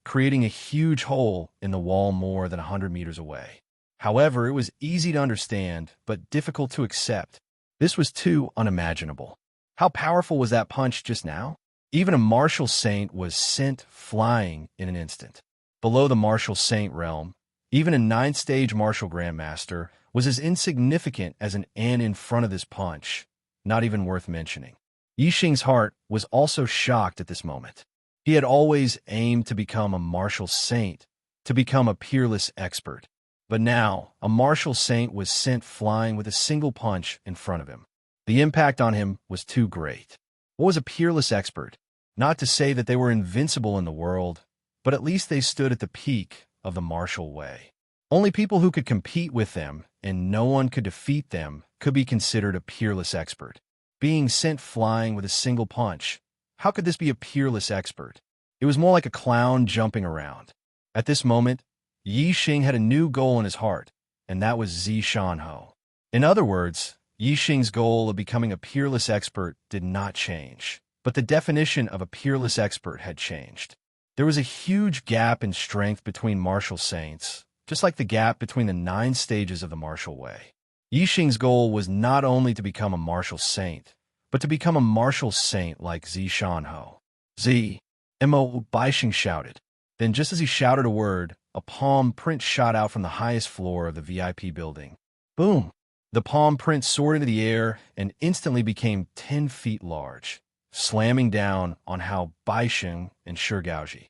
creating a huge hole in the wall more than 100 meters away? However, it was easy to understand, but difficult to accept. This was too unimaginable. How powerful was that punch just now? Even a martial saint was sent flying in an instant. Below the martial saint realm, even a 9th-stage martial grandmaster was as insignificant as an ant in front of this punch, not even worth mentioning. Yixing's heart was also shocked at this moment. He had always aimed to become a martial saint, to become a peerless expert. But now, a martial saint was sent flying with a single punch in front of him. The impact on him was too great. What was a peerless expert? Not to say that they were invincible in the world, but at least they stood at the peak of the martial way. Only people who could compete with them, and no one could defeat them, could be considered a peerless expert. Being sent flying with a single punch, how could this be a peerless expert? It was more like a clown jumping around. At this moment, Yixing had a new goal in his heart, and that was Zishan Ho. In other words, Yixing's goal of becoming a peerless expert did not change, but the definition of a peerless expert had changed. There was a huge gap in strength between martial saints, just like the gap between the 9 stages of the martial way. Yixing's goal was not only to become a martial saint, but to become a martial saint like Zishan Ho. Mo Baixing shouted. Then just as he shouted a word, a palm print shot out from the highest floor of the VIP building. Boom! The palm print soared into the air and instantly became 10 feet large, slamming down on Hao Baixing and Shigaoji.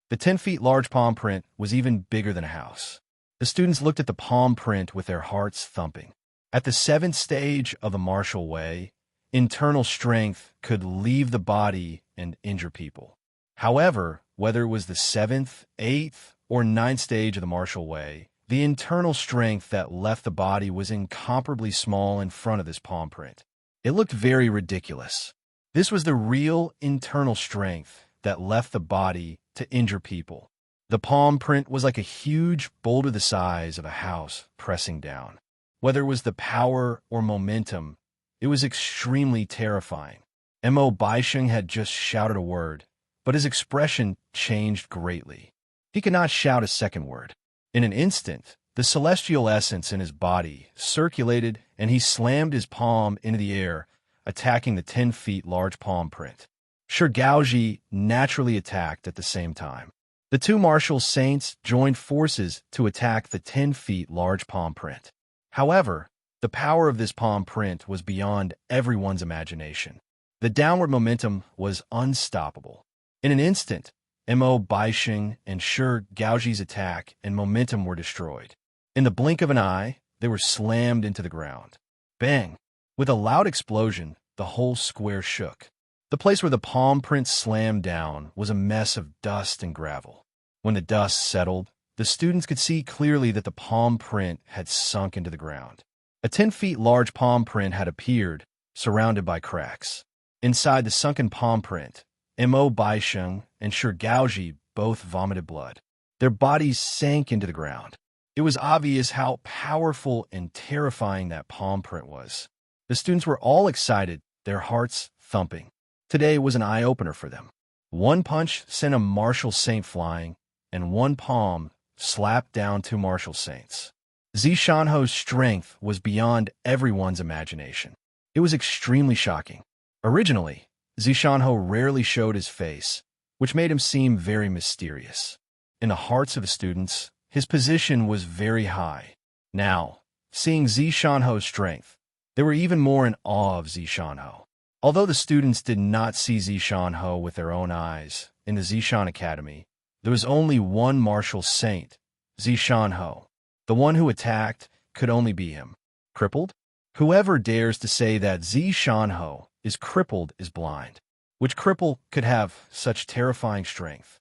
The 10 feet large palm print was even bigger than a house. The students looked at the palm print with their hearts thumping. At the 7th stage of the martial way, internal strength could leave the body and injure people. However, whether it was the 7th, 8th, or 9th stage of the martial way, the internal strength that left the body was incomparably small in front of this palm print. It looked very ridiculous. This was the real internal strength that left the body to injure people. The palm print was like a huge boulder the size of a house pressing down. Whether it was the power or momentum, it was extremely terrifying. Mo Baisheng had just shouted a word, but his expression changed greatly. He could not shout a second word. In an instant, the celestial essence in his body circulated, and he slammed his palm into the air, attacking the 10 feet large palm print. Gaoji naturally attacked at the same time. The two martial saints joined forces to attack the 10 feet large palm print. However, the power of this palm print was beyond everyone's imagination. The downward momentum was unstoppable. In an instant, Mo Baisheng and Gaoji's attack and momentum were destroyed. In the blink of an eye, they were slammed into the ground. Bang! With a loud explosion, the whole square shook. The place where the palm print slammed down was a mess of dust and gravel. When the dust settled, the students could see clearly that the palm print had sunk into the ground. A 10 feet large palm print had appeared, surrounded by cracks. Inside the sunken palm print, Mo Baisheng and Gaoji both vomited blood. Their bodies sank into the ground. It was obvious how powerful and terrifying that palm print was. The students were all excited, their hearts thumping. Today was an eye-opener for them. One punch sent a martial saint flying, and one palm slapped down two martial saints. Zishanho's strength was beyond everyone's imagination. It was extremely shocking. Originally, Zishanho rarely showed his face, which made him seem very mysterious. In the hearts of the students, his position was very high. Now, seeing Zishanho's strength, they were even more in awe of Zishanho. Although the students did not see Zishanho with their own eyes in the Zishan Academy, there was only one martial saint, Zishanho. The one who attacked could only be him. Crippled? Whoever dares to say that Zishanho is crippled is blind. Which cripple could have such terrifying strength?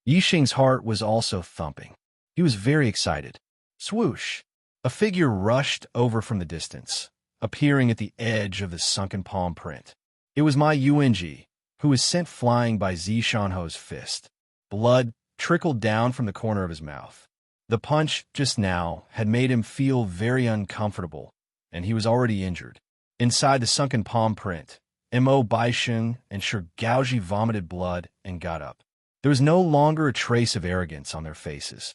Yixing's heart was also thumping. He was very excited. Swoosh! A figure rushed over from the distance, appearing at the edge of the sunken palm print. It was my Yuanji, who was sent flying by Zishanho's fist. Blood trickled down from the corner of his mouth. The punch just now had made him feel very uncomfortable, and he was already injured. Inside the sunken palm print, Mo Baisheng and Gaoji vomited blood and got up. There was no longer a trace of arrogance on their faces.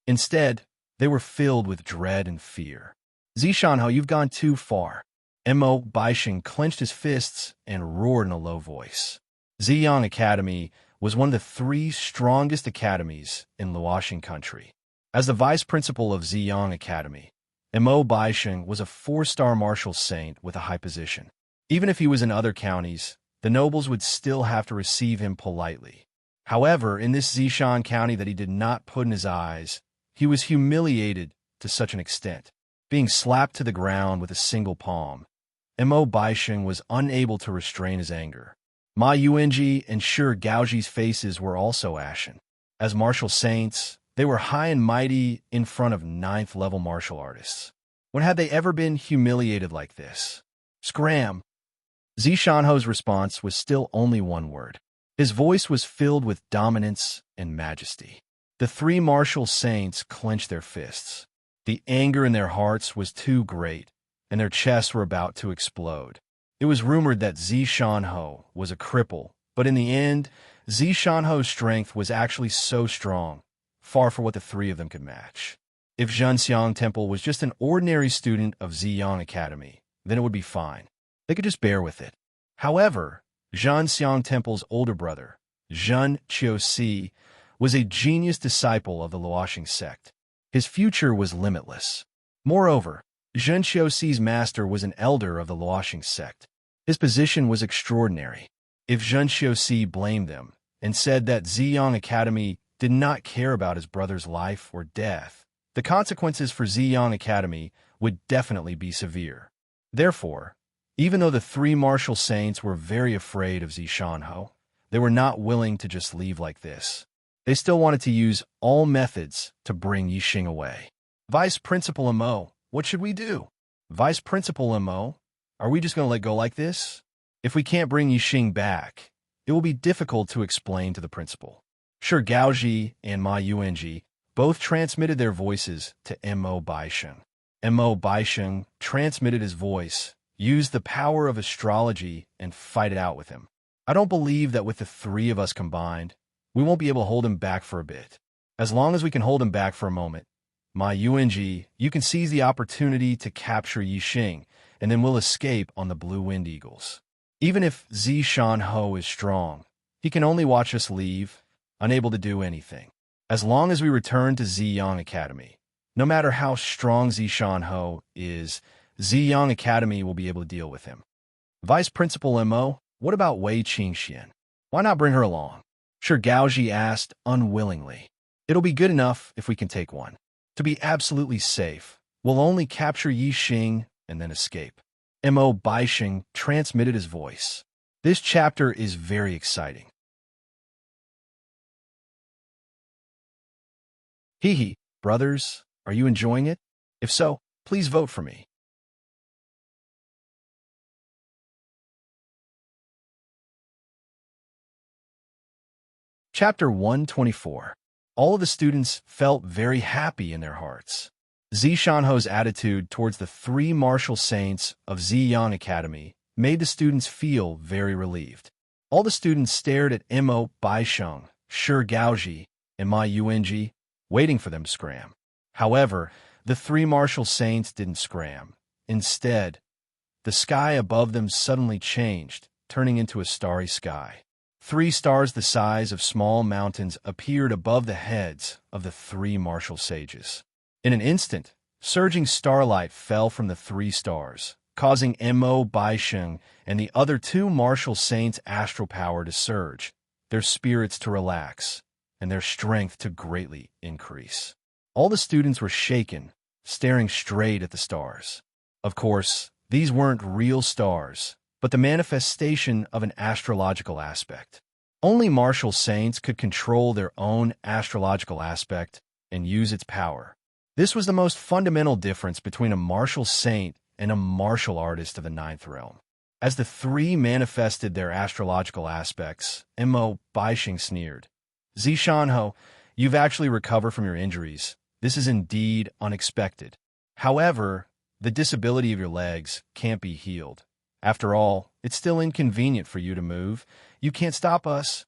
Instead, they were filled with dread and fear. Zishanho, you've gone too far. Mo Baisheng clenched his fists and roared in a low voice. Ziyang Academy was one of the 3 strongest academies in Luoxing country. As the vice principal of Ziyang Academy, Mo Baisheng was a 4-star martial saint with a high position. Even if he was in other counties, the nobles would still have to receive him politely. However, in this Zishan county that he did not put in his eyes, he was humiliated to such an extent, being slapped to the ground with a single palm. Mo Baisheng was unable to restrain his anger. Ma Yuanji and Gaoji's faces were also ashen. As martial saints, they were high and mighty in front of 9th-level martial artists. When had they ever been humiliated like this? Scram! Zishanho's response was still only one word. His voice was filled with dominance and majesty. The 3 martial saints clenched their fists. The anger in their hearts was too great, and their chests were about to explode. It was rumored that Zishanho was a cripple, but in the end, Zishanho's strength was actually so strong, far from what the 3 of them could match. If Zhenxiang Temple was just an ordinary student of Ziyang Academy, then it would be fine. They could just bear with it. However, Zhenxiang Temple's older brother, Zhen Qiuxi, was a genius disciple of the Luoxing sect. His future was limitless. Moreover, Zhen Qiuxi's master was an elder of the Luoxing sect. His position was extraordinary. If Zhen Qiuxi blamed them and said that Ziyang Academy did not care about his brother's life or death, the consequences for Ziyang Academy would definitely be severe. Therefore, even though the 3 martial saints were very afraid of Zishanho, they were not willing to just leave like this. They still wanted to use all methods to bring Yixing away. Vice Principal Mo, What should we do? Vice Principal Mo, are we just going to let go like this? If we can't bring Yixing back, it will be difficult to explain to the principal. Sure, Gaoji and Ma Yuanji both transmitted their voices to Mo Baisheng. Mo Baisheng transmitted his voice, used the power of astrology, and fight it out with him. I don't believe that with the three of us combined, we won't be able to hold him back for a bit. As long as we can hold him back for a moment, Ma Yuanji, you can seize the opportunity to capture Yixing, and then we'll escape on the Blue Wind Eagles. Even if Zishan Ho is strong, he can only watch us leave, unable to do anything. As long as we return to Ziyang Academy, no matter how strong Zishan Ho is, Ziyang Academy will be able to deal with him. Vice Principal Mo, what about Wei Qingxian? Why not bring her along? Sure, Gaoji asked unwillingly. It'll be good enough if we can take one. To be absolutely safe, we'll only capture Yixing and then escape. Mo Baisheng transmitted his voice. This chapter is very exciting. Hee, brothers, are you enjoying it? If so, please vote for me. Chapter 124. All of the students felt very happy in their hearts. Zishanho's attitude towards the three martial saints of Ziyang Academy made the students feel very relieved. All the students stared at Mo Baisheng, Shi Gaoji, and Ma Yuanji, waiting for them to scram. However, the three martial saints didn't scram. Instead, the sky above them suddenly changed, turning into a starry sky. 3 stars the size of small mountains appeared above the heads of the 3 martial sages. In an instant, surging starlight fell from the 3 stars, causing Mo Baisheng and the other 2 martial saints' astral power to surge, their spirits to relax, and their strength to greatly increase. All the students were shaken, staring straight at the stars. Of course, these weren't real stars, but the manifestation of an astrological aspect. Only martial saints could control their own astrological aspect and use its power. This was the most fundamental difference between a martial saint and a martial artist of the 9th realm. As the 3 manifested their astrological aspects, Mo Baisheng sneered. Zishanho, you've actually recovered from your injuries. This is indeed unexpected. However, the disability of your legs can't be healed. After all, it's still inconvenient for you to move. You can't stop us.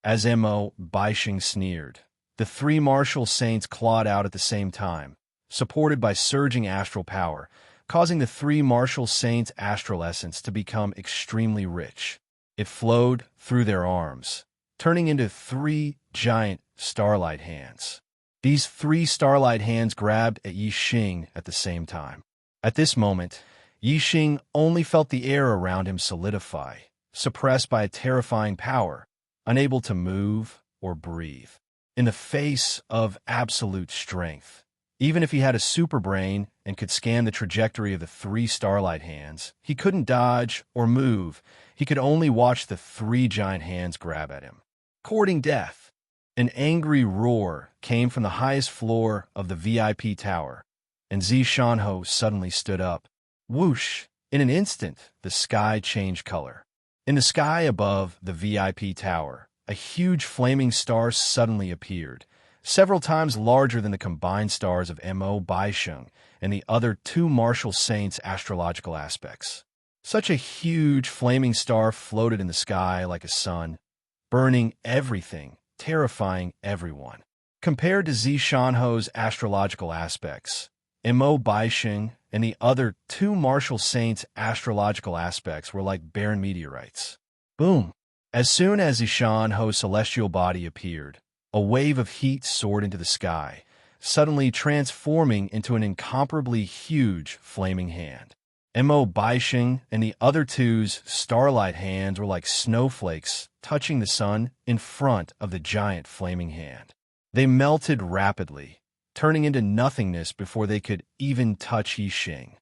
As Mo Baisheng sneered, the 3 martial saints clawed out at the same time, supported by surging astral power, causing the 3 martial saints' astral essence to become extremely rich. It flowed through their arms, turning into 3 giant starlight hands. These 3 starlight hands grabbed at Yixing at the same time. At this moment, Yixing only felt the air around him solidify, suppressed by a terrifying power, unable to move or breathe. In the face of absolute strength, even if he had a super brain and could scan the trajectory of the 3 starlight hands, he couldn't dodge or move. He could only watch the 3 giant hands grab at him. Courting death. An angry roar came from the highest floor of the VIP tower, and Zishanho suddenly stood up. Whoosh! In an instant, the sky changed color. In the sky above the VIP tower, a huge flaming star suddenly appeared, several times larger than the combined stars of Mo Baisheng and the other 2 martial saints' astrological aspects. Such a huge flaming star floated in the sky like a sun, burning everything, terrifying everyone. Compared to Zishanho's astrological aspects, Mo Baisheng and the other 2 martial saints' astrological aspects were like barren meteorites. Boom! As soon as Zishanho's celestial body appeared, a wave of heat soared into the sky, suddenly transforming into an incomparably huge flaming hand. Mo Baisheng and the other 2's starlight hands were like snowflakes touching the sun in front of the giant flaming hand. They melted rapidly, turning into nothingness before they could even touch Yixing.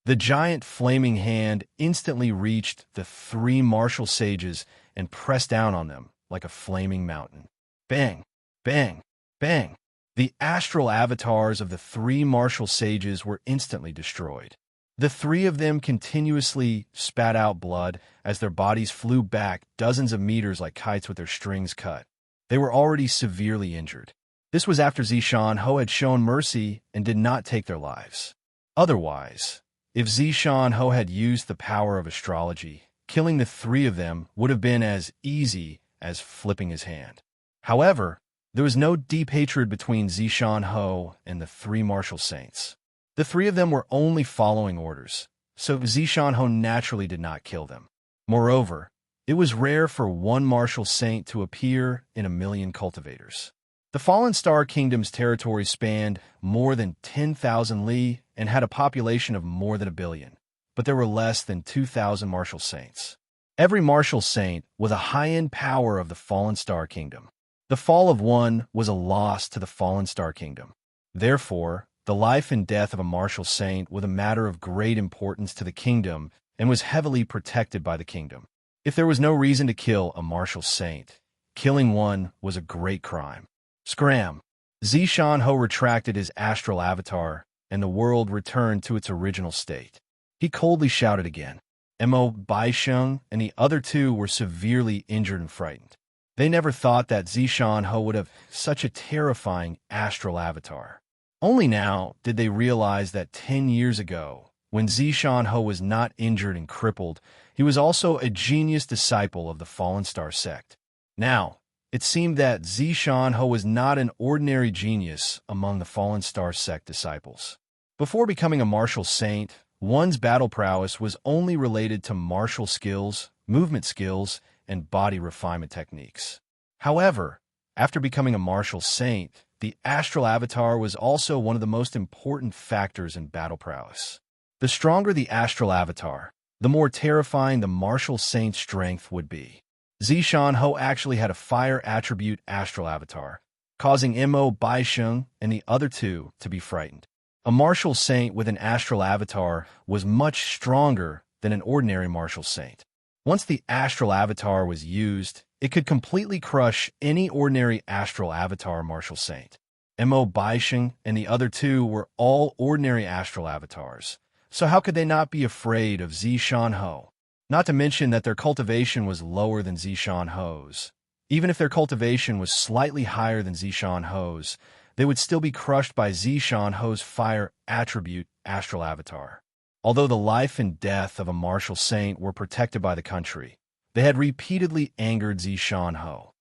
The giant flaming hand instantly reached the 3 martial sages and pressed down on them like a flaming mountain. Bang! Bang! Bang! The astral avatars of the three martial sages were instantly destroyed. The three of them continuously spat out blood as their bodies flew back dozens of meters like kites with their strings cut. They were already severely injured. This was after Zishan Ho had shown mercy and did not take their lives. Otherwise, if Zishan Ho had used the power of astrology, killing the three of them would have been as easy as flipping his hand. However, there was no deep hatred between Zishan Ho and the three martial saints. The three of them were only following orders, so Zishan Ho naturally did not kill them. Moreover, it was rare for one martial saint to appear in a million cultivators. The Fallen Star Kingdom's territory spanned more than 10,000 li and had a population of more than 1 billion, but there were less than 2,000 martial saints. Every martial saint was a high-end power of the Fallen Star Kingdom. The fall of one was a loss to the Fallen Star Kingdom. Therefore, the life and death of a martial saint was a matter of great importance to the kingdom and was heavily protected by the kingdom. If there was no reason to kill a martial saint, killing one was a great crime. Scram! Zishan Ho retracted his astral avatar, and the world returned to its original state. He coldly shouted again. Mo Baisheng and the other two were severely injured and frightened. They never thought that Zishan Ho would have such a terrifying astral avatar. Only now did they realize that 10 years ago, when Zishan Ho was not injured and crippled, he was also a genius disciple of the Fallen Star sect. Now, it seemed that Zishan Ho was not an ordinary genius among the Fallen Star sect disciples. Before becoming a martial saint, one's battle prowess was only related to martial skills, movement skills, and body refinement techniques. However, after becoming a martial saint, the astral avatar was also one of the most important factors in battle prowess. The stronger the astral avatar, the more terrifying the martial saint's strength would be. Zishan Ho actually had a fire attribute astral avatar, causing Mo Baisheng and the other two to be frightened. A martial saint with an astral avatar was much stronger than an ordinary martial saint. Once the astral avatar was used, it could completely crush any ordinary astral avatar martial saint. Mo Baisheng and the other two were all ordinary astral avatars, so how could they not be afraid of Zishan Ho? Not to mention that their cultivation was lower than Zishan Ho's. Even if their cultivation was slightly higher than Zishan Ho's, they would still be crushed by Zishan Ho's fire attribute astral avatar. Although the life and death of a martial saint were protected by the country, they had repeatedly angered Zishan Ho.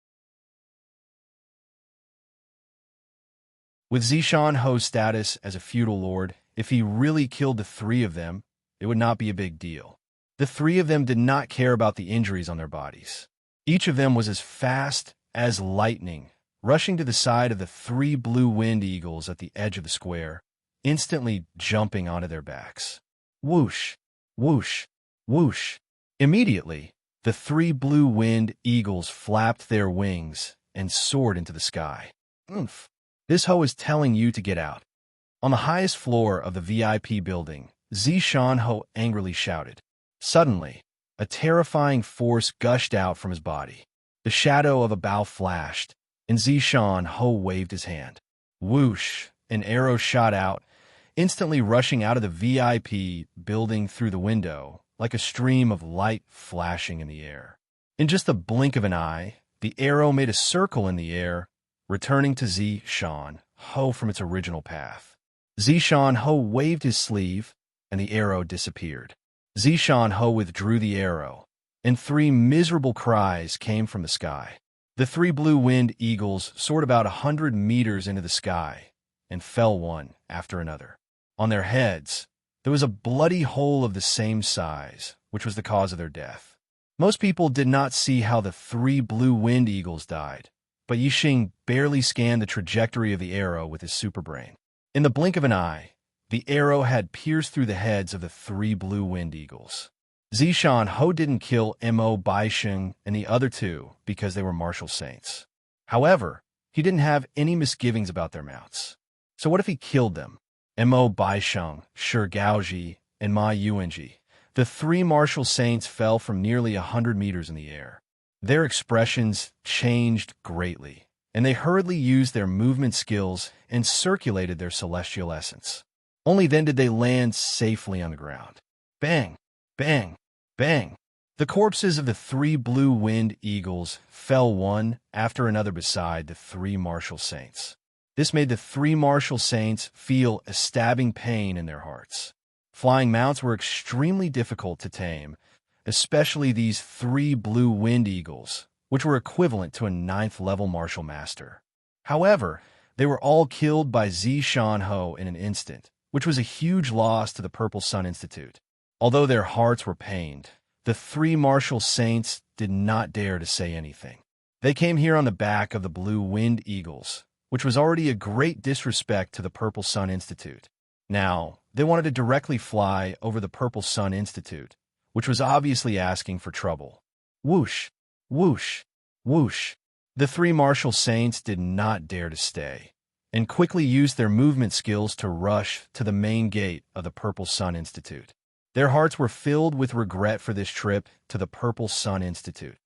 With Zishan Ho's status as a feudal lord, if he really killed the three of them, it would not be a big deal. The three of them did not care about the injuries on their bodies. Each of them was as fast as lightning, rushing to the side of the three blue wind eagles at the edge of the square, instantly jumping onto their backs. Whoosh, whoosh, whoosh. Immediately, the three blue wind eagles flapped their wings and soared into the sky. Oomph. This Ho is telling you to get out. On the highest floor of the VIP building, Zishan Ho angrily shouted. Suddenly, a terrifying force gushed out from his body. The shadow of a bow flashed, and Zishan Ho waved his hand. Whoosh! An arrow shot out, instantly rushing out of the VIP building through the window, like a stream of light flashing in the air. In just the blink of an eye, the arrow made a circle in the air, returning to Zishan Ho from its original path. Zishan Ho waved his sleeve, and the arrow disappeared. Zishan Ho withdrew the arrow, and three miserable cries came from the sky. The three blue wind eagles soared about 100 meters into the sky and fell one after another. On their heads, there was a bloody hole of the same size, which was the cause of their death. Most people did not see how the three blue wind eagles died, but Yixing barely scanned the trajectory of the arrow with his superbrain. In the blink of an eye, the arrow had pierced through the heads of the three blue wind eagles. Zishan Ho didn't kill Mo Baisheng and the other two because they were martial saints. However, he didn't have any misgivings about their mounts. So what if he killed them? Mo Baisheng, Shi Gaoji, and Ma Yuanji. The three martial saints fell from nearly 100 meters in the air. Their expressions changed greatly. and they hurriedly used their movement skills and circulated their celestial essence. Only then did they land safely on the ground. Bang! Bang! Bang! The corpses of the 3 blue-winged eagles fell one after another beside the 3 martial saints. This made the 3 martial saints feel a stabbing pain in their hearts. Flying mounts were extremely difficult to tame, especially these 3 blue-winged eagles, which were equivalent to a 9th-level martial master. However, they were all killed by Zishan Ho in an instant, which was a huge loss to the Purple Sun Institute. Although their hearts were pained, the 3 martial saints did not dare to say anything. They came here on the back of the blue-winged eagles, which was already a great disrespect to the Purple Sun Institute. Now, they wanted to directly fly over the Purple Sun Institute, which was obviously asking for trouble. Whoosh! Whoosh! Whoosh! The 3 martial saints did not dare to stay, and quickly used their movement skills to rush to the main gate of the Purple Sun Institute. Their hearts were filled with regret for this trip to the Purple Sun Institute.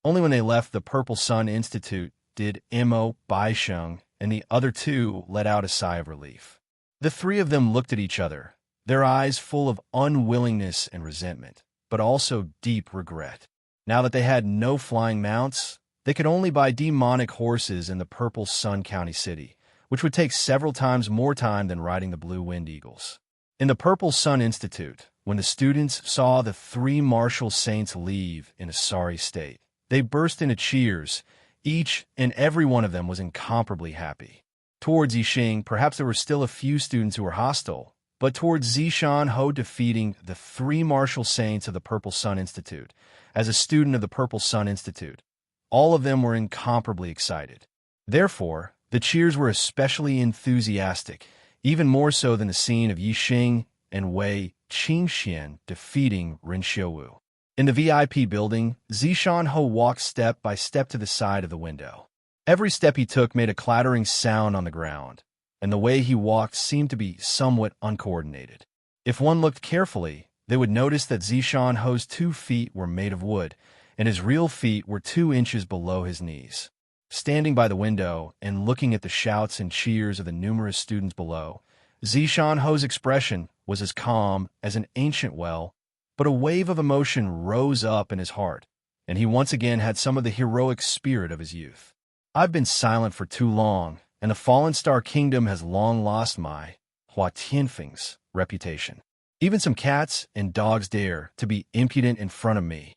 Only when they left the Purple Sun Institute did Imo, Baisheng, and the other 2 let out a sigh of relief. The 3 of them looked at each other, their eyes full of unwillingness and resentment, but also deep regret. Now that they had no flying mounts, they could only buy demonic horses in the Purple Sun County City, which would take several times more time than riding the blue-winged eagles. In the Purple Sun Institute, when the students saw the 3 martial saints leave in a sorry state, they burst into cheers. Each and every one of them was incomparably happy. Towards Yixing, perhaps there were still a few students who were hostile, but towards Zishan Ho defeating the 3 martial saints of the Purple Sun Institute, as a student of the Purple Sun Institute, all of them were incomparably excited. Therefore, the cheers were especially enthusiastic, even more so than the scene of Yixing and Wei Qingxian defeating Ren Xiuwu. In the VIP building, Zishan Ho walked step by step to the side of the window. Every step he took made a clattering sound on the ground, and the way he walked seemed to be somewhat uncoordinated. If one looked carefully, they would notice that Zishan Ho's 2 feet were made of wood, and his real feet were 2 inches below his knees. Standing by the window and looking at the shouts and cheers of the numerous students below, Zishan Ho's expression was as calm as an ancient well, but a wave of emotion rose up in his heart, and he once again had some of the heroic spirit of his youth. I've been silent for too long, and the Fallen Star Kingdom has long lost my Hua Tianfeng's reputation. Even some cats and dogs dare to be impudent in front of me.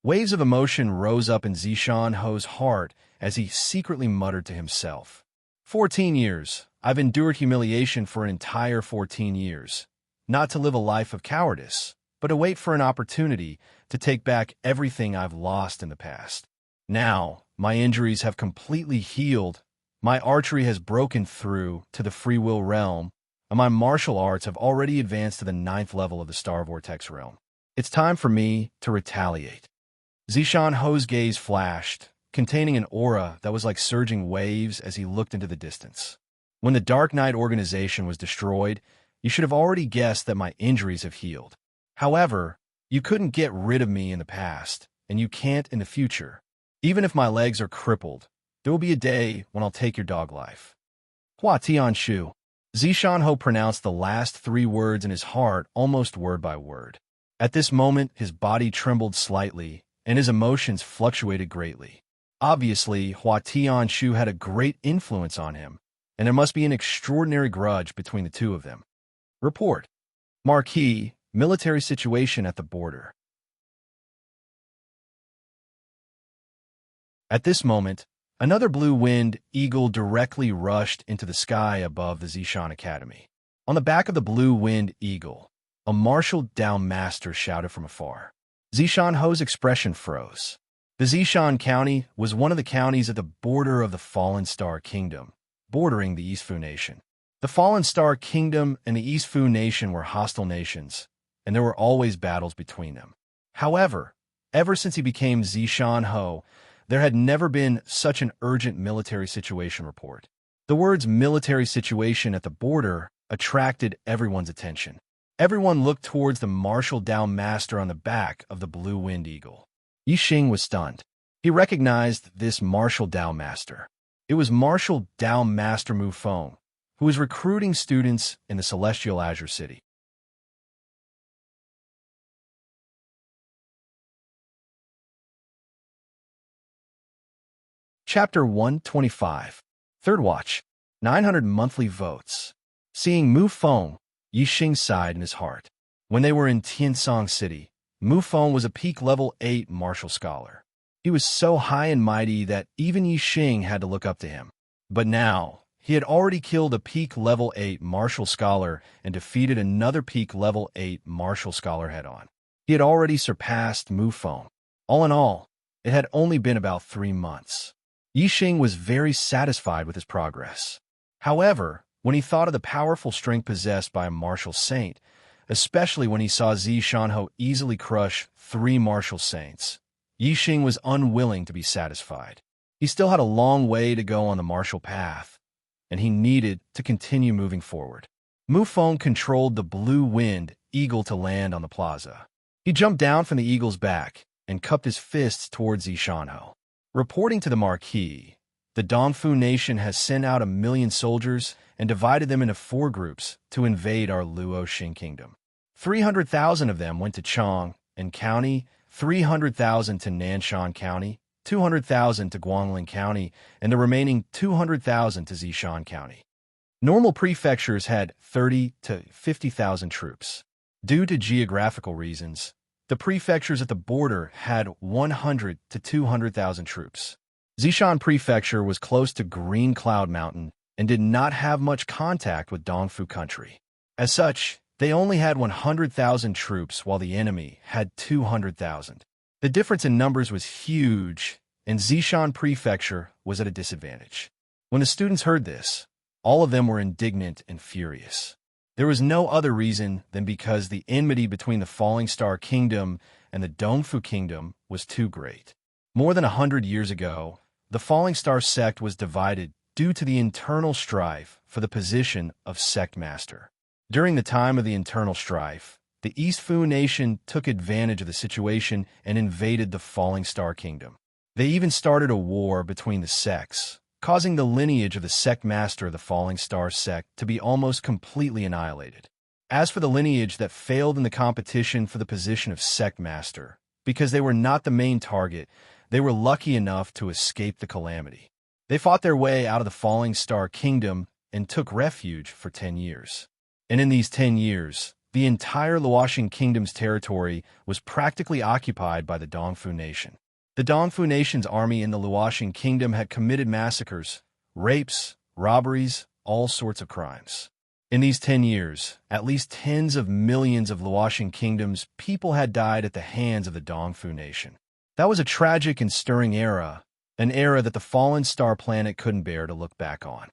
Waves of emotion rose up in Zishan Ho's heart as he secretly muttered to himself. 14 years. I've endured humiliation for an entire 14 years. Not to live a life of cowardice, but to wait for an opportunity to take back everything I've lost in the past. Now, my injuries have completely healed, my archery has broken through to the free will realm, and my martial arts have already advanced to the 9th level of the Star Vortex realm. It's time for me to retaliate. Zishan Ho's gaze flashed, containing an aura that was like surging waves as he looked into the distance. When the Dark Knight organization was destroyed, you should have already guessed that my injuries have healed. However, you couldn't get rid of me in the past, and you can't in the future. Even if my legs are crippled, there will be a day when I'll take your dog life. Hua Tianshu. Zishan Ho pronounced the last 3 words in his heart almost word by word. At this moment, his body trembled slightly, and his emotions fluctuated greatly. Obviously, Hua Tianshu had a great influence on him, and there must be an extraordinary grudge between the 2 of them. Report. Marquis, military situation at the border. At this moment, another blue-winged eagle directly rushed into the sky above the Zishan Academy. On the back of the blue-winged eagle, a martial down master shouted from afar. Zishan Ho's expression froze. The Zishan County was one of the counties at the border of the Fallen Star Kingdom, bordering the East Fu Nation. The Fallen Star Kingdom and the East Fu Nation were hostile nations, and there were always battles between them. However, ever since he became Zishan Ho, there had never been such an urgent military situation report. The words military situation at the border attracted everyone's attention. Everyone looked towards the martial down master on the back of the blue-winged eagle. Yixing was stunned. He recognized this martial Dao master. It was Martial Dao Master Mu Feng, who was recruiting students in the Celestial Azure City. Chapter 125. Third Watch. 900 monthly votes. Seeing Mu Feng, Yixing sighed in his heart. When they were in Tiansong City, Mu Feng was a peak level 8 martial scholar. He was so high and mighty that even Yixing had to look up to him. But now, he had already killed a peak level 8 martial scholar and defeated another peak level 8 martial scholar head-on. He had already surpassed Mu Feng. All in all, it had only been about 3 months. Yixing was very satisfied with his progress. However, when he thought of the powerful strength possessed by a martial saint, especially when he saw Zi Shanho easily crush 3 martial saints, Yixing was unwilling to be satisfied. He still had a long way to go on the martial path, and he needed to continue moving forward. Mu Feng controlled the blue wind eagle to land on the plaza. He jumped down from the eagle's back and cupped his fists towards Zi Shanho. Reporting to the Marquis, the Dongfu nation has sent out 1 million soldiers and divided them into 4 groups to invade our Luoxing kingdom. 300,000 of them went to Chang and County, 300,000 to Nanshan County, 200,000 to Guangling County, and the remaining 200,000 to Zishan County. Normal prefectures had 30 to 50,000 troops. Due to geographical reasons, the prefectures at the border had 100 to 200,000 troops. Zishan Prefecture was close to Green Cloud Mountain and did not have much contact with Dongfu country. As such, they only had 100,000 troops while the enemy had 200,000. The difference in numbers was huge, and Zishan Prefecture was at a disadvantage. When the students heard this, all of them were indignant and furious. There was no other reason than because the enmity between the Falling Star Kingdom and the Dongfu Kingdom was too great. More than 100 years ago, the Falling Star sect was divided due to the internal strife for the position of sect master. During the time of the internal strife, the East Fu nation took advantage of the situation and invaded the Falling Star Kingdom. They even started a war between the sects, causing the lineage of the sect master of the Falling Star sect to be almost completely annihilated. As for the lineage that failed in the competition for the position of sect master, because they were not the main target, they were lucky enough to escape the calamity. They fought their way out of the Falling Star Kingdom and took refuge for 10 years. And in these 10 years, the entire Luoxing Kingdom's territory was practically occupied by the Dongfu nation. The Dongfu nation's army in the Luoxing Kingdom had committed massacres, rapes, robberies, all sorts of crimes. In these 10 years, at least tens of millions of Luoxing Kingdom's people had died at the hands of the Dongfu nation. That was a tragic and stirring era, an era that the fallen star planet couldn't bear to look back on.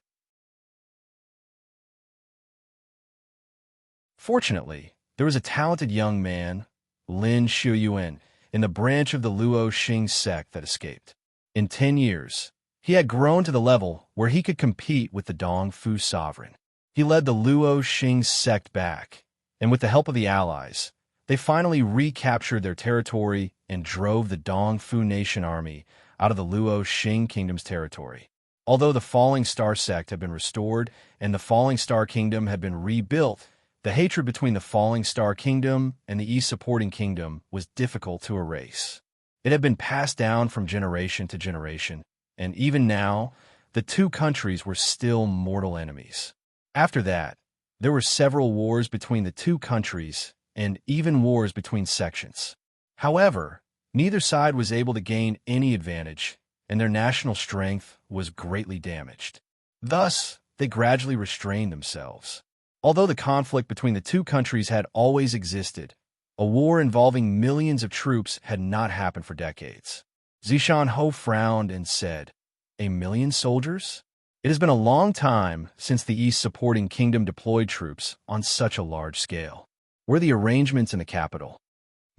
Fortunately, there was a talented young man, Lin Shuyuan, in the branch of the Luoxing sect that escaped. In 10 years, he had grown to the level where he could compete with the Dongfu sovereign. He led the Luoxing sect back, and with the help of the allies, they finally recaptured their territory and drove the Dongfu nation army out of the Luoxing kingdom's territory. Although the Falling Star sect had been restored and the Falling Star kingdom had been rebuilt, the hatred between the Falling Star Kingdom and the East Supporting Kingdom was difficult to erase. It had been passed down from generation to generation, and even now, the two countries were still mortal enemies. After that, there were several wars between the two countries and even wars between sections. However, neither side was able to gain any advantage, and their national strength was greatly damaged. Thus, they gradually restrained themselves. Although the conflict between the two countries had always existed, a war involving millions of troops had not happened for decades. Zishan Ho frowned and said, "A million soldiers? It has been a long time since the East Supporting Kingdom deployed troops on such a large scale. Were the arrangements in the capital?"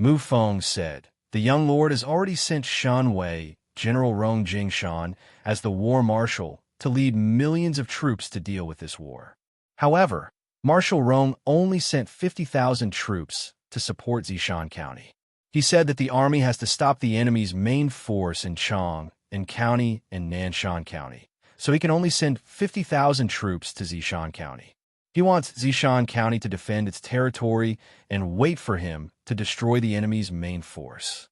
Mu Feng said, "The young lord has already sent Shan Wei, General Rong Jingshan, as the war marshal to lead millions of troops to deal with this war. However, Marshal Rong only sent 50,000 troops to support Zishan County. He said that the army has to stop the enemy's main force in Chang County and Nanshan County, so he can only send 50,000 troops to Zishan County. He wants Zishan County to defend its territory and wait for him to destroy the enemy's main force.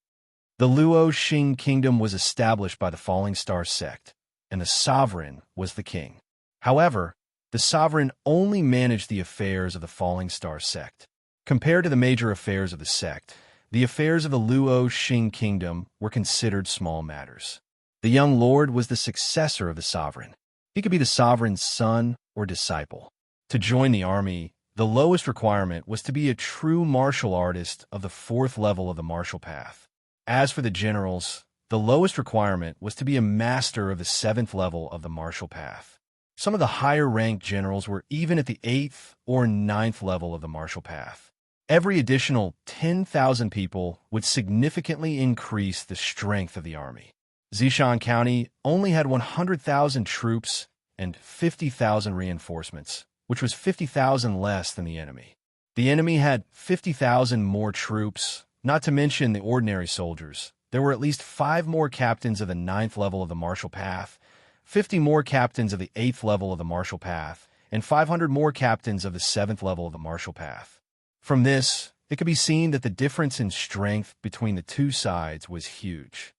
The Luo Xing kingdom was established by the Falling Star sect, and the sovereign was the king. However, the sovereign only managed the affairs of the Falling Star sect. Compared to the major affairs of the sect, the affairs of the Luo Xing kingdom were considered small matters. The young lord was the successor of the sovereign. He could be the sovereign's son or disciple. To join the army, the lowest requirement was to be a true martial artist of the 4th level of the martial path. As for the generals, the lowest requirement was to be a master of the 7th level of the martial path. Some of the higher-ranked generals were even at the 8th or 9th level of the martial path. Every additional 10,000 people would significantly increase the strength of the army. Zishan County only had 100,000 troops and 50,000 reinforcements, which was 50,000 less than the enemy. The enemy had 50,000 more troops, not to mention the ordinary soldiers. There were at least 5 more captains of the 9th level of the martial path, 50 more captains of the 8th level of the martial path, and 500 more captains of the 7th level of the martial path. From this, it could be seen that the difference in strength between the two sides was huge.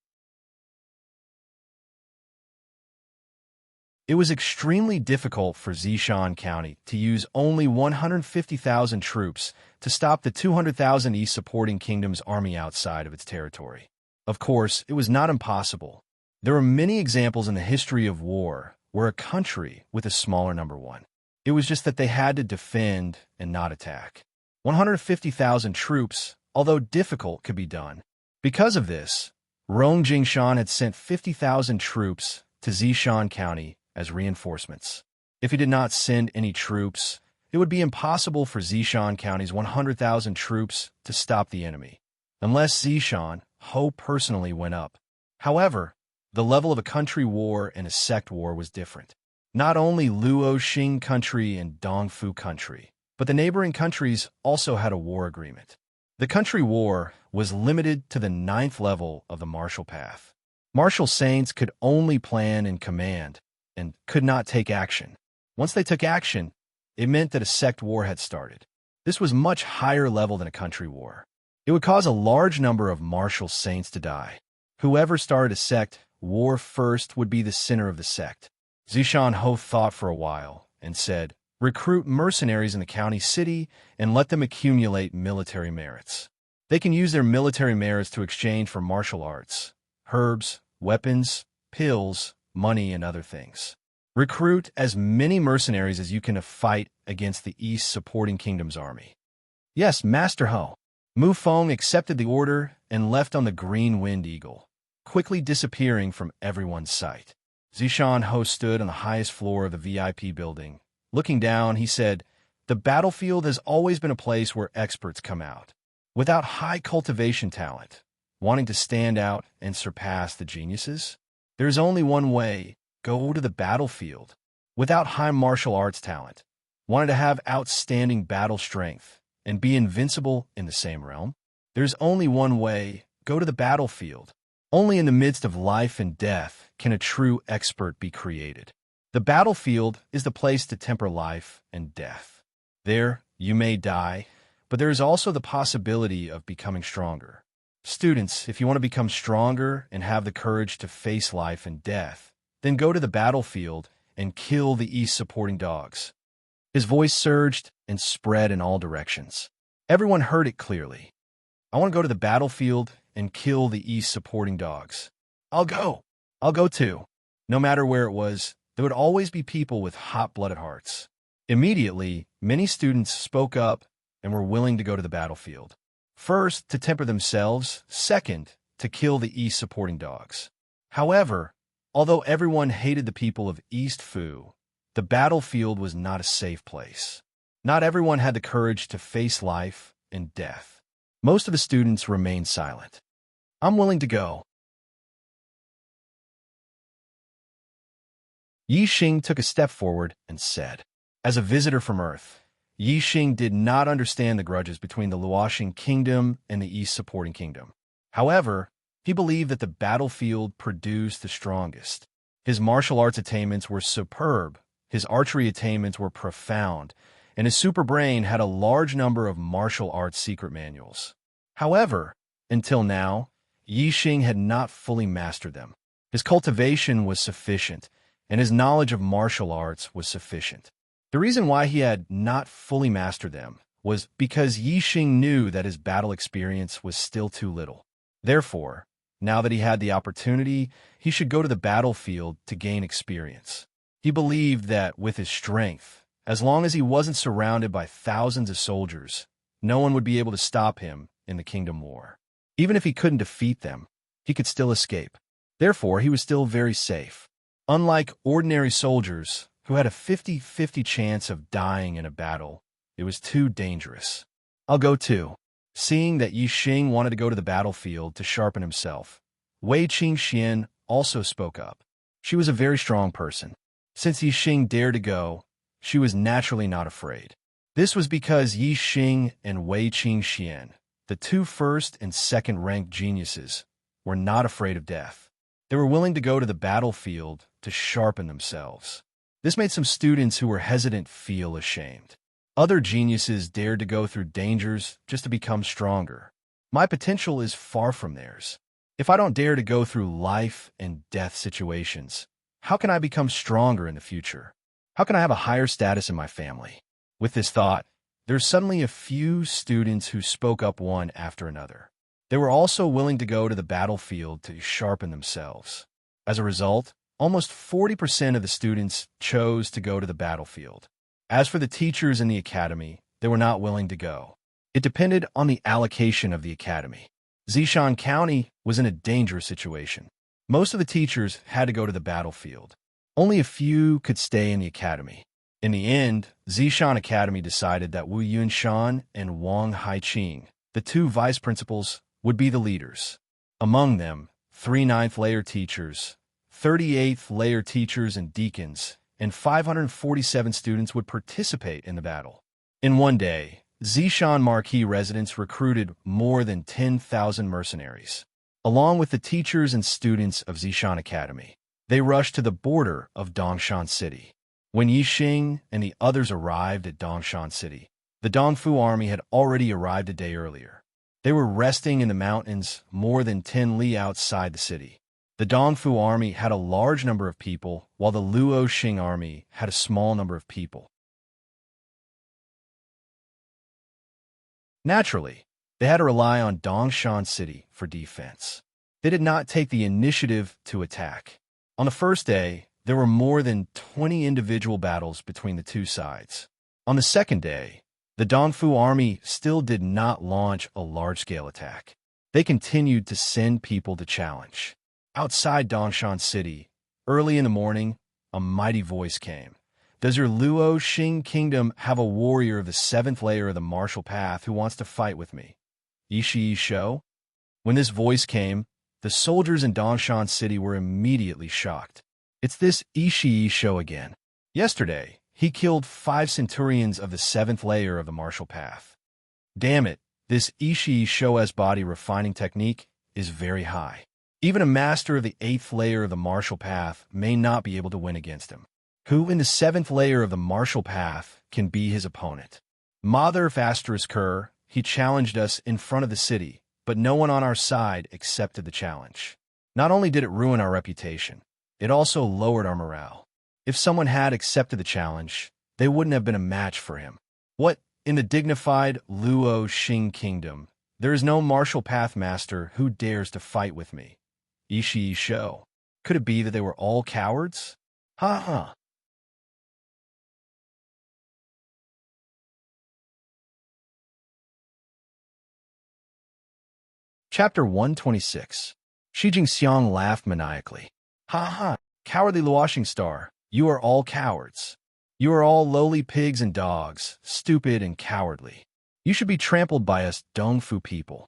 It was extremely difficult for Zishan County to use only 150,000 troops to stop the 200,000 East supporting kingdom's army outside of its territory. Of course, it was not impossible. There are many examples in the history of war where a country with a smaller number won. It was just that they had to defend and not attack. 150,000 troops, although difficult, could be done. Because of this, Rong Jingshan had sent 50,000 troops to Zishan County as reinforcements. If he did not send any troops, it would be impossible for Zishan County's 100,000 troops to stop the enemy, unless Zishan Ho personally went up. However, the level of a country war and a sect war was different. Not only Luo Xing country and Dongfu country, but the neighboring countries also had a war agreement. The country war was limited to the 9th level of the martial path. Martial saints could only plan and command, and could not take action. Once they took action, it meant that a sect war had started. This was much higher level than a country war. It would cause a large number of martial saints to die. Whoever started a sect war first would be the center of the sect. Zishan Ho thought for a while and said, "Recruit mercenaries in the county city and let them accumulate military merits. They can use their military merits to exchange for martial arts, herbs, weapons, pills, money, and other things. Recruit as many mercenaries as you can to fight against the East supporting kingdom's army." "Yes, Master Ho." Mu Feng accepted the order and left on the Green Wind Eagle, quickly disappearing from everyone's sight. Zishan Ho stood on the highest floor of the VIP building. Looking down, he said, "The battlefield has always been a place where experts come out. Without high cultivation talent, wanting to stand out and surpass the geniuses, there's only one way: go to the battlefield. Without high martial arts talent, wanting to have outstanding battle strength and be invincible in the same realm, there's only one way: go to the battlefield. Only in the midst of life and death can a true expert be created. The battlefield is the place to temper life and death. There, you may die, but there is also the possibility of becoming stronger. Students, if you want to become stronger and have the courage to face life and death, then go to the battlefield and kill the East supporting dogs." His voice surged and spread in all directions. Everyone heard it clearly. "I want to go to the battlefield and kill the East supporting dogs. I'll go. I'll go too." No matter where it was, there would always be people with hot-blooded hearts. Immediately, many students spoke up and were willing to go to the battlefield. First, to temper themselves. Second, to kill the East supporting dogs. However, although everyone hated the people of East Fu, the battlefield was not a safe place. Not everyone had the courage to face life and death. Most of the students remained silent. "I'm willing to go." Yi Xing took a step forward and said, "As a visitor from Earth, Yi Xing did not understand the grudges between the Luoxing kingdom and the East supporting kingdom. However, he believed that the battlefield produced the strongest. His martial arts attainments were superb, his archery attainments were profound, and his super brain had a large number of martial arts secret manuals. However, until now, Yi Xing had not fully mastered them. His cultivation was sufficient, and his knowledge of martial arts was sufficient. The reason why he had not fully mastered them was because Yi Xing knew that his battle experience was still too little. Therefore, now that he had the opportunity, he should go to the battlefield to gain experience. He believed that with his strength, as long as he wasn't surrounded by thousands of soldiers, no one would be able to stop him in the Kingdom War. Even if he couldn't defeat them, he could still escape. Therefore, he was still very safe. Unlike ordinary soldiers who had a 50-50 chance of dying in a battle, it was too dangerous. I'll go too. Seeing that Yi Xing wanted to go to the battlefield to sharpen himself, Wei Qingxian also spoke up. She was a very strong person. Since Yi Xing dared to go, she was naturally not afraid. This was because Yi Xing and Wei Qingxian, the two first and second-ranked geniuses, were not afraid of death. They were willing to go to the battlefield to sharpen themselves. This made some students who were hesitant feel ashamed. Other geniuses dared to go through dangers just to become stronger. My potential is far from theirs. If I don't dare to go through life and death situations, how can I become stronger in the future? How can I have a higher status in my family? With this thought, there's suddenly a few students who spoke up one after another. They were also willing to go to the battlefield to sharpen themselves. As a result, almost 40% of the students chose to go to the battlefield. As for the teachers in the academy, they were not willing to go. It depended on the allocation of the academy. Zishan County was in a dangerous situation. Most of the teachers had to go to the battlefield. Only a few could stay in the academy. In the end, Zishan Academy decided that Wu Yunshan and Wang Haiqing, the two vice principals, would be the leaders. Among them, 3 ninth-layer teachers, 38th-layer teachers and deacons, and 547 students would participate in the battle. In one day, Zishan Marquis residents recruited more than 10,000 mercenaries. Along with the teachers and students of Zishan Academy, they rushed to the border of Dongshan City. When Yi Xing and the others arrived at Dongshan City, the Dongfu army had already arrived a day earlier. They were resting in the mountains more than 10 li outside the city. The Dongfu army had a large number of people, while the Luoxing army had a small number of people. Naturally, they had to rely on Dongshan City for defense. They did not take the initiative to attack. On the first day, there were more than 20 individual battles between the two sides. On the second day, the Dongfu army still did not launch a large-scale attack. They continued to send people to challenge. Outside Dongshan City, early in the morning, a mighty voice came. Does your Luoxing kingdom have a warrior of the 7th layer of the martial path who wants to fight with me? Ishii Shou? When this voice came, the soldiers in Dongshan City were immediately shocked. It's this Ishii Shou again. Yesterday, he killed 5 centurions of the 7th layer of the martial path. Damn it, this Ishii Shou's body refining technique is very high. Even a master of the 8th layer of the martial path may not be able to win against him. Who in the 7th layer of the martial path can be his opponent? Mother of Asterisk, he challenged us in front of the city, but no one on our side accepted the challenge. Not only did it ruin our reputation, it also lowered our morale. If someone had accepted the challenge, they wouldn't have been a match for him. What, in the dignified Luoxing kingdom, there is no martial path master who dares to fight with me? Ishii Shou. Could it be that they were all cowards? Ha ha. Chapter 126. Shi Jingxiang laughed maniacally. Ha ha, cowardly Luoxing star, you are all cowards. You are all lowly pigs and dogs, stupid and cowardly. You should be trampled by us Dongfu people.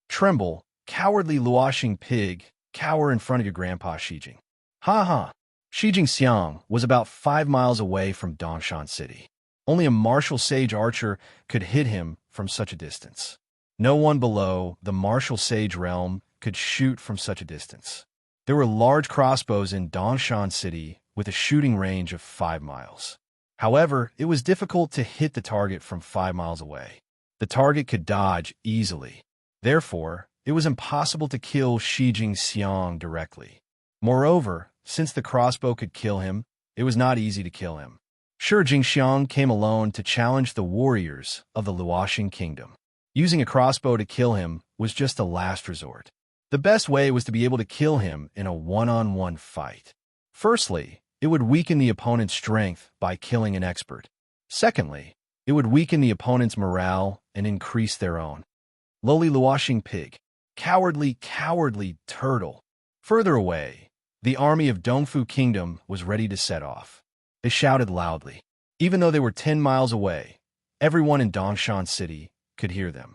Tremble, cowardly Luoxing pig, cower in front of your grandpa Shijing. Ha ha. Shi Jingxiang was about 5 miles away from Dongshan City. Only a martial sage archer could hit him from such a distance. No one below the martial sage realm could shoot from such a distance. There were large crossbows in Dongshan City with a shooting range of 5 miles. However, it was difficult to hit the target from 5 miles away. The target could dodge easily. Therefore, it was impossible to kill Shi Jingxiang directly. Moreover, since the crossbow could kill him, it was not easy to kill him. Shi Jingxiang came alone to challenge the warriors of the Luoxing kingdom. Using a crossbow to kill him was just a last resort. The best way was to be able to kill him in a one-on-one fight. Firstly, it would weaken the opponent's strength by killing an expert. Secondly, it would weaken the opponent's morale and increase their own. Lowly Luoxing pig. Cowardly turtle. Further away, the army of Dongfu Kingdom was ready to set off. They shouted loudly. Even though they were 10 miles away, everyone in Dongshan City could hear them.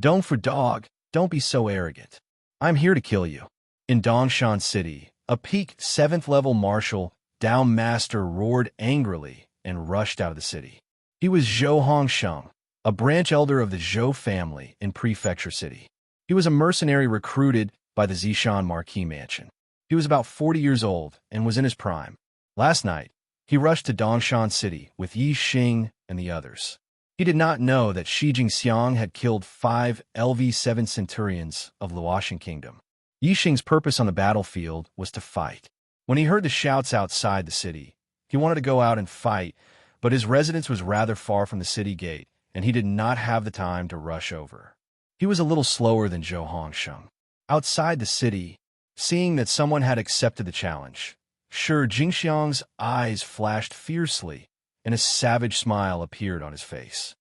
Dongfu dog, don't be so arrogant. I'm here to kill you. In Dongshan City, a peaked 7th level martial Dao master roared angrily and rushed out of the city. He was Zhou Hongsheng, a branch elder of the Zhou family in Prefecture City. He was a mercenary recruited by the Zishan Marquis Mansion. He was about 40 years old and was in his prime. Last night, he rushed to Dongshan City with Yi Xing and the others. He did not know that Shi Jingxiang had killed 5 LV7 centurions of Luoxing Kingdom. Yi Xing's purpose on the battlefield was to fight. When he heard the shouts outside the city, he wanted to go out and fight, but his residence was rather far from the city gate, and he did not have the time to rush over. He was a little slower than Zhou Hongsheng. Outside the city, seeing that someone had accepted the challenge, Shi Jingxiang's eyes flashed fiercely, and a savage smile appeared on his face.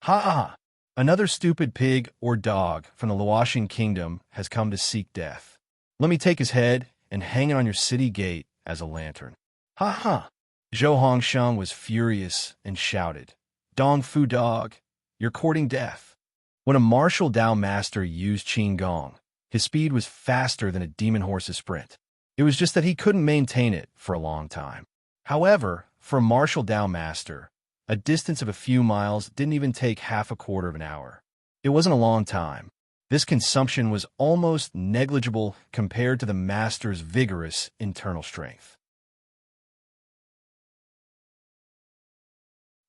Ha! Another stupid pig or dog from the Luoxing Kingdom has come to seek death. Let me take his head and hang it on your city gate as a lantern. Ha! Zhou Hongsheng was furious and shouted, Dongfu dog, you're courting death. When a martial Dao master used Qin Gong, his speed was faster than a demon horse's sprint. It was just that he couldn't maintain it for a long time. However, for a martial Dao master, a distance of a few miles didn't even take half a quarter of an hour. It wasn't a long time. This consumption was almost negligible compared to the master's vigorous internal strength.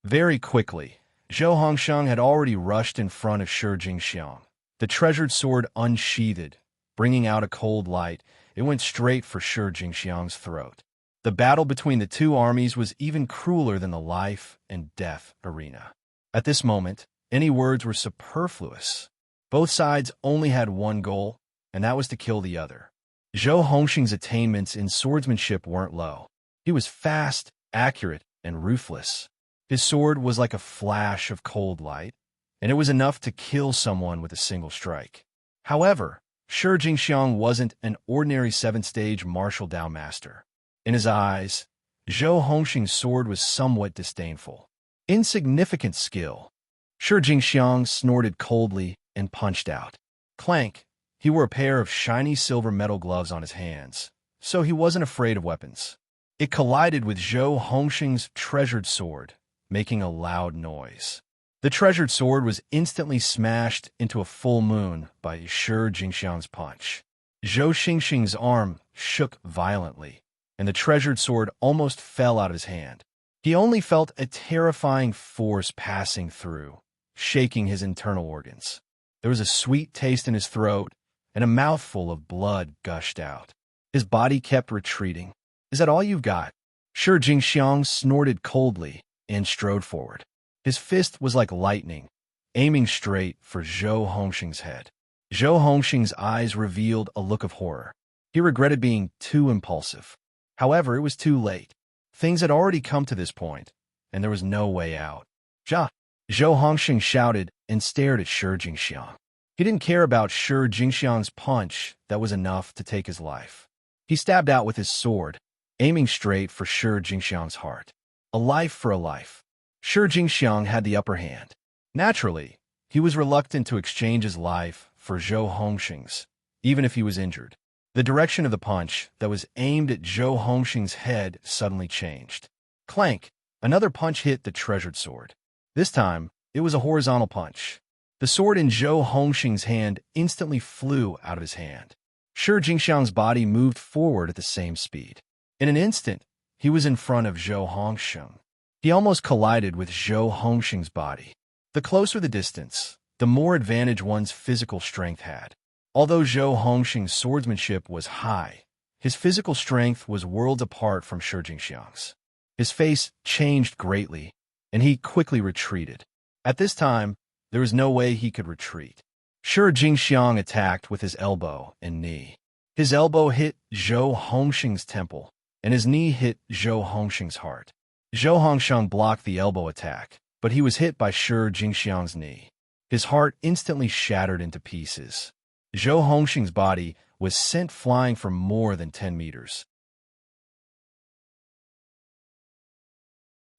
Very quickly, Zhou Hongsheng had already rushed in front of Shi Jingxiang. The treasured sword unsheathed, bringing out a cold light, it went straight for Shi Jingxiang's throat. The battle between the two armies was even crueler than the life and death arena. At this moment, any words were superfluous. Both sides only had one goal, and that was to kill the other. Zhou Hongsheng's attainments in swordsmanship weren't low. He was fast, accurate, and ruthless. His sword was like a flash of cold light, and it was enough to kill someone with a single strike. However, Shi Jingxiang wasn't an ordinary 7th-stage martial Dao master. In his eyes, Zhou Hongsheng's sword was somewhat disdainful. Insignificant skill. Shi Jingxiang snorted coldly and punched out. Clank! He wore a pair of shiny silver metal gloves on his hands, so he wasn't afraid of weapons. It collided with Zhou Hongsheng's treasured sword, making a loud noise. The treasured sword was instantly smashed into a full moon by Shi Jingxiang's punch. Zhou Xingxing's arm shook violently, and the treasured sword almost fell out of his hand. He only felt a terrifying force passing through, shaking his internal organs. There was a sweet taste in his throat, and a mouthful of blood gushed out. His body kept retreating. Is that all you've got? Shi Jingxiang snorted coldly and strode forward. His fist was like lightning, aiming straight for Zhou Hongsheng's head. Zhou Hongsheng's eyes revealed a look of horror. He regretted being too impulsive. However, it was too late. Things had already come to this point, and there was no way out. Zhou Hongsheng shouted and stared at Shi Jingxiang. He didn't care about Shi Jingxiang's punch that was enough to take his life. He stabbed out with his sword, aiming straight for Shi Jingxiang's heart. A life for a life. Shi Jingxiang had the upper hand. Naturally, he was reluctant to exchange his life for Zhou Hongsheng's, even if he was injured. The direction of the punch that was aimed at Zhou Hongsheng's head suddenly changed. Clank! Another punch hit the treasured sword. This time, it was a horizontal punch. The sword in Zhou Hongxing's hand instantly flew out of his hand. Shi Jingxiang's body moved forward at the same speed. In an instant, he was in front of Zhou Hongxing. He almost collided with Zhou Hongxing's body. The closer the distance, the more advantage one's physical strength had. Although Zhou Hongxing's swordsmanship was high, his physical strength was worlds apart from Shi Jingxiang's. His face changed greatly, and he quickly retreated. At this time, there was no way he could retreat. Shi Jingxiang attacked with his elbow and knee. His elbow hit Zhou Hongxing's temple, and his knee hit Zhou Hongxing's heart. Zhou Hongxing blocked the elbow attack, but he was hit by Shi Jingxiang's knee. His heart instantly shattered into pieces. Zhou Hongxing's body was sent flying for more than 10 meters.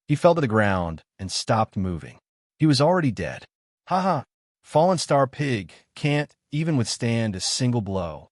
He fell to the ground and stopped moving. He was already dead. Haha, fallen star pig can't even withstand a single blow.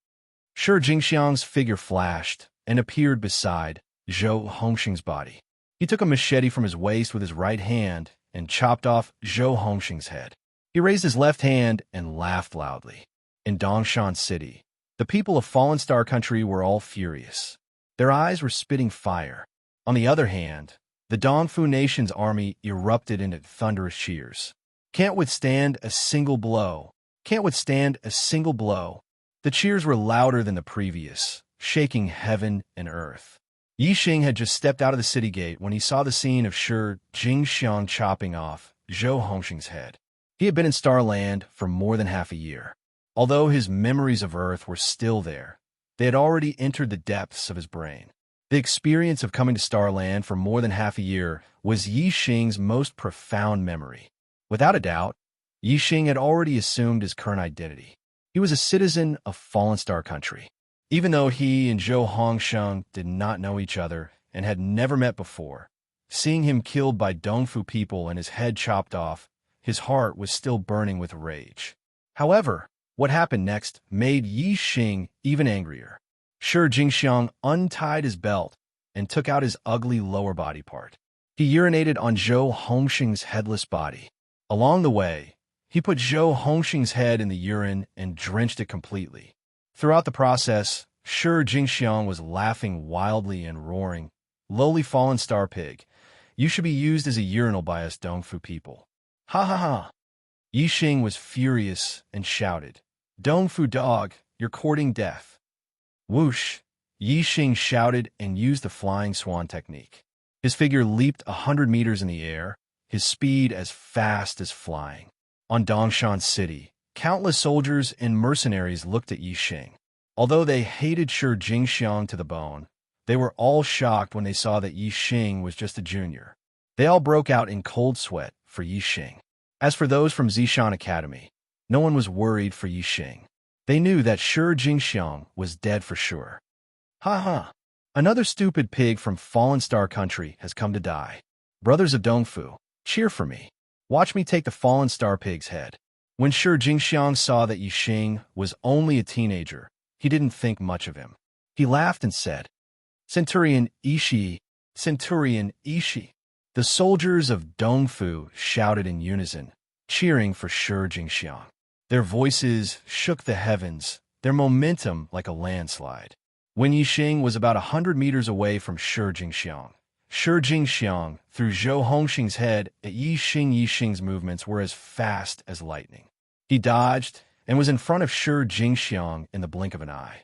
Shi Jingxiang's figure flashed and appeared beside Zhou Hongxing's body. He took a machete from his waist with his right hand and chopped off Zhou Hongxing's head. He raised his left hand and laughed loudly. In Dongshan City, the people of Fallen Star Country were all furious. Their eyes were spitting fire. On the other hand, the Dongfu Nation's army erupted into thunderous cheers. Can't withstand a single blow. Can't withstand a single blow. The cheers were louder than the previous, shaking heaven and earth. Yixing had just stepped out of the city gate when he saw the scene of Shi Jingxiang chopping off Zhou Hongxing's head. He had been in Starland for more than half a year. Although his memories of Earth were still there, they had already entered the depths of his brain. The experience of coming to Starland for more than half a year was Yixing's most profound memory. Without a doubt, Yixing had already assumed his current identity. He was a citizen of Fallen Star Country. Even though he and Zhou Hongxing did not know each other and had never met before, seeing him killed by Dongfu people and his head chopped off, his heart was still burning with rage. However, what happened next made Yixing even angrier. Shi Jingxiang untied his belt and took out his ugly lower body part. He urinated on Zhou Hongxing's headless body. Along the way, he put Zhou Hongxing's head in the urine and drenched it completely. Throughout the process, Shi Jingxiang was laughing wildly and roaring, "Lowly fallen star pig, you should be used as a urinal by us Dongfu people." Ha ha ha! Yixing was furious and shouted, "Dongfu dog, you're courting death." Whoosh! Yixing shouted and used the flying swan technique. His figure leaped 100 meters in the air, his speed as fast as flying. On Dongshan City, countless soldiers and mercenaries looked at Yixing. Although they hated Shi Jingxiang to the bone, they were all shocked when they saw that Yixing was just a junior. They all broke out in cold sweat for Yixing. As for those from Zishan Academy, no one was worried for Yixing. They knew that Shi Jingxiang was dead for sure. Ha ha! Another stupid pig from Fallen Star Country has come to die. Brothers of Dongfu, cheer for me. Watch me take the Fallen Star Pig's head. When Shi Jingxiang saw that Yixing was only a teenager, he didn't think much of him. He laughed and said, "Centurion Ishi, Centurion Ishi." The soldiers of Dongfu shouted in unison, cheering for Shi Jingxiang. Their voices shook the heavens, their momentum like a landslide. When Yixing was about 100 meters away from Shi Jingxiang threw Zhou Hongxing's head at Yixing. Yixing's movements were as fast as lightning. He dodged and was in front of Shi Jingxiang in the blink of an eye.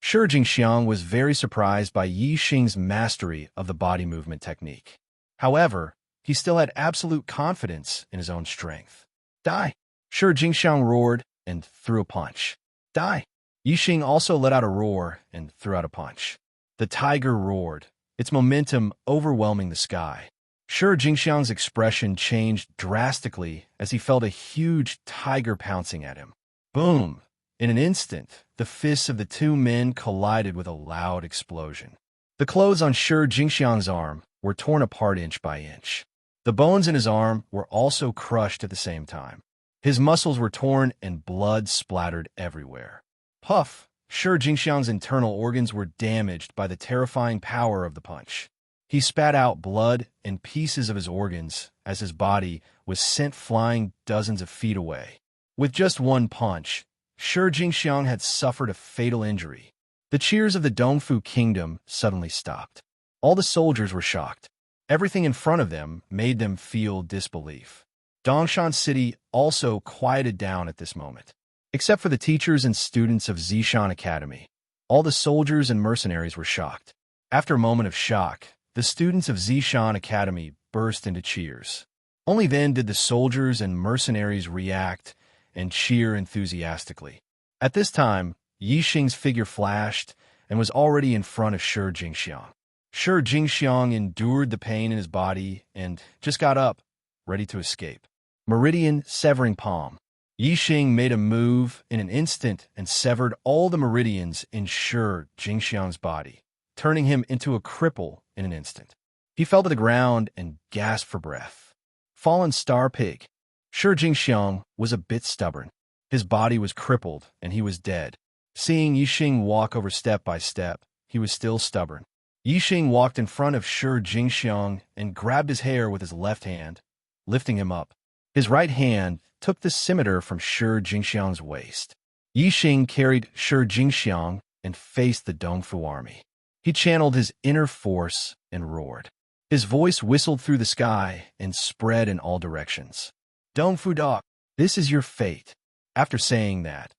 Shi Jingxiang was very surprised by Yixing's mastery of the body movement technique. However, he still had absolute confidence in his own strength. Die! Shi Jingxiang roared and threw a punch. Die! Yixing also let out a roar and threw out a punch. The tiger roared, its momentum overwhelming the sky. Shi Jingxiang's expression changed drastically as he felt a huge tiger pouncing at him. Boom! In an instant, the fists of the two men collided with a loud explosion. The clothes on Shi Jingxiang's arm were torn apart inch by inch. The bones in his arm were also crushed at the same time. His muscles were torn and blood splattered everywhere. Puff! Shi Jingxiang's internal organs were damaged by the terrifying power of the punch. He spat out blood and pieces of his organs as his body was sent flying dozens of feet away. With just one punch, Shi Jingxiang had suffered a fatal injury. The cheers of the Dongfu kingdom suddenly stopped. All the soldiers were shocked. Everything in front of them made them feel disbelief. Dongshan City also quieted down at this moment. Except for the teachers and students of Zishan Academy, all the soldiers and mercenaries were shocked. After a moment of shock, the students of Zishan Academy burst into cheers. Only then did the soldiers and mercenaries react and cheer enthusiastically. At this time, Yixing's figure flashed and was already in front of Shi Jingxiang. Shi Jingxiang endured the pain in his body and just got up, ready to escape. Meridian severing palm. Yixing made a move in an instant and severed all the meridians in Shi Jingxiang's body, turning him into a cripple in an instant. He fell to the ground and gasped for breath. Fallen star pig. Shi Jingxiang was a bit stubborn. His body was crippled and he was dead. Seeing Yixing walk over step by step, he was still stubborn. Yixing walked in front of Shi Jingxiang and grabbed his hair with his left hand, lifting him up. His right hand took the scimitar from Shi Jingxiang's waist. Yixing carried Shi Jingxiang and faced the Dongfu army. He channeled his inner force and roared. His voice whistled through the sky and spread in all directions. Dongfu dog, this is your fate. After saying that,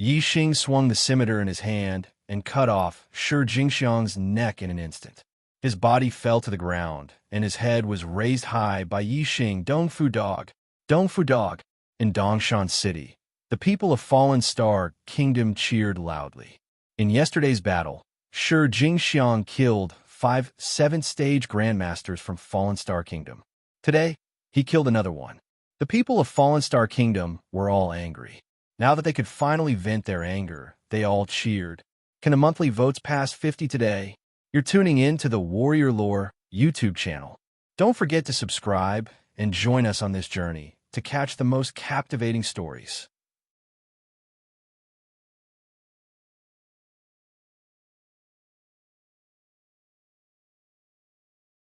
Yixing swung the scimitar in his hand and cut off Shi Jingxiang's neck in an instant. His body fell to the ground, and his head was raised high by Yixing. Dongfu dog. In Dongshan City, the people of Fallen Star Kingdom cheered loudly. In yesterday's battle, Shi Jingxiang killed 5 7th-stage grandmasters from Fallen Star Kingdom. Today, he killed another one. The people of Fallen Star Kingdom were all angry. Now that they could finally vent their anger, they all cheered. Can the monthly votes pass 50 today? You're tuning in to the Warrior Lore YouTube channel. Don't forget to subscribe and join us on this journey to catch the most captivating stories.